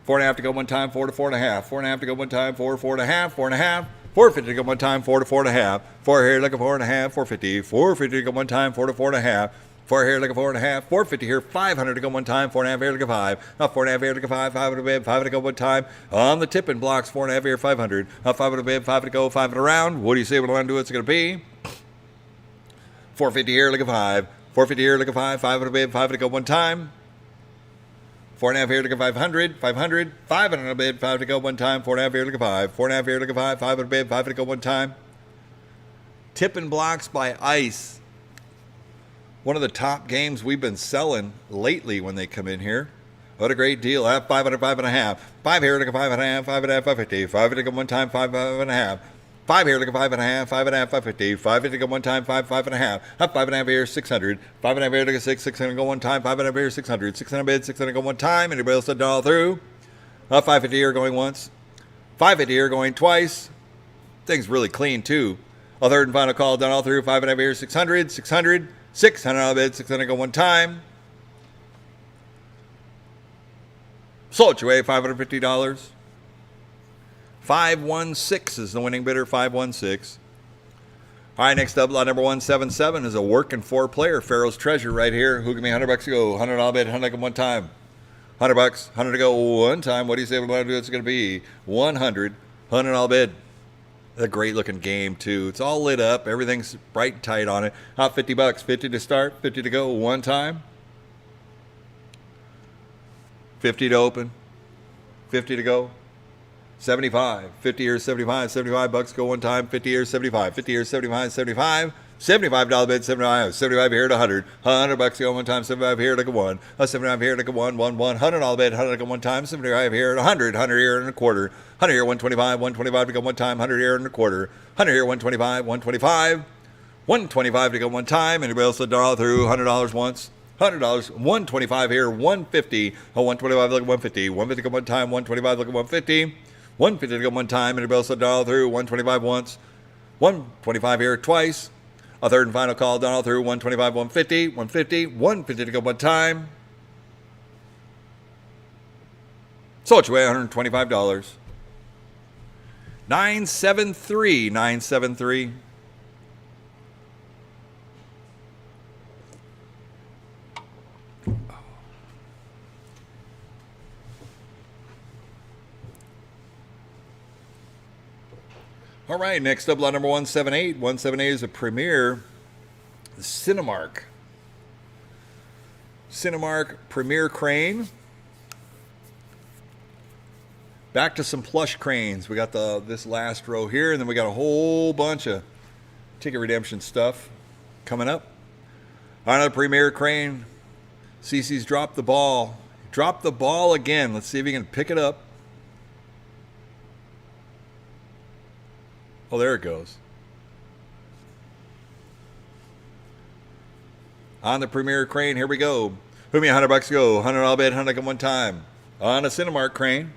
4.5 to go one time, 4 to 4.5. 4.5 to go one time, 4 to 4.5. 4.5. 450 to go one time, 4 to 4.5. 4 here, look at 4.5. 450. 450 to go one time, 4 to 4.5. 4 here, look at 4.5. 450 here, 500 to go one time, 4.5 here, look at 5. 4.5 here, look at 5. 5 to bid, 5 to go one time. On the Tippin' Blocks, 4.5 here, 500. 5 to bid, 5 to go, 5 around. What do you say what I want to do? It's going to be 450 here, look at 5. 450 here, look at 5. 5 to bid, 5 to go one time. 4.5 here, look at 500. 500. 5 on a bid, 5 to go one time. 4.5 here, look at 5. 4.5 here, look at 5. 5 on a bid, 5 to go one time. Tippin' Blocks by Ice. One of the top games we've been selling lately when they come in here. What a great deal. I have 5 on a 5.5. 5 here, look at 5.5. 5.5, 550. 5 to go one time, 5.5. 5 here, look at 5.5. 5.5, 550. 5 to go one time, 5, 5.5. Have 5.5 here, 600. 5.5 here, look at 6. 600 go one time. 5.5 here, 600. 600 bid, 600 go one time. Anybody else that all through? 550 here going once. 550 here going twice. Thing's really clean too. A third and final call done all through. 5.5 here, 600. 600. 600 on bid, 600 go one time. Sold your way, $550. 516 is the winning bidder, 516. All right, next up, lot number 177 is a working 4-player Pharaoh's Treasure right here. Who give me $100 to go? $100 bid, 100 go one time. $100, 100 to go one time. What do you say what I do? It's going to be 100, $100 bid. A great looking game too. It's all lit up. Everything's bright and tight on it. $50, 50 to start, 50 to go one time. 50 to open, 50 to go. 75, 50 here, 75, $75 go one time. 50 here, 75, 50 here, 75, 75. $75 bid, 75, 75 here to 100. $100 go one time, 75 here to go one. 75 here to go one, $100 bid, 100 to go one time. 75 here to 100, 100 here and a quarter. 100 here, 125, 125 to go one time. 100 here and a quarter. 100 here, 125, 125. 125 to go one time. Anybody else that draw through? $100 once. $100, 125 here, 150. 125 look at 150. 150 go one time, 125 look at 150. 150 to go one time. Anybody else that draw through? 125 once. 125 here twice. A third and final call done all through. 125, 150, 150, 150 to go one time. Sold your way, $125. 973, 973. All right, next up, lot number 178. 178 is a Premier Cinemark. Cinemark Premier Crane. Back to some plush cranes. We got this last row here, and then we got a whole bunch of ticket redemption stuff coming up. Another Premier Crane. CC's dropped the ball. Dropped the ball again. Let's see if he can pick it up. Oh, there it goes. On the Premier Crane, here we go. Who me $100 to go? $100 bid, 100 at one time. On a Cinemark Crane,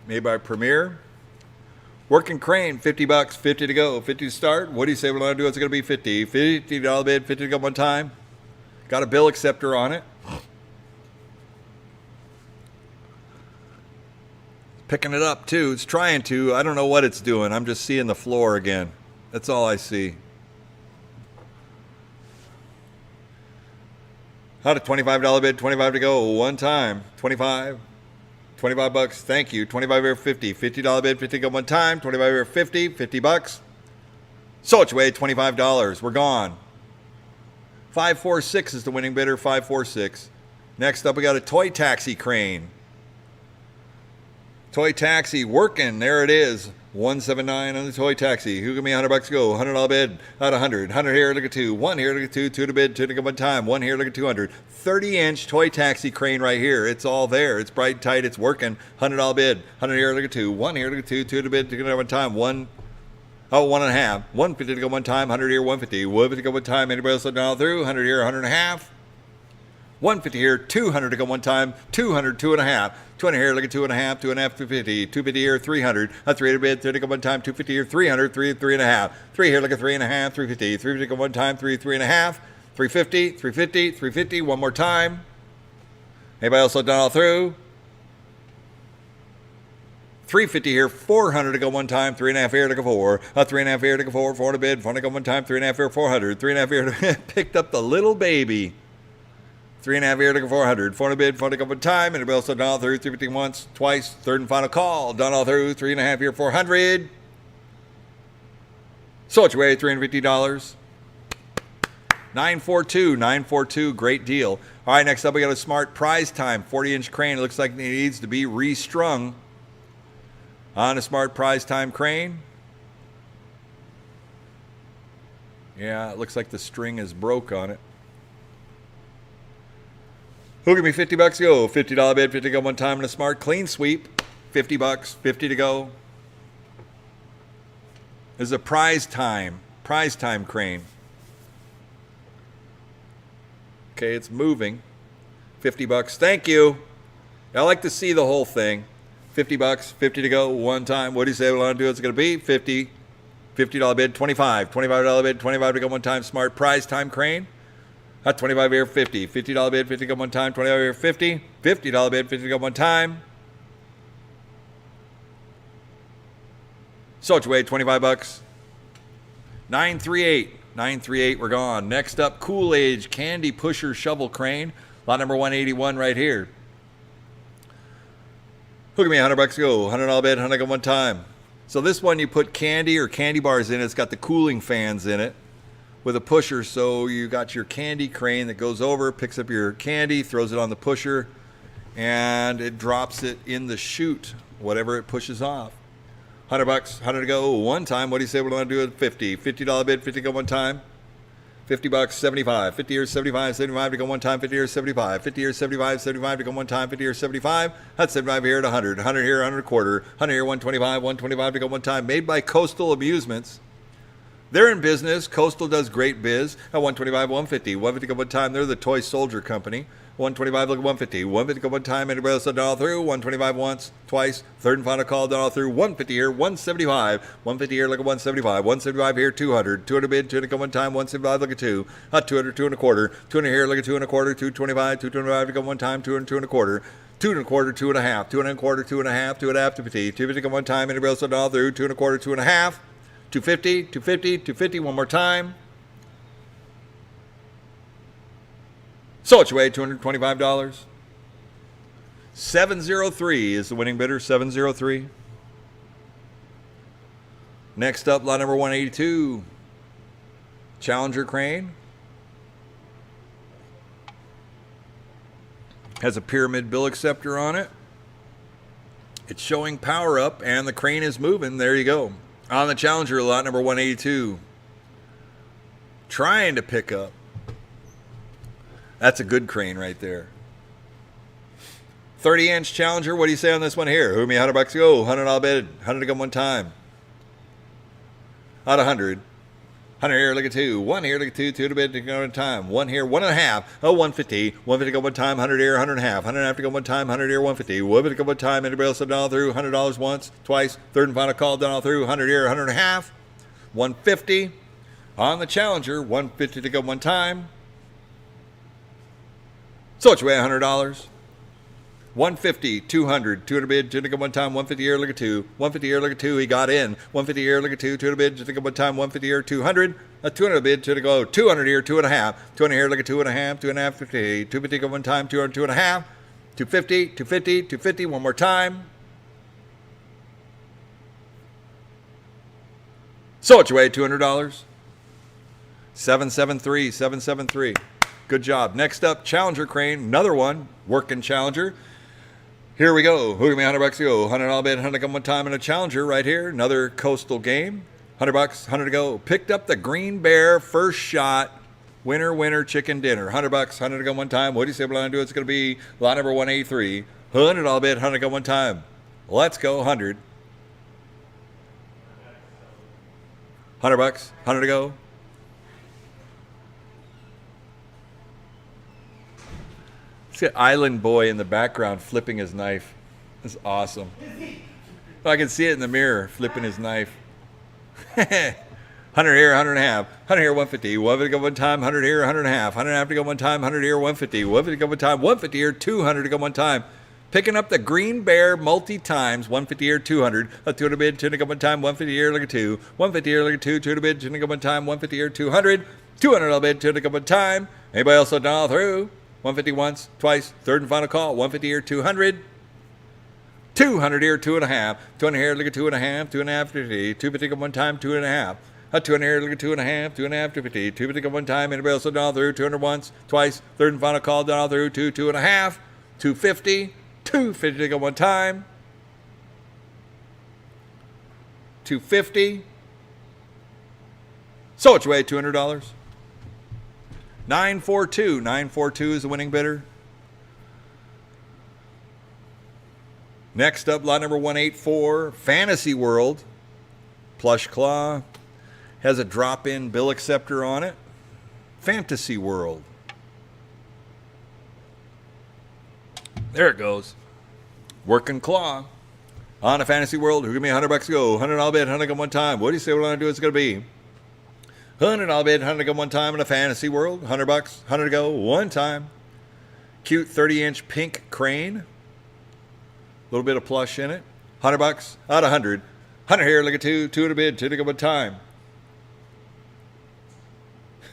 made by Premier. Working crane, $50, 50 to go, 50 to start. What do you say we're going to do? It's going to be 50. $50 bid, 50 to go one time. Got a bill acceptor on it. Picking it up too. It's trying to. I don't know what it's doing. I'm just seeing the floor again. That's all I see. How to $25 bid, 25 to go one time. 25. $25. Thank you. 25 here, 50. $50 bid, 50 to go one time. 25 here, 50. $50. So it's way $25. We're gone. 546 is the winning bidder. 546. Next up, we got a toy taxi crane. Toy taxi working. There it is. 179 on the toy taxi. Who give me $100 to go? $100 bid. Out 100. 100 here, look at 2. 1 here, look at 2. 2 to bid. 2 to go one time. 1 here, look at 200. 30-inch toy taxi crane right here. It's all there. It's bright, tight. It's working. $100 bid. 100 here, look at 2. 1 here, look at 2. 2 to bid. 2 to go one time. 1. Oh, 1.5. 150 to go one time. 100 here, 150. 150 to go one time. Anybody else down through? 100 here, 100.5. 150 here, 200 to go one time, 200, 2.5, 200 here, look at 2.5, 2.5, 250, 250 here, 300, a 3 to bid, 3 to go one time, 250 here, 300, 3, 3.5, 3 here, look at 3.5, 350, 350 to go one time, 3, 3.5, 350, 350, 350, one more time. Anybody else down all through? 350 here, 400 to go one time, 3.5 here to go 4, a 3.5 here to go 4, 4 to bid, 4 to go one time, 3.5 here, 400, 3.5 here to picked up the little baby. 3.5 here to go 400. 4 to bid, 4 to go one time. Anybody else done all through? 350 once, twice, third and final call. Done all through. 3.5 here, 400. So it's way $350. 942, 942. Great deal. All right, next up we got a smart prize time. 40-inch crane. It looks like it needs to be restrung on a smart prize time crane. Yeah, it looks like the string is broke on it. Who give me $50 to go? $50 bid, 50 to go one time in a smart clean sweep. $50, 50 to go. This is a prize time crane. Okay, it's moving. $50, thank you. I like to see the whole thing. $50, 50 to go one time. What do you say we want to do? It's going to be 50, $50 bid, 25, $25 bid, 25 to go one time. Smart prize time crane. That's 25 here, 50. $50 bid, 50 go one time. 25 here, 50. $50 bid, 50 go one time. So it's way $25. 938. 938, we're gone. Next up, Cool Age Candy Pusher Shovel Crane. Lot number 181 right here. Who give me $100 to go? $100 bid, 100 go one time. So this one you put candy or candy bars in it. It's got the cooling fans in it with a pusher, so you got your candy crane that goes over, picks up your candy, throws it on the pusher, and it drops it in the chute, whatever it pushes off. $100, 100 to go one time. What do you say we want to do at 50? $50 bid, 50 go one time. $50, 75. 50 years, 75, 75 to go one time. 50 years, 75. 50 years, 75, 75 to go one time. 50 years, 75. That's 75 here at 100. 100 here, 100 a quarter. 100 here, 125. 125 to go one time. Made by Coastal Amusements. They're in business. Coastal does great biz at 125, 150. 150 go one time. They're the toy soldier company. 125, look at 150. 150 go one time. Anybody else done all through? 125 once, twice. Third and final call, done all through. 150 here, 175. 150 here, look at 175. 175 here, 200. 200 bid, 200 go one time. 175, look at 2. 200, 2 and a quarter. 200 here, look at 2 and a quarter. 225, 225 to go one time. 200, 2 and a quarter. 2 and a quarter, 2.5. 2 and a quarter, 2.5. 2.5 to 50. 250 go one time. Anybody else done all through? 2 and a quarter, 2.5. 250, 250, 250, one more time. So it's way $225. 703 is the winning bidder, 703. Next up, lot number 182. Challenger crane. Has a pyramid bill acceptor on it. It's showing power up and the crane is moving. There you go. On the Challenger, lot number 182. Trying to pick up. That's a good crane right there. 30-inch Challenger. What do you say on this one here? Who me $100 to go? $100 bid. 100 to go one time. Out 100. 100 here, look at 2. 1 here, look at 2. 2 to bid to go one time. 1 here, 1.5. Oh, 150. 150 to go one time. 100 here, 100.5. 100.5 to go one time. 100 here, 150. 150 to go one time. Anybody else done all through? $100 once, twice. Third and final call, done all through. 100 here, 100.5. 150. On the Challenger, 150 to go one time. So it's way $100. 150, 200, 200 bid, 200 to go one time, 150 here, look at 2. 150 here, look at 2, he got in. 150 here, look at 2, 200 bid, 200 to go one time, 150 here, 200. A 200 bid, 200 to go, 200 here, 2.5. 200 here, look at 2.5, 2.5, 50. 250 go one time, 200, 2.5. 250, 250, 250, one more time. So it's way $200. 773, 773. Good job. Next up, Challenger crane, another one, working Challenger. Here we go. Who give me $100 to go? $100 bid, 100 come one time, and a challenger right here. Another coastal game. $100, 100 to go. Picked up the Green Bear first shot. Winner, winner, chicken dinner. $100, 100 to go one time. What do you say we're going to do? It's going to be lot number 183. $100 bid, 100 to go one time. Let's go. 100. $100, 100 to go. See an island boy in the background flipping his knife. That's awesome. I can see it in the mirror, flipping his knife. 100 here, 100 and a half. 100 here, 150. 150 to go one time. 100 here, 100 and a half. 100 and a half to go one time. 100 here, 150. 150 to go one time. 150 here, 200 to go one time. Picking up the Green Bear multi-times. 150 here, 200. A 200 bid, 200 to go one time. 150 here, look at 2. 150 here, look at 2. 200 bid, 200 to go one time. 150 here, 200. 200 bid, 200 to go one time. Anybody else done all through? 150 once, twice, third and final call. 150 here, 200. 200 here, 2.5. 200 here, look at 2.5. 2.5, 50. 250 go one time, 2.5. 200 here, look at 2.5. 2.5, 250. 250 go one time. Anybody else done all through? 200 once, twice, third and final call. Done all through. 2.5. 250. 250 to go one time. 250. So it's way $200. 942. 942 is the winning bidder. Next up, lot number 184, Fantasy World. Plush claw. Has a drop-in bill acceptor on it. Fantasy World. There it goes. Working claw. On a Fantasy World, who give me $100 to go? $100 bid, 100 go one time. What do you say we're going to do it's going to be? $100 bid, 100 go one time in a Fantasy World. $100, 100 to go one time. Cute 30-inch pink crane. A little bit of plush in it. $100 out of 100. 100 here, look at 2. 2 to bid, 2 to go one time.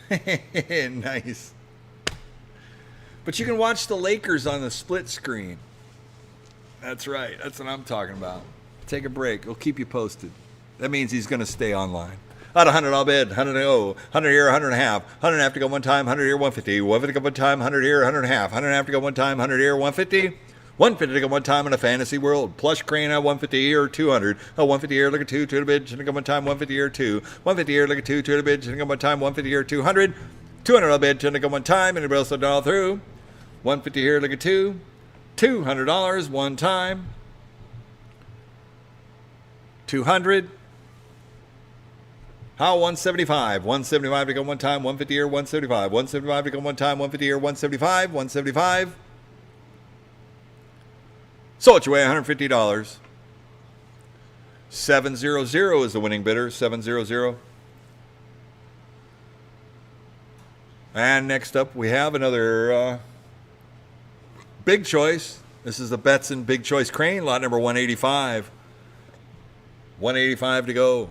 Nice. But you can watch the Lakers on the split screen. That's right. That's what I'm talking about. Take a break. We'll keep you posted. That means he's going to stay online. Out of 100, I'll bid. 100 to go. 100 here, 100 and a half. 100 and a half to go one time. 100 here, 150. 150 to go one time. 100 here, 100 and a half. 100 and a half to go one time. 100 here, 150. 150 to go one time in a Fantasy World. Plush crane at 150 here, 200. 150 here, look at 2. 2 to bid. 2 to go one time. 150 here, 2. 150 here, look at 2. 2 to bid. 2 to go one time. 150 here, 200. 200 I'll bid. 2 to go one time. Anybody else done all through? 150 here, look at 2. $200 one time. 200. How 175? 175 to go one time. 150 here, 175. 175 to go one time. 150 here, 175. 175. So it's your way, $150. 700 is the winning bidder. 700. And next up, we have another big choice. This is the Betson Big Choice Crane, lot number 185. 185 to go.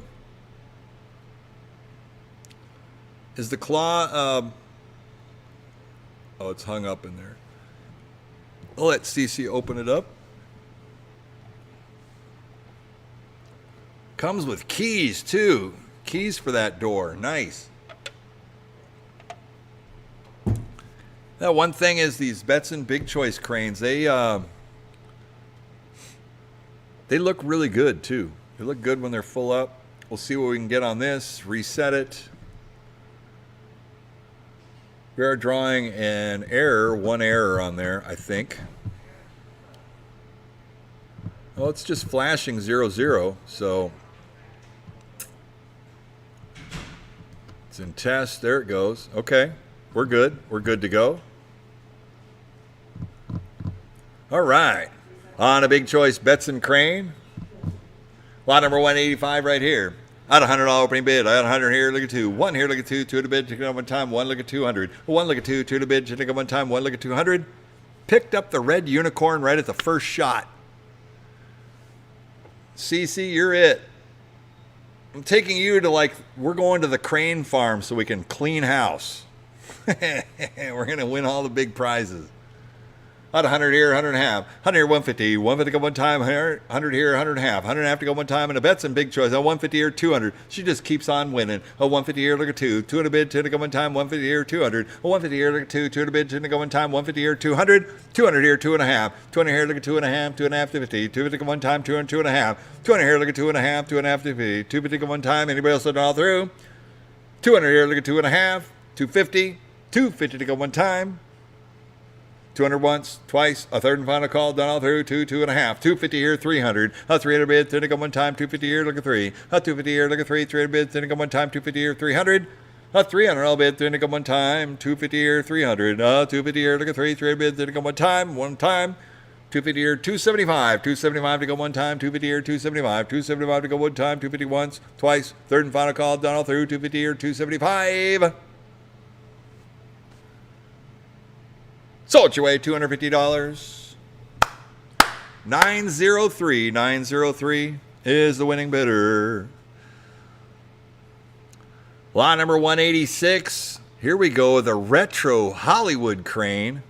Is the claw... oh, it's hung up in there. I'll let Cece open it up. Comes with keys, too. Keys for that door. Nice. Now, one thing is these Betson Big Choice cranes, they look really good, too. They look good when they're full up. We'll see what we can get on this. Reset it. We are drawing an error, one error on there, I think. Well, it's just flashing 00, so it's in test. There it goes. Okay, we're good. We're good to go. All right. On a Big Choice Betson crane. Lot number 185 right here. Out of $100 opening bid. I got 100 here, look at 2. 1 here, look at 2. 2 to bid, take it one time. 1, look at 200. 1, look at 2. 2 to bid, take it one time. 1, look at 200. Picked up the red unicorn right at the first shot. Cece, you're it. I'm taking you to, like, we're going to the crane farm so we can clean house. We're going to win all the big prizes. Out 100 here, 100 and a half. 100 here, 150. 150 to go one time. 100 here, 100 and a half. 100 and a half to go one time. And a bet's in big choice. A 150 here, 200. She just keeps on winning. A 150 here, look at 2. 200 bid, 2 to go one time. 150 here, 200. A 150 here, look at 2. 200 bid, 2 to go one time. 150 here, 200. 200 here, 2 and a half. 200 here, look at 2 and a half. 2 and a half to 50. 250 to go one time. 200, 2 and a half. 200 here, look at 2 and a half. 2 and a half to 50. 250 to go one time. Anybody else done all through? 200 here, look at 2 and a half. 250. 250 to go one time. 200 once, twice, a third and final call, done all through, 2 and a half. 250 here, 300. A 300 bid, 3 to go one time, 250 here, look at 3. A 250 here, look at 3, 300 bid, 3 to go one time, 250 here, 300. A 300 all bid, 3 to go one time, 250 here, 300. 250 here, look at 3, 300 bid, 3 to go one time. 250 here, 275. 275 to go one time, 250 here, 275. 275 to go one time, 250 once, twice, third and final call, done all through, 250 here, 275. Sold your way, $250. 903. 903 is the winning bidder. Lot number 186. Here we go, the retro Hollywood crane.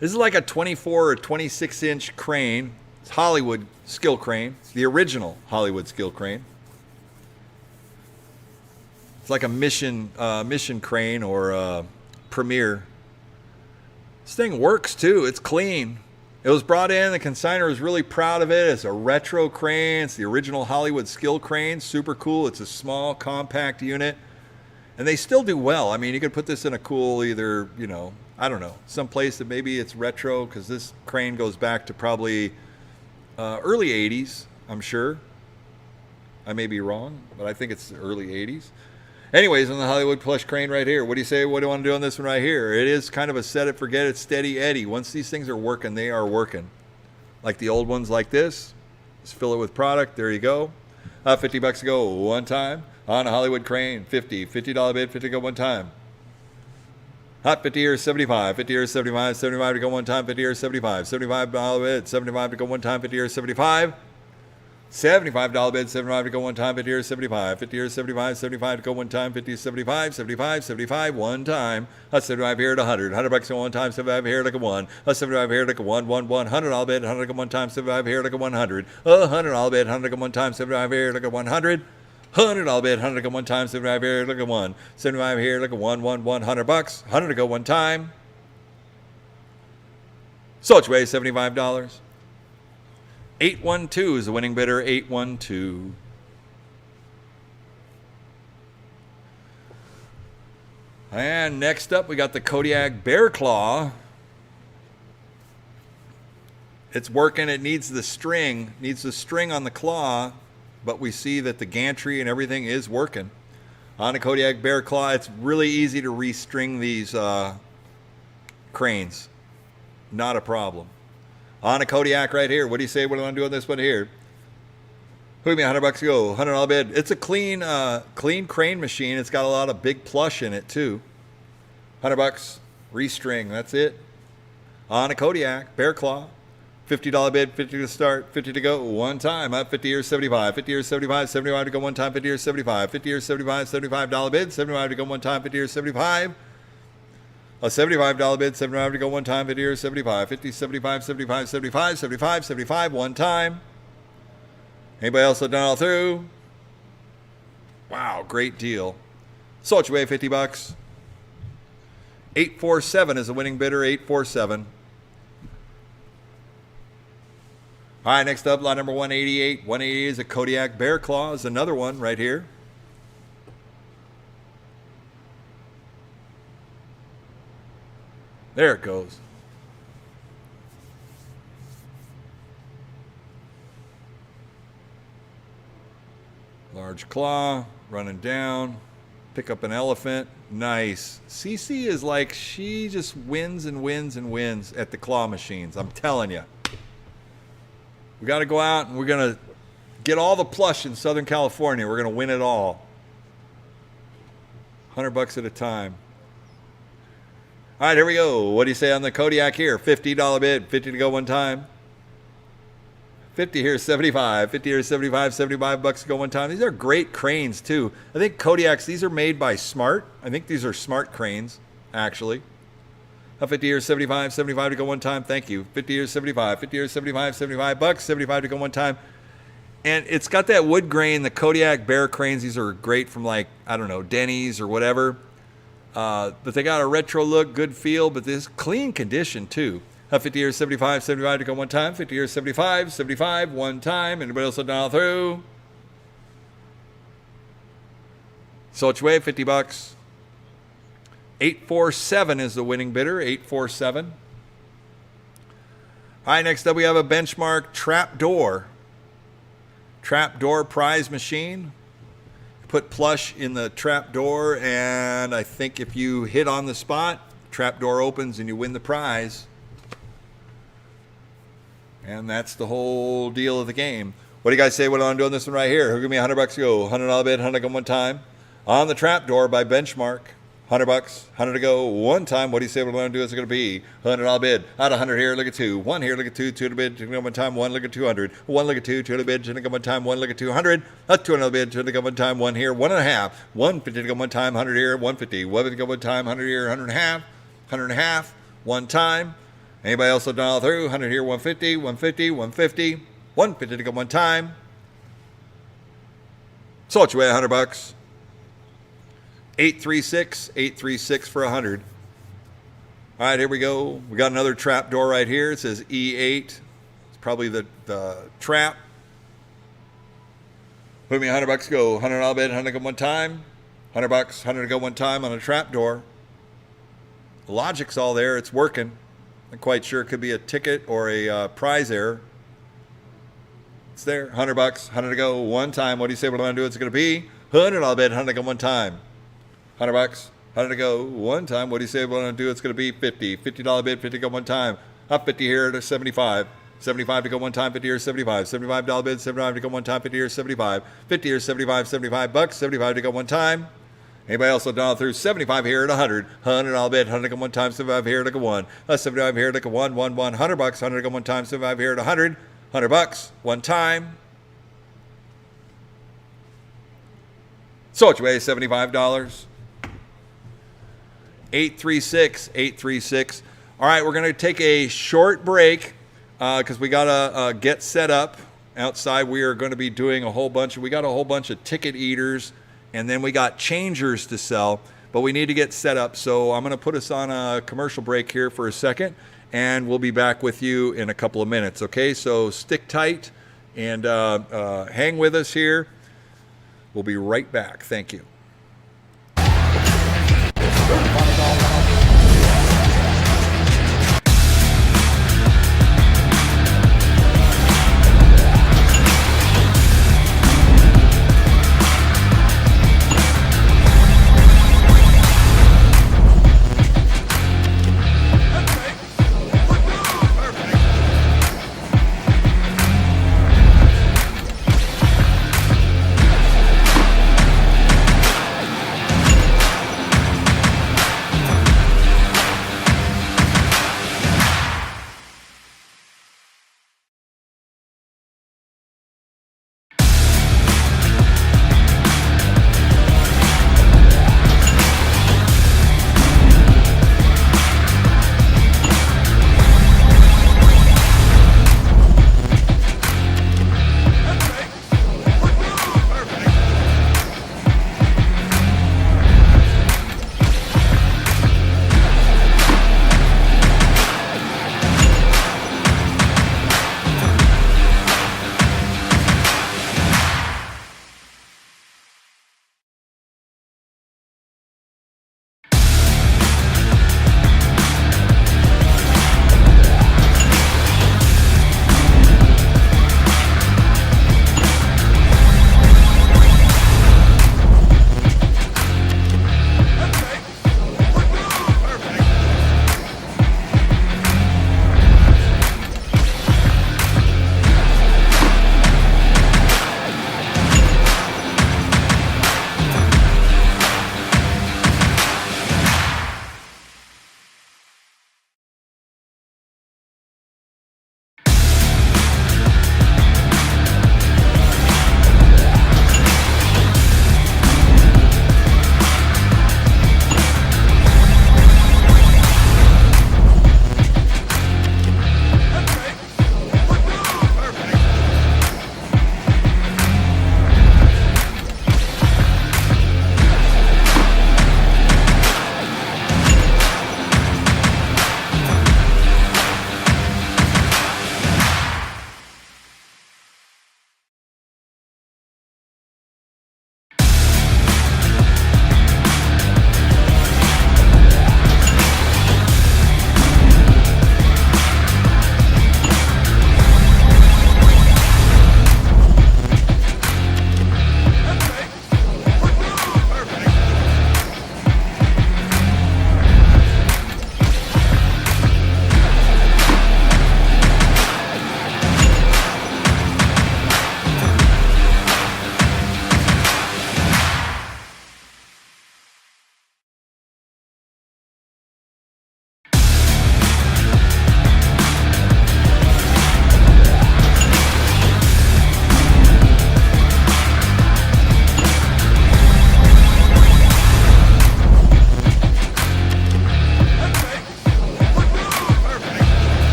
This is like a 24 or 26 inch crane. It's Hollywood skill crane. It's the original Hollywood skill crane. It's like a mission crane or a Premier. This thing works too. It's clean. It was brought in. The consignor was really proud of it. It's a retro crane. It's the original Hollywood skill crane. Super cool. It's a small, compact unit. And they still do well. I mean, you could put this in a cool either, I don't know, some place that maybe it's retro because this crane goes back to probably early 80s, I'm sure. I may be wrong, but I think it's the early 80s. Anyways, on the Hollywood Plush crane right here, what do you say? What do you want to do on this one right here? It is kind of a set it, forget it, steady Eddie. Once these things are working, they are working. Like the old ones like this. Just fill it with product. There you go. $50 to go one time. On a Hollywood crane, $50 bid, 50 to go one time. Hot 50 here, 75. 50 here, 75. 75 to go one time. 50 here, 75. $75 bid, 75 to go one time. 50 here, 75. $75 bid, 75 to go one time, 50 here, 75. 50 here, 75, 75 to go one time, 50, 75, 75, 75, one time. 75 here at 100. $100 to go one time, 75 here like a 1. 75 here like a 1, 1, 1. $100 bid, 100 to go one time, 75 here like a 100. $100 bid, 100 to go one time, 75 here like a 100. $100 bid, 100 to go one time, 75 here like a 1. 75 here like a 1, 1, 1. $100. 100 to go one time. So it's way $75. 812 is the winning bidder, 812. And next up, we got the Kodiak Bear Claw. It's working. It needs the string on the claw, but we see that the gantry and everything is working. On a Kodiak Bear Claw, it's really easy to restring these cranes. Not a problem. On a Kodiak right here. What do you say? What do I want to do on this one here? Who give me $100 to go? $100 bid. It's a clean crane machine. It's got a lot of big plush in it too. $100 restring. That's it. On a Kodiak Bear Claw. $50 bid. 50 to start. 50 to go one time. 50 here, 75. 50 here, 75. 75 to go one time. 50 here, 75. 50 here, 75. $75 bid. 75 to go one time. 50 here, 75. A $75 bid, 75 to go one time, 50 here, 75, 50, 75, 75, 75, 75, 75, one time. Anybody else have done all through? Wow, great deal. Sold you away, $50. 847 is the winning bidder, 847. All right, next up, lot number 188. 188 is a Kodiak Bear Claw, is another one right here. There it goes. Large claw, running down, pick up an elephant. Nice. Cece is like, she just wins and wins and wins at the claw machines. I'm telling you. We got to go out and we're going to get all the plush in Southern California. We're going to win it all. $100 at a time. All right, here we go. What do you say on the Kodiak here? $50 bid, 50 to go one time. 50 here, 75. 50 here, 75. $75 to go one time. These are great cranes too. I think Kodiaks, these are made by Smart. I think these are Smart cranes, actually. A 50 here, 75, 75 to go one time. Thank you. 50 here, 75, 50 here, 75, 75 bucks, 75 to go one time. And it's got that wood grain, the Kodiak Bear cranes. These are great from like, I don't know, Denny's or whatever. But they got a retro look, good feel, but this clean condition too. A 50 here, 75, 75 to go one time. 50 here, 75, 75, one time. Anybody else dial through? So it's way 50 bucks. 847 is the winning bidder. 847. All right, next up we have a benchmark trapdoor. Trapdoor prize machine. Put Plush in the trapdoor, and I think if you hit on the spot, trapdoor opens and you win the prize. And that's the whole deal of the game. What do you guys say when I'm doing this one right here? Who give me $100 to go? $100 bid, 100 go one time. On the trapdoor by benchmark. $100, 100 to go one time. What do you say what I'm going to do is going to be? $100 bid. Out of 100 here, look at 2. 1 here, look at 2. 2 to bid, 2 to go one time. 1, look at 200. 1, look at 2. 2 to bid, 2 to go one time. 1, look at 200. A 200 bid, 2 to go one time. 1 here, 1.5. 150 to go one time. 100 here, 150. 150 to go one time. 100 here, 100.5. 100.5. One time. Anybody else will dial through? 100 here, 150. 150. 150. 150 to go one time. So it's away $100. 836, 836 for 100. All right, here we go. We got another trap door right here. It says E8. It's probably the trap. Put me $100 go. $100 bid, 100 go one time. $100, 100 to go one time on a trap door. The logic's all there. It's working. Not quite sure. It could be a ticket or a prize error. It's there. $100, 100 to go one time. What do you say what I'm going to do? It's going to be $100 bid, 100 to go one time. $100, 100 to go one time. What do you say what I'm going to do? It's going to be 50. $50 bid, 50 to go one time. Up 50 here to 75. 75 to go one time, 50 here, 75. $75 bid, 75 to go one time, 50 here, 75. 50 here, 75, 75 bucks, 75 to go one time. Anybody else will dial through? 75 here at 100. $100 bid, 100 to go one time, 75 here to go one. 75 here to go one, 1, 1. $100, 100 to go one time, 75 here at 100. $100 one time. So it's way $75. 836, 836. All right, we're going to take a short break because we got to get set up outside. We are going to be doing we got a whole bunch of ticket eaters, and then we got changers to sell, but we need to get set up. So I'm going to put us on a commercial break here for a second, and we'll be back with you in a couple of minutes, okay? So stick tight and hang with us here. We'll be right back. Thank you.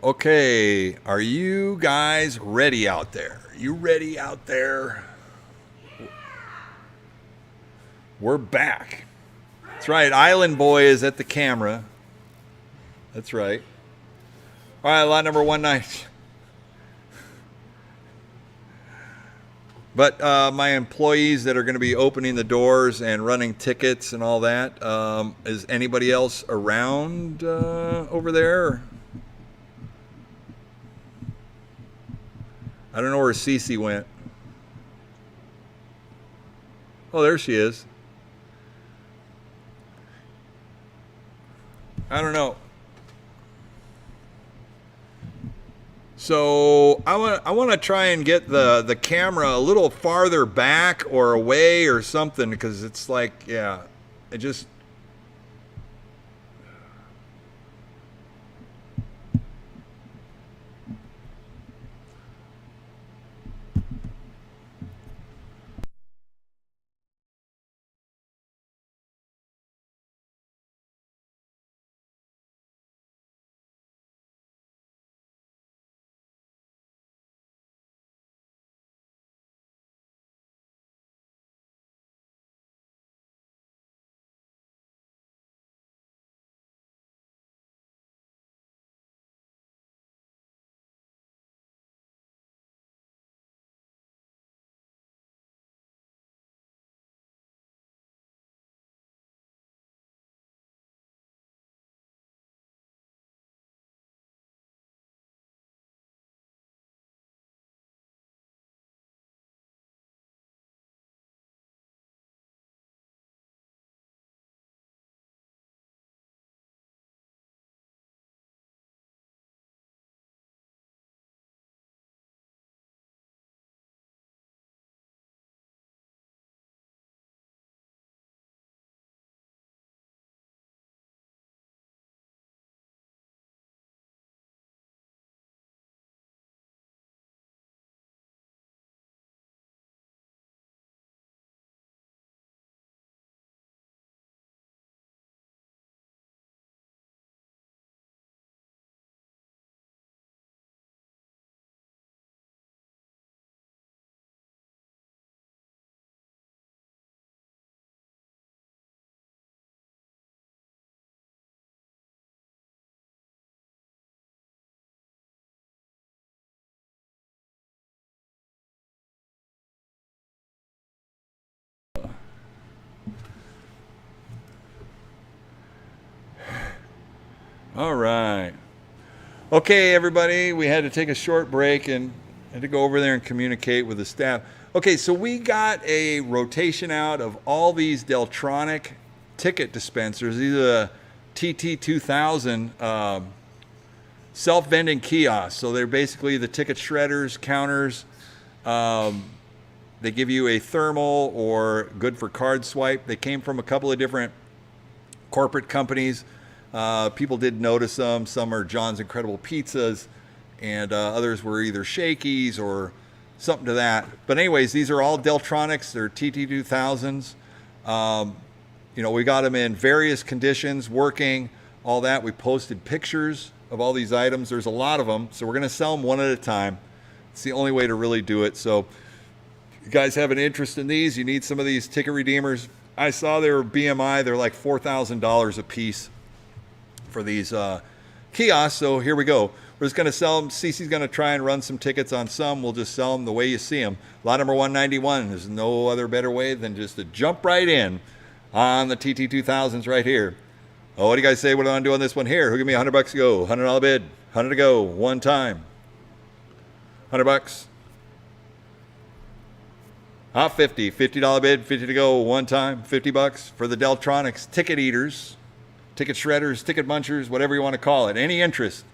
Okay, are you guys ready out there? You ready out there? We're back. That's right. Island Boy is at the camera. That's right. All right, lot number 19. But my employees that are going to be opening the doors and running tickets and all that, is anybody else around over there? I don't know where Cece went. Oh, there she is. I don't know. So I want to try and get the camera a little farther back or away or something, because it's like, yeah, it just. All right. Okay, everybody, we had to take a short break and had to go over there and communicate with the staff. Okay, so we got a rotation out of all these Deltronic ticket dispensers. These are TT2000 self-vending kiosks. So they're basically the ticket shredders, counters. They give you a thermal or good for card swipe. They came from a couple of different corporate companies. People did notice them. Some are John's Incredible Pizzas, and others were either Shakey's or something to that. But anyways, these are all Deltronics. They're TT2000s. We got them in various conditions, working, all that. We posted pictures of all these items. There's a lot of them, so we're going to sell them one at a time. It's the only way to really do it. So if you guys have an interest in these, you need some of these ticket redeemers. I saw they were BMI. They're like $4,000 a piece for these kiosks. So here we go. We're just going to sell them. Cece's going to try and run some tickets on some. We'll just sell them the way you see them. Lot number 191. There's no other better way than just to jump right in on the TT2000s right here. Oh, what do you guys say? What do I want to do on this one here? Who give me $100 to go? $100 bid. 100 to go. One time. $100. Hot 50. $50 bid. 50 to go. One time. $50 for the Deltronics ticket eaters, ticket shredders, ticket munchers, whatever you want to call it. Any interest?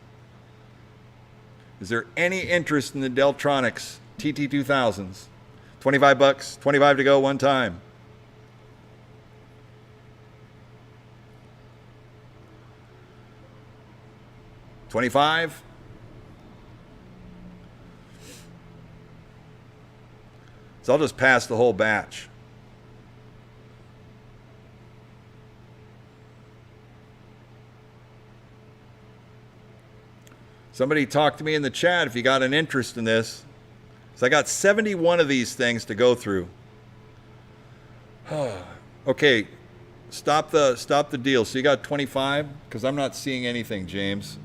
Is there any interest in the Deltronics TT2000s? $25. 25 to go. One time. $25. So I'll just pass the whole batch. Somebody talk to me in the chat if you got an interest in this. So I got 71 of these things to go through. Okay, stop the deal. So you got 25? Because I'm not seeing anything, James.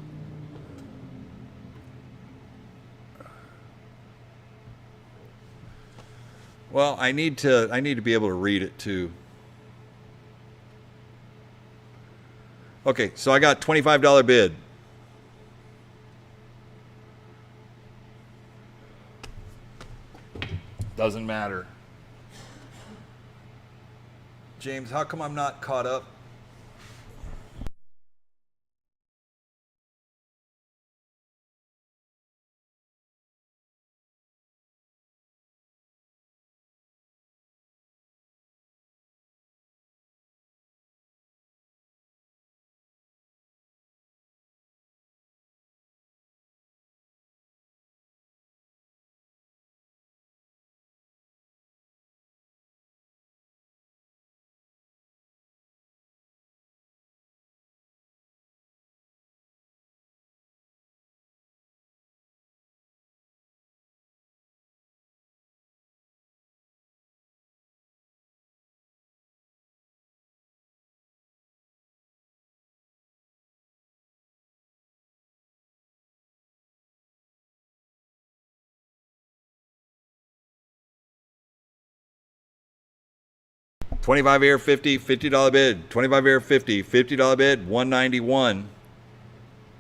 Well, I need to be able to read it too. Okay, so I got $25 bid. Doesn't matter. James, how come I'm not caught up? $25 air 50, $50 bid. 25 air 50, $50 bid, 191.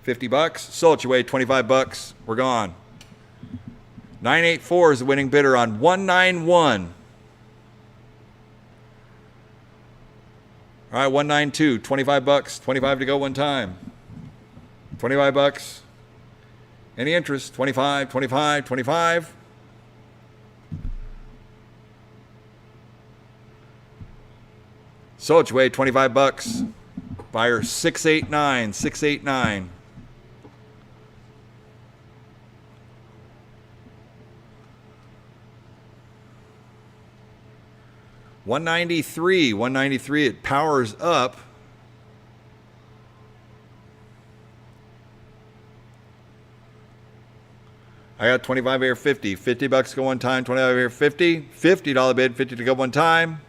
50 bucks. Sold it your way, 25 bucks. We're gone. 984 is the winning bidder on 191. All right, 192, 25 bucks. 25 to go one time. 25 bucks. Any interest? 25, 25, 25. Sold it your way, 25 bucks. Buyer 689, 689. $193, it powers up. I got 25 air 50, 50 bucks go one time, 25 air 50, $50 bid, 50 to go one time.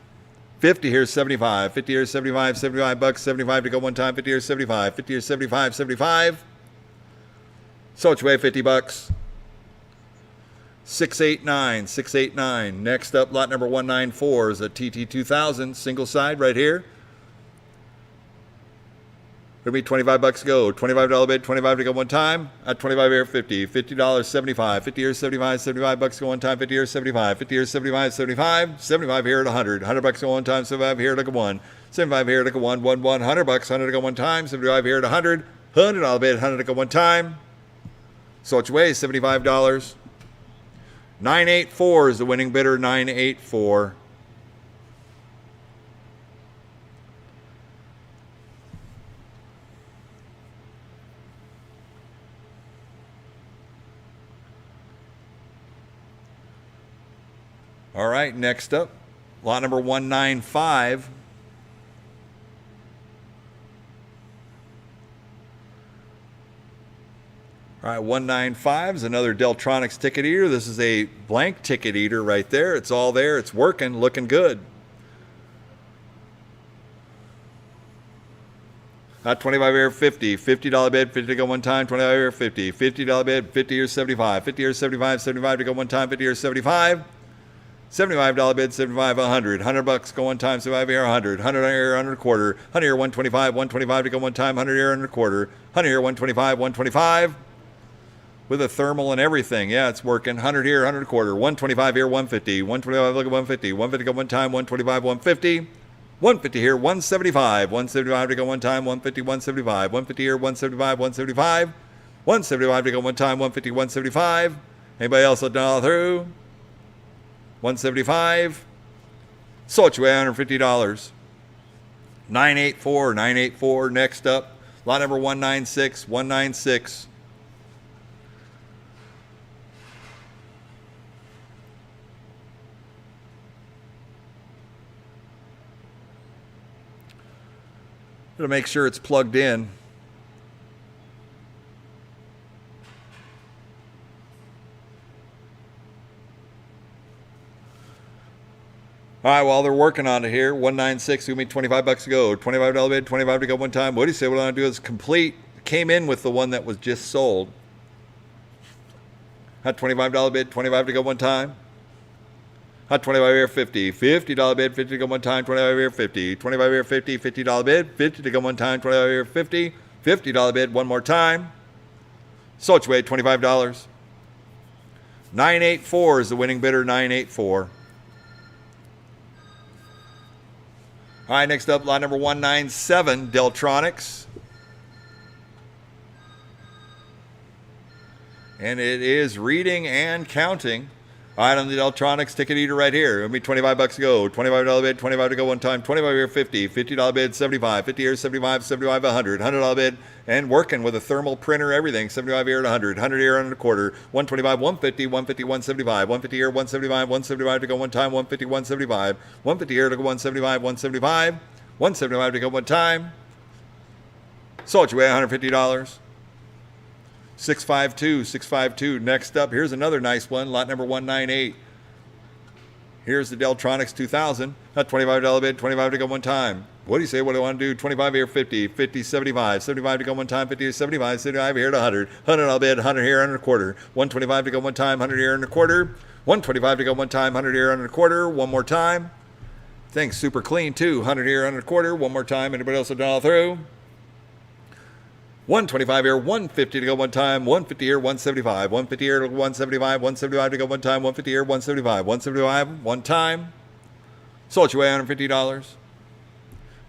50 here's 75, 50 here's 75, 75 bucks, 75 to go one time, 50 here's 75, 50 here's 75, 75. Sold your way, 50 bucks. 689, 689. Next up, lot number 194 is a TT2000 single side right here. It'll be 25 bucks to go. $25 bid, 25 to go one time. At 25 air 50, $50, 75, 50 here 75, 75 bucks go one time, 50 here 75, 50 here 75, 75, 75 here at 100, 100 bucks go one time, 75 here to go one, 75 here to go one, 100 bucks, 100 to go one time, 75 here at 100, $100 bid, 100 to go one time. Sold your way, $75. 984 is the winning bidder, 984. All right, next up, lot number 195. All right, 195 is another Deltronics ticket eater. This is a blank ticket eater right there. It's all there. It's working, looking good. Not 25 air 50, $50 bid, 50 to go one time, 25 air 50, $50 bid, 50 or 75, 50 or 75, 75 to go one time, 50 or 75. $75 bid, 75, 100. 100 bucks go one time, 75 here, 100. 100 here, 100 quarter. 100 here, 125. 125 to go one time, 100 here, 100 quarter. 100 here, 125, 125. With a thermal and everything. Yeah, it's working. 100 here, 100 quarter. 125 here, 150. 125, look at 150. 150 go one time, 125, 150. 150 here, 175. 175 to go one time, 150, 175. 150 here, 175, 175. 175 to go one time, 150, 175. Anybody else let all through? 175. Sold you $150. 984, 984. Next up, lot number 196, 196. Gonna make sure it's plugged in. All right, while they're working on it here, 196, give me $25 to go. $25 bid, 25 to go one time. What do you say? What I want to do is complete. Came in with the one that was just sold. Hot $25 bid, 25 to go one time. Hot 25 here, 50. $50 bid, 50 to go one time. 25 here, 50. 25 here, 50. $50 bid, 50 to go one time. 25 here, 50. $50 bid, one more time. Sold away, $25. 984 is the winning bidder, 984. All right, next up, lot number 197, Deltronics. And it is reading and counting. All right, on the Deltronics ticket eater right here. It'll be $25 to go. $25 bid, 25 to go one time. 25 here, 50. $50 bid, 75. 50 here, 75. 75, 100. $100 bid, and working with a thermal printer, everything. 75 here at 100. 100 here and a quarter. 125, 150, 150, 175. 150 here, 175. 175 to go one time. 150, 175. 150 here to go 175. 175. 175 to go one time. Sold you away, $150. 652, 652. Next up, here's another nice one, lot number 198. Here's the Deltronics 2000. Not $25 bid, 25 to go one time. What do you say? What do I want to do? 25 here, 50, 50, 75. 75 to go one time, 50 to 75, 75 here to 100. $100 bid, 100 here and a quarter. 125 to go one time, 100 here and a quarter. 125 to go one time, 100 here and a quarter. One more time. Thing's super clean too. 100 here and a quarter. One more time. Anybody else have done all through? 125 here, 150 to go one time, 150 here, 175, 150 here to go 175, 175 to go one time, 150 here, 175, 175, one time. Sold you away, $150.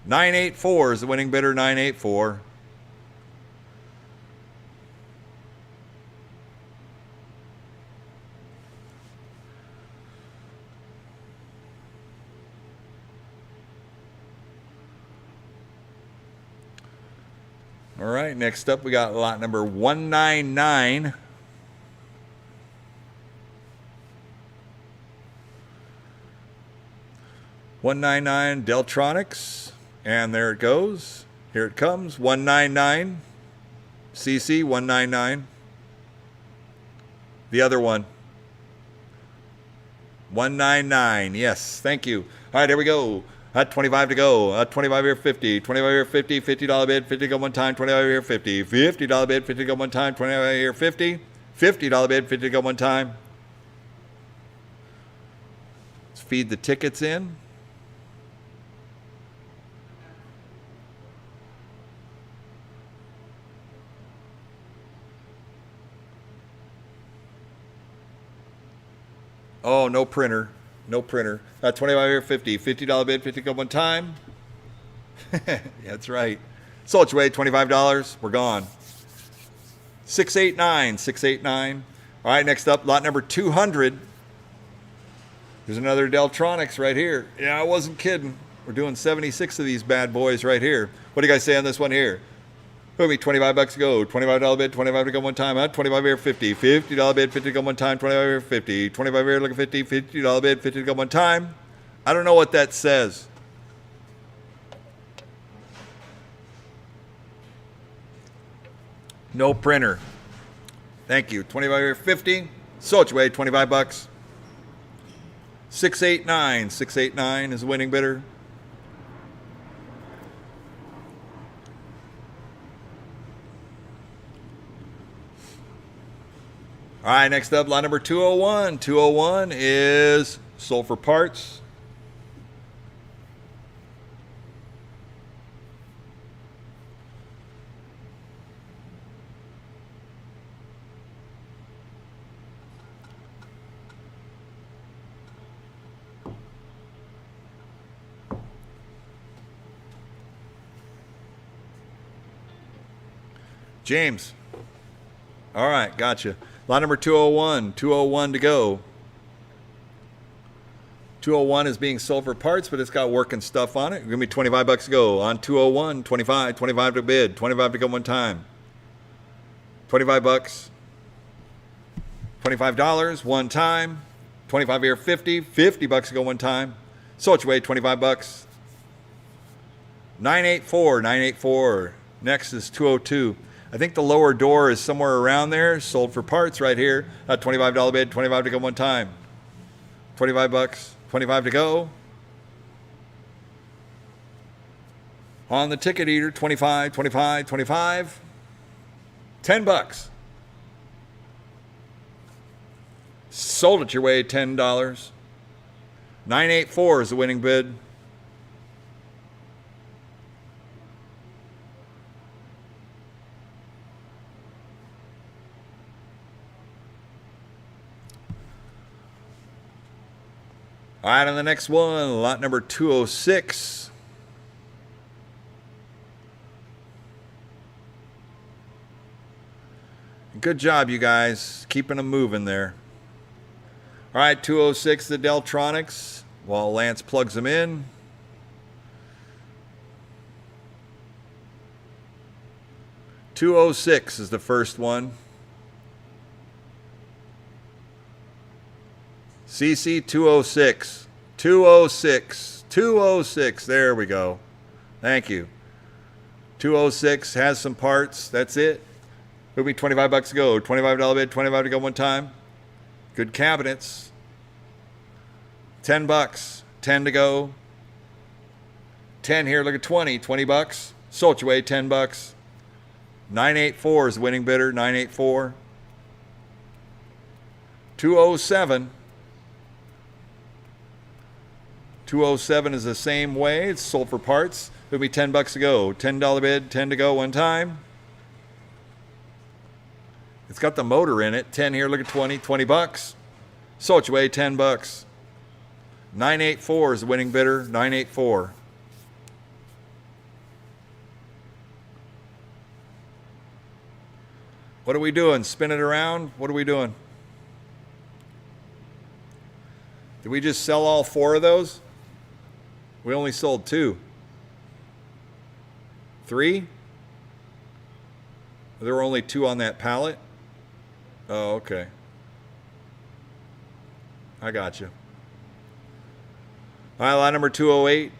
984 is the winning bidder, 984. All right, next up we got lot number 199. Deltronics, and there it goes. Here it comes, 199. CC 199. The other one. 199. Yes, thank you. All right, here we go. At 25 to go. 25 here, 50. 25 here, 50. $50 bid, 50 to go one time. 25 here, 50. $50 bid, 50 to go one time. 25 here, 50. $50 bid, 50 to go one time. Let's feed the tickets in. Oh, no printer. No printer. 25 here, 50. $50 bid, 50 go one time. Yeah, that's right. Sold you away, $25. We're gone. 689, 689. All right, next up, lot number 200. There's another Deltronics right here. Yeah, I wasn't kidding. We're doing 76 of these bad boys right here. What do you guys say on this one here? It'll be $25 to go. $25 bid, 25 to go one time. 25 here, 50. $50 bid, 50 to go one time. 25 here, 50. 25 here, look at 50. $50 bid, 50 to go one time. I don't know what that says. No printer. Thank you. 25 here, 50. Sold you away, $25. 689. 689 is the winning bidder. All right, next up, lot number 201. 201 is sold for parts. James. All right, gotcha. Lot number 201, 201 to go. 201 is being sold for parts, but it's got working stuff on it. It's going to be $25 to go. On 201, 25, 25 to bid, 25 to go one time. $25. $25 one time. 25 here, 50. $50 to go one time. Sold you away, $25. 984, 984. Next is 202. I think the lower door is somewhere around there. Sold for parts right here. $25 bid, 25 to go one time. $25, 25 to go. On the ticket eater, 25, 25, 25. $10. Sold it your way, $10. 984 is the winning bid. All right, on the next one, lot number 206. Good job, you guys, keeping them moving there. All right, 206, the Deltronics, while Lance plugs them in. $206 is the first one. CC 206. 206. 206. There we go. Thank you. 206 has some parts. That's it. It'll be $25 to go. $25 bid, $25 to go one time. Good cabinets. $10. 10 to go. 10 here. Look at 20. $20. Sold your way. $10. 984 is the winning bidder. 984. 207. 207 is the same way. It's sold for parts. It'll be $10 to go. $10 bid, 10 to go one time. It's got the motor in it. 10 here, look at 20. $20. Sold your way, $10. 984 is the winning bidder. 984. What are we doing? Spin it around? What are we doing? Did we just sell all 4 of those? We only sold 2. 3? There were only 2 on that pallet? Oh, okay. I got you. All right, lot number 208.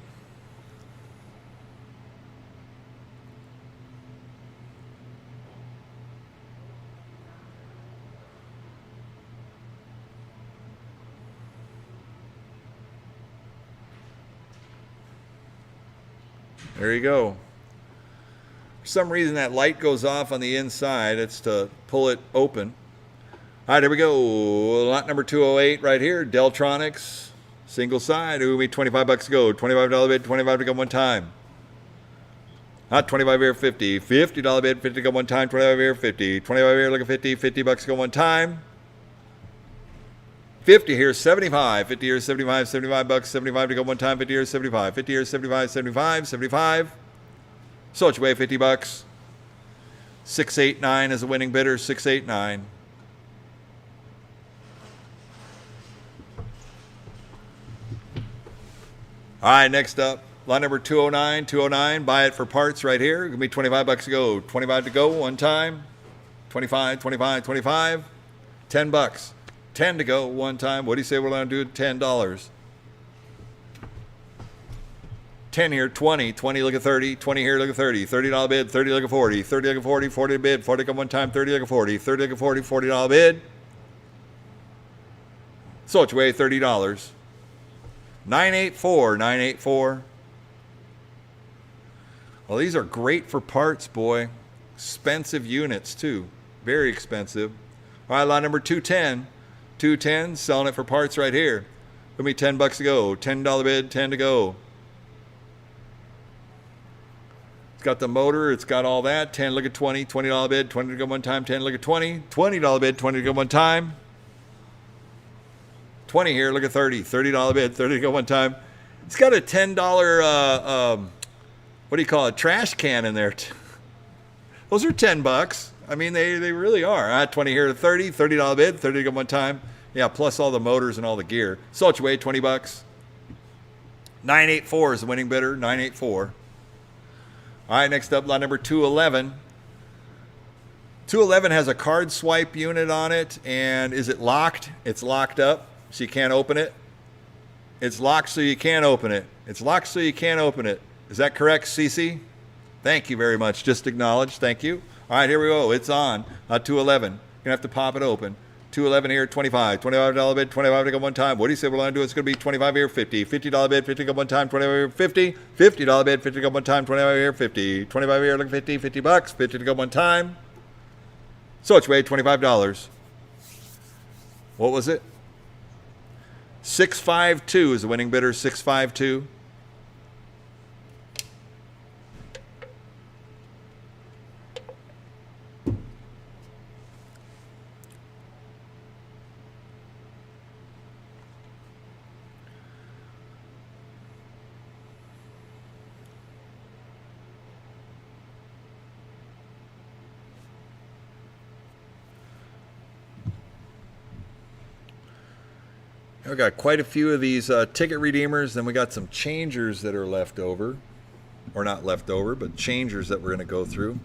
There you go. For some reason that light goes off on the inside. It's to pull it open. All right, here we go. Lot number 208 right here. Deltronics. Single side. It will be $25 to go. $25 bid, $25 to go one time. Not 25 here, 50. $50 bid, 50 to go one time. 25 here, 50. 25 here, look at 50. $50 to go one time. 50 here, 75. 50 here, 75. $75. 75 to go one time. 50 here, 75. 50 here, 75. 75. 75. Sold your way, $50. 689 is the winning bidder. 689. All right, next up, lot number 209. 209. Buy it for parts right here. It's going to be $25 to go. 25 to go one time. 25, 25, 25. $10. 10 to go one time. What do you say we're going to do? $10. 10 here, 20. 20, look at 30. 20 here, look at 30. $30 bid, 30, look at 40. 30, look at 40. 40 bid, 40 go one time. 30, look at 40. 30, look at 40. $40 bid. Sold your way, $30. 984. 984. Well, these are great for parts, boy. Expensive units, too. Very expensive. All right, lot number 210. 210, selling it for parts right here. It'll be $10 to go. $10 bid, 10 to go. It's got the motor. It's got all that. 10, look at 20. $20 bid, 20 to go one time. 10, look at 20. $20 bid, 20 to go one time. 20 here, look at 30. $30 bid, 30 to go one time. It's got a $10, what do you call it, trash can in there. Those are $10. I mean, they really are. 20 here to 30. $30 bid, 30 to go one time. Yeah, plus all the motors and all the gear. Sold your way, $20. 984 is the winning bidder, 984. All right, next up, lot number 211. 211 has a card swipe unit on it, and is it locked? It's locked up, so you can't open it. It's locked so you can't open it. It's locked so you can't open it. Is that correct, CC? Thank you very much. Just acknowledged. Thank you. All right, here we go. It's on. 211. You're going to have to pop it open. 211 here, 25. $25 bid, 25 to go one time. What do you say we're going to do? It's going to be 25 here, 50. $50 bid, 50 to go one time, 25 here, 50. $50 bid, 50 to go one time, 25 here, 50. 25 here, look 50, 50 bucks, 50 to go one time. So it's way $25. What was it? 652 is the winning bidder, 652. We got quite a few of these ticket redeemers. Then we got some changers that are left over. Or not left over, but changers that we're going to go through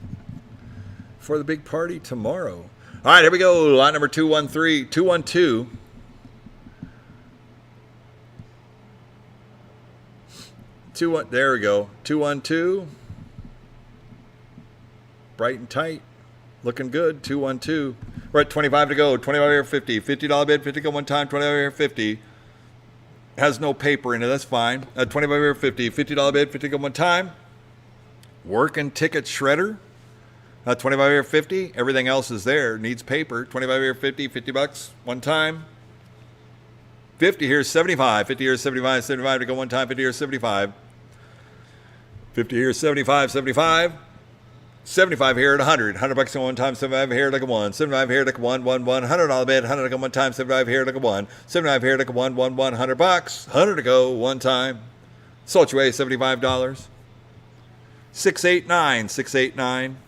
for the big party tomorrow. All right, here we go. Lot number 213, 212. There we go. 212. Bright and tight. Looking good. 212. We're at 25 to go. 25 here, 50. $50 bid, 50 go one time. 25 here, 50. Has no paper in it. That's fine. 25 here, 50. $50 bid, 50 go one time. Working ticket shredder. 25 here, 50. Everything else is there. Needs paper. 25 here, 50. 50 bucks one time. 50 here, 75. 50 here, 75. 75 to go one time. 50 here, 75. 50 here, 75. 75. 75 here at 100. 100 bucks at one time. 75 here like a 1. 75 here like a 1. $100 bid. 100 to go one time. 75 here like a 1. 75 here like a 1. 100 bucks. 100 to go one time. Sold your way $75. 689. 689.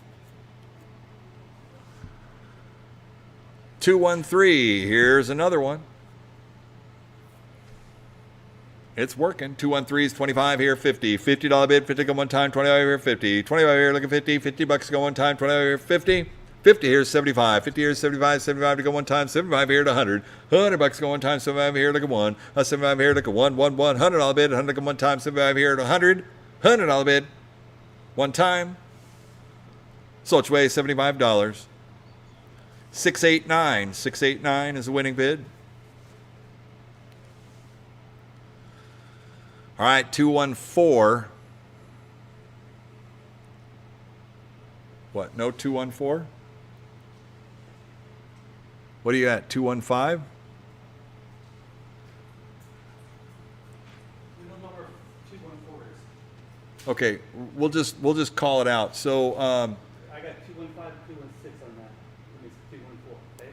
213. Here's another one. It's working. 213 is 25 here, 50. $50 bid, 50 go one time, 25 here, 50. 25 here, look at 50. 50 bucks go one time, 25 here, 50. 50 here is 75. 50 here is 75. 75 to go one time, 75 here to 100. 100 bucks go one time, 75 here, look at 1. 75 here, look at 1. $100 bid, 100 go one time, 75 here to 100. $100 bid, one time. Sold your way $75. 689. 689 is the winning bid. All right, 214. What? No 214? What are you at? 215? We don't know where 214 is. Okay, we'll just call it out. So I got 215, 216 on that. It makes 214. Okay.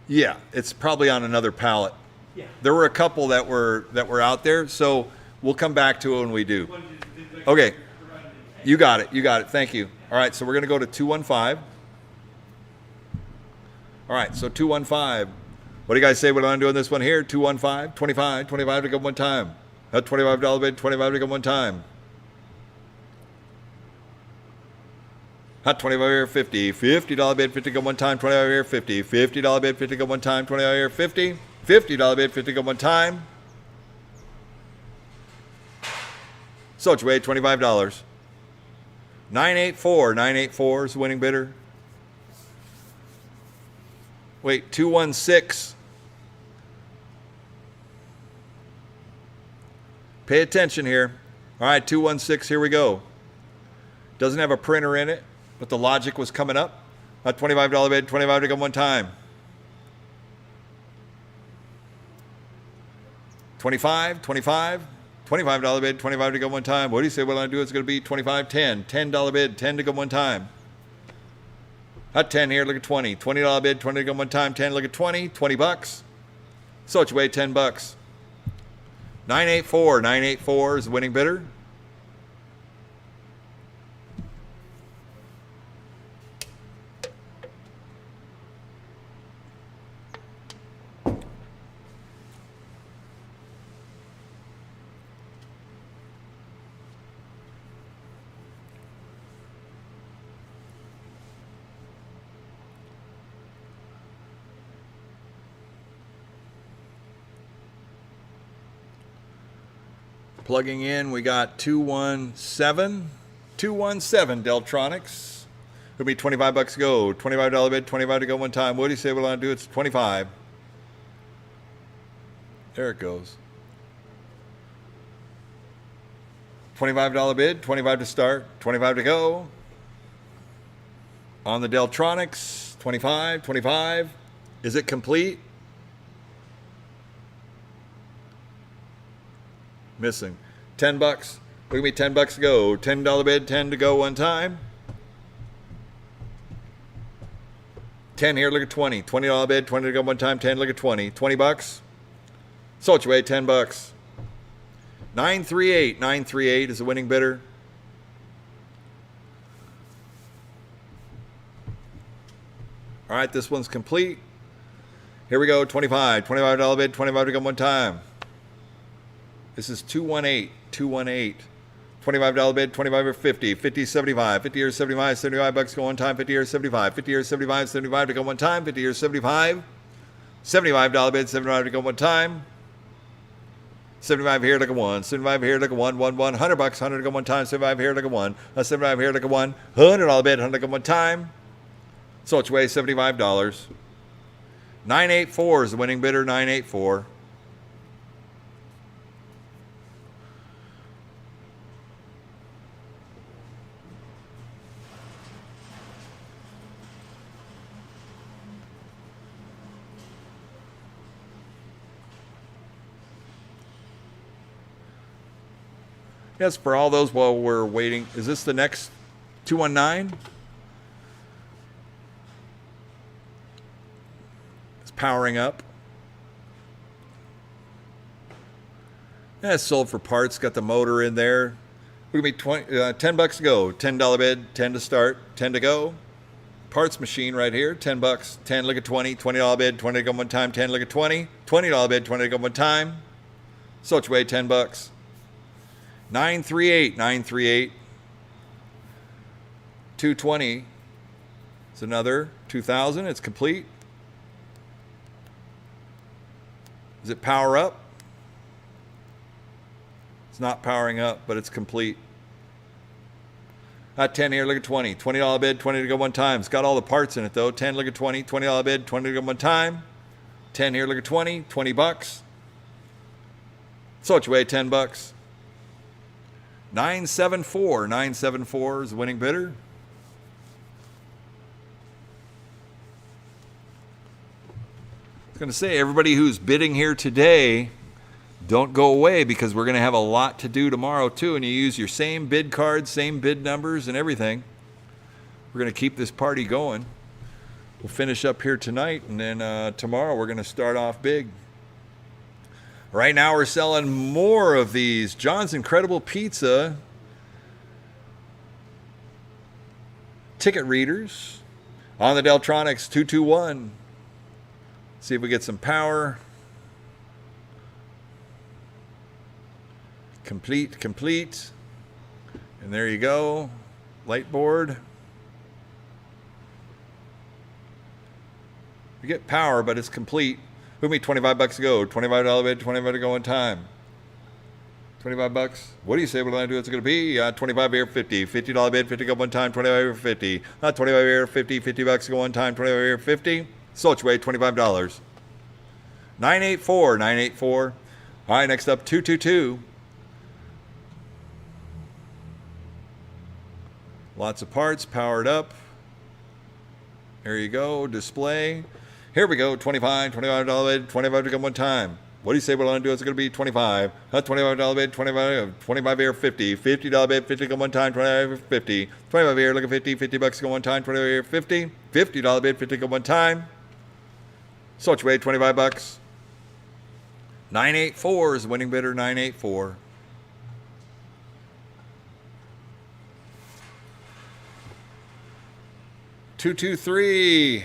yeah, it's probably on another pallet. Yeah. There were a couple that were out there, so we'll come back to it when we do. Okay. You got it. You got it. Thank you. All right, so we're going to go to 215. All right, so 215. What do you guys say we're going to do on this one here? 215, 25, 25 to go one time. That $25 bid, 25 to go one time. Hot 25 here, 50. $50 bid, 50 go one time, 25 here, 50. $50 bid, 50 go one time, 25 here, 50. $50 bid, 50 go one time. Sold your way, $25. 984. 984 is the winning bidder. Wait, 216. Pay attention here. All right, 216, here we go. Doesn't have a printer in it, but the logic was coming up. A $25 bid, 25 to go one time. 25, 25. $25 bid, 25 to go one time. What do you say what I do? It's going to be 25, 10. $10 bid, 10 to go one time. Not 10 here, look at 20. $20 bid, 20 to go one time. 10, look at 20. 20 bucks. So it's way 10 bucks. 984. 984 is the winning bidder. Plugging in, we got 217. 217 Deltronics. It'll be 25 bucks to go. $25 bid, 25 to go one time. What do you say we're going to do? It's 25. There it goes. $25 bid, 25 to start, 25 to go. On the Deltronics, 25, 25. Is it complete? Missing. 10 bucks. Look at me, 10 bucks to go. $10 bid, 10 to go one time. 10 here, look at 20. $20 bid, 20 to go one time, 10, look at 20. 20 bucks. Sold your way, 10 bucks. 938. 938 is the winning bidder. All right, this one's complete. Here we go, 25. $25 bid, 25 to go one time. This is 218. 218. $25 bid, 25 or 50. 50, 75. 50 or 75. 75 bucks to go one time. 50 or 75. 50 or 75. 75 to go one time. 50 or 75. $75 bid, 75 to go one time. 75 here, like a 1. 75 here, like a 1. 1, 1. 100 bucks, 100 to go one time. 75 here, like a 1. 75 here, like a 1. $100 bid, 100 to go one time. So it's way $75. 984 is the winning bidder, 984. Yes, for all those while we're waiting. Is this the next 219? It's powering up. Yeah, it's sold for parts. Got the motor in there. We're going to be 10 bucks to go. $10 bid, 10 to start, 10 to go. Parts machine right here, 10 bucks. 10, look at 20. $20 bid, 20 to go one time. 10, look at 20. $20 bid, 20 to go one time. So it's way 10 bucks. 938. 938. 220. It's another 2,000. It's complete. Does it power up? It's not powering up, but it's complete. 10 here, look at 20. $20 bid, 20 to go one time. It's got all the parts in it though. 10, look at 20. $20 bid, 20 to go one time. 10 here, look at 20. 20 bucks. So it's way 10 bucks. 974. 974 is the winning bidder. I was going to say, everybody who's bidding here today, don't go away because we're going to have a lot to do tomorrow too. And you use your same bid cards, same bid numbers and everything. We're going to keep this party going. We'll finish up here tonight and then tomorrow we're going to start off big. Right now we're selling more of these John's Incredible Pizza ticket readers on the Deltronics 221. See if we get some power. Complete. And there you go. Light board. You get power, but it's complete. Who me 25 bucks to go. $25 bid, 25 to go one time. 25 bucks. What do you say what I do it's going to be? 25 here, 50. $50 bid, 50 go one time, 25 here, 50. 25 here, 50, 50 bucks go one time, 25 here, 50. So it's way $25. 984, 984. All right, next up 222. Lots of parts powered up. There you go, display. Here we go, $25 bid, 25 to go one time. What do you say what I'm going to do? It's going to be 25. $25 bid, 25 here, 50. $50 bid, 50 to go one time, 25 here, 50. 25 here, look at 50. 50 bucks go one time, 25 here, 50. $50 bid, 50 to go one time. So it's way 25 bucks. 984 is the winning bidder, 984. Two, 3.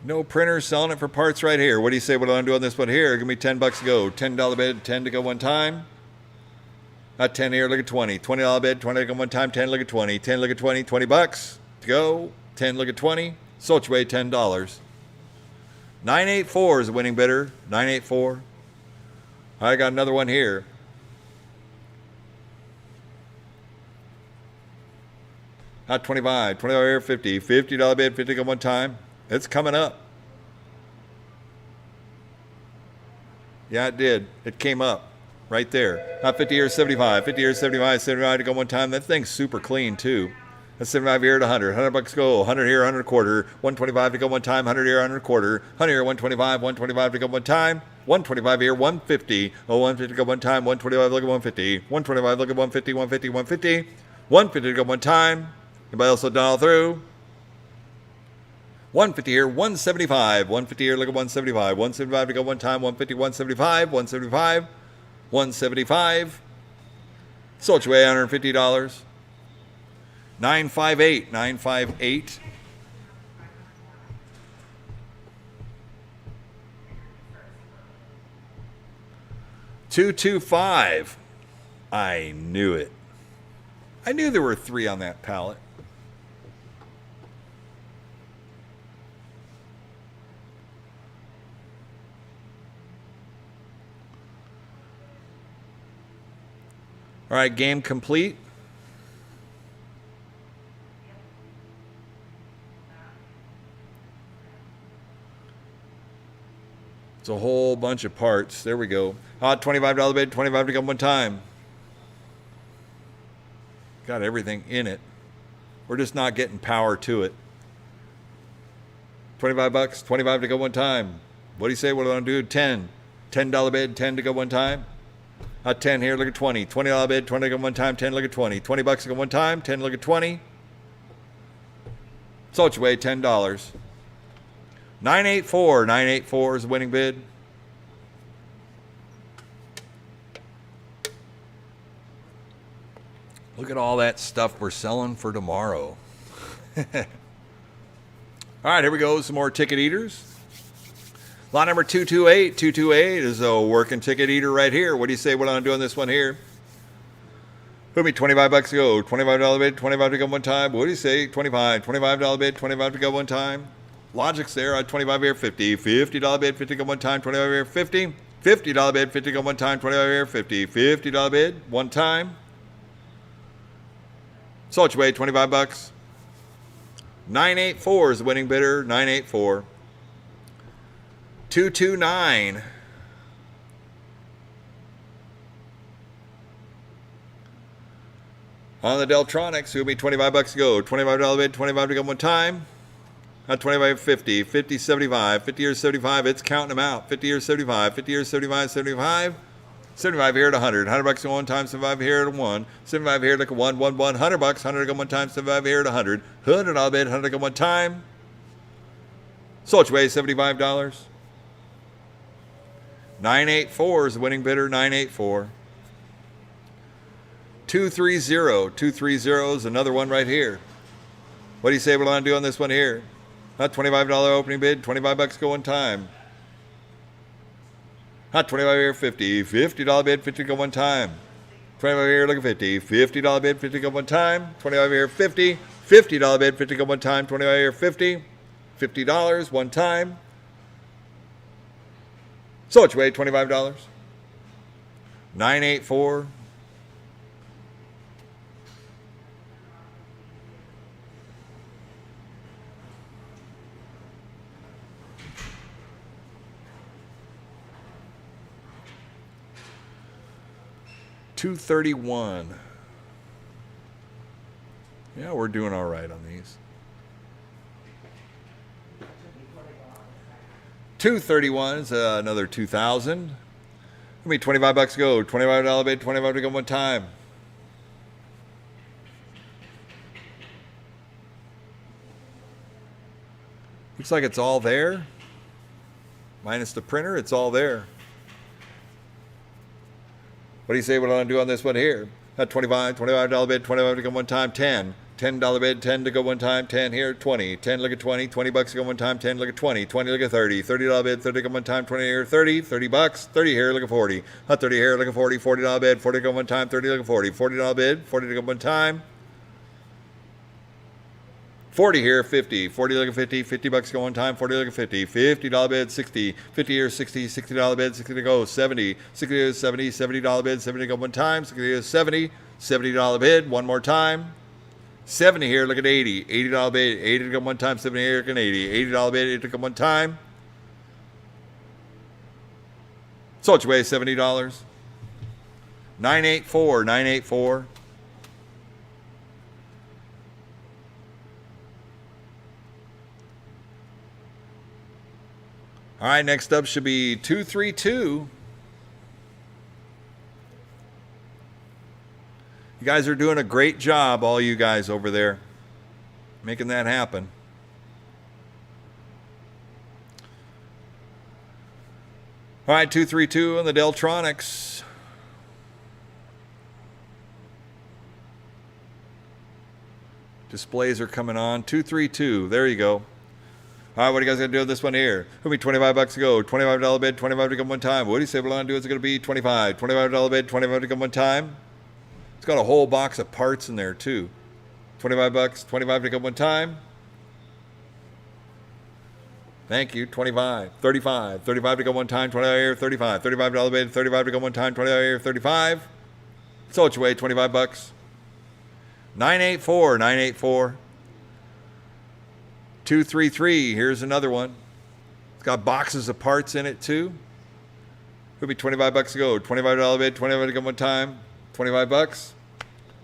No printer, selling it for parts right here. What do you say what I'm doing this one here? Give me 10 bucks to go. $10 bid, 10 to go one time. Not 10 here, look at 20. $20 bid, 20 to go one time, 10, look at 20. 10, look at 20, 20 bucks to go. 10, look at 20. So it's way $10. 984 is the winning bidder. 984. I got another one here. Hot 25, 25 here, 50, $50 bid, 50 go one time. It's coming up. Yeah, it did. It came up right there. Hot 50 here, 75, 50 here, 75, 75 to go one time. That thing's super clean too. That's 75 here at 100, $100 go, 100 here, 100 quarter, 125 to go one time, 100 here, 100 quarter, 100 here, 125, 125 to go one time, 125 here, 150, 150 to go one time, 125 look at 150, 125 look at 150, 150, 150, 150 to go one time. Anybody else done all through? 150 here, 175, 150 here, look at 175, 175 to go one time, 150, 175, 175, 175. Sold your way, $150. 958, 958. $225. I knew it. I knew there were 3 on that pallet. All right, game complete. It's a whole bunch of parts. There we go. Hot $25 bid, 25 to come one time. Got everything in it. We're just not getting power to it. 25 bucks, 25 to go one time. What do you say? What do I do? 10. $10 bid, 10 to go one time. Hot 10 here, look at 20. $20 bid, 20 to go one time, 10 look at 20. 20 bucks to go one time, 10 look at 20. Sold your way, $10. 984. 984 is the winning bid. Look at all that stuff we're selling for tomorrow. All right, here we go. Some more ticket eaters. Lot number 228. 228 is a working ticket eater right here. What do you say? What I'm doing this one here? It'll be 25 bucks to go. $25 bid, 25 to go one time. What do you say? 25. $25 bid, 25 to go one time. Logic's there on 25 here, 50. $50 bid, 50 go one time, 25 here, 50. $50 bid, 50 go one time, 25 here, 50. $50 bid, one time. Sold your way, 25 bucks. 984 is the winning bidder, 984. 229. On the Deltronics, it'll be 25 bucks to go. $25 bid, 25 to go one time. Not 25, 50, 50, 75, 50 years 75, it's counting them out. 50 years 75, 50 years 75, 75. 75 here at 100. 100 bucks go one time, 75 here at 1. 75 here at 1, 1, 100 bucks, 100 go one time, 75 here at 100. $100 bid, 100 go one time. Sold your way, $75. 984 is the winning bidder, 984. 230. 230 is another one right here. What do you say we're going to do on this one here? Not $25 opening bid, 25 bucks go one time. Not 25 here, 50. $50 bid, 50 go one time. 25 here, look at 50. $50 bid, 50 go one time. 25 here, 50. $50 bid, 50 go one time. 25 here, 50. $50 one time. So what you weigh, $25. 984. $231. Yeah, we're doing all right on these. 231 is another 2,000. Give me 25 bucks to go. $25 bid, 25 to go one time. Looks like it's all there. Minus the printer, it's all there. What do you say what I'm going to do on this one here? $25 bid, 25 to go one time, 10. $10 bid, 10 to go one time, 10 here, 20. 10 look at 20, 20 bucks to go one time, 10 look at 20, 20 look at 30. $30 bid, 30 to go one time, 20 here, 30, 30 bucks, 30 here, look at 40. 30 here, look at 40, $40 bid, 40 to go one time, 30 look at 40. $40 bid, 40 to go one time. 40 here, 50. 40 look at 50. 50 bucks go one time. 40 look at 50. $50 bid, 60. 50 here, 60. $60 bid, 60 to go. 70. 60 here, 70. $70 bid, 70 to go one time. 60 here, 70. $70 bid, one more time. 70 here, look at 80. $80 bid, 80 to go one time. 70 here, look at 80. $80 bid, 80 to go one time. So it's way $70. 984, 984. All right, next up should be 232. You guys are doing a great job, all you guys over there, making that happen. All right, 232 on the Deltronics. Displays are coming on. 232. There you go. All right, what are you guys going to do with this one here? It'll be 25 bucks to go. $25 bid, 25 to come one time. What do you say we're going to do? It's going to be 25. $25 bid, 25 to come one time. It's got a whole box of parts in there, too. 25 bucks, 25 to come one time. Thank you. 25. 35. 35 to go one time. 25 here, 35. $35 bid, 35 to go one time. 25 here, 35. So it's your way, 25 bucks. 984, 984. 233, here's another one. It's got boxes of parts in it too. It'll be 25 bucks to go. $25 bid, 25 to go one time. 25 bucks.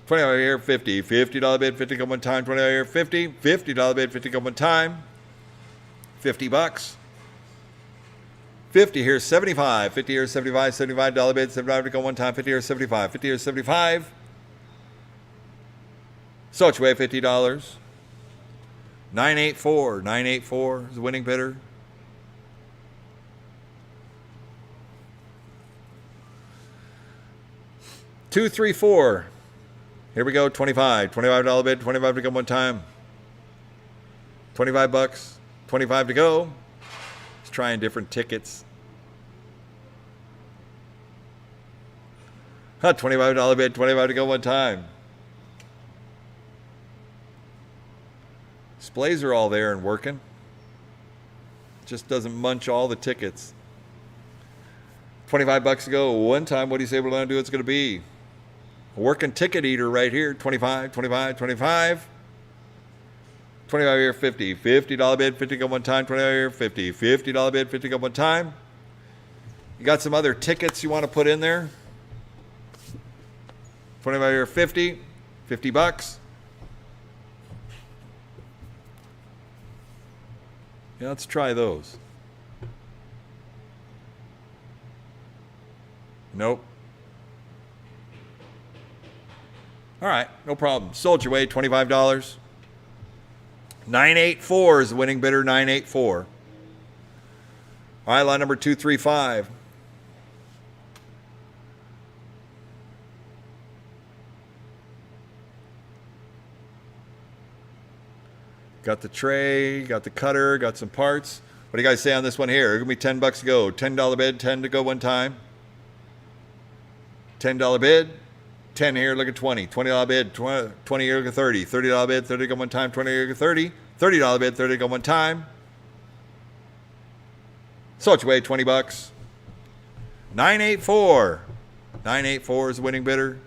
25 here, 50. $50 bid, 50 to go one time. 25 here, 50. $50 bid, 50 to go one time. 50 bucks. 50 here, 75. 50 here, 75. $75 bid, 75 to go one time. 50 here, 75. 50 here, 75. So it's way $50. 984. 984 is the winning bidder. $234. Here we go. 25. $25 bid. 25 to go one time. 25 bucks. 25 to go. Let's try different tickets. $25 bid. 25 to go one time. Displays are all there and working. Just doesn't munch all the tickets. 25 bucks to go one time. What do you say we're going to do? It's going to be a working ticket eater right here. 25, 25, 25. 25 here, 50. $50 bid, 50 go one time. 25 here, 50. $50 bid, 50 go one time. You got some other tickets you want to put in there? 25 here, 50. 50 bucks. Yeah, let's try those. Nope. All right, no problem. Sold your way, $25. 984 is the winning bidder, 984. All right, line number 235. Got the tray, got the cutter, got some parts. What do you guys say on this one here? It's going to be 10 bucks to go. $10 bid, 10 to go one time. $10 bid, 10 here, look at 20. $20 bid, 20 here, look at 30. $30 bid, 30 to go one time. 20 here, look at 30. $30 bid, 30 to go one time. So it's way, 20 bucks. 984. 984 is the winning bidder.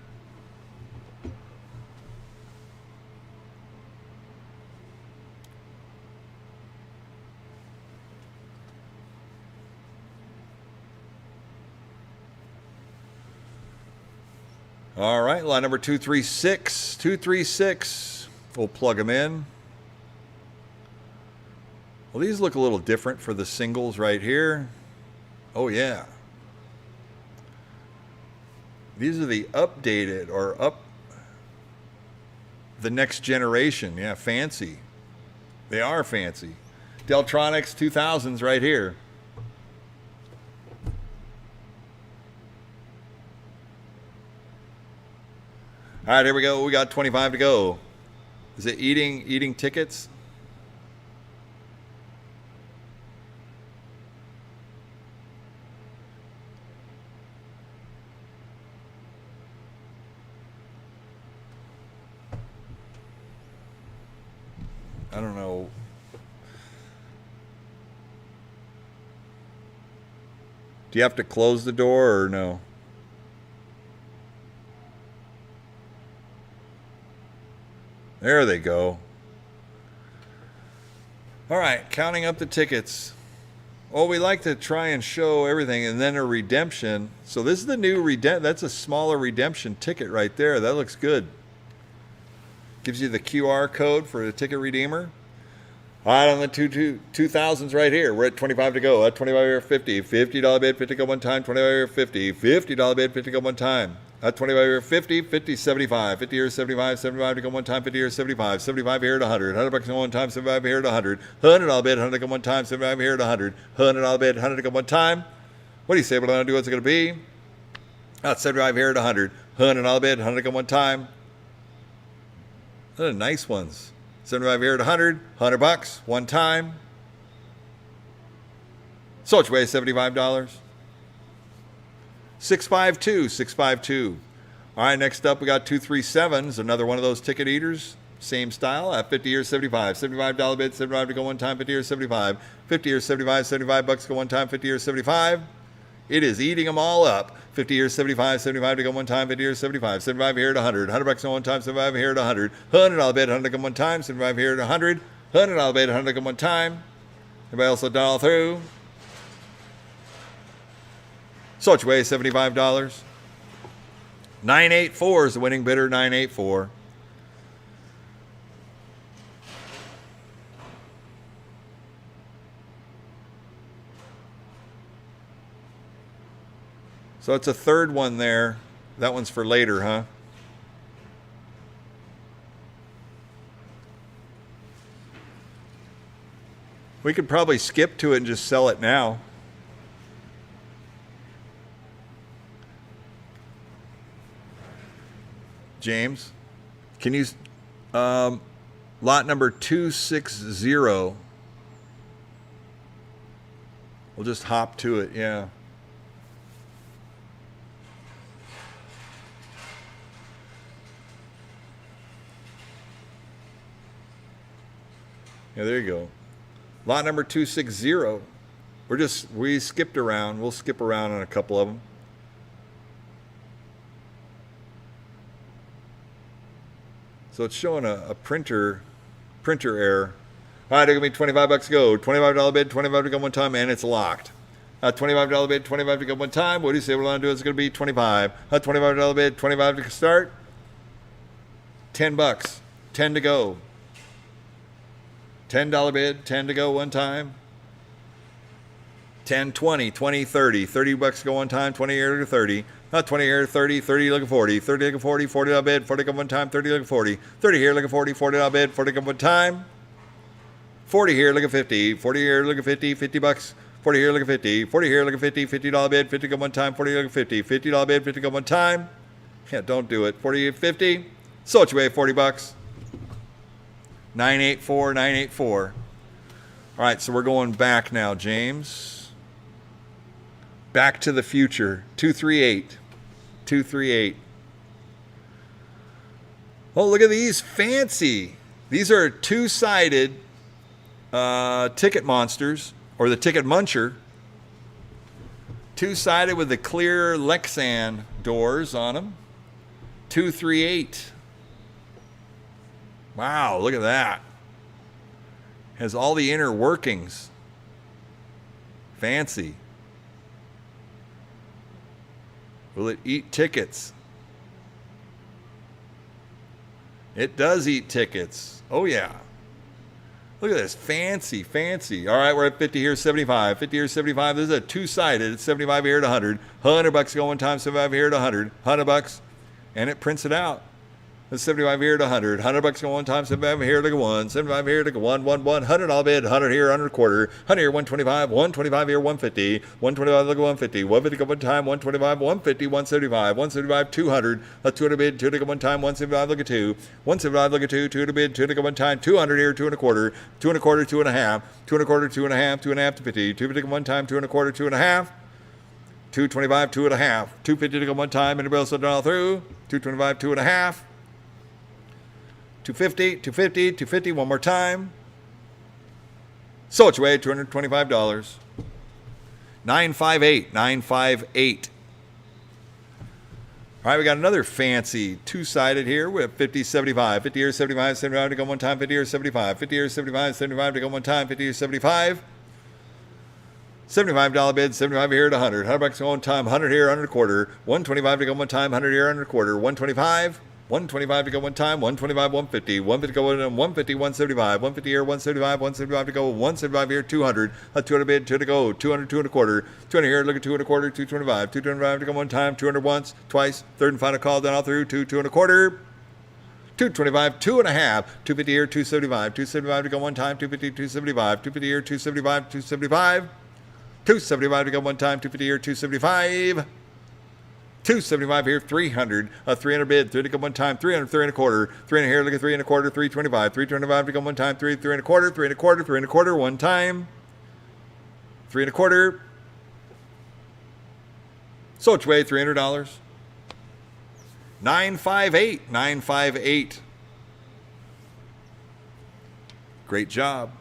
All right, line number 236. 236. We'll plug them in. Well, these look a little different for the singles right here. Oh, yeah. These are the updated or up the next generation. Yeah, fancy. They are fancy. Deltronics 2000s right here. All right, here we go. We got 25 to go. Is it eating tickets? I don't know. Do you have to close the door or no? There they go. All right, counting up the tickets. Oh, we like to try and show everything and then a redemption. So this is the new redemption. That's a smaller redemption ticket right there. That looks good. Gives you the QR code for the ticket redeemer. All right, on the 2000s right here. We're at 25 to go. At 25 here, 50. $50 bid, 50 go one time. 25 here, 50. $50 bid, 50 go one time. At 25 here, 50. 50, 75. 50 here, 75. 75 to go one time. 50 here, 75. 75 here at 100. $100 to go one time. 75 here at 100. $100 bid, 100 to go one time. 75 here at 100. $100 bid, 100 to go one time. What do you say? What do I do? What's it going to be? At 75 here at 100. $100 bid, 100 to go one time. Those are nice ones. 75 here at 100. $100 one time. So which way? $75. 652, 652. All right, next up we got 237s, another one of those ticket eaters. Same style at 50 here, 75. $75 bid, 75 to go one time, 50 here, 75. 50 here, 75, $75 go one time, 50 here, 75. It is eating them all up. 50 here, 75, 75 to go one time, 50 here, 75. 75 here at 100. $100 go one time, 75 here at 100. $100 bid, 100 go one time, 75 here at 100. $100 bid, 100 go one time. Everybody else will dial through. So which way? $75. 984 is the winning bidder. 984. So it's a third one there. That one's for later, huh? We could probably skip to it and just sell it now. James, can you lot number 260? We'll just hop to it. Yeah. Yeah, there you go. Lot number 260. We skipped around. We'll skip around on a couple of them. So it's showing a printer error. All right, it'll be $25 to go. $25 bid, 25 to go one time, and it's locked. $25 bid, 25 to go one time. What do you say? What I want to do is going to be 25. $25 bid, 25 to start. $10. 10 to go. $10 bid, 10 to go one time. 10, 20, 20, 30. $30 to go one time, 20 here to 30. 20 here, 30, 30 looking 40, 30 looking 40, $40 bid, 40 come one time, 30 looking 40, 30 here looking 40, $40 bid, 40 come one time, 40 here looking 50, 40 here looking 50, $50, 40 here looking 50, 40 here looking 50, $50 bid, 50 come one time, 40 looking 50, $50 bid, 50 come one time. Yeah, don't do it. 40, 50. So what you weigh? $40. 984, 984. All right, so we're going back now, James. Back to the Future. 238. 238. Oh, look at these. Fancy. These are two-sided ticket monsters, or the ticket muncher. Two-sided with the clear Lexan doors on them. 238. Wow, look at that. Has all the inner workings. Fancy. Will it eat tickets? It does eat tickets. Oh, yeah. Look at this. Fancy, fancy. All right, we're at 50 here, 75. 50 here, 75. This is a two-sided. It's 75 here at 100. $100 go one time, 75 here at 100. $100. And it prints it out. It's 75 here at 100. $100 go one time, 75 here to go one. 75 here to go one, $100 bid, 100 here, 100 quarter. 100 here, 125. 125 here, 150. 125 look at 150. 150 go one time, 125, 150, 175. 175, 200. 200 bid, 2 to go one time, 175 look at 2. 175 look at 2. 2 to bid, 2 to go one time. 200 here, 2 and a quarter. 2 and a quarter, 2 and a half. 2 and a quarter, 2 and a half. 2 and a half to 50. 2 to go one time, 2 and a quarter, 2 and a half. 225, 2 and a half. 250 to go one time. Anybody else all through? 225, 2 and a half. 250, 250, 250, one more time. So it's way $225. 958, 958. All right, we got another fancy two-sided here with 50, 75. 50 here, 75, 75 to go one time. 50 here, 75. 50 here, 75, 75 to go one time. 50 here, 75. $75 bid, 75 here at 100. $100 to go one time. 100 here, 100 a quarter. 125 to go one time. 100 here, 100 a quarter. 125. 125 to go one time. 125, 150. 150 to go 150, 175. 150 here, 175. 175 to go. 175 here, 200. A 200 bid, 2 to go. 200, 2 and a quarter. 200 here, look at 2 and a quarter. 225. 225 to go one time. 200 once, twice. Third and final call, down all through. 2, 2 and a quarter. 225, 2 and a half. 250 here, 275. 275 to go one time. 250, 275. 250 here, 275. 275. 275 to go one time. 250 here, 275. 275 here, 300. A 300 bid, 3 to go one time. 300, 3 and a quarter. 300 here, look at 3 and a quarter. 325. 325 to go one time. 3, 3 and a quarter. 3 and a quarter. 3 and a quarter. One time. 3 and a quarter. So it's way $300. 958. 958. Great job.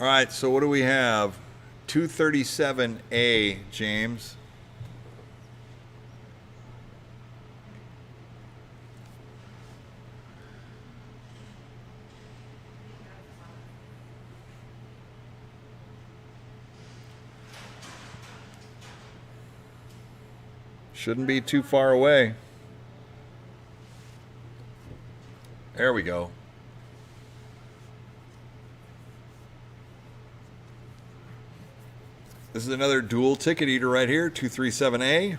All right, so what do we have? 237A, James. Shouldn't be too far away. There we go. This is another dual ticket eater right here, 237A.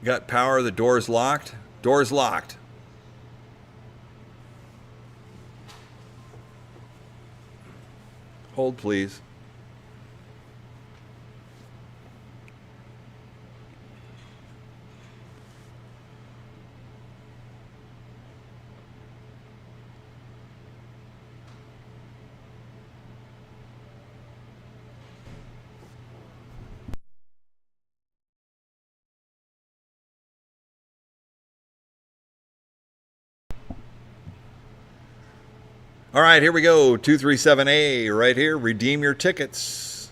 Got power, the door's locked. Door's locked. Hold, please. All right, here we go. 237A right here. Redeem your tickets.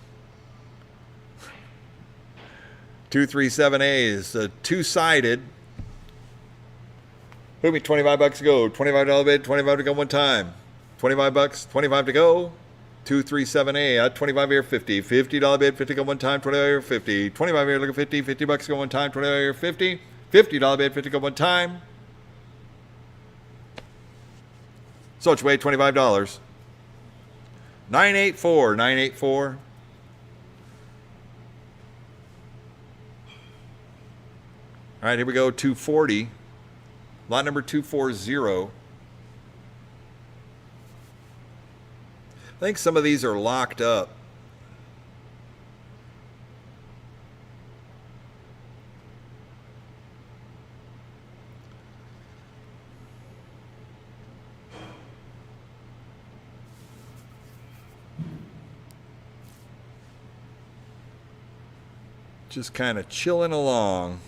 237A is a two-sided. Who me $25 to go. $25 bid, 25 to go one time. $25, 25 to go. 237A, 25 here, 50. $50 bid, 50 go one time, 25 here, 50. 25 here, look at 50. $50 go one time, 25 here, 50. $50 bid, 50 go one time. So it's way $25. 984, 984. All right, here we go, 240. Lot number 240. I think some of these are locked up. Just kind of chilling along.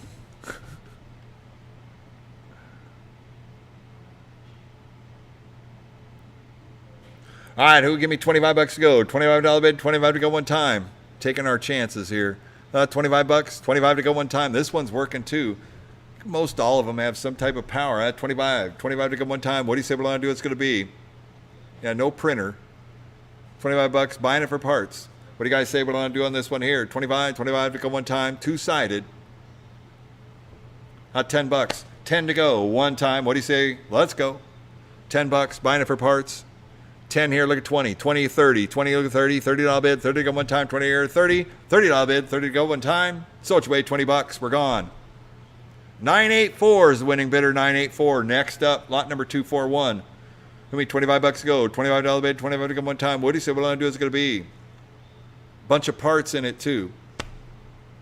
All right, who will give me $25 to go? $25 bid, 25 to go one time. Taking our chances here. $25, 25 to go one time. This one's working too. Most all of them have some type of power. 25 to go one time. What do you say we're going to do it's going to be? Yeah, no printer. $25, buying it for parts. What do you guys say we're going to do on this one here? 25 to go one time. Two-sided. $10. 10 to go one time. What do you say? Let's go. $10, buying it for parts. 10 here, look at 20. 20, 30. 20, look at 30. $30 bid, 30 to go one time. 20 here, 30. $30 bid, 30 to go one time. So it's way $20. We're gone. 984 is the winning bidder, 984. Next up, lot number 241. How many? $25 to go. $25 bid, $25 to go one time. What do you say what I'm going to do is going to be? Bunch of parts in it too.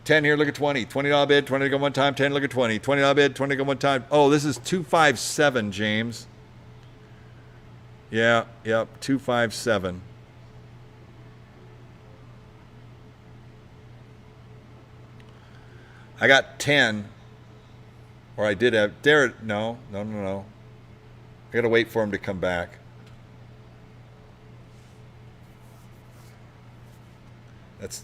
10 here, look at 20. $20 bid, 20 to go one time, 10, look at 20. $20 bid, 20 to go one time. Oh, this is 257, James. Yeah, yep, 257. I got 10. Or I did have, there, no. I got to wait for him to come back. That's,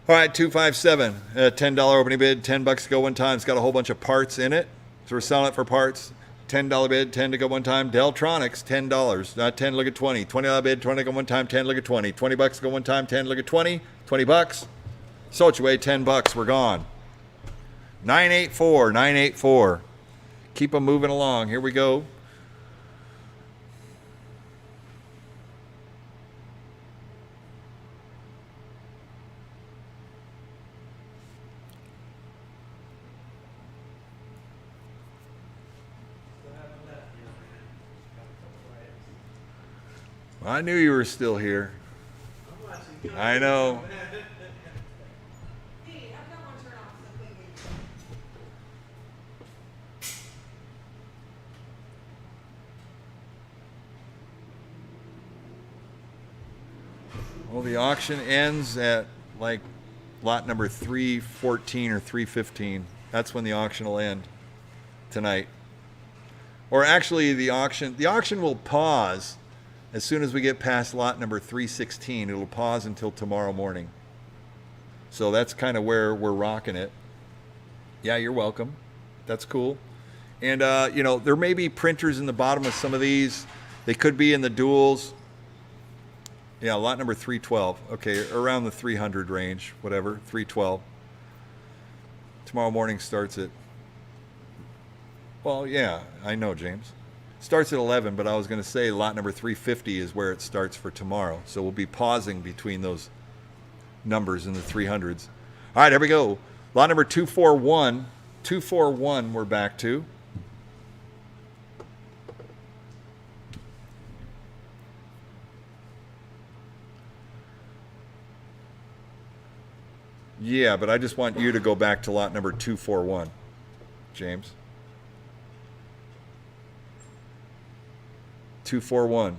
all right, 257, $10 opening bid, $10 to go one time. It's got a whole bunch of parts in it, so we're selling it for parts. $10 bid, 10 to go one time. Deltronics, $10. Not 10, look at 20. $20 bid, 20 to go one time, 10, look at 20. $20 to go one time, 10, look at 20. $20. Sold you away, $10. We're gone. 984, 984. Keep them moving along. Here we go. I knew you were still here. I know. Hey, I've got one turn off completely. Well, the auction ends at like lot number 314 or 315. That's when the auction will end tonight. Or actually, the auction will pause as soon as we get past lot number 316. It'll pause until tomorrow morning. So that's kind of where we're rocking it. Yeah, you're welcome. That's cool. And, there may be printers in the bottom of some of these. They could be in the duals. Yeah, lot number 312. Okay, around the 300 range, whatever, 312. Tomorrow morning starts at, well, yeah, I know, James. Starts at 11, but I was going to say lot number 350 is where it starts for tomorrow. So we'll be pausing between those numbers in the 300s. All right, here we go. Lot number 241. 241 we're back to. Yeah, but I just want you to go back to lot number 241, James. 241.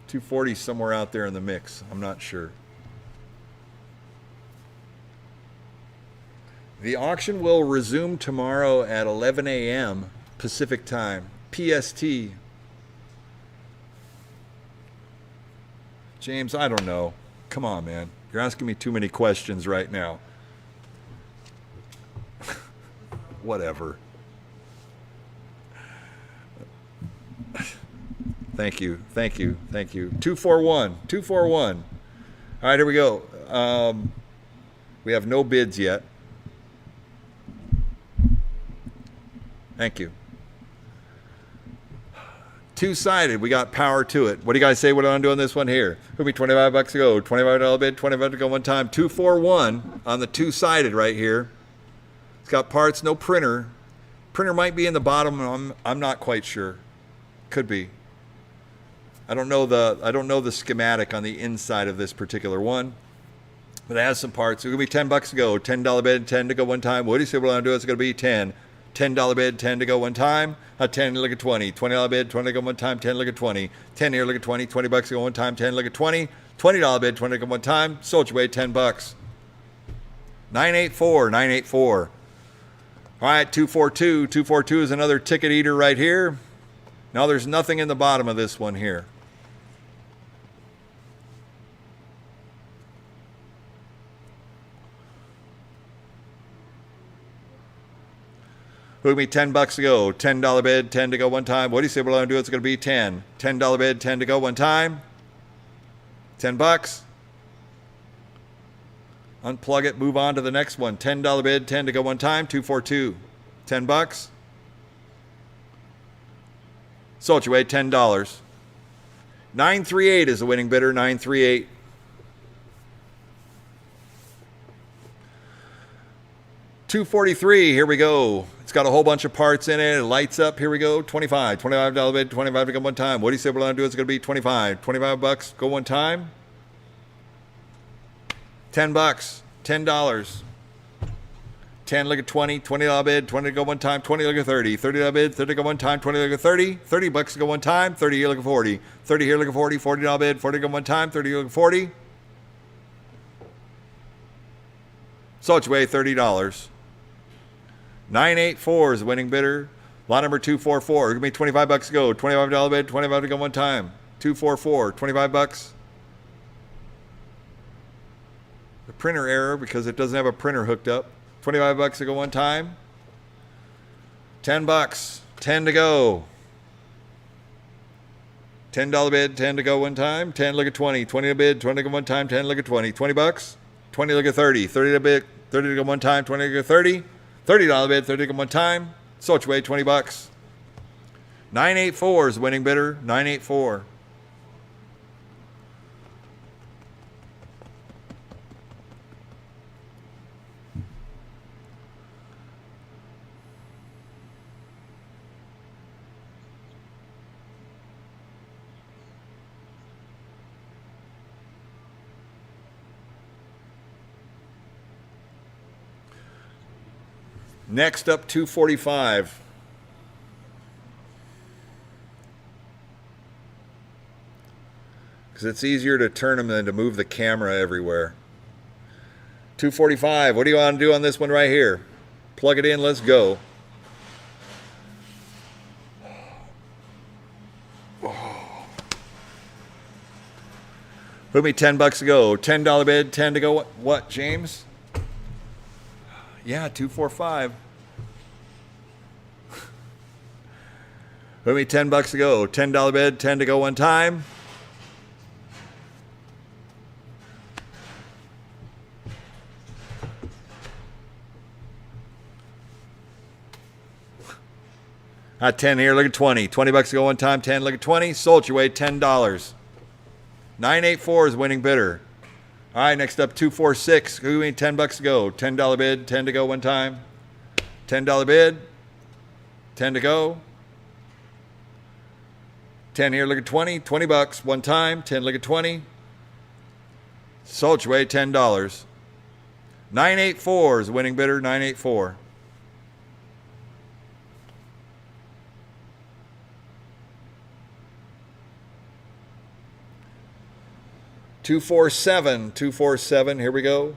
240 somewhere out there in the mix. I'm not sure. The auction will resume tomorrow at 11 a.m. Pacific time, PST. James, I don't know. Come on, man. You're asking me too many questions right now. Whatever. Thank you. 241. All right, here we go. We have no bids yet. Thank you. Two-sided. We got power to it. What do you guys say? What do I do on this one here? It'll be $25 to go. $25 bid. $25 to go one time. 241 on the two-sided right here. It's got parts. No printer. Printer might be in the bottom. I'm not quite sure. Could be. I don't know the schematic on the inside of this particular one, but it has some parts. It's gonna be $10 to go. $10 bid, 10 to go one time. What do you say? What I'm gonna do? It's gonna be 10. $10 bid, 10 to go one time. 10 look at 20. $20 bid, 20 to go one time. 10 look at 20. 10 here, look at 20. $20 to go one time. 10 look at 20. $20 bid, 20 to go one time. Sold your way, $10. 984. All right, 242. 242 is another ticket eater right here. Now there's nothing in the bottom of this one here. It'll be $10 to go. $10 bid, 10 to go one time. What do you say? What I'm going to do? It's going to be 10. $10 bid, 10 to go one time. $10. Unplug it, move on to the next one. $10 bid, 10 to go one time. 242. $10. Sold your way, $10. 938 is the winning bidder. 938. 243, here we go. It's got a whole bunch of parts in it. It lights up. Here we go. 25. $25 bid. 25 to go one time. What do you say we're going to do? It's going to be 25. 25 bucks. Go one time. 10 bucks. $10. 10, look at 20. $20 bid. 20 to go one time. 20, look at 30. $30 bid. 30 to go one time. 20, look at 30. 30 bucks to go one time. 30 here, look at 40. 30 here, look at 40. $40 bid. 40 to go one time. 30 here, look at 40. So it's way $30. 984 is the winning bidder. Lot number 244. Give me 25 bucks to go. $25 bid. 25 to go one time. 244. 25 bucks. The printer error because it doesn't have a printer hooked up. 25 bucks to go one time. 10 bucks. 10 to go. $10 bid. 10 to go one time. 10 look at 20. 20 to bid. 20 to go one time. 10 look at 20. 20 bucks. 20 look at 30. 30 to bid. 30 to go one time. 20 to go 30. $30 bid, 30 to go one time. So it's way 20 bucks. 984 is the winning bidder. 984. Next up, 245. Because it's easier to turn them than to move the camera everywhere. 245. What do you want to do on this one right here? Plug it in. Let's go. Put me 10 bucks to go. $10 bid. 10 to go. What, James? Yeah, 245. Put me 10 bucks to go. $10 bid, 10 to go one time. At 10 here, look at 20. 20 bucks to go one time, 10, look at 20. Sold your way, $10. 984 is winning bidder. All right, next up, 246. Who need 10 bucks to go? $10 bid, 10 to go one time. $10 bid, 10 to go. 10 here, look at 20. 20 bucks one time. 10, look at 20. Sold your way, $10. 984 is the winning bidder. 984. $247. Here we go.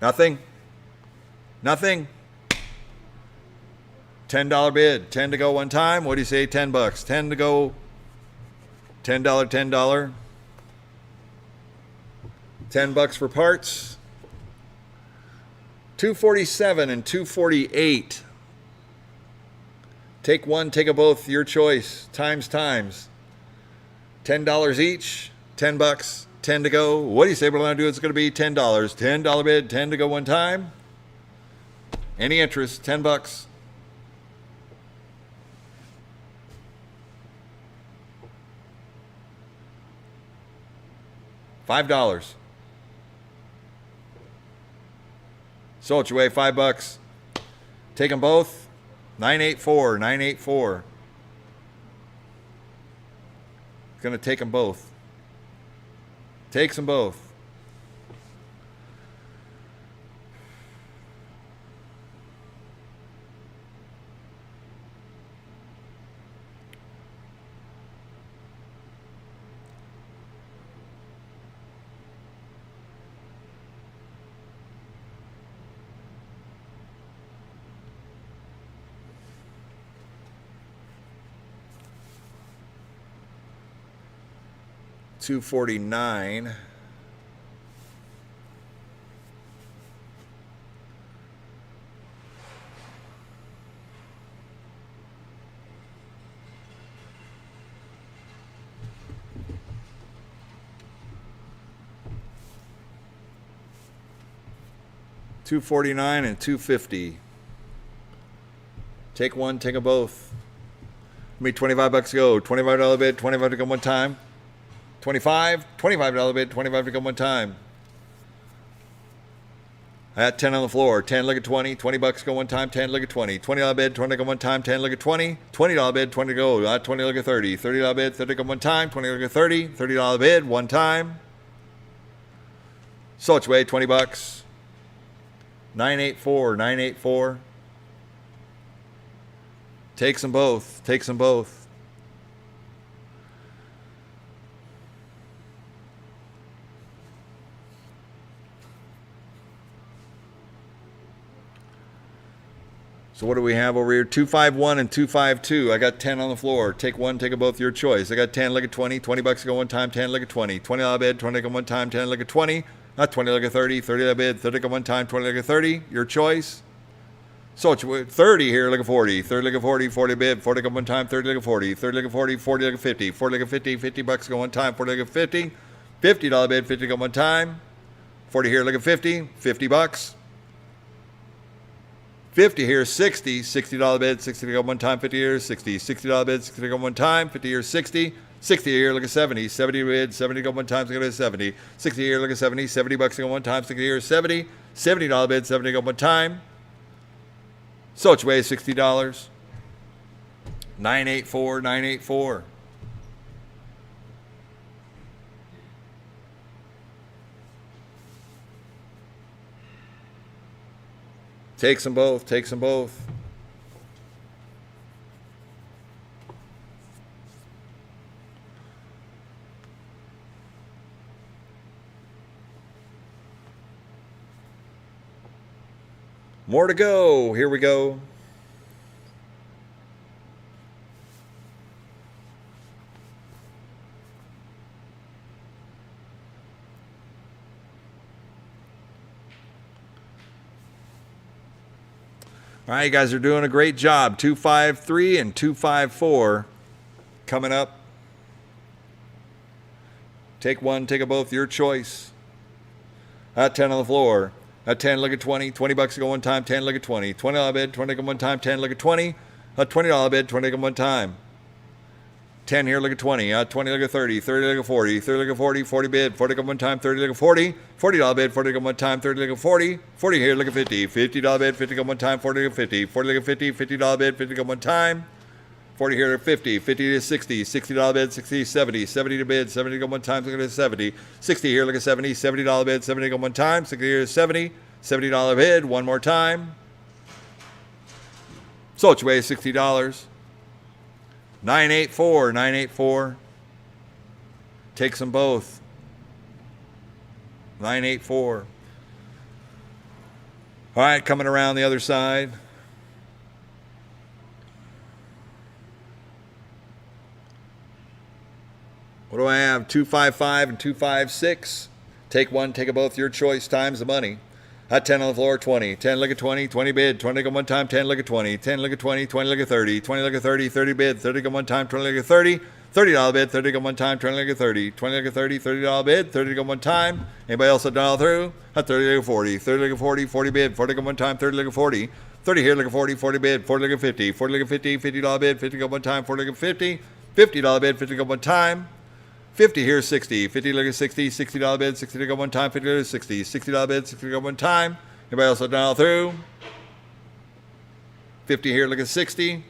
Nothing. $10 bid. 10 to go one time. What do you say? 10 bucks. 10 to go. $10. $10. 10 bucks for parts. 247 and 248. Take one, take a both, your choice. Times. $10 each, 10 bucks, 10 to go. What do you say we're going to do? It's going to be $10. $10 bid, 10 to go one time. Any interest, 10 bucks. $5. Sold your way, $5. Take them both. 984. 984. Gonna take them both. Takes them both. $249. $249 and $250. Take one, take them both. me $25 to go. $25 bid, 25 to go one time. 25, $25 bid, 25 to go one time. I had 10 on the floor. 10, look at 20. $20 go one time. 10, look at 20. $20 bid, 20 go one time. 10, look at 20. $20 bid, 20 go. 20, look at 30. $30 bid, 30 go one time. 20, look at 30. $30 bid, one time. So it's way, $20. 984, 984. Takes them both. Takes them both. So what do we have over here? 251 and 252. I got 10 on the floor. Take one, take a both, your choice. I got 10, look at 20. $20 go one time, 10, look at 20. $20 bid, 20 go one time, 10, look at 20. 20, look at 30. $30 bid, 30 go one time, 20, look at 30. Your choice. So it's 30 here, look at 40. 30, look at 40. 40 bid, 40 go one time, 30, look at 40. 30, look at 40. 40, look at 50. 40, look at 50. $50 go one time, 40, look at 50. $50 bid, 50 go one time. 40 here, look at 50. $50. 50 here, 60. $60 bid, 60 to go one time, 50 here, 60. $60 bid, 60 to go one time, 50 here, 60. 60 here, look at 70. 70 bid, 70 to go one time, 60 to 70. 60 here, look at 70. $70 to go one time, 60 here, 70. $70 bid, 70 to go one time. So it's way $60. 984, 984. Takes them both. Takes them both. More to go. Here we go. All right, you guys are doing a great job. 253 and 254 coming up. Take one, take a both, your choice. At 10 on the floor. At 10, look at 20. $20 go one time, 10, look at 20. $20 bid, 20 go one time, 10, look at 20. $20 bid, 20 go one time. 10 here, look at 20. 20, look at 30. 30, look at 40. 30, look at 40. 40 bid, 40 go one time, 30, look at 40. $40 bid, 40 go one time, 30, look at 40. 40 here, look at 50. $50 bid, 50 go one time, 40, look at 50. 40, look at 50. $50 bid, 50 go one time. 40 here, look at 50. 50 to 60. $60 bid, 60, 70. 70 to bid, 70 go one time, look at 70. 60 here, look at 70. $70 bid, 70 go one time. 60 here, 70. $70 bid, one more time. So it's way $60. 984, 984. Takes them both. 984. All right, coming around the other side. What do I have? 255 and 256. Take one, take a both, your choice, times the money. At 10 on the floor, 20. 10, look at 20. 20 bid. 20 go one time. 10, look at 20. 10, look at 20. 20, look at 30. 20, look at 30. 30 bid. 30 go one time. 20, look at 30. $30 bid. 30 go one time. 20, look at 30. 20, look at 30. $30 bid. 30 go one time. Anybody else that dial through? At 30, look at 40. 30, look at 40. 40 bid. 40 go one time. 30, look at 40. 30 here, look at 40. 40 bid. 40, look at 50. 40, look at 50. $50 bid. 50 go one time. 40, look at 50. $50 bid. 50 go one time. 50 here, 60. 50 look at 60. $60 bid. 60 to go one time. 50 look at 60. $60 bid. 60 to go one time. Anybody else that dial through? 50 here, look at 60.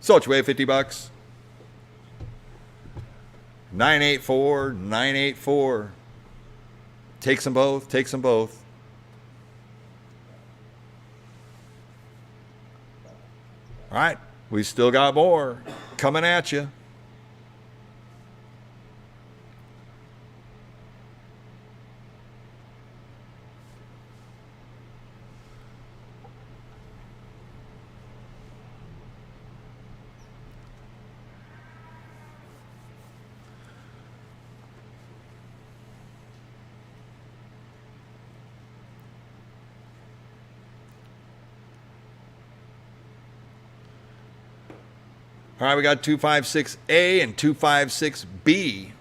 So it's way $50. 984, 984. Takes them both, takes them both. All right, we still got more coming at you. All right, we got 256A and 256B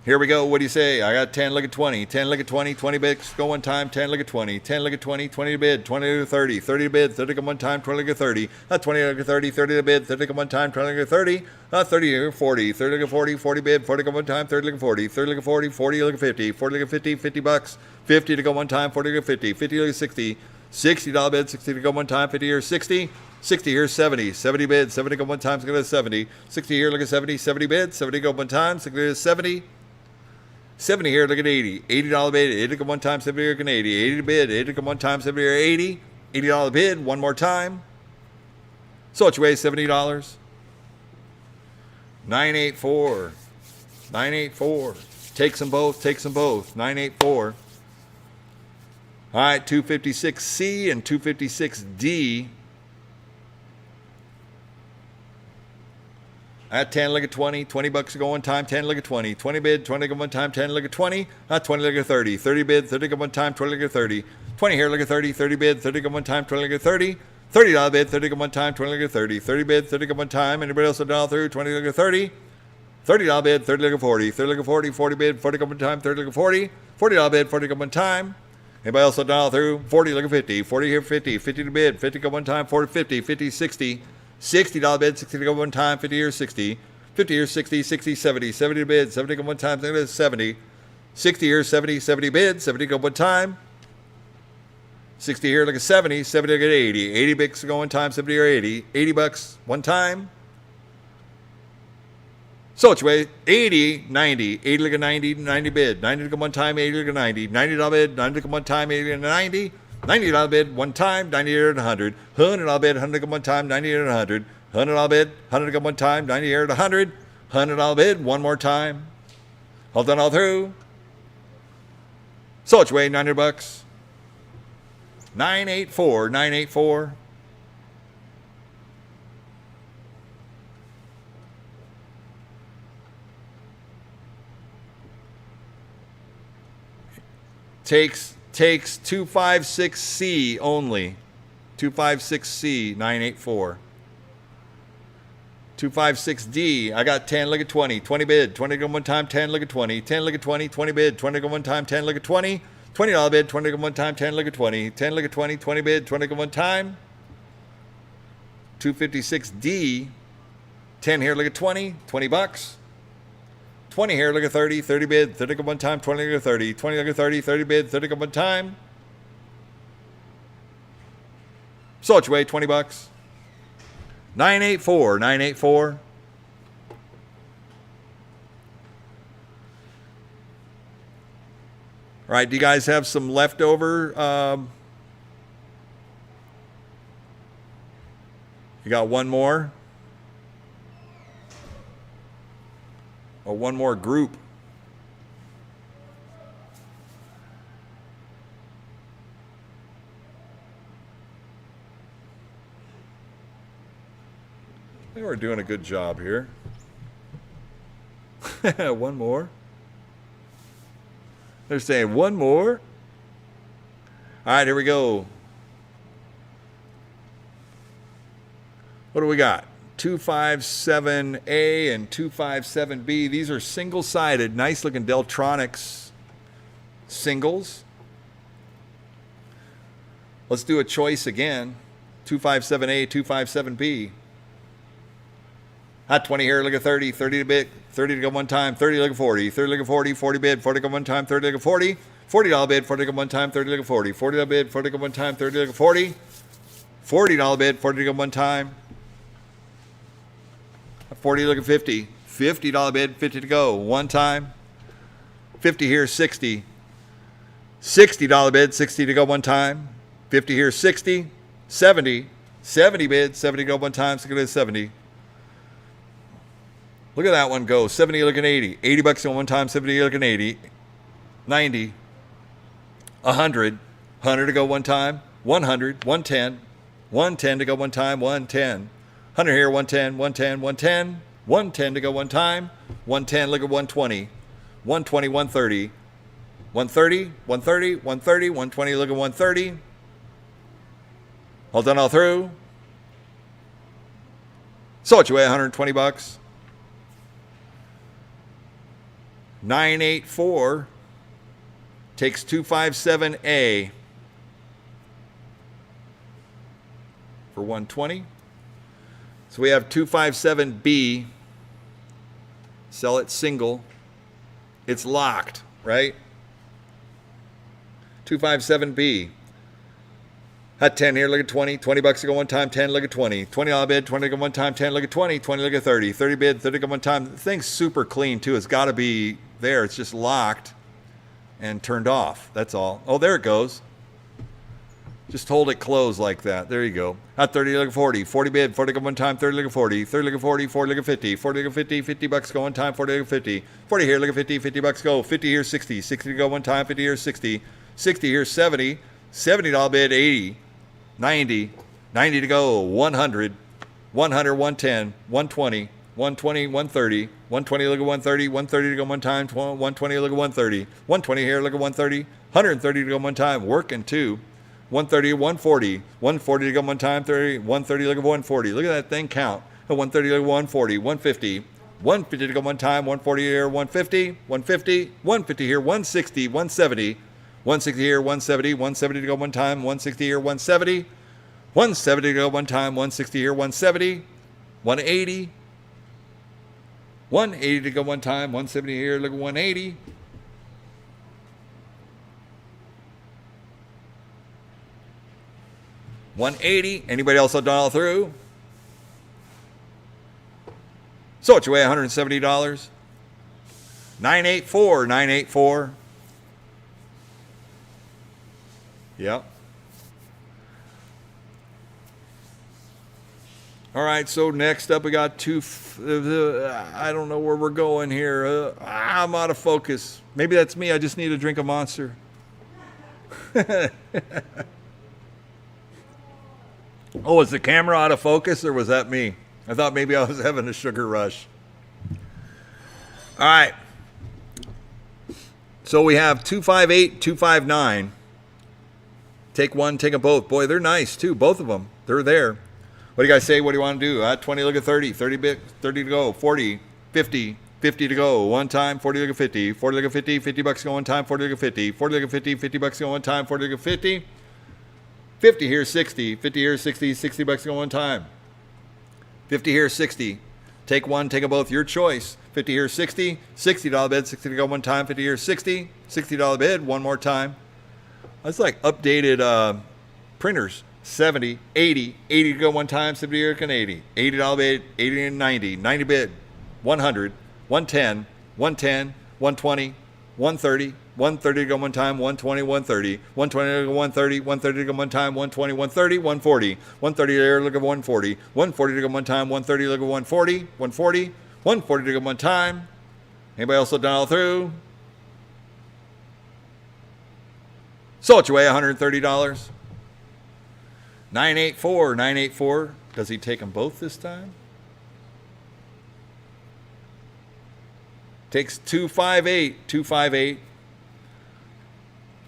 Here we go. What do you say? I got 10, look at 20. 10, look at 20. 20 bids, go one time. 10, look at 20. 10, look at 20. 20 to bid. 20 to 30. 30 to bid. 30 to one time. 20 look at 30. 20 look at 30. 30 to bid. 30 to one time. 20 look at 30. 30 to 40. 30 look at 40. 40 bid. 40 to go one time. 30 look at 40. 30 look at 40. 40 look at 50. 40 look at 50. 50 bucks. 50 to go one time. 40 look at 50. 50 look at 60. $60 bid. 60 to go one time. 50 here 60. 60 here 70. 70 bid. 70 to go one time. 60 to 70. 60 here look at 70. 70 bid. 70 to go one time. 60 to 70. 70 here, look at 80. $80 bid, 80 to one time, 70 here, look at 80. 80 to bid, 80 to one time, 70 here, 80. $80 bid, one more time. So it's way $70. 984. 984. Takes them both, takes them both. 984. All right, 256C and 256D. At 10, look at 20. 20 bucks to go one time. 10, look at 20. 20 bid, 20 go one time. 10, look at 20. 20 look at 30. 30 bid, 30 go one time. 20 look at 30. 20 here, look at 30. 30 bid, 30 go one time. 20 look at 30. $30 bid, 30 go one time. 20 look at 30. 30 bid, 30 go one time. Anybody else a dollar through? 20 look at 30. $30 bid, 30 look at 40. 30 look at 40. 40 bid, 40 go one time. 30 look at 40. $40 bid, 40 go one time. Anybody else a dollar through? 40 look at 50. 40 here 50. 50 to bid, 50 go one time. 40 50. 50 60. $60 bid, 60 to go one time. 50 here 60. 50 here, 60, 60, 70, 70 to bid, 70 go one time, 70, 60 here, 70, 70 bid, 70 go one time, 60 here, look at 70, 70 look at 80, 80 bucks go one time, 70 or 80, 80 bucks one time. So it's way 80, 90, 80 look at 90, 90 bid, 90 to go one time, 80 look at 90, $90 bid, 90 to go one time, 80 to 90, $90 bid one time, 90 to 100, $100 bid, 100 to go one time, 90 to 100. $100 bid, 100 to go one time, 90 here to 100. $100 bid, one more time. All done all through. So it's way 900 bucks. 984, 984. Takes 256C only. 256C, 984. 256D, I got 10, look at 20. 20 bid, 20 go one time, 10, look at 20. 10, look at 20, 20 bid, 20 go one time, 10, look at 20. $20 bid, 20 go one time, 10, look at 20. 10, look at 20, 20 bid, 20 go one time. 256D, 10 here, look at 20, 20 bucks. 20 here, look at 30, 30 bid, 30 go one time, 20 look at 30. 20 look at 30, 30 bid, 30 go one time. So it's way 20 bucks. 984, 984. All right, do you guys have some leftover? You got one more? Or one more group? They were doing a good job here. One more. They're saying one more. All right, here we go. What do we got? 257A and 257B. These are single-sided, nice-looking Deltronics singles. Let's do a choice again. 257A, 257B. Hot 20 here, look at 30, 30 to bid, 30 to go one time, 30 look at 40, 30 look at 40, 40 bid, 40 go one time, 30 look at 40, $40 bid, 40 go one time, 30 look at 40, $40 bid, 40 go one time, 30 look at 40, $40 bid, 40 go one time, 40 look at 50, $50 bid, 50 to go, one time, 50 here, 60, $60 bid, 60 to go one time, 50 here, 60, 70, 70 bid, 70 to go one time, so look at 70. Look at that one go. 70 looking 80. 80 bucks on one time, 70 looking 80. 90. 100. 100 to go one time. 100. 110. 110 to go one time. 110. 100 here, 110, 110, 110. 110 to go one time. 110, look at 120. 120, 130. 130, 130, 130, 120, look at 130. All done all through. So what you weigh, 120 bucks? 984 takes 257A for 120. So we have 257B. Sell it single. It's locked, right? 257B. At 10 here, look at 20. 20 bucks to go one time, 10, look at 20. $20 bid, 20 to go one time, 10, look at 20. 20, look at 30. 30 bid, 30 to go one time. The thing's super clean too. It's got to be there. It's just locked and turned off. That's all. Oh, there it goes. Just hold it closed like that. There you go. At 30, look at 40. 40 bid, 40 go one time, 30, look at 40. 30, look at 40, 40, look at 50. 40, look at 50, 50 bucks go one time, 40, look at 50. 40 here, look at 50, 50 bucks go. 50 here, 60. 60 to go one time, 50 here, 60. 60 here, 70. $70 bid, 80. 90. 90 to go, 100. 100, 110, 120. 120, 130, 120, look at 130, 130 to go one time, 120, look at 130, 120 here, look at 130, 130 to go one time, working two, 130, 140, 140 to go one time, 30, 130, look at 140, look at that thing count, 130, look at 140, 150, 150 to go one time, 140 here, 150, 150, 150 here, 160, 170, 160 here, 170, 170 to go one time, 160 here, 170, 170 to go one time, 160 here, 170, 180, 180 to go one time, 170 here, look at 180. $180. Anybody else will dial through? So it's away $170. 984, 984. Yep. All right, so next up we got I don't know where we're going here. I'm out of focus. Maybe that's me. I just need a drink of Monster. Oh, was the camera out of focus or was that me? I thought maybe I was having a sugar rush. All right. So we have 258, 259. Take one, take them both. Boy, they're nice too, both of them. They're there. What do you guys say? What do you want to do? 20, look at 30. 30 to go. 40, 50, 50 to go. One time, 40, look at 50. 40, look at 50. 50 bucks go one time. 40, look at 50. 40, look at 50. 50 bucks go one time. 40, look at 50. 50 here, 60. 50 here, 60. 60 bucks go one time. 50 here, 60. Take one, take them both. Your choice. 50 here, 60. $60 bid. 60 to go one time. 50 here, 60. $60 bid. One more time. That's like updated printers. 70, 80, 80 to go one time, 70 here, can 80. $80 bid, 80 and 90. 90 bid, 100, 110, 110, 120, 130, 130 to go one time, 120, 130, 120 to go 130, 130 to go one time, 120, 130, 140, 130 there, look at 140, 140 to go one time, 130, look at 140, 140, 140 to go one time. Anybody else will dial through? So it's away $130. 984, 984. Does he take them both this time? Takes 258, 258.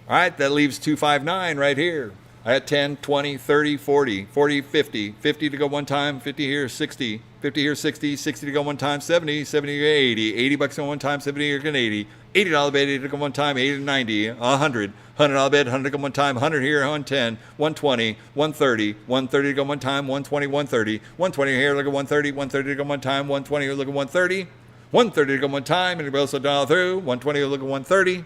All right, that leaves 259 right here. I had 10, 20, 30, 40, 40, 50. 50 to go one time, 50 here, 60. 50 here, 60. 60 to go one time, 70. 70 to 80. 80 bucks to go one time, 70 here, can 80. $80 bid, 80 to go one time, 80 to 90. 100. $100 bid, 100 to go one time, 100 here, 110, 120, 130, 130 to go one time, 120, 130, 120 here, look at 130, 130 to go one time, 120 here, look at 130, 130 to go one time, anybody else will dial through, 120 here, look at 130,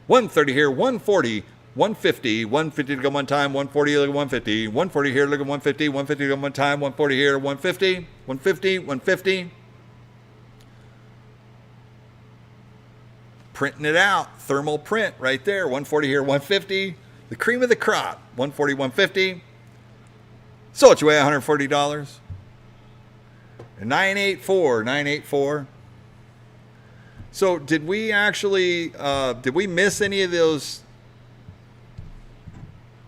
130 here, 140, 150, 150 to go one time, 140 look at 150, 140 here, look at 150, 150 to go one time, 140 here, 150, 150, 150. Printing it out, thermal print right there, 140 here, 150, the cream of the crop, 140, 150. So it's away $140. And 984, 984. So did we actually, did we miss any of those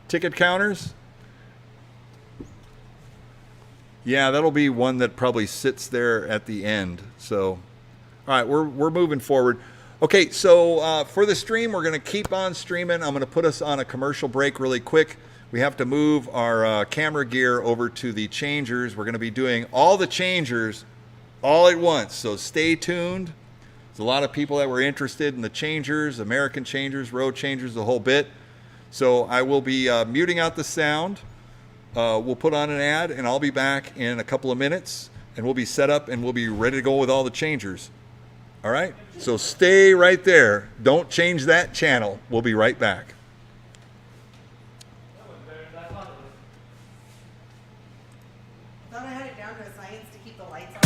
ticket counters? Yeah, that'll be one that probably sits there at the end. So, all right, we're moving forward. Okay, so for the stream, we're going to keep on streaming. I'm going to put us on a commercial break really quick. We have to move our camera gear over to the changers. We're going to be doing all the changers all at once. So stay tuned. There's a lot of people that were interested in the changers, American changers, road changers, the whole bit. So I will be muting out the sound. We'll put on an ad, and I'll be back in a couple of minutes, and we'll be set up, and we'll be ready to go with all the changers. All right? So stay right there. Don't change that channel. We'll be right back. Thought I had it down to a science to keep the lights on.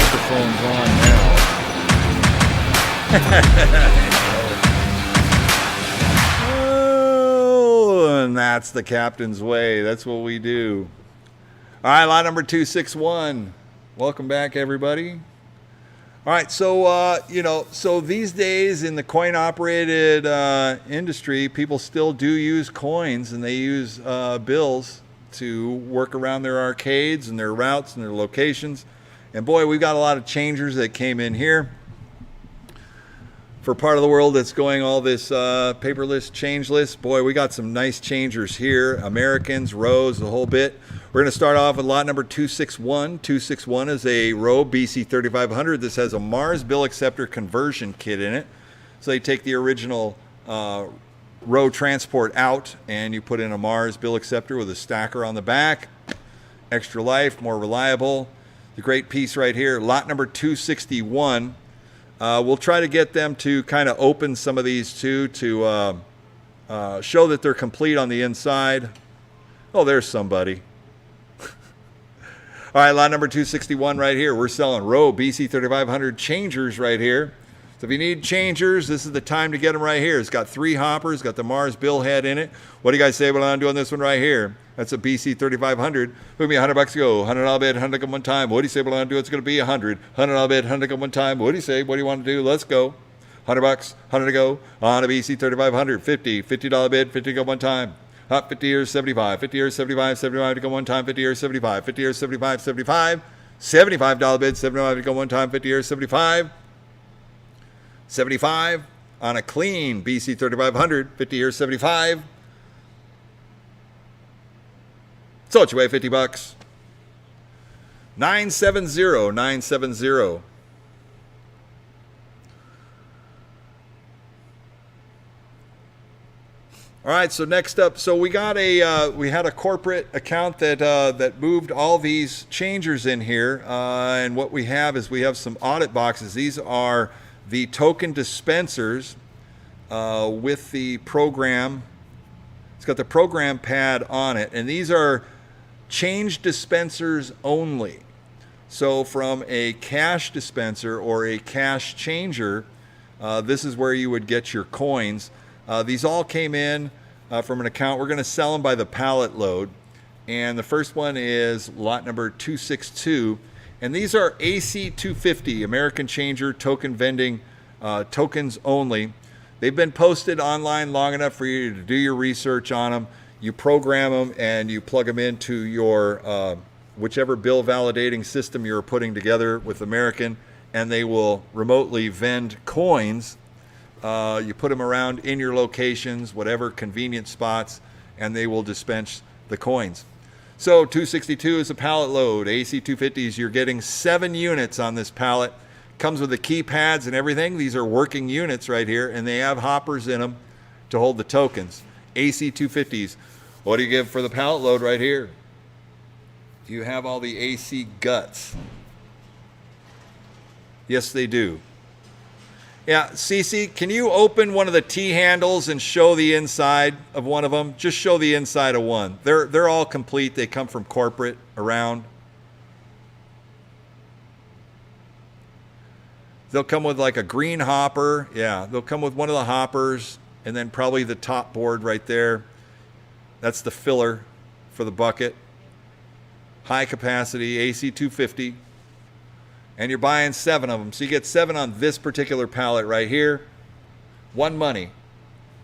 microphone's on now. Oh, and that's the captain's way. That's what we do. All right, lot number 261. Welcome back, everybody. All right, so, so these days in the coin-operated industry, people still do use coins, and they use bills to work around their arcades and their routes and their locations. And boy, we've got a lot of changers that came in here. For part of the world that's going all this paperless, changeless, boy, we got some nice changers here. Americans, Rows, the whole bit. We're going to start off with lot number 261. 261 is a Row BC 3500. This has a Mars bill acceptor conversion kit in it. So they take the original Row transport out, and you put in a Mars bill acceptor with a stacker on the back. Extra life, more reliable. The great piece right here, lot number 261. We'll try to get them to kind of open some of these too to show that they're complete on the inside. Oh, there's somebody. All right, lot number 261 right here. We're selling Row BC 3500 changers right here. So if you need changers, this is the time to get them right here. It's got 3 hoppers, got the Mars bill head in it. What do you guys say about I'm doing this one right here? That's a BC 3500. Put me $100 to go. $100 bid, 100 come one time. What do you say about I'm doing? It's going to be 100. $100 bid, 100 come one time. What do you say? What do you want to do? Let's go. $100, 100 to go on a BC 3500. $50 bid, 50 to go one time. Up 50 years, 75. 50 years, 75. 75 to go one time. 50 years, 75. 50 years, 75. 75. $75 bid, 75 to go one time. 50 years, 75. 75 on a clean BC 3500. 50 years, 75. So what you weigh, $50. 970, 970. All right, so next up, so we got we had a corporate account that moved all these changers in here, and what we have is we have some audit boxes. These are the token dispensers with the program. It's got the program pad on it, and these are change dispensers only. So from a cash dispenser or a cash changer, this is where you would get your coins. These all came in from an account. We're going to sell them by the pallet load. And the first one is lot number 262. And these are AC250, American Changer Token Vending tokens only. They've been posted online long enough for you to do your research on them. You program them and you plug them into your whichever bill validating system you're putting together with American, and they will remotely vend coins. You put them around in your locations, whatever convenient spots, and they will dispense the coins. So 262 is a pallet load. AC250s, you're getting 7 units on this pallet. Comes with the keypads and everything. These are working units right here, and they have hoppers in them to hold the tokens. AC250s. What do you give for the pallet load right here? Do you have all the AC guts? Yes, they do. Yeah, Cece, can you open one of the T handles and show the inside of one of them? Just show the inside of one. They're all complete. They come from corporate around. They'll come with like a green hopper. Yeah, they'll come with one of the hoppers, and then probably the top board right there. That's the filler for the bucket. High capacity, AC250. And you're buying 7 of them. So you get 7 on this particular pallet right here. One money.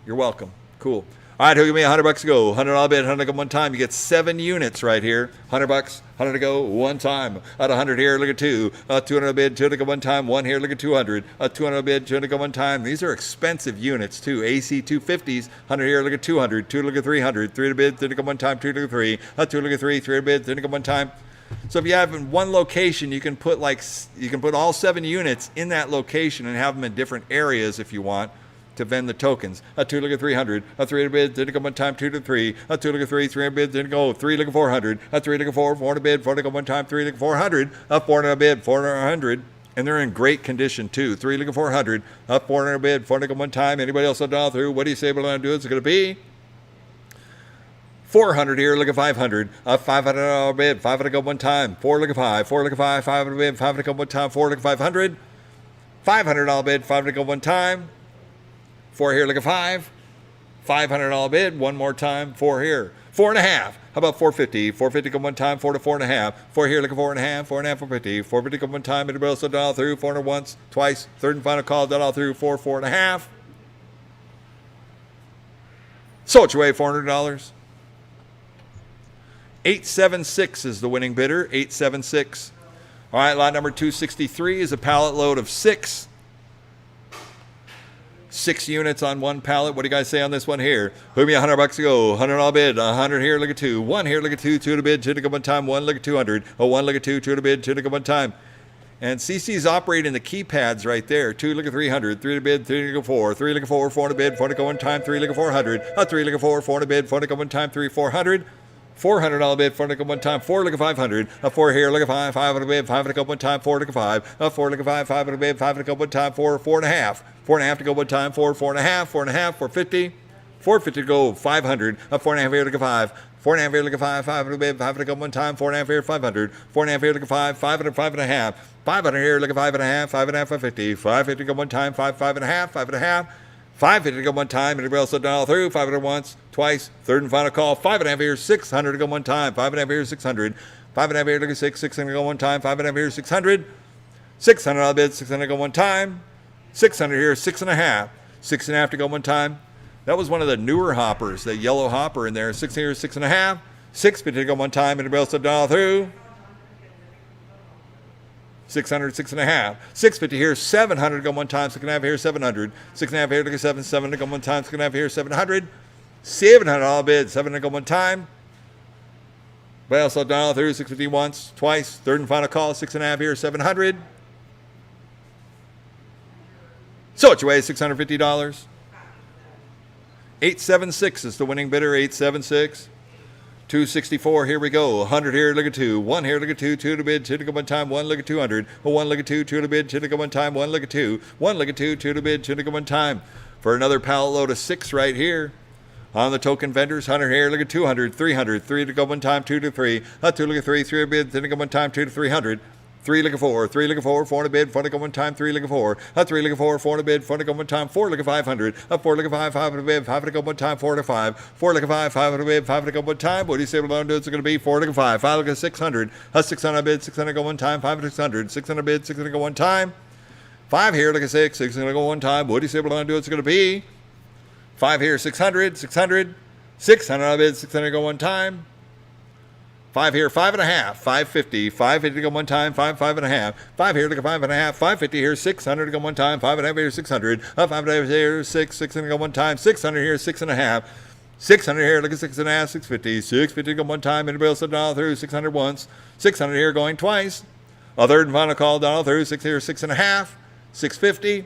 You're welcome. Cool. All right, who give me $100 to go? $100 bid, 100 to go one time. You get 7 units right here. $100, 100 to go one time. At 100 here, look at 2. 200 bid, 200 to go one time. 1 here, look at 200. 200 bid, 200 to go one time. These are expensive units too. AC250s. 100 here, look at 200. 2 look at 300. 3 to bid, 3 to go one time. 2 look at 3. 2 look at 3. 3 to bid, 3 to go one time. So if you have in one location, you can put all 7 units in that location and have them in different areas if you want to vend the tokens. 2 look at 300. 3 to bid, 3 to go one time. 2 to 3. 2 look at 3. 3 to bid, 3 to go. 3 look at 400. 3 look at 4. 4 to bid, 4 to go one time. 3 look at 400. 4 to bid, 400. And they're in great condition too. 3 look at 400. 4 to bid, 4 to go one time. Anybody else on down through? What do you say we're going to do? It's going to be 400 here, look at 500. A $500 bid, 500 go one time. 4, look at 5. 4, look at 5. 500 bid, 500 go one time. 4, look at 500. $500 bid, 500 go one time. 4 here, look at 5. $500 bid, one more time. 4 here. 4.5. How about 450? 450 go one time. 4 to 4.5. 4 here, look at 4.5. 4.5, 450. 450 go one time. It will so dial through. 400 once, twice. Third and final call, dial through. 4, 4.5. So it's your way, $400. 876 is the winning bidder. 876. All right, lot number 263 is a pallet load of 6. 6 units on one pallet. What do you guys say on this one here? Who me $100 to go. $100 bid. 100 here. Look at 2. 1 here. Look at 2. 2 to bid. 2 to go one time. 1 look at 200. Oh, 1 look at 2. 2 to bid. 2 to go one time. And CC's operating the keypads right there. 2 look at 300. 3 to bid. 3 look at 4. 3 look at 4. 4 to bid. 4 to go one time. 3 look at 400. 3 look at 4. 4 to bid. 4 to go one time. 3 400. $400 bid, 4 look at one time, 4 look at 500, 4 here, look at 5, 500 bid, 5 look at one time, 4 look at 5, 4 look at 5, 500 bid, 5 look at one time, 4, 4.5, 4.5 to go one time, 4, 4.5, 4.5, 450, 450 to go, 500, 4.5 here, look at 5, 4.5 here, look at 5, 500 bid, 5 look at one time, 4.5 here, 500, 4.5 here, look at 5, 500, 5.5, 500 here, look at 5.5, 5.5, 550, 550 to go one time, 5, 5.5, 5.5, 550 to go one time, and everybody else will dial through. 500 once, twice, third and final call. 5.5 here, 600 to go one time. 5.5 here, 600. 5.5 here, look at 6, 600 to go one time. 5.5 here, 600. 600 on bid, 600 to go one time. 600 here, 6.5. 6.5 to go one time. That was one of the newer hoppers, the yellow hopper in there. 6 here, 6.5. 650 to go one time, and everybody else will dial through. 600, 6.5. 650 here, 700 to go one time, 6.5 here, 700. 6.5 here, look at 7, 7 to go one time, 6.5 here, 700. $700 bid, 7 to go one time. But also dial through, 650 once, twice, third and final call, 6.5 here, 700. So it's your way, $650. 876 is the winning bidder, 876. 264, here we go. 100 here, look at 2. 1 here, look at 2. 2 to bid, 2 to go one time. 1 look at 200. 1 look at 2. 2 to bid, 2 to go one time. 1 look at 2. 1 look at 2. 2 to bid, 2 to go one time. For another pallet load of 6 right here. On the token vendors, 100 here, look at 200. 300. 3 to go one time. 2 to 3. 2 look at 3. 3 to bid, 3 to go one time. 2 to 300. 3 look at 4. 3 look at 4. 4 to bid, 4 to go one time. 3 look at 4. 3 look at 4. 4 to bid, 4 to go one time. 4 look at 500. 4 look at 5. 5 to bid, 5 to go one time. 4 to 5. 4 look at 5. 5 to bid, 5 to go one time. What do you say we're going to do? It's going to be 4 look at 5. 5 look at 600. 600 bid, 600 go one time. 5 to 600. 600 bid, 600 go one time. 5 here, look at 6. 600 go one time. What do you say we're going to do? It's going to be 5 here, 600. 600. 600 bid, 600 go one time. 5 here, 5.5, 550, 550 to go one time, 5, 5.5, 5 here, look at 5.5, 550 here, 600 to go one time, 5.5 here, 600, 5.5 here, 6, 600 to go one time, 600 here, 6.5, 600 here, look at 6.5, 650, 650 to go one time, anybody else dial through, 600 once, 600 here going twice, a third and final call, dial through, 6 here, 6.5, 650,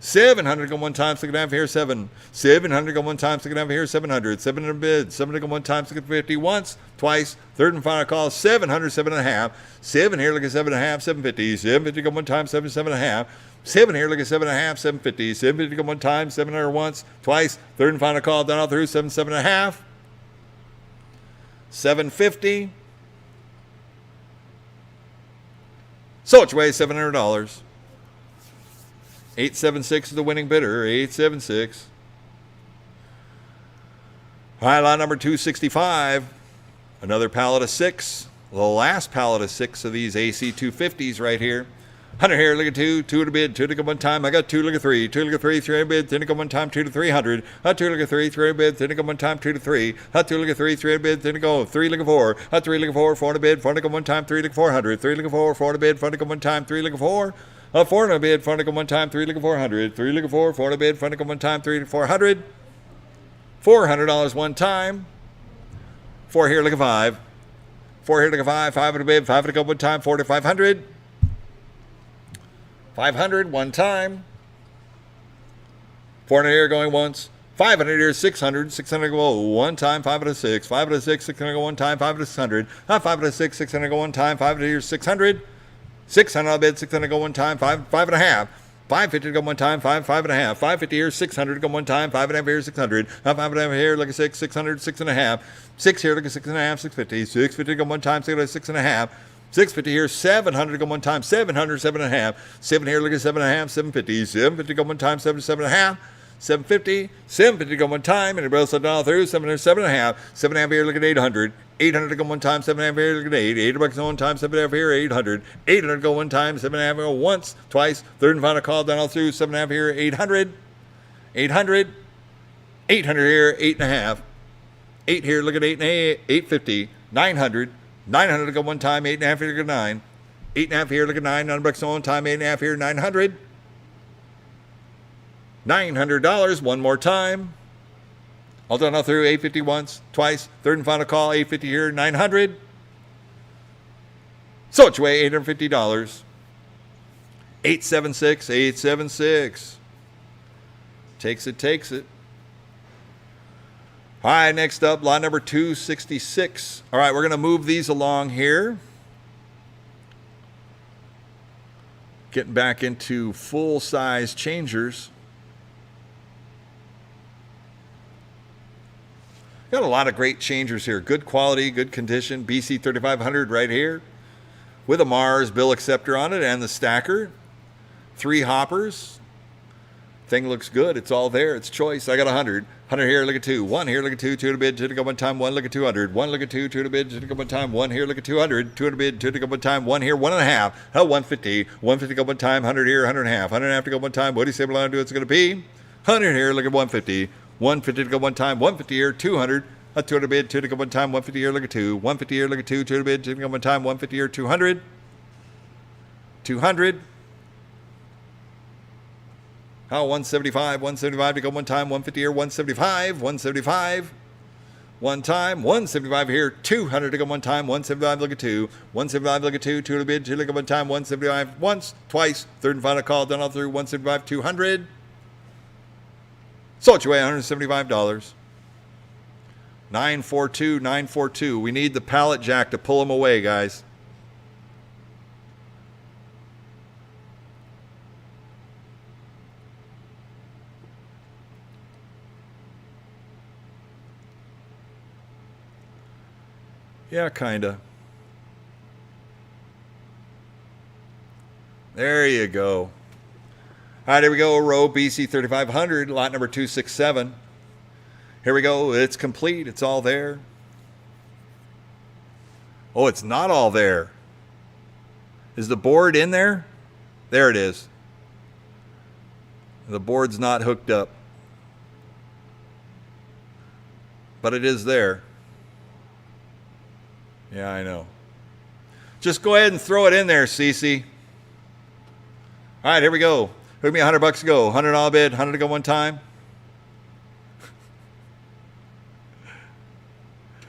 700 go one time, 6.5 here, 7. 700 go one time, 6.5 here, 700. 700 bid, 700 go one time, 650 once, twice. Third and final call, 700, 7.5. 7 here, look at 7.5, 750. 750 go one time, 7, 7.5. 7 here, look at 7.5, 750. 750 go one time, 700 once, twice. Third and final call, down all through, 7, 7.5. 750. So it's way $700. 876 is the winning bidder. 876. All right, lot number 265. Another pallet of 6. The last pallet of 6 of these AC 250s right here. 100 here, look at 2. 2 to bid, 2 to go one time. I got 2, look at 3. 2 look at 3, 3 to bid, 3 to go one time, 2 to 300. 2 look at 3, 3 to bid, 3 to go one time, 2 to 3. 2 look at 3, 3 to bid, 3 to go. 3 look at 4. 3 look at 4, 4 to bid, 4 to go one time, 3 look at 400. 3 look at 4, 4 to bid, 4 to go one time, 3 look at 4. 4 to bid, 4 to go one time, 3 look at 400. 3 look at 4, 4 to bid, 4 to go one time, 3 to 400. $400 one time. 4 here, look at 5. 4 here, look at 5. 5 to bid, 5 to go one time, 4 to 500. 500 one time. 400 here going once. 500 here, 600. 600 go one time, 5 to 6. 5 to 6, 600 go one time, 5 to 600. 5 to 6, 600 go one time, 5 to here, 600. 600 bid, 600 go one time, 5.5. 550 to go one time, five and a half. 550 here, 600 to go one time, 5.5 here, 600. 5.5 here, look at 6, 600, 6.5. 6 here, look at 6.5, 650. 650 to go one time, 6.5. 650 here, 700 to go one time, 700, 7.5. 7 here, look at 7.5, 750. 750 to go one time, 7.5. 750, 750 to go one time, and it goes down through 700, 7.5. 7.5 here, look at 800. 800 to go one time, 7.5 here, look at 8. $8 to go one time, 7.5 here, 800. 800 to go one time, 7.5 go once, twice, third and final call down all through, 7.5 here, 800. 800. 800 here, 8.5. 8 here, look at 8 and 8, 850. 900. 900 to go one time, 8.5 here, look at 9. 8.5 here, look at 9. $9 to go one time, 8.5 here, 900. $900 one more time. All done all through, 850 once, twice, third and final call, 850 here, 900. So it's way $850. 876, 876. Takes it, takes it. All right, next up, lot number 266. All right, we're going to move these along here. Getting back into full-size changers. Got a lot of great changers here. Good quality, good condition. BC 3500 right here. With a Mars bill acceptor on it and the stacker. 3 hoppers. Thing looks good. It's all there. It's choice. I got 100. 100 here, look at 2. 1 here, look at 2. 2 to bid, 2 to go one time. 1, look at 200. 1, look at 2. 2 to bid, 2 to go one time. 1 here, look at 200. 2 to bid, 2 to go one time. 1 here, 1.5. 150. 150 to go one time. 100 here, 100.5. 100.5 to go one time. What do you say we're going to do it's going to be? 100 here, look at 150. 150 to go one time. 150 here, 200. 200 bid, 2 to go one time. 150 here, look at 2. 150 here, look at 2. 2 to bid, 2 to go one time. 150 here, 200. 200. 175. 175 to go one time. 150 here, 175. 175. One time. 175 here, 200 to go one time. 175, look at 2. 175, look at 2. 2 to bid, 2 to go one time. 175 once, twice. Third and final call, done all through. 175, 200. Sold you away, $175. 942, 942. We need the pallet jack to pull them away, guys. Yeah, kinda. There you go. All right, here we go. Row BC 3500, lot number 267. Here we go. It's complete. It's all there. Oh, it's not all there. Is the board in there? There it is. The board's not hooked up. But it is there. Yeah, I know. Just go ahead and throw it in there, Cece. All right, here we go. Hook me $100 to go. $100 bid, 100 to go one time.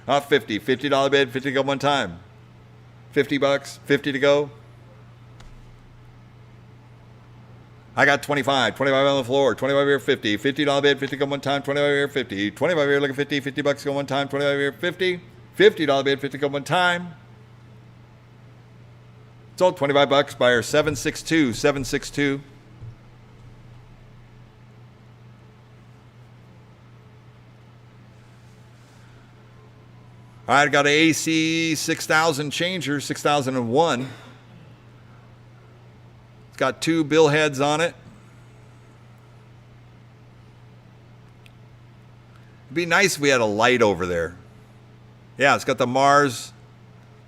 50. $50 bid, 50 to go one time. $50, 50 to go. I got 25. 25 on the floor. 25 here, 50. $50 bid, 50 to go one time. 25 here, 50. 25 here, look at 50. $50 to go one time. 25 here, 50. $50 bid, 50 to go one time. Sold $25. Buyer 762. 762. All right, I got an AC 6000 changer, 6001. It's got 2 bill heads on it. It'd be nice if we had a light over there. Yeah, it's got the Mars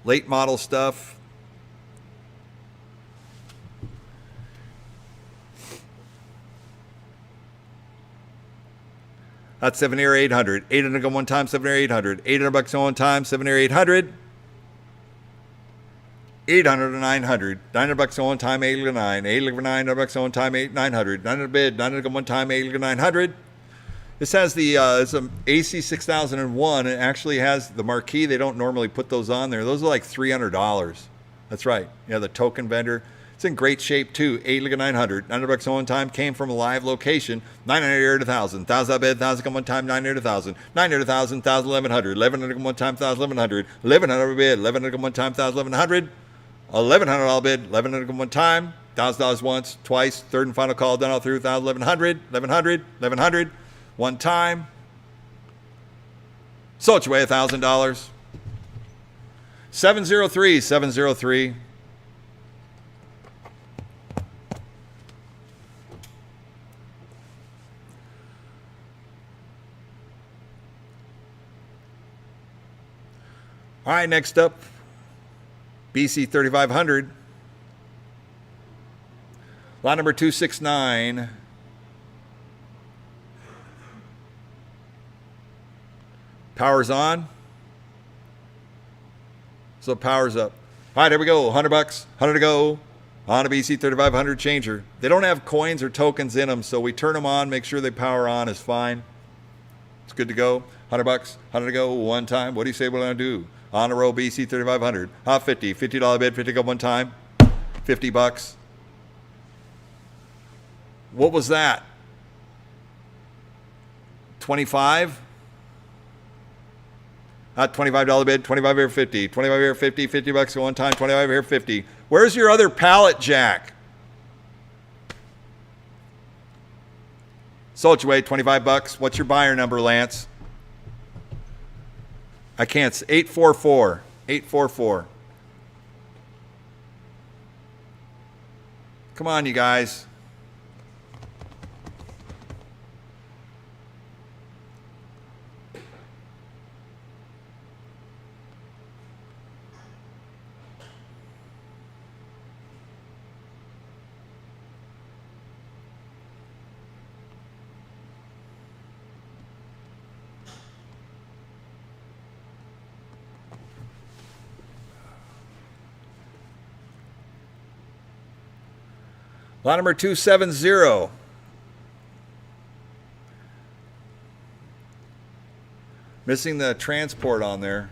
late model stuff. That's 7 here, 800. 800 go one time, 7 here, 800. $800 on one time, 7 here, 800. 800 to 900. $900 on one time, 8 to 9. 8 to 900 on one time, 8 900. 900 bid, 900 go one time, 8 to 900. This has the it's an AC 6001. It actually has the marquee. They don't normally put those on there. Those are like $300. That's right. Yeah, the token vendor. It's in great shape too. 8 look at 900. $900 on one time, came from a live location. 900 here to 1,000. 1,000 bid, 1,000 come one time, 900 to 1,000. 900 to 1,000, 1,000, 1,100. 1,100 come one time, 1,000, 1,100. 1,100 bid, 1,100 come one time, 1,000, 1,100. $1,100 bid, 1,100 come one time. $1,000 once, twice, third and final call, done all through, 1,100, 1,100, 1,100, one time. Sold you away $1,000. 703, 703. All right, next up, BC 3500. Lot number 269. Power's on. So power's up. All right, here we go. $100, 100 to go on a BC 3500 changer. They don't have coins or tokens in them, so we turn them on, make sure they power on is fine. It's good to go. $100, 100 to go one time. What do you say we're going to do? On a row, BC 3500. Hot 50, $50 bid, 50 go one time. $50. What was that? 25? $25 bid, 25 here, 50. 25 here, 50, $50 go one time, 25 here, 50. Where's your other pallet jack? Sold you away, $25. What's your buyer number, Lance? I can't. 844. 844. Come on, you guys. Lot number 270. Missing the transport on there.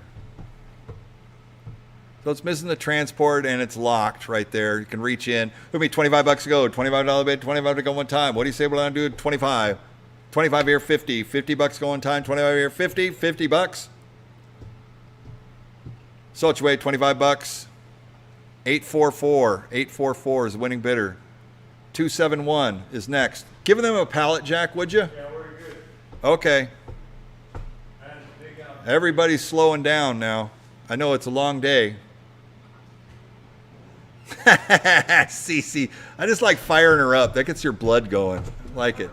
So it's missing the transport and it's locked right there. You can reach in. It'll be $25 to go. $25 bid, 25 to go one time. What do you say we're going to do? 25. 25 here, 50. $50 go one time. 25 here, 50. $50. Sold you away, $25. 844. 844 is the winning bidder. 271 is next. Giving them a pallet jack, would you? Yeah, we're good. Okay. Everybody's slowing down now. I know it's a long day. Cece, I just like firing her up. That gets your blood going. I like it.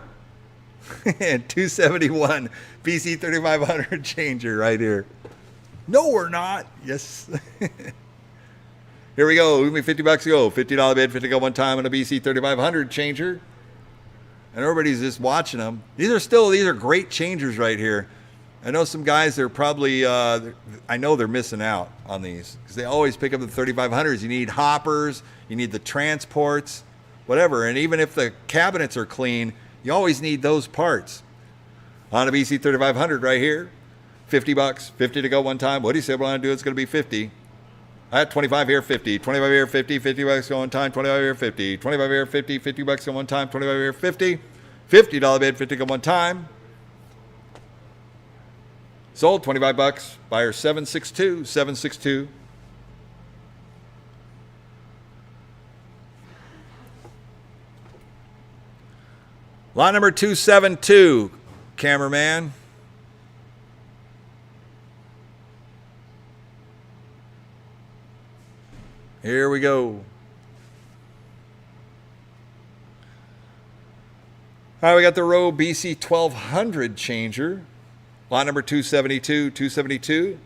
And 271 BC 3500 changer right here. No, we're not. Yes. Here we go. Give me $50 to go. $50 bid, 50 go one time on a BC 3500 changer. And everybody's just watching them. These are great changers right here. I know some guys, they're probably, I know they're missing out on these because they always pick up the 3500s. You need hoppers, you need the transports, whatever. And even if the cabinets are clean, you always need those parts. On a BC 3500 right here, $50, 50 to go one time. What do you say we're going to do? It's going to be 50. I had 25 here, 50. 25 here, 50. $50 go one time. 25 here, 50. 25 here, 50. $50 go one time. 25 here, 50. $50 bid, 50 go one time. Sold, $25. Buyer 762. 762. Lot number 272, cameraman. Here we go. All right, we got the row BC 1200 changer. Lot number 272, 272.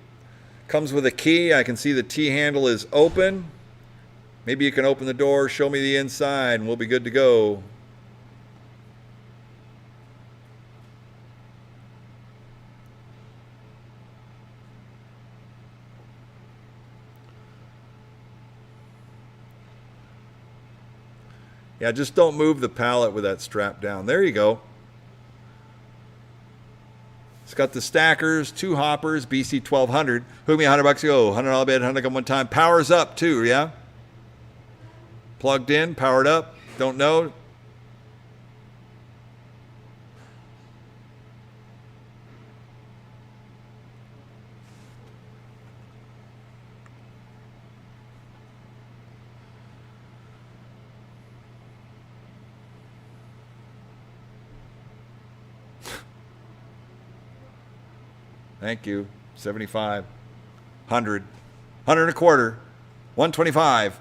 Comes with a key. I can see the T-handle is open. Maybe you can open the door, show me the inside, and we'll be good to go. Yeah, just don't move the pallet with that strap down. There you go. It's got the stackers, 2 hoppers, BC 1200. Hook me $100 go. $100 bid, 100 come one time. Power's up too, yeah? Plugged in, powered up. Don't know. Thank you. 75. 100. 100 and a quarter. 125.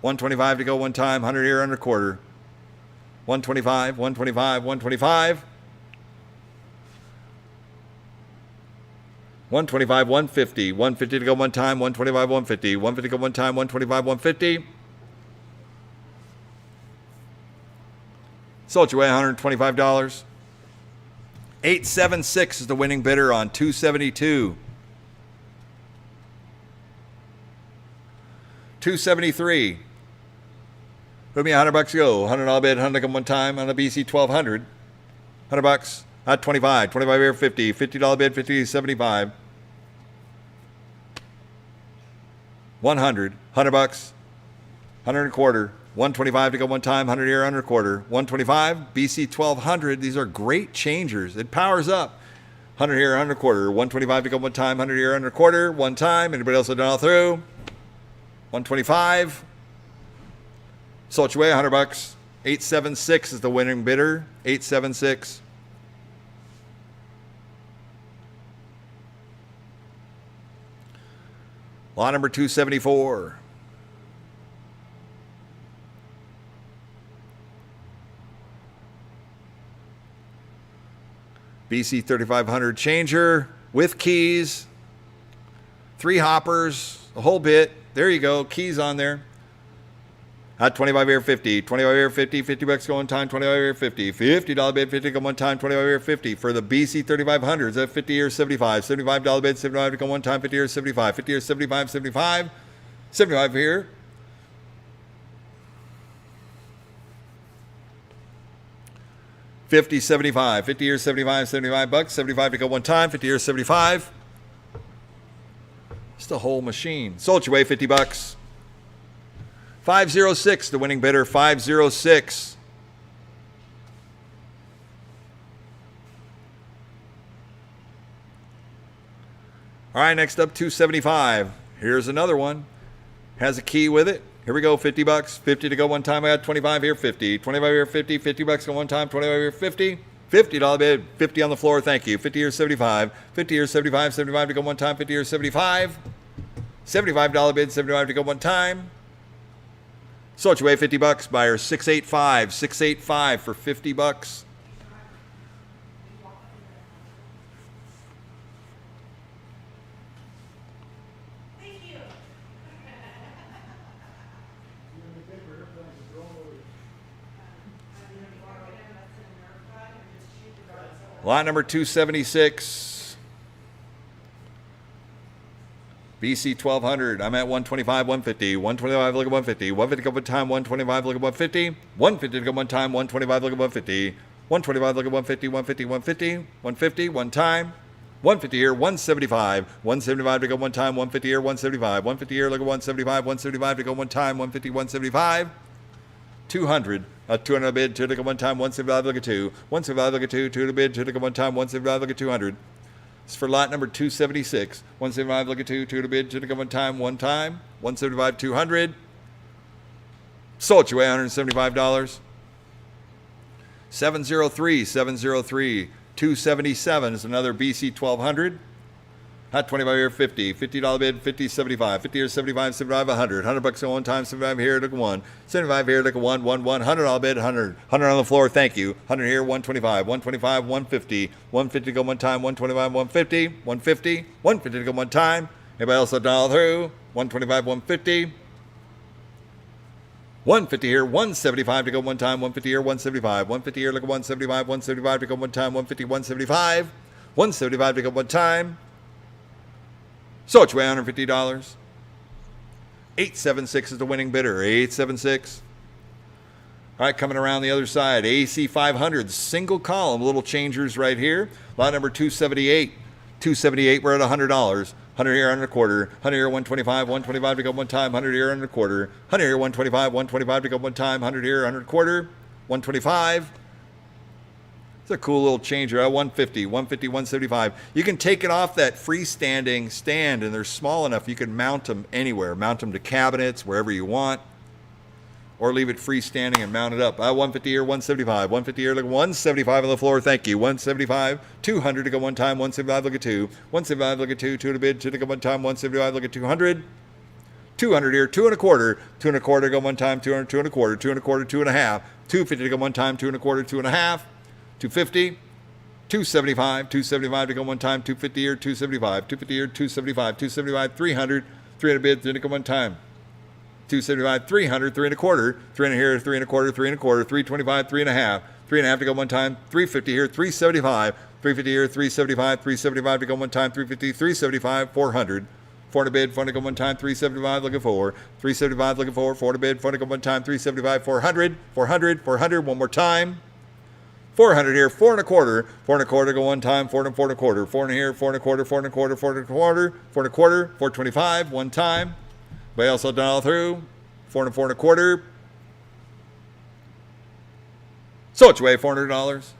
125 to go one time. 100 here, 100 and a quarter. 125. 125. 125. 125, 150. 150 to go one time. 125, 150. 150 to go one time. 125, 150. Sold your way, $125. 876 is the winning bidder on 272. 273. Put me $100 to go. $100 bid, 100 to go one time on a BC 1200. $100. At 25. 25 here, 50. $50 bid, 50, 75. 100. $100. 100 and a quarter. 125 to go one time. 100 here, 100 and a quarter. 125. BC 1200. These are great changers. It powers up. 100 here, 100 and a quarter. 125 to go one time. 100 here, 100 and a quarter. One time. Anybody else have done all through? 125. Sold your way, $100. 876 is the winning bidder. 876. Lot number 274. BC 3500 changer with keys, 3 hoppers, a whole bit. There you go, keys on there. At 25 here, 50. 25 here, 50. $50 go one time. 25 here, 50. $50 bid, 50 go one time. 25 here, 50. For the BC 3500s, at 50 here, 75. $75 bid, 75 to go one time. 50 here, 75. 50 here, 75, 75. 75 here. $50, 75. 50 here, 75, $75. 75 to go one time. 50 here, 75. It's the whole machine. Sold your way, $50. 506, the winning bidder, 506. All right, next up, 275. Here's another one. Has a key with it. Here we go, $50. 50 to go one time. I got 25 here, 50. 25 here, 50. $50 go one time. 25 here, 50. $50 bid, 50 on the floor. Thank you. 50 here, 75. 50 here, 75. 75 to go one time. 50 here, 75. $75 bid, 75 to go one time. Sold your way, $50. Buyer 685. 685 for $50. Thank you. Lot number 276. BC 1200. I'm at 125, 150. 125, look at 150. 150 go one time, 125, look at 150. 150 to go one time, 125, look at 150. 125, look at 150, 150, 150. 150, one time. 150 here, 175. 175 to go one time, 150 here, 175. 150 here, look at 175. 175 to go one time, 150, 175. 200. 200 bid, 2 to go one time, 175, look at 2. 175, look at 2. 2 to bid, 2 to go one time, 175, look at 200. It's for lot number 276. 175, look at 2. 2 to bid, 2 to go one time, 175, 200. Sold your way, $175. 703, 703. 277 is another BC 1200. Hot 25 here, 50. $50 bid, 50, 75. 50 here, 75, 75, 100. $100 go one time, 75 here, look at 1. 75 here, look at 1, 1, 1. $100 bid, 100. 100 on the floor, thank you. 100 here, 125. 125, 150. 150 to go one time, 125, 150. 150. 150 to go one time. Anybody else have dial through? 125, 150. 150 here, 175 to go one time, 150 here, 175. 150 here, look at 175. 175 to go one time, 150, 175. 175 to go one time. Sold your way, $150. 876 is the winning bidder. 876. All right, coming around the other side. AC 500, single column, little changers right here. Lot number 278. 278, we're at $100. 100 here, 100 and a quarter. 100 here, 125. 125 to go one time. 100 here, 100 and a quarter. 100 here, 125. 125 to go one time. 100 here, 100 and a quarter. 125. It's a cool little changer. 150, 150, 175. You can take it off that freestanding stand, and they're small enough you can mount them anywhere. Mount them to cabinets, wherever you want. or leave it freestanding and mount it up. 150 here, 175. 150 here, look at 175 on the floor. Thank you. 175, 200 to go one time. 175, look at 2. 175, look at 2. 2 to bid, 2 to go one time. 175, look at 200. 200 here, 2 and a quarter. 2 and a quarter to go one time. 200, 2 and a quarter. 2 and a quarter, 2 and a half. 250 to go one time. 2 and a quarter, 2 and a half. 250. 275, 275 to go one time, 250 here, 275, 250 here, 275, 275, 300, 300 bid, 3 to go one time, 275, 300, 3 and a quarter, 300 here, 3 and a quarter, 3 and a quarter, 325, 3 and a half, 3 and a half to go one time, 350 here, 375, 350 here, 375, 375 to go one time, 350, 375, 400, 400 bid, 400 to go one time, 375 looking for, 375 looking for, 400 bid, 400 to go one time, 375, 400, 400, 400, one more time. 400 here, 4 and a quarter, 4 and a quarter, go one time, 4 and a quarter, 4 and here, 4 and a quarter, 4 and a quarter, 4 and a quarter, 4 and a quarter, 425, one time. But also done all through, 4 and a quarter. So it's way $400.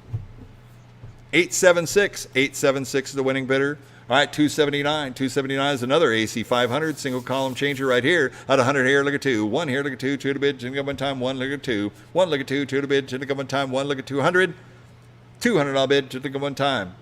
876, 876 is the winning bidder. All right, 279. 279 is another AC 500 single column changer right here. At 100 here, look at 2. 1 here, look at 2. 2 to bid, 2 to go one time. 1, look at 2. 1, look at 2. 2 to bid, 2 to go one time. 1, look at 200. 200 I'll bid, 2 to go one time.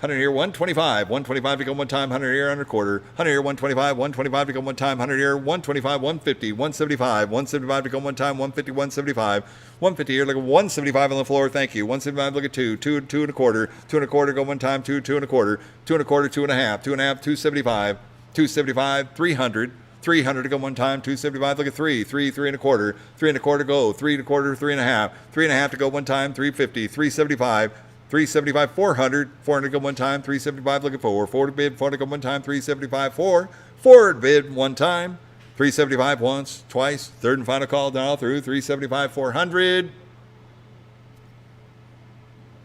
100 here, 125. 125 to go one time. 100 here, under a quarter. 100 here, 125. 125 to go one time. 100 here, 125. 150. 175. 175 to go one time. 150. 175. 150 here, look at 175 on the floor. Thank you. 175, look at 2. 2, 2 and a quarter. 2 and a quarter, go one time. 2, 2 and a quarter. 2 and a quarter, 2 and a half. 2 and a half, 275. 275, 300. 300 to go one time. 275, look at 3. 3, 3 and a quarter. 3 and a quarter, go. 3 and a quarter, 3 and a half. 3 and a half to go one time. 350. 375. 375, 400. 400 to go one time. 375, look at 4. 4 to bid, 4 to go one time. 375, 4. 4 to bid one time. 375 once, twice. Third and final call down through. 375, 400.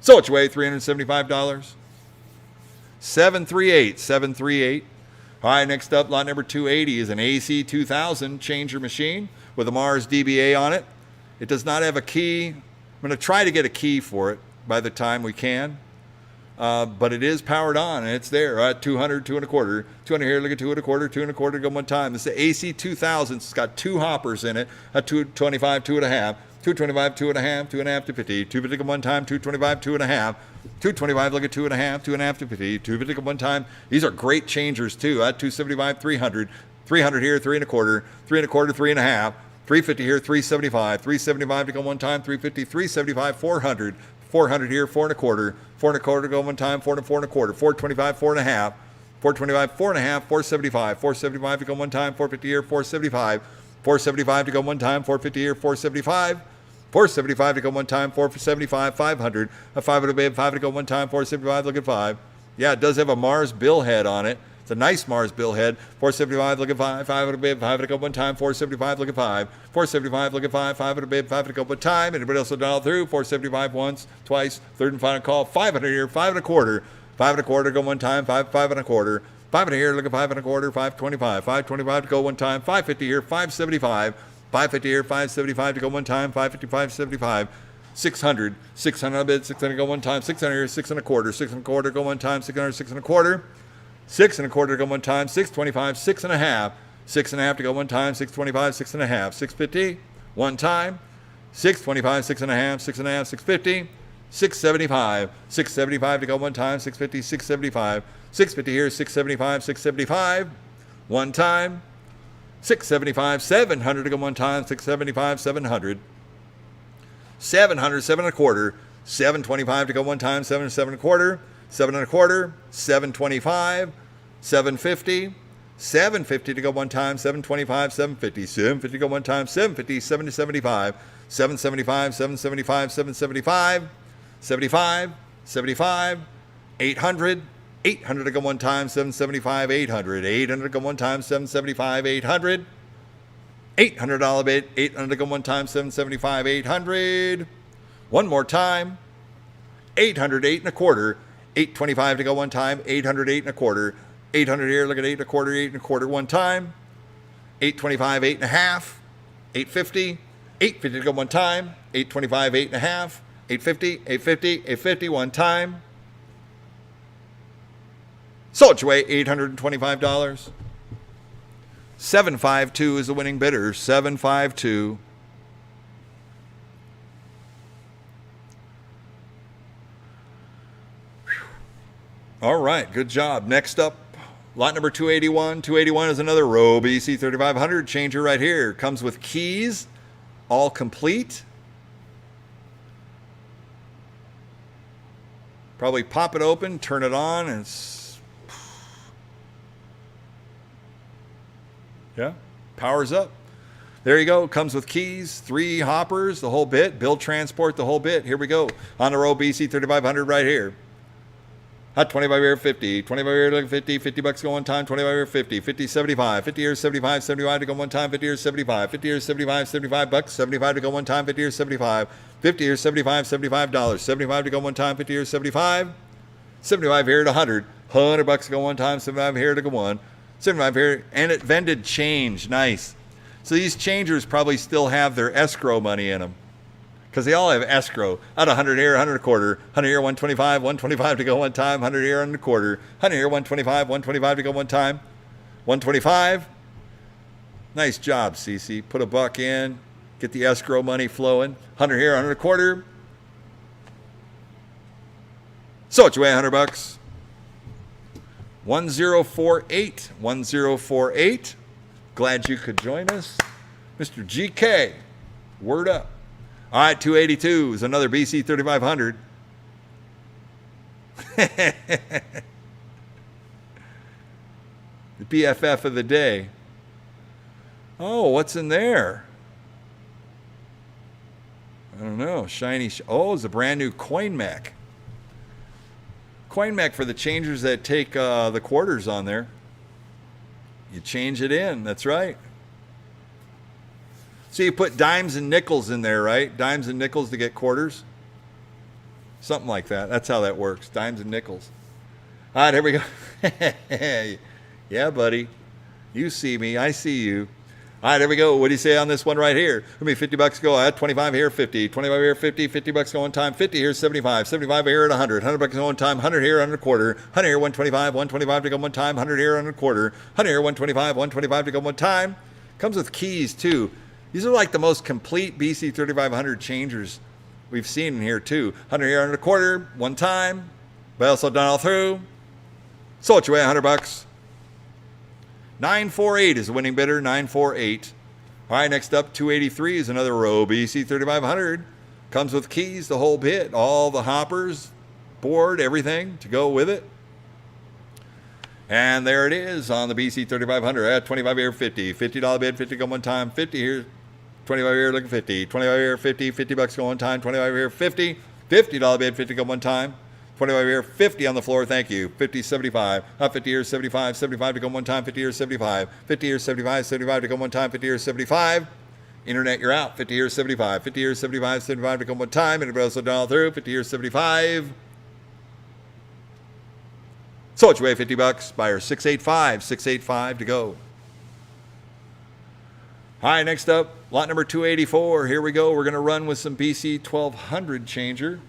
So it's way $375. 738, 738. All right, next up, lot number 280 is an AC 2000 changer machine with a Mars DBA on it. It does not have a key. I'm going to try to get a key for it by the time we can. But it is powered on, and it's there. 200, 2 and a quarter. 200 here, look at 2 and a quarter, 2 and a quarter, go one time. This is the AC 2000. It's got 2 hoppers in it. 225, 2 and a half. 225, 2 and a half, 2 and a half to 50. 250 go one time, 225, 2 and a half. 225, look at 2 and a half, 2 and a half to 50. 250 go one time. These are great changers too. 275, 300. 300 here, 3 and a quarter. 3 and a quarter, 3 and a half. 350 here, 375. 375 to go one time, 350, 375, 400. 400 here, 4 and a quarter. 4 and a quarter to go one time, 4 and 4 and a quarter. 425, 4 and a half. 425, 4 and a half, 475. 475 to go one time, 450 here, 475. 475 to go one time, 450 here, 475. 475 to go one time, 475, 500. A 500 bid, 5 to go one time, 475, look at 5. Yeah, it does have a Mars bill head on it. It's a nice Mars bill head. 475, look at 5. 500 bid, 5 to go one time, 475, look at 5. 475, look at 5. 500 bid, 5 to go one time. Anybody else will dial through? 475 once, twice, third and final call. 500 here, 5 and a quarter. 5 and a quarter, go one time, 5 and a quarter. 500 here, look at 5 and a quarter, 525. 525 to go one time, 550 here, 575. 550 here, 575 to go one time, 555, 75. 600. 600 bid, 600 go one time, 600 here, 6 and a quarter. 6 and a quarter, go one time, 600, 6 and a quarter. 6 and a quarter to go one time, 625, 6 and a half. 6 and a half to go one time, 625, 6 and a half. 650, one time. 625, 6 and a half, 6 and a half, 650. 675. 675 to go one time, 650, 675. 650 here, 675, 675. One time. 675, 700 to go one time, 675, 700. 700, 7 and a quarter. 725 to go one time, 7 and a quarter. 7 and a quarter. 725. 750. 750 to go one time, 725, 750. 750 to go one time, 750, 775. 775, 775, 775. 75, 75, 800, 800 to go one time, 775, 800, 800 to go one time, 775, 800, $800 bid, 800 to go one time, 775, 800, one more time, 800, 8 and a quarter, 825 to go one time, 800, 8 and a quarter, 800 here, look at 8 and a quarter, 8 and a quarter one time, 825, 8 and a half, 850, 850 to go one time, 825, 8 and a half, 850, 850, 850 one time. Sold your way, $825. 752 is the winning bidder. 752. All right, good job. Next up, lot number 281. 281 is another row BC 3500 changer right here. Comes with keys, all complete. Probably pop it open, turn it on, and yeah, powers up. There you go. Comes with keys, 3 hoppers, the whole bit, build transport, the whole bit. Here we go. On the row BC 3500 right here. Hot 25 here, 50. 25 here, 50. 50 bucks go one time. 25 here, 50. 50, 75. 50 here, 75. 75 to go one time. 50 here, 75. 50 here, 75. 75 bucks. 75 to go one time. 50 here, 75. 50 here, 75. $75. 75 to go one time. 50 here, 75. 75 here at 100. 100 bucks to go one time. 75 here to go one. 75 here. And it vended change. Nice. So these changers probably still have their escrow money in them, because they all have escrow. Out 100 here, 100 a quarter. 100 here, 125. 125 to go one time. 100 here, 100 a quarter. 100 here, 125. 125 to go one time. 125. Nice job, Cece. Put a buck in. Get the escrow money flowing. 100 here, 100 a quarter. So it's away 100 bucks. 1048. 1048. Glad you could join us. Mr. GK. Word up. All right, 282 is another BC 3500. The BFF of the day. Oh, what's in there? I don't know. Shiny. Oh, it's a brand new coin mech. Coin mech for the changers that take the quarters on there. You change it in. That's right. So you put dimes and nickels in there, right? Dimes and nickels to get quarters. Something like that. That's how that works. Dimes and nickels. All right, here we go. Yeah, buddy. You see me. I see you. All right, here we go. What do you say on this one right here? Give me 50 bucks go. I had 25 here, 50. 25 here, 50. 50 bucks go one time. 50 here, 75. 75 here at 100. 100 bucks go one time. 100 here, 100 a quarter. 100 here, 125. 125 to go one time. 100 here, 100 a quarter. 100 here, 125. 125 to go one time. Comes with keys, too. These are like the most complete BC 3500 changers we've seen in here, too. 100 here, 100 a quarter. One time. But also done all through. Sold your way 100 bucks. 948 is the winning bidder, 948. All right, next up, 283 is another row BC 3500. Comes with keys, the whole bit, all the hoppers, board, everything to go with it. And there it is on the BC 3500 at 25 here, 50. $50 bid, 50 go one time, 50 here, 25 here, look at 50. 25 here, 50, 50 bucks go one time, 25 here, 50. $50 bid, 50 go one time. 25 here, 50 on the floor, thank you. 50, 75. 50 here, 75. 75 to go one time, 50 here, 75. 50 here, 75. 75 to go one time, 50 here, 75. Internet, you're out. 50 here, 75. 50 here, 75. 75 to go one time. Anybody else down through? 50 here, 75. So it's your way, 50 bucks. Buyer 685. 685 to go. All right, next up, lot number 284. Here we go. We're going to run with some BC 1200 changer.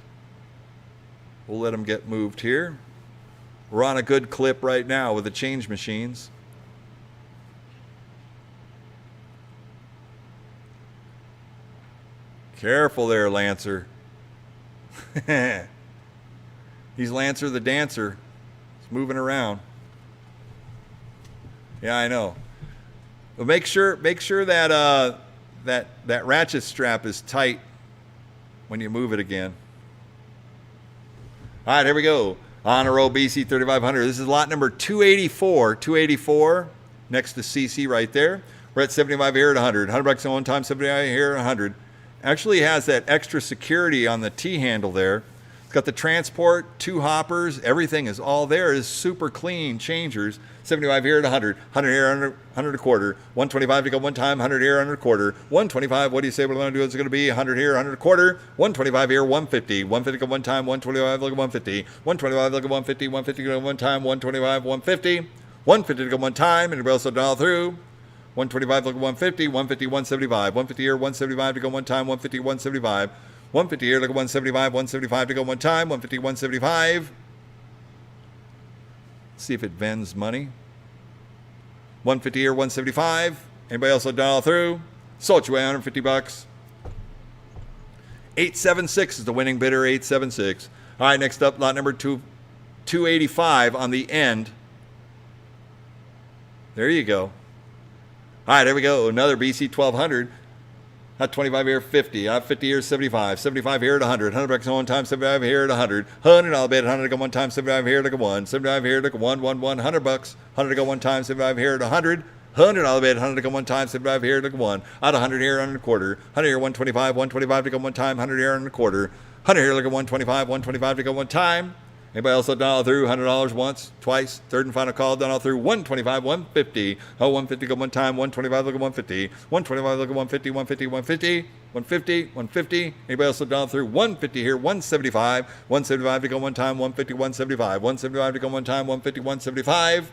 We'll let them get moved here. We're on a good clip right now with the change machines. Careful there, Lancer. He's Lancer the dancer. He's moving around. Yeah, I know. But make sure that that ratchet strap is tight when you move it again. All right, here we go. On a row BC 3500. This is lot number 284. 284 next to CC right there. We're at 75 here at 100. 100 bucks on one time, 75 here at 100. Actually has that extra security on the T-handle there. It's got the transport, 2 hoppers. Everything is all there. It's super clean changers. 75 here at 100. 100 here, 100 a quarter. 125 to go one time. 100 here, 100 a quarter. 125, what do you say we're going to do? It's going to be 100 here, 100 a quarter. 125 here, 150. 150 go one time. 125 look at 150. 125 look at 150. 150 go one time. 125, 150. 150 to go one time. Anybody else dial through? 125 look at 150. 150, 175. 150 here, 175 to go one time. 150, 175. 150 here, look at 175, 175 to go one time, 150, 175. See if it vends money. 150 here, 175. Anybody else will dial through? Sold you away, $150. 876 is the winning bidder, 876. All right, next up, lot number 285 on the end. There you go. All right, there we go. Another BC 1200. Not 25 here, 50. 50 here, 75. 75 here at 100. $100 on one time, 75 here at 100. $100 bid, 100 to go one time, 75 here to go one. 75 here to go one, $100. 100 to go one time, 75 here at 100. $100 bid, 100 to go one time, 75 here to go one. Out 100 here, 100 quarter. 100 here, 125. 125 to go one time, 100 here, 100 quarter. 100 here to go 125. 125 to go one time. Anybody else dial through? $100 once, twice, third and final call, dial through 125, 150. Oh, 150 go one time, 125 look at 150. 125 look at 150, 150, 150, 150, 150. Anybody else dial through? 150 here, 175. 175 to go one time, 150, 175. 175 to go one time, 150, 175.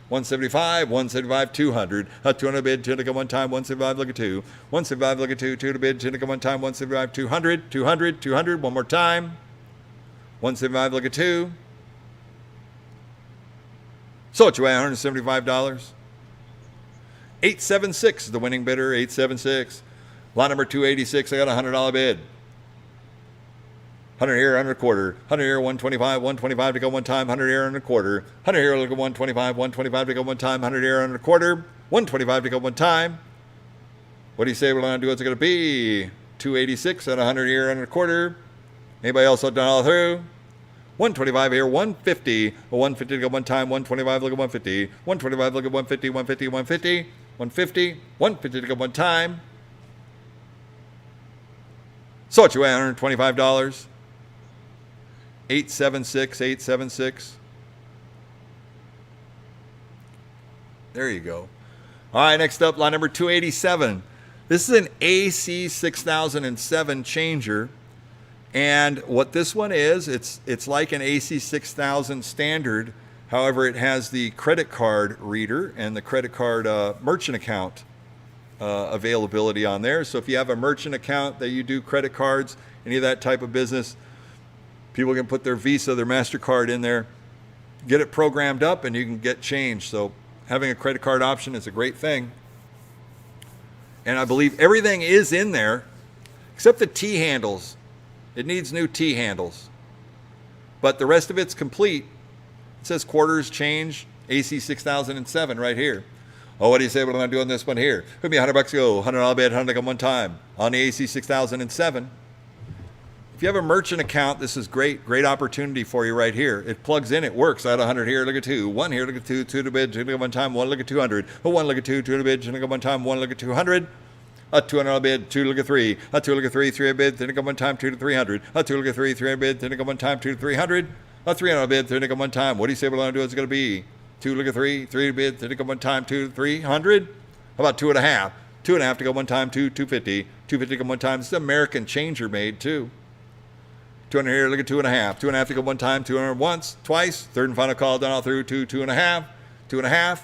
175, 175, 200. 200 bid, 2 to go one time, 175 look at 2. 175 look at 2, 2 to bid, 2 to go one time, 175, 200, 200, 200, one more time. 175 look at 2. Sold you at $175. 876 is the winning bidder, 876. Lot number 286, I got a $100 bid. 100 here, 100 quarter. 100 here, 125, 125 to go one time, 100 here, 100 quarter. 100 here, look at 125, 125 to go one time, 100 here, 100 quarter. 125 to go one time. What do you say we're going to do? What's it going to be? 286 at 100 here, 100 quarter. Anybody else dial through? 125 here, 150. 150 to go one time, 125 look at 150. 125 look at 150, 150, 150. 150, 150 to go one time. Sold you at $125. 876, 876. There you go. All right, next up, line number 287. This is an AC 6007 changer. And what this one is, it's like an AC 6000 standard. However, it has the credit card reader and the credit card merchant account availability on there. So if you have a merchant account that you do credit cards, any of that type of business, people can put their Visa, their MasterCard in there, get it programmed up, and you can get change. So having a credit card option is a great thing. And I believe everything is in there except the T handles. It needs new T handles. But the rest of it's complete. It says quarters change AC 6007 right here. Oh, what do you say? What am I doing this one here? Could be $100 go, $100 bid, 100 on one time on the AC 6007. If you have a merchant account, this is great opportunity for you right here. It plugs in, it works. I had 100 here, look at 2. 1 here, look at 2, 2 to bid, 2 to go one time, 1 look at 200. 1 look at 2, 2 to bid, 2 to go one time, 1 look at 200. A $200 bid, 2 look at 3. A 2 look at 3, 3 bid, 3 to go one time, 2 to 300. A 2 look at 3, 3 bid, 3 to go one time, 2 to 300. A 300 bid, 3 to go one time. What do you say we're going to do? It's going to be 2 look at 3, 3 bid, 3 to go one time, 2 to 300. How about 2.5? 2.5 to go one time, 250. 250 to go one time. This is American changer made too. 200 here, look at 2.5. 2.5 to go one time, 200 once, twice. Third and final call, done all through, 2.5. 2.5.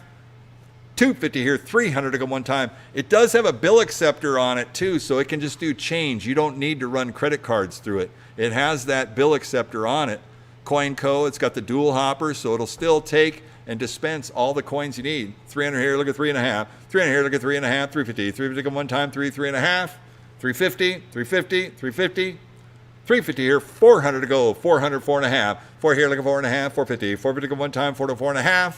250 here, 300 to go one time. It does have a bill acceptor on it too, so it can just do change. You don't need to run credit cards through it. It has that bill acceptor on it. CoinCo, it's got the dual hopper, so it'll still take and dispense all the coins you need. 300 here, look at 3.5. 300 here, look at 3.5. 350. 350 to go one time, 3.5. 350, 350, 350. 350 here, 400 to go, 400, 4.5. 4 here, look at 4.5, 450. 450 to go one time, 4 to 4.5.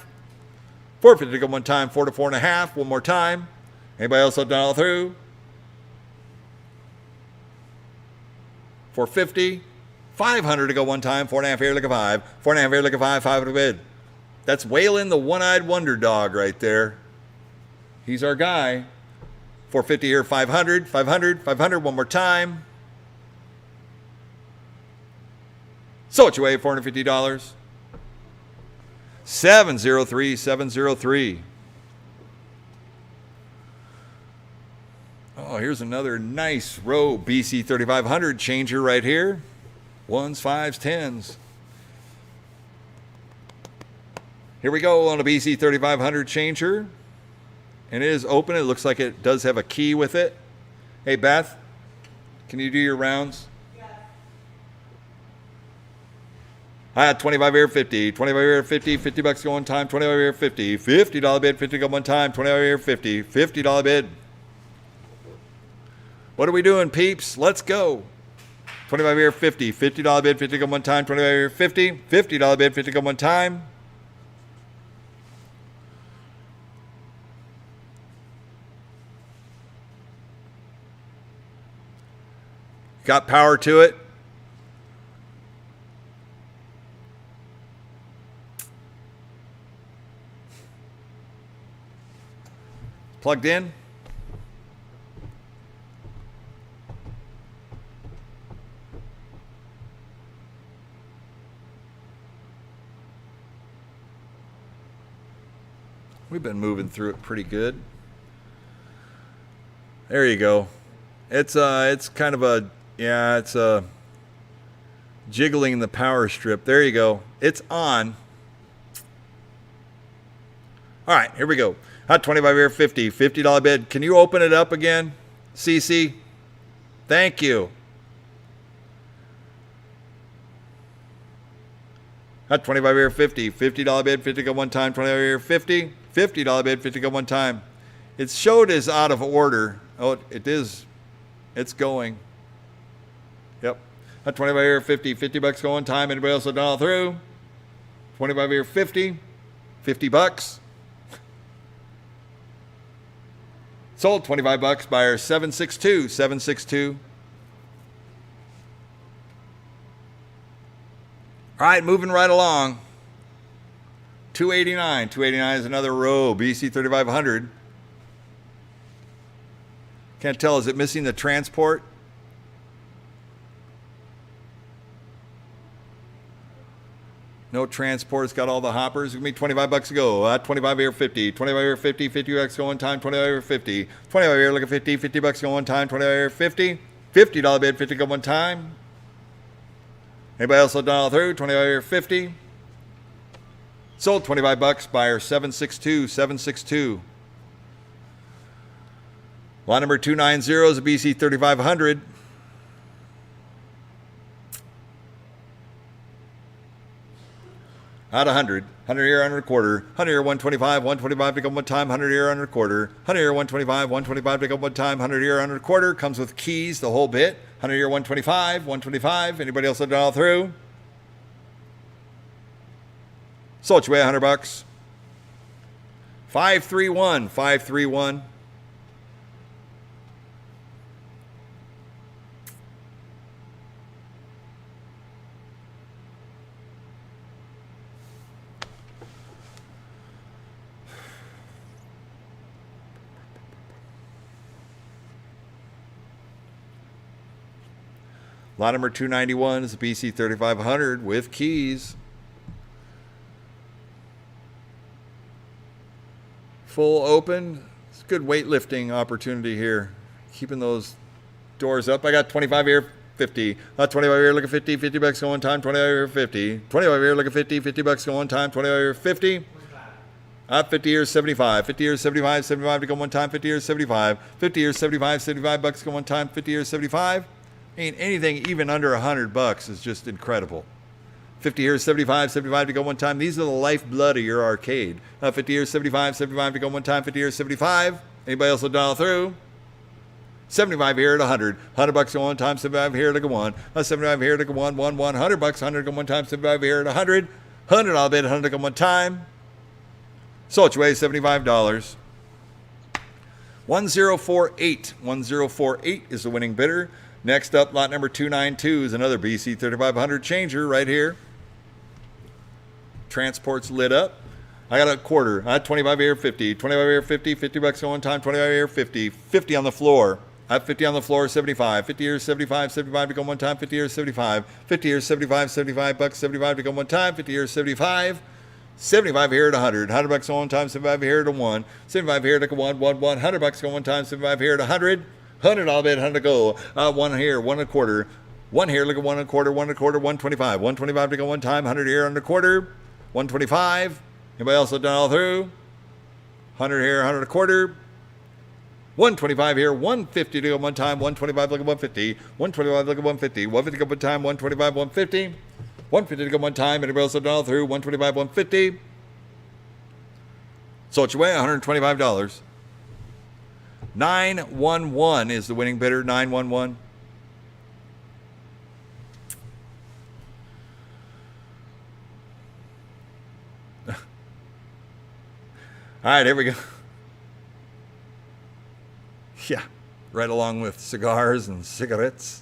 450 to go one time, 4 to 4.5. One more time. Anybody else will dial through? 450. 500 to go one time, 4.5 here, look at 5. 4.5 here, look at 5, 5 to bid. That's Waylon the one-eyed wonder dog right there. He's our guy. 450 here, 500, 500, 500, one more time. So what you weigh, $450. 703, 703. Oh, here's another nice row BC 3500 changer right here. 1s, 5s, 10s. Here we go on a BC 3500 changer. And it is open. It looks like it does have a key with it. Hey, Beth, can you do your rounds? I had 25 here, 50. 25 here, 50. 50 bucks go one time. 25 here, 50. $50 bid. 50 go one time. 25 here, 50. $50 bid. What are we doing, peeps? Let's go. 25 here, 50. $50 bid. 50 go one time. 25 here, 50. $50 bid. 50 go one time. Got power to it. Plugged in. We've been moving through it pretty good. There you go. It's kind of a, yeah, it's jiggling the power strip. There you go. It's on. All right, here we go. Hot 25 here, 50. $50 bid. Can you open it up again, CC? Thank you. Hot 25 here, 50. $50 bid. 50 go one time. 25 here, 50. $50 bid. 50 go one time. It showed as out of order. Oh, it is. It's going. Yep. Hot 25 here, 50. 50 bucks go one time. Anybody else will dial through? 25 here, 50. 50 bucks. Sold 25 bucks, buyer 762, 762. All right, moving right along. 289, 289 is another row, BC 3500. Can't tell, is it missing the transport? No transport. It's got all the hoppers. It's going to be 25 bucks a go. 25 here, 50. 25 here, 50. 50 bucks go one time. 25 here, 50. 25 here, look at 50. 50 bucks go one time. 25 here, 50. $50 bid, 50 go one time. Anybody else will dial through? 25 here, 50. Sold 25 bucks. Buyer 762, 762. Lot number 290 is a BC 3500. Out 100. 100 here, 100 quarter. 100 here, 125. 125 to go one time. 100 here, 100 quarter. 100 here, 125. 125 to go one time. 100 here, 100 quarter. Comes with keys, the whole bit. 100 here, 125. 125. Anybody else will dial through? Sold you away 100 bucks. 531. 531. Lot number 291 is a BC 3500 with keys. Full open. It's a good weightlifting opportunity here. Keeping those doors up. I got 25 here, 50. 25 here, look at 50. 50 bucks go one time. 25 here, 50. 25 here, look at 50. 50 bucks go one time. 25 here, 50. 50 here, 75. 50 here, 75. 75 to go one time. 50 here, 75. 50 here, 75. 75 bucks go one time. 50 here, 75. Ain't anything even under 100 bucks is just incredible. 50 here, 75, 75 to go one time. These are the lifeblood of your arcade. 50 here, 75, 75 to go one time. 50 here, 75. Anybody else will dial through? 75 here at 100. 100 bucks go one time. 75 here to go one. 75 here to go one. 100 bucks. 100 go one time. 75 here at 100. 100 I'll bid. 100 go one time. Sold you away $75. 1048. 1048 is the winning bidder. Next up, lot number 292 is another BC 3500 changer right here. Transport's lit up. I got a quarter. I had 25 here, 50. 25 here, 50. 50 bucks go one time. 25 here, 50. 50 on the floor. I have 50 on the floor, 75. 50 here, 75. 75 to go one time. 50 here, 75. 50 here, 75. 75 bucks, 75 to go one time. 50 here, 75. 75 here at 100. 100 bucks go one time. 75 here to 1. 75 here to go 100 bucks go one time. 75 here at 100. 100 I'll bid, 100 to go. One here, 1 and a quarter. One here, look at 1 and a quarter, 1 and a quarter, 125. 125 to go one time. 100 here, 1 and a quarter. 125. Anybody else have done all through? 100 here, 100 and a quarter. 125 here, 150 to go one time. 125 look at 150. 125 look at 150. 150 go one time. 125, 150. 150 to go one time. Anybody else $1 through? 125, 150. So it's your way, $125. 911 is the winning bidder. 911. All right, here we go. Yeah, right along with cigars and cigarettes.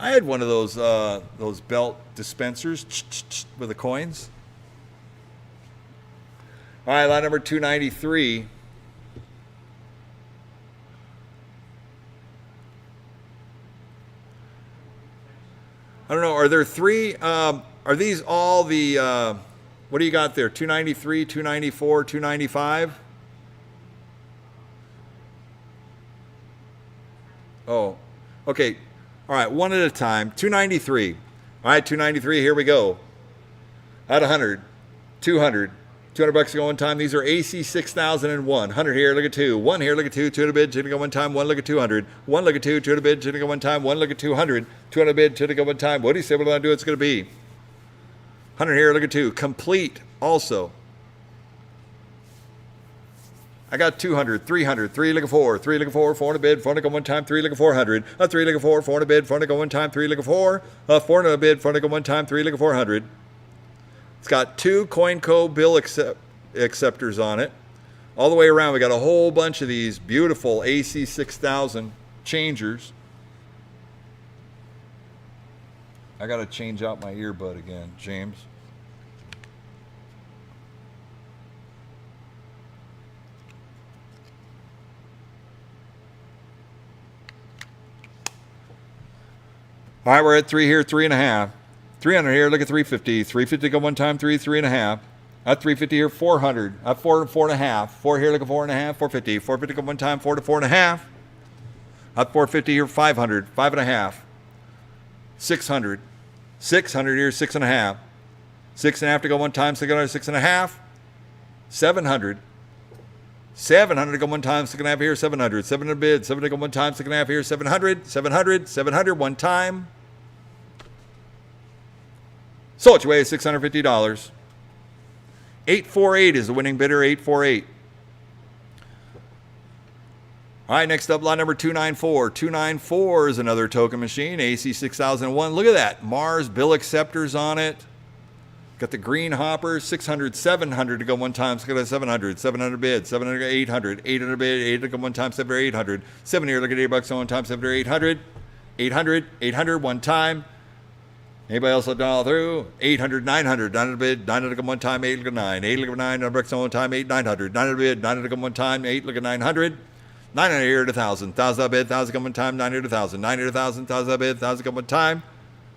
I had one of those belt dispensers with the coins. All right, lot number 293. I don't know. Are there three? Are these all the? What do you got there? 293, 294, 295. Oh, okay. All right, one at a time. 293. All right, 293. Here we go. At 100, 200. $200 to go one time. These are AC 6001. 100 here, look at 2. 1 here, look at 2. 200 bid, 2 to go one time. 1 look at 200. 1 look at 2. 200 bid, 2 to go one time. 1 look at 200. 200 bid, 2 to go one time. What do you say? What do I do? It's going to be 100 here, look at 2. Complete also. I got 200, 300, 3 look at 4, 3 look at 4, 400 bid, 400 go one time, 3 look at 400, 3 look at 4, 400 bid, 400 go one time, 3 look at 4, 400 bid, 400 go one time, 3 look at 400. It's got 2 CoinCo bill acceptors on it. All the way around, we got a whole bunch of these beautiful AC 6000 changers. I got to change out my earbud again, James. All right, we're at 3 here, 3.5. 300 here, look at 350. 350 go one time, 3, 3.5. At 350 here, 400. At 4, 4.5. 4 here, look at 4.5, 450. 450 go one time, 4 to 4.5. At 450 here, 500, 5.5. 600. 600 here, 6.5. 6.5 to go one time, 600, 6.5. 700. 700 to go one time, 6.5 here, 700. 700 bid, 700 to go one time, 6.5 here, 700. 700, 700 one time. So it's your way, $650. 848 is the winning bidder, 848. All right, next up, lot number 294. 294 is another token machine, AC 6001. Look at that, Mars bill acceptors on it. Got the green hopper, 600, 700 to go one time, 700, 700 bid, 700, 800, 800 bid, 800 to go one time, 700, 800. 7 here, look at $8 on one time, 700, 800. 800, 800 one time. Anybody else $1 through? 800, 900, 900 bid, 900 come one time, 8 look at 9, 8 look at 9, $100 on one time, 8, 900, 900 bid, 900 come one time, 8 look at 900, 900 here at 1,000, 1,000 bid, 1,000 come one time, 900 to 1,000, 900 to 1,000, 1,000 bid, 1,000 come one time,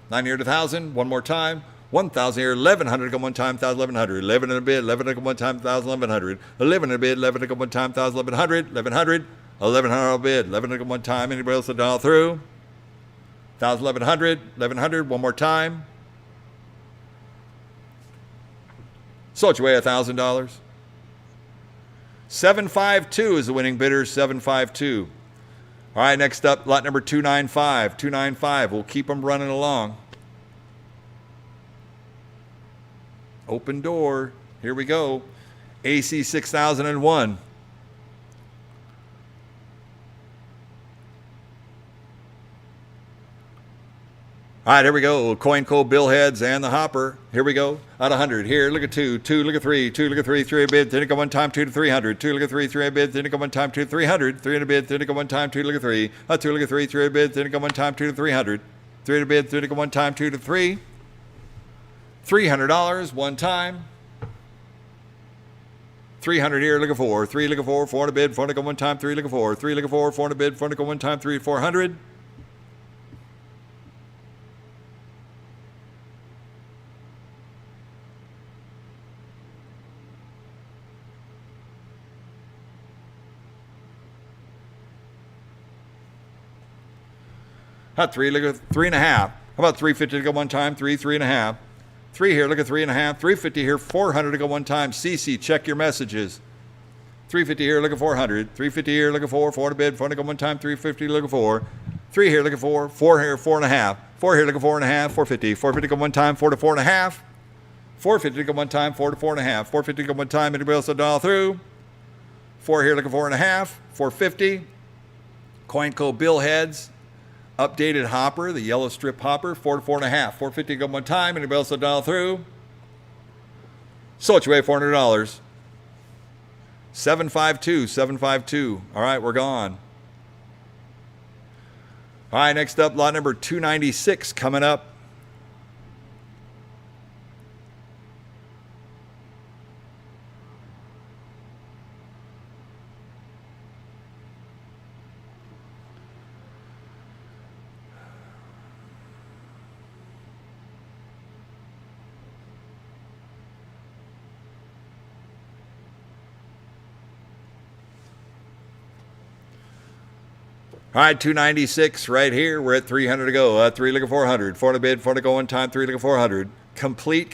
900 to 1,000, one more time, 1,000 here, 1,100 come one time, 1,000, 1,100, 1,100 bid, 1,100 come one time, 1,000, 1,100, 1,100 bid, 1,100 come one time, 1,000, 1,100, 1,100, 1,100 bid, 1,100 come one time, anybody else $1 through? 1,000, 1,100, 1,100, one more time. So it's your way, $1,000. 752 is the winning bidder, 752. All right, next up, lot number 295. 295, we'll keep them running along. Open door, here we go. AC 6001. All right, here we go. CoinCo billheads and the hopper. Here we go. At 100. Here, look at 2. 2, look at 3. 2, look at 3. 3 bid. 3 to go one time. 2 to 300. 2 look at 3. 3 bid. 3 to go one time. 2 to 300. 3 to bid. 3 to go one time. 2 look at 3. 2 look at 3. 3 bid. 3 to go one time. 2 to 300. 3 to bid. 3 to go one time. 2 to 3. $300 one time. 300 here. Look at 4. 3 look at 4. 4 to bid. 4 to go one time. 3 look at 4. 3 look at 4. 4 to bid. 4 to go one time. 3 400. Not 3, look at 3.5. How about 350 to go one time? 3, 3.5. 3 here, look at 3.5. 350 here, 400 to go one time. CC, check your messages. 350 here, look at 400. 350 here, look at 4. 4 to bid, 4 to go one time. 350, look at 4. 3 here looking for, 4 here, 4.5, 4 here looking 4.5, 450, 450 go one time, 4 to 4.5, 450 go one time, 4 to 4.5, 450 go one time, anybody else will dial through, 4 here looking 4.5, 450, Coinco bill heads, updated hopper, the yellow strip hopper, 4 to 4.5, 450 go one time, anybody else will dial through, sold you away $400, 752, 752, all right, we're gone. All right, next up, lot number 296 coming up. All right, 296 right here. We're at 300 to go. 3 looking 400. 4 to bid, 4 to go one time, 3 looking 400. Complete.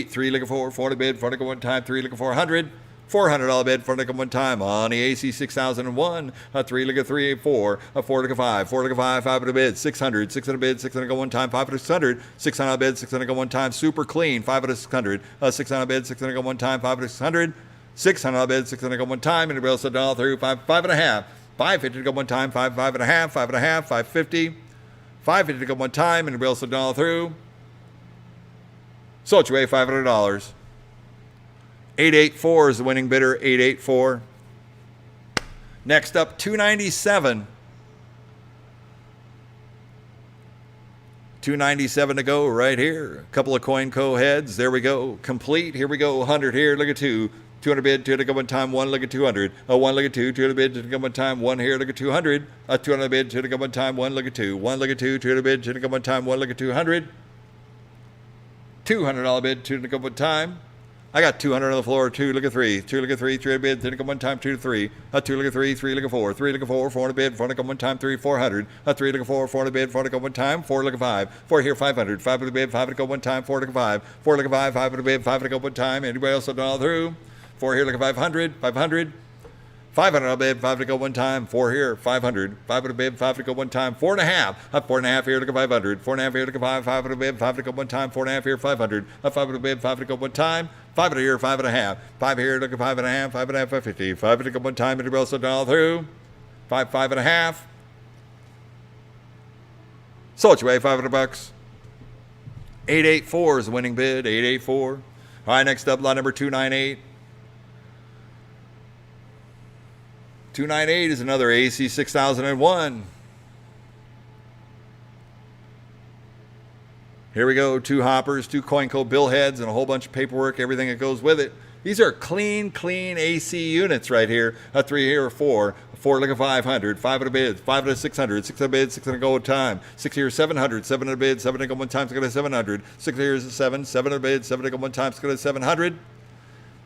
3 looking 4 to bid, 4 to go one time, 3 looking 400. $400 bid, 4 looking one time on the AC 6001. 3 looking 3, 4. 4 looking 5. 4 looking 5, 5 to bid, 600. 600 bid, 600 go one time, 5 to 600. 600 bid, 600 go one time, super clean, 5 to 600. 600 bid, 600 go one time, 5 to 600. 600 bid, 600 go one time, anybody else $1 through, 5.5. 550 to go one time, 5.5, 5.5, 550. 550 to go one time, and anybody else $1 through. Sold you away $500. 884 is the winning bidder, 884. Next up, 297. 297 to go right here. A couple of Coinco heads. There we go. Complete. Here we go. 100 here. Look at 2. 200 bid, 2 to go one time, 1 look at 200. 1 look at 2, 2 to bid, 2 to go one time, 1 here, look at 200. 200 bid, 2 to go one time, 1 look at 2. 1 look at 2, 2 to bid, 2 to go one time, 1 look at 200. $200 bid, 2 to go one time. I got 200 on the floor, 2 look at 3. 2 look at 3, 3 to bid, 3 to go one time, 2 to 3. 2 look at 3, 3 look at 4. 3 look at 4, 4 to bid, 4 to go one time, 3, 400. 3 look at 4, 4 to bid, 4 to go one time, 4 look at 5. 4 here, 500. 5 to bid, 5 to go one time, 4 look at 5. 4 look at 5, 5 to bid, 5 to go one time. Anybody else $1 through? 4 here, look at 500, 500. 500 on bid, 5 to go one time, 4 here, 500. 5 to bid, 5 to go one time, 4.5. 4.5 here, look at 500. 4.5 here, look at 5. 5 to bid, 5 to go one time, 4.5 here, 500. 5 to bid, 5 to go one time, 5 here, 5.5. 5 here, look at 5.5, 5.5, 550. 5 to go one time, anybody else $1 through? 5, 5.5. Sold you away $500. 884 is the winning bid, 884. All right, next up, lot number 298. 298 is another AC 6001. Here we go, 2 hoppers, 2 Coinco bill heads, and a whole bunch of paperwork, everything that goes with it. These are clean AC units right here. 3 here, 4. 4 look at 500. 5 at a bid. 5 at a 600. 6 at a bid. 6 at a go time. 6 here, 700. 7 at a bid. 7 at a go one time. 6 at a 700. 6 here is a 7. 7 at a bid. 7 at a go one time. 6 at a 700.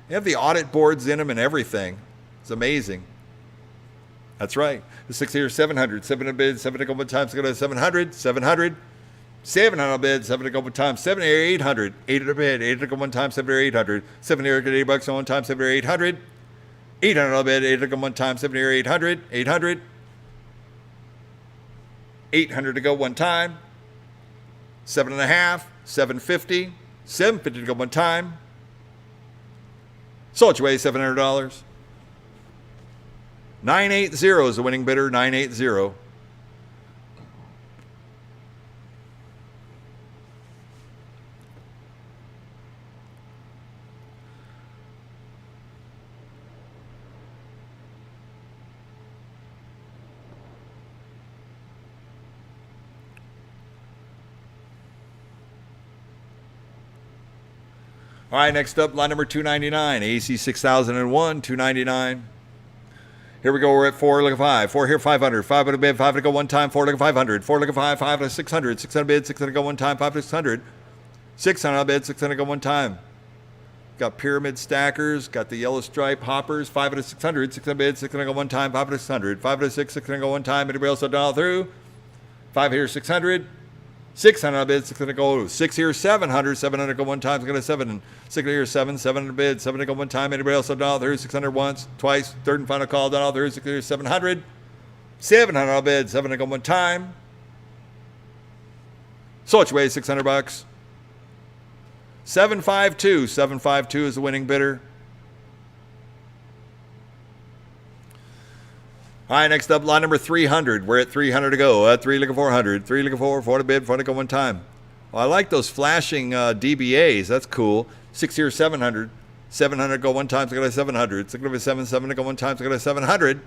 They have the audit boards in them and everything. It's amazing. That's right. The 6 here, 700. 7 at a bid. 7 at a go one time. 6 at a 700. 700. 700 on bid, 7 to go one time, 7 here, 800, 8 at a bid, 8 to go one time, 7 here, 800, 7 here, get $8 on one time, 7 here, 800, 800 on bid, 8 to go one time, 7 here, 800, 800, 800 to go one time, 7.5, 750, 750 to go one time, sold you away $700. 980 is the winning bidder, 980. All right, next up, line number 299, AC 6001, 299. Here we go, we're at 4, look at 5. 4 here, 500. 5 at a bid, 5 to go one time, 4 look at 500. 4 look at 5, 5 to 600. 6 at a bid, 6 to go one time, 5 to 600. 600 on a bid, 6 to go one time. Got pyramid stackers, got the yellow stripe hoppers, 5 at a 600. 6 at a bid, 6 to go one time, 5 to 600. 5 to 6, 6 to go one time. Anybody else $1 through? 5 here, 600. 600 on bid, 600 go. 6 here, 700. 700 go one time, 6 to 7. 6 here, 7. 700 bid, 7 to go one time. Anybody else $1 through? 600 once, twice. Third and final call, $1 through. 6 here, 700. 700 on bid, 7 to go one time. Sold your way, $600. 752. 752 is the winning bidder. All right, next up, lot number 300. We're at 300 to go. 3 looking 400. 3 looking 4 to bid, 4 to go one time. Well, I like those flashing DBAs. That's cool. 6 here, 700. 700 go one time, so I got a 700. 6 over 7, 7 to go one time, so I got a 700.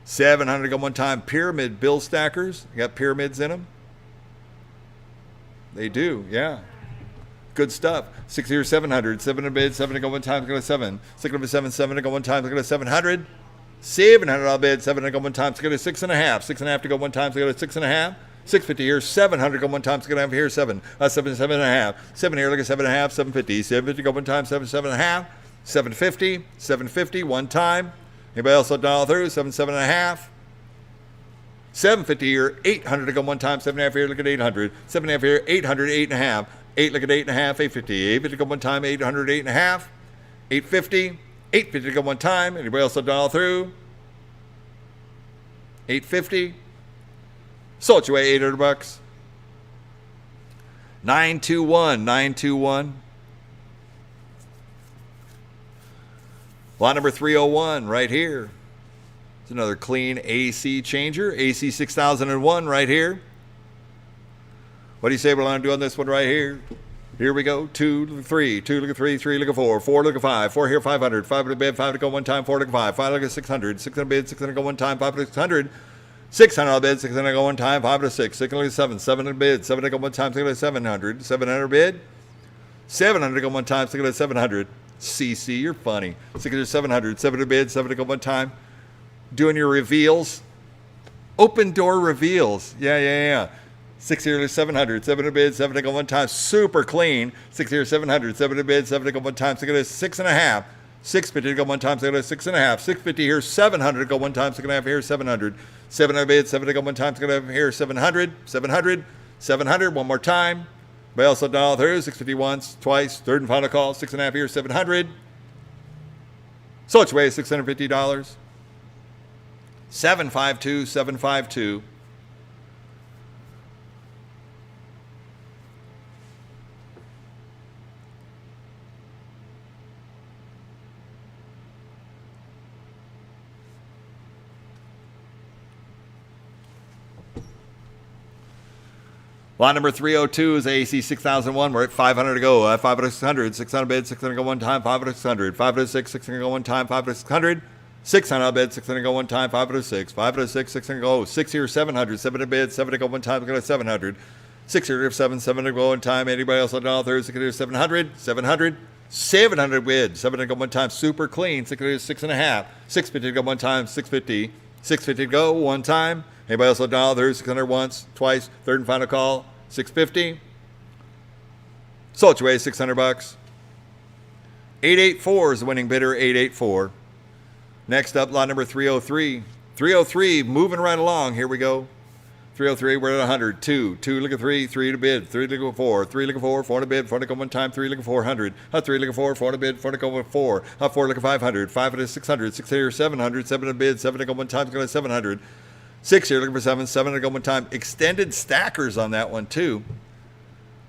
700 to go one time. Pyramid bill stackers. You got pyramids in them? They do, yeah. Good stuff. 6 here, 700. 7 to bid, 7 to go one time, so I got a 7. 6 over 7, 7 to go one time, so I got a 700. 700 I'll bid, 7 to go one time, so I got a 6.5. 6.5 to go one time, so I got a 6.5. 650 here, 700 go one time, so I'm gonna have here 7. 7, 7.5. 7 here, look at 7.5, 750. 750 go one time, 7, 7.5. 750, 750 one time. Anybody else $1 through? 7, 7.5. 750 here, 800 to go one time, 7.5 here, look at 800. 7.5 here, 800, 8.5. 8, look at 8.5, 850. 850 to go one time, 800, 8.5. 850, 850 to go one time. Anybody else $1 through? 850. Sold your way, $800. 921, 921. Lot number 301 right here. It's another clean AC changer. AC 6001 right here. What do you say we're going to do on this one right here? Here we go. 2, look at 3. 2, look at 3. 3, look at 4. 4, look at 5. 4 here, 500. 5 to bid, 5 to go one time. 4 look at 5. 5 look at 600. 600 bid, 600 go one time. 5 to 600. 600 I'll bid, 600 go one time. 5 to 6. 6 look at 7. 7 to bid, 7 to go one time. 6 look at 700. 700 bid. 700 go one time. 6 look at 700. CC, you're funny. 600, 700. 7 to bid, 7 to go one time. Doing your reveals. Open door reveals. Yeah. 6 here to 700. 7 to bid, 7 to go one time. Super clean. 6 here, 700. 7 to bid, 7 to go one time. So get a 6.5. 650 to go one time. So get a 6.5. 650 here, 700 to go one time. So gonna have here 700. 700 bid, 7 to go one time. So gonna have here 700. 700. 700. One more time. But also $1 through. 650 once, twice. Third and final call. 6.5 here, 700. So it's way $650. 752, 752. Lot number 302 is AC 6001. We're at 500 to go. 500 to 600. 600 bid, 600 go one time. 500 to 600. 500 to 6, 600 go one time. 500 to 600. 600 bid, 600 go one time. 500 to 6. 500 to 6, 600 go. 6 here, 700. 7 to bid, 7 to go one time. Go to 700. 6 here, 7, 7 to go one time. Anybody else $1 through? 600 700. 700. 700 bid, 7 to go one time. Super clean. 600 6.5. 650 to go one time. 650. 650 to go one time. Anybody else $1 through? 600 once, twice. Third and final call. 650. Sold your way, $600. 884 is the winning bidder. 884. Next up, lot number 303. 303, moving right along. Here we go. 303, we're at 100. 2, look at 3. 3 to bid. 3 to go 4. 3 look at 4. 4 to bid. 4 to go one time. 3 look at 400. 3 look at 4. 4 to bid. 4 to go 4. 4 look at 500. 5 to 600. 6 here, 700. 7 to bid. 7 to go one time. Go to 700. 6 here, looking for 7. 7 to go one time. Extended stackers on that one, too.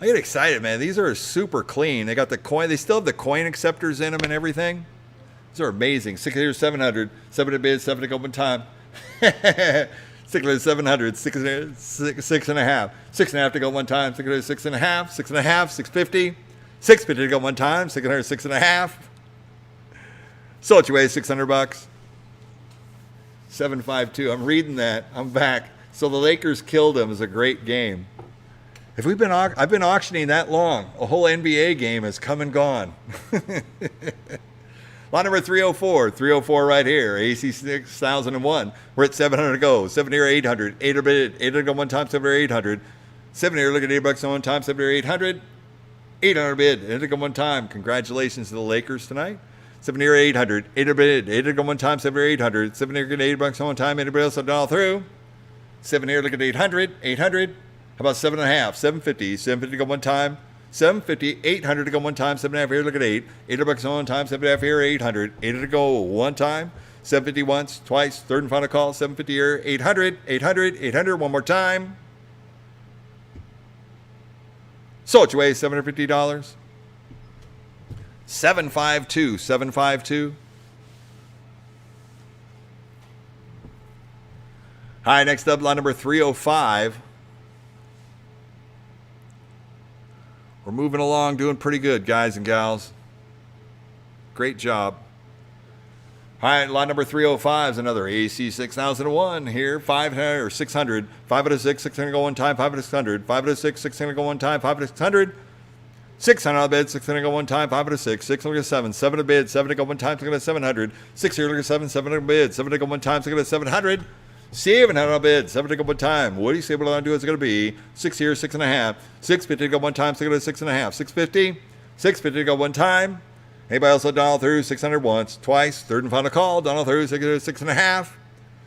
I get excited, man. These are super clean. They got the coin. They still have the coin acceptors in them and everything. These are amazing. 6 here, 700. 7 to bid. 7 to go one time. 6 here, 700. 6 here, 6.5. 6.5 to go one time. 6 here, 6.5. 6.5. 650. 650 to go one time. 6 here, 6.5. Sold your way, $600. 752. I'm reading that. I'm back. So the Lakers killed them is a great game. If we've been, I've been auctioning that long. A whole NBA game has come and gone. Lot number 304. 304 right here. AC 6001. We're at 700 to go. 7 here, 800. 800 bid. 800 go one time. 7 here, 800. 7 here. Look at $8 on one time. 7 here, 800. 800 bid. 800 go one time. Congratulations to the Lakers tonight. 7 here, 800. 800 bid. 800 go one time. 7 here, 800. 7 here, get $8 on one time. Anybody else $1 through? 7 here, look at 800. 800. How about 7.5? 750. 750 to go one time. 750. 800 to go one time. 7.5 here, look at 8. $8 on one time. 7.5 here, 800. 800 to go one time. 750 once, twice, third and final call, 750 here, 800, 800, 800, one more time. Sold your way, $750. 752, 752. All right, next up, lot number 305. We're moving along, doing pretty good, guys and gals. Great job. All right, lot number 305 is another AC 6001 here. 500 or 600. 5 out of 6, 600 go one time. 5 out of 600. 5 out of 6, 600 go one time. 5 out of 600. 600 on the bid, 600 go one time. 5 out of 6, 6 look at 7. 7 to bid, 7 to go one time. 6 at 700. 6 here, look at 7. 7 to bid, 7 to go one time. 6 at 700. 700 on bid, 7 to go one time. What do you say what I'm doing is going to be? 6 here, 6.5. 650 to go one time. 6 at 6.5. 650. 650 to go one time. Anybody else Donald through? 600 once, twice, third and final call. Donald through 6.5.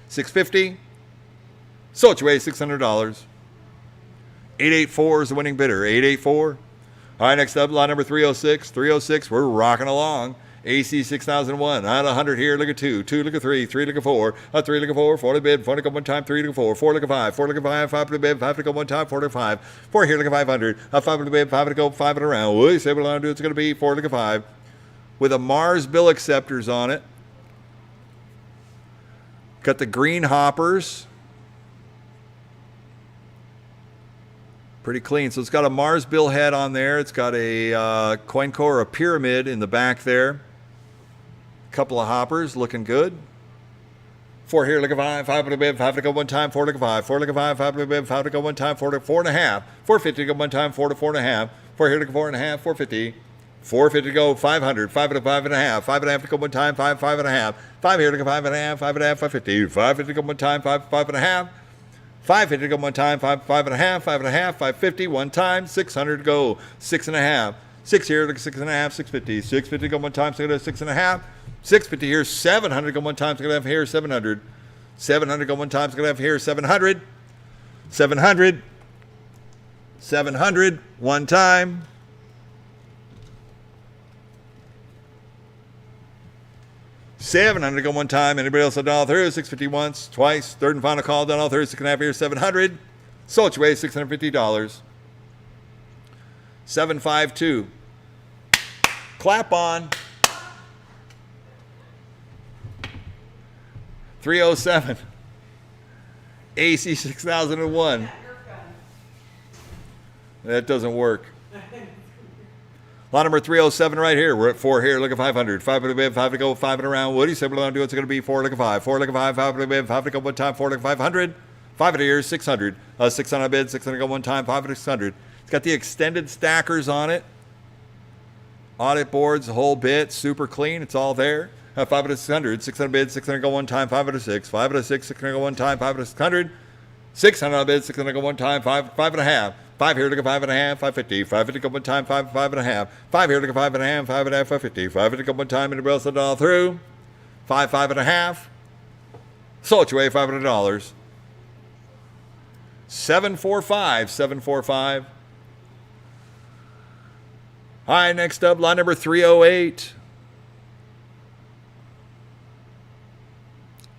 650. Sold your way, $600. 884 is the winning bidder. 884. All right, next up, lot number 306. 306, we're rocking along. AC 6001. On 100 here, look at 2. 2, look at 3. 3, look at 4. 3, look at 4. 4 to bid. 4 to go one time. 3 to go 4. 4 look at 5. 4 look at 5. 5 to bid. 5 to go one time. 4 to 5. 4 here, look at 500. 5 to bid. 5 to go. 5 and around. What do you say what I'm doing? It's going to be 4 look at 5. With a Mars bill acceptors on it. Got the green hoppers. Pretty clean. So it's got a Mars bill head on there. It's got a coin core, a pyramid in the back there. Couple of hoppers looking good. 4 here, look at 5. 5 to bid. 5 to go one time. 4 look at 5. 4 look at 5. 5 to bid. 5 to go one time. 4 to 4.5. 450 to go one time. 4 to 4.5. 4 here, look at 4.5. 450. 450 to go, 500, 5 to 5.5, 5.5 to go one time, 5, 5.5, 5 here to go 5.5, 5.5, 550, 550 to go one time, 5, 5.5, 550 to go one time, 5, 5.5, 5.5, 550, one time, 600 to go, 6.5, 6 here to go 6.5, 650, 650 to go one time, 6.5, 650 here, 700 to go one time, 6.5 here, 700, 700 to go one time, 6.5 here, 700, 700, 700, one time. 700 to go one time. Anybody else $1 through? 650 once, twice, third and final call. $1 through. 6.5 here. 700. Sold your way, $650. 752. Clap on. 307. AC 6001. That doesn't work. Lot number 307 right here. We're at 4 here. Look at 500. 5 to bid, 5 to go, 5 and around. What do you say we're going to do? It's going to be 4 look at 5. 4 look at 5, 5 to bid, 5 to go one time, 4 look at 500. 5 here, 600. 600 bid, 600 go one time, 5 to 600. It's got the extended stackers on it. Audit boards, the whole bit. Super clean. It's all there. 5 to 600. 600 bid, 600 go one time, 5 to 6. 5 to 6, 600 go one time, 5 to 600. 600 bid, 600 go one time, 5, 5.5. 5 here to go 5.5, 550. 550 go one time, 5, 5.5. 5 here to go 5.5, 5.5, 550. 550 go one time, and everybody else $1 through. 5, 5.5. Sold your way, $500. 745, 745. All right, next up, lot number 308.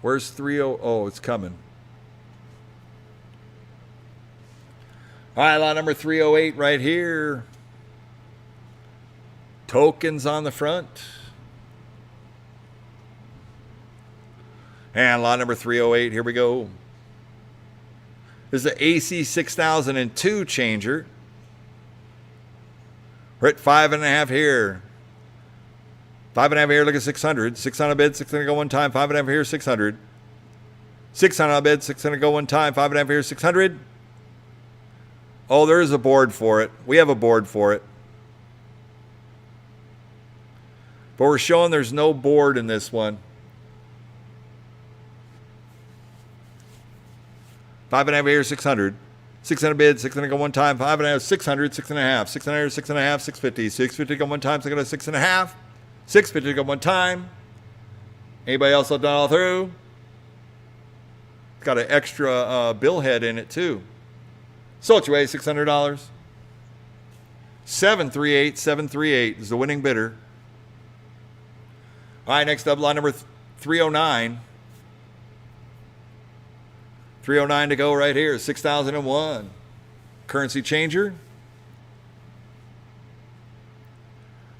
Where's 30? Oh, it's coming. All right, lot number 308 right here. Tokens on the front. And lot number 308, here we go. This is the AC 6002 changer. We're at 5.5 here. 5.5 here, look at 600. 600 bid, 600 go one time. 5.5 here, 600. 600 bid, 600 go one time. 5.5 here, 600. Oh, there is a board for it. We have a board for it. But we're showing there's no board in this one. 5.5 here, 600. 600 bid, 600 go one time. 5.5, 600, 6.5. 600, 6.5, 650. 650 go one time, 6.5. 650 go one time. Anybody else done all through? It's got an extra bill head in it too. Sold your way, $600. 738, 738 is the winning bidder. All right, next up, lot number 309. 309 to go right here. 6,001. Currency changer.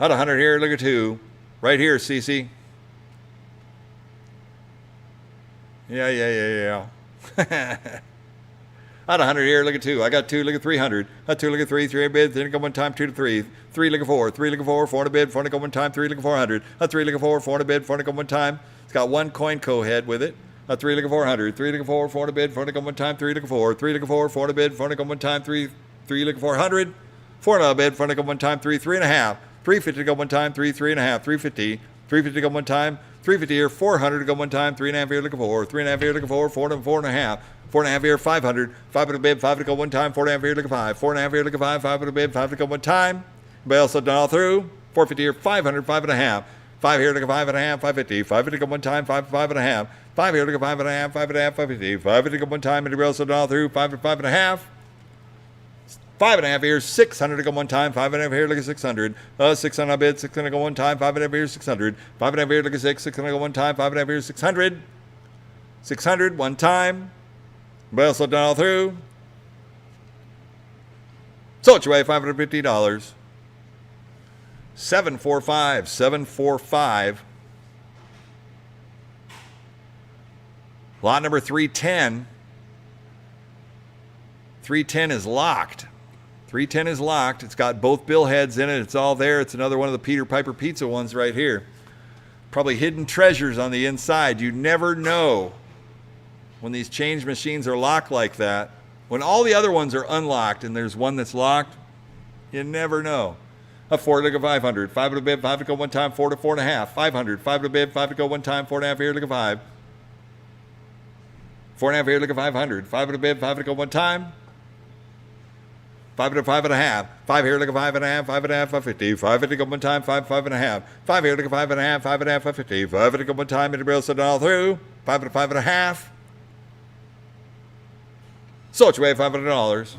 Out 100 here. Look at 2. Right here, CC. Yeah. Out 100 here, look at 2. I got 2, look at 300. Got 2, look at 3. 3 bid, then go one time, 2 to 3. 3, look at 4. 3, look at 4. 4 to bid, 4 to go one time, 3, look at 400. A 3, look at 4. 4 to bid, 4 to go one time. It's got one coin co-head with it. A 3, look at 400. 3, look at 4. 4 to bid, 4 to go one time, 3, look at 4. 3, look at 4. 4 to bid, 4 to go one time, 3. 3, look at 400. 4 to bid, 4 to go one time, 3. 3.5. 350 to go one time, 3. 3.5. 350. 350 to go one time. 350 here, 400 to go one time, 3.5 here, look at 4, 3.5 here, look at 4, 4 to 4.5, 4.5 here, 500, 5 to bid, 5 to go one time, 4.5 here, look at 5, 4.5 here, look at 5, 5 to bid, 5 to go one time. Everybody else done all through. 450 here, 500, 5.5, 5 here, look at 5.5, 550, 5 to go one time, 5, 5.5, 5 here, look at 5.5, 5.5, 550, 5 to go one time, everybody else done all through. 5 to 5.5. 5.5 here, 600 to go one time, 5.5 here, look at 600. 600 I bid, 600 to go one time, 5.5 here, 600. 5.5 here, look at 6, 600 to go one time, 5.5 here, 600. 600, one time. Everybody else done all through. So it's your way, $550. 745, 745. Lot number 310. 310 is locked. 310 is locked. It's got both bill heads in it. It's all there. It's another one of the Peter Piper Pizza ones right here. Probably hidden treasures on the inside. You never know when these change machines are locked like that. When all the other ones are unlocked and there's one that's locked, you never know. A 4 to go 500. 5 to bid, 5 to go one time, 4 to 4.5. 500. 5 to bid, 5 to go one time, 4.5 here, look at 5. 4.5 here, look at 500. 5 to bid, 5 to go one time. 5 to 5.5. 5 here, look at 5.5. 5.5, 550. 550 go one time, 5, 5.5. 5 here, look at 5.5. 5.5, 550. 550 go one time, anybody else done all through. 5 to 5.5. So it's your way, $500.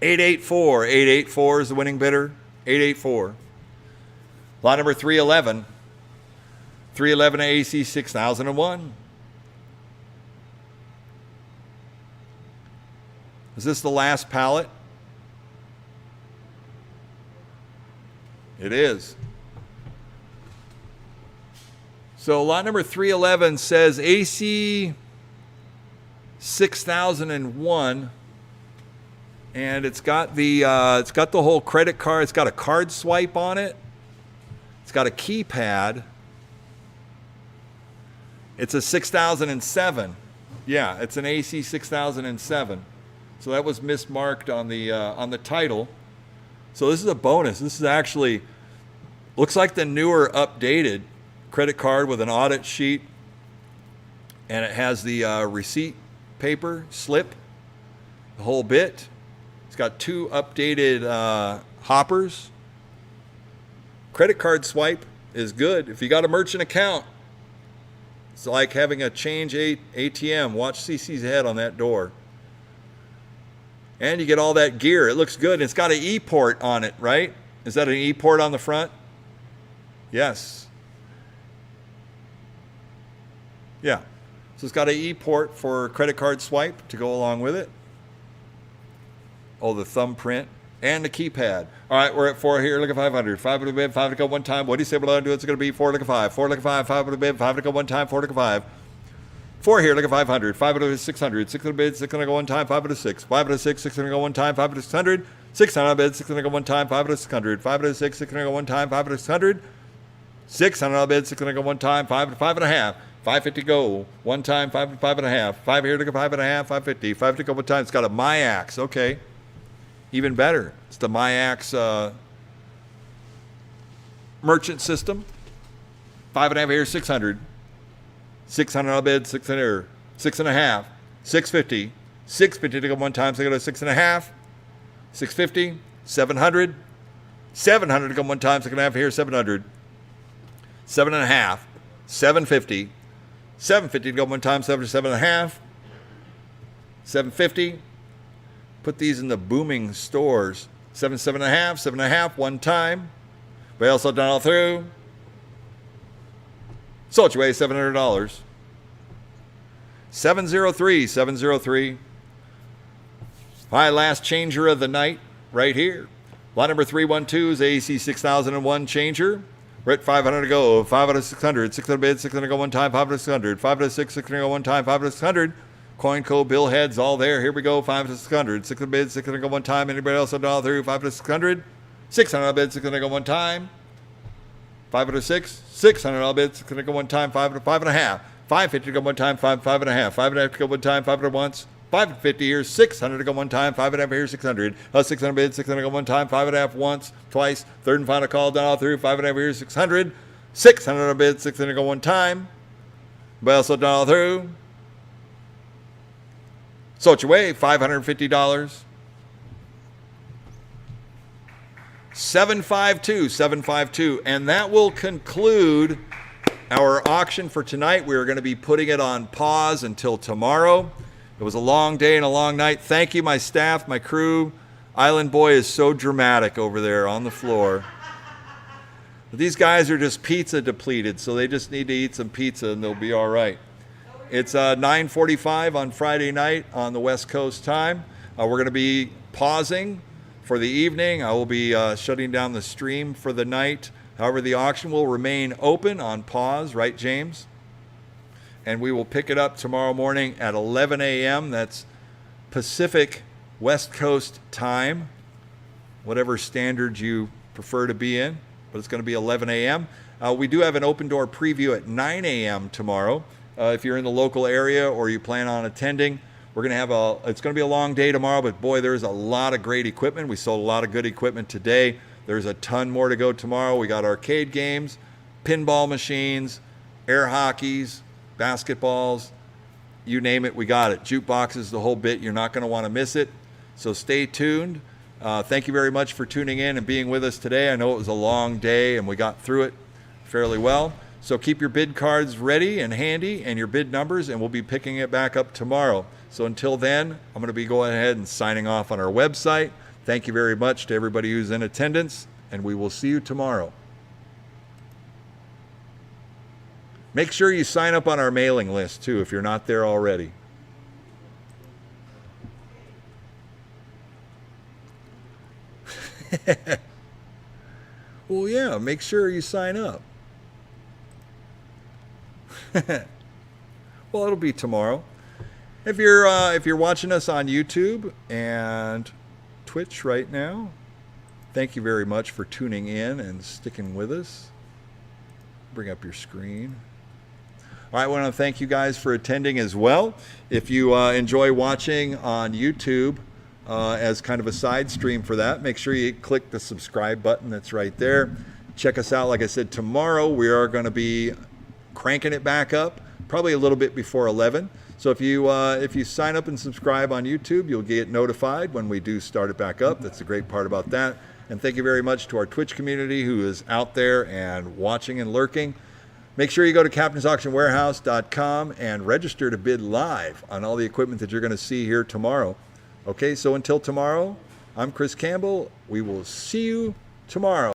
884. 884 is the winning bidder. 884. Lot number 311. 311 AC 6001. Is this the last pallet? It is. So lot number 311 says AC 6001, and it's got the whole credit card. It's got a card swipe on it. It's got a keypad. It's a 6007. Yeah, it's an AC 6007. So that was mismarked on the title. So this is a bonus. This is actually, looks like the newer updated credit card with an audit sheet. And it has the receipt paper, slip, the whole bit. It's got 2 updated hoppers. Credit card swipe is good. If you got a merchant account, it's like having a change ATM. Watch CC's head on that door. And you get all that gear. It looks good. It's got an E-port on it, right? Is that an E-port on the front? Yes. Yeah. So it's got an E-port for credit card swipe to go along with it. Oh, the thumbprint and the keypad. All right, we're at 4 here. Look at 500. 5 to bid, 5 to go one time. What do you say we're going to do? It's going to be 4 look at 5. 4 look at 5. 5 to bid, 5 to go one time. 4 look at 5. 4 here, look at 500. 5 to 600. 6 to bid, 6 to go one time. 5 to 6. 5 to 6, 6 to go one time. 5 to 600. 600 bid, 6 to go one time. 5 to 600. 5 to 6, 6 to go one time. 5 to 600. 600 bid, 6 to go one time. 5 to 5.5. 550 go one time. 5 to 5.5. 5 here, look at 5.5. 550. 5 to go one time. It's got a MyAx. Okay. Even better. It's the MyAx merchant system. 5.5 here, 600. 600 on bid, 600, 6.5, 650, 650 to go one time, so I go to 6.5, 650, 700, 700 to go one time, so I'm going to have here 700, 7.5, 750, 750 to go one time, 7.5, 750. Put these in the booming stores. 7.5, 7.5, one time. But also done all through. Sold your way, $700. 703. My last changer of the night right here. Lot number 312 is AEC 6001 changer. We're at 500 to go. 5 out of 600. 600 bid, 600 go one time. 5 out of 600. 5 out of 6, 600 go one time. 5 out of 600. Coin code, bill heads, all there. Here we go. 5 out of 600. 600 bid, 600 go one time. Anybody else $1 through? 5 out of 600. 600 bid, 600 go one time. 5 out of 6. 600 bid, 600 go one time. 5 out of 5 and a half. 550 to go one time. 5 and a half. 5 and a half to go one time. 5 out of once. 550 here, 600 to go one time, 5 and a half here, 600. 600 bid, 600 to go one time, 5 and a half once, twice, third and final call, down all through, 5 and a half here, 600. 600 bid, 600 to go one time. But also down all through. Sold your way, $550. 752. And that will conclude our auction for tonight. We are going to be putting it on pause until tomorrow. It was a long day and a long night. Thank you, my staff, my crew. Island Boy is so dramatic over there on the floor. But these guys are just pizza depleted, so they just need to eat some pizza and they'll be all right. It's 9:45 on Friday night on the West Coast time. We're going to be pausing for the evening. I will be shutting down the stream for the night. However, the auction will remain open on pause, right, James? And we will pick it up tomorrow morning at 11 a.m. That's Pacific West Coast time, whatever standard you prefer to be in, but it's going to be 11 a.m. We do have an open door preview at 9 a.m. tomorrow. If you're in the local area or you plan on attending, we're going to have it's going to be a long day tomorrow, but boy, there's a lot of great equipment. We sold a lot of good equipment today. There's a ton more to go tomorrow. We got arcade games, pinball machines, air hockeys, basketballs, you name it, we got it. Jukeboxes, the whole bit. You're not going to want to miss it. So stay tuned. Thank you very much for tuning in and being with us today. I know it was a long day and we got through it fairly well. So keep your bid cards ready and handy and your bid numbers, and we'll be picking it back up tomorrow. So until then, I'm going to be going ahead and signing off on our website. Thank you very much to everybody who's in attendance, and we will see you tomorrow. Make sure you sign up on our mailing list, too, if you're not there already. Well, yeah, make sure you sign up. Well, it'll be tomorrow. If you're watching us on YouTube and Twitch right now, thank you very much for tuning in and sticking with us. Bring up your screen. All right, I want to thank you guys for attending as well. If you enjoy watching on YouTube as kind of a side stream for that, make sure you click the subscribe button that's right there. Check us out. Like I said, tomorrow we are going to be cranking it back up, probably a little bit before 11. So if you sign up and subscribe on YouTube, you'll get notified when we do start it back up. That's the great part about that. And thank you very much to our Twitch community who is out there and watching and lurking. Make sure you go to captainsauctionwarehouse.com and register to bid live on all the equipment that you're going to see here tomorrow. Okay, so until tomorrow, I'm Chris Campbell. We will see you tomorrow.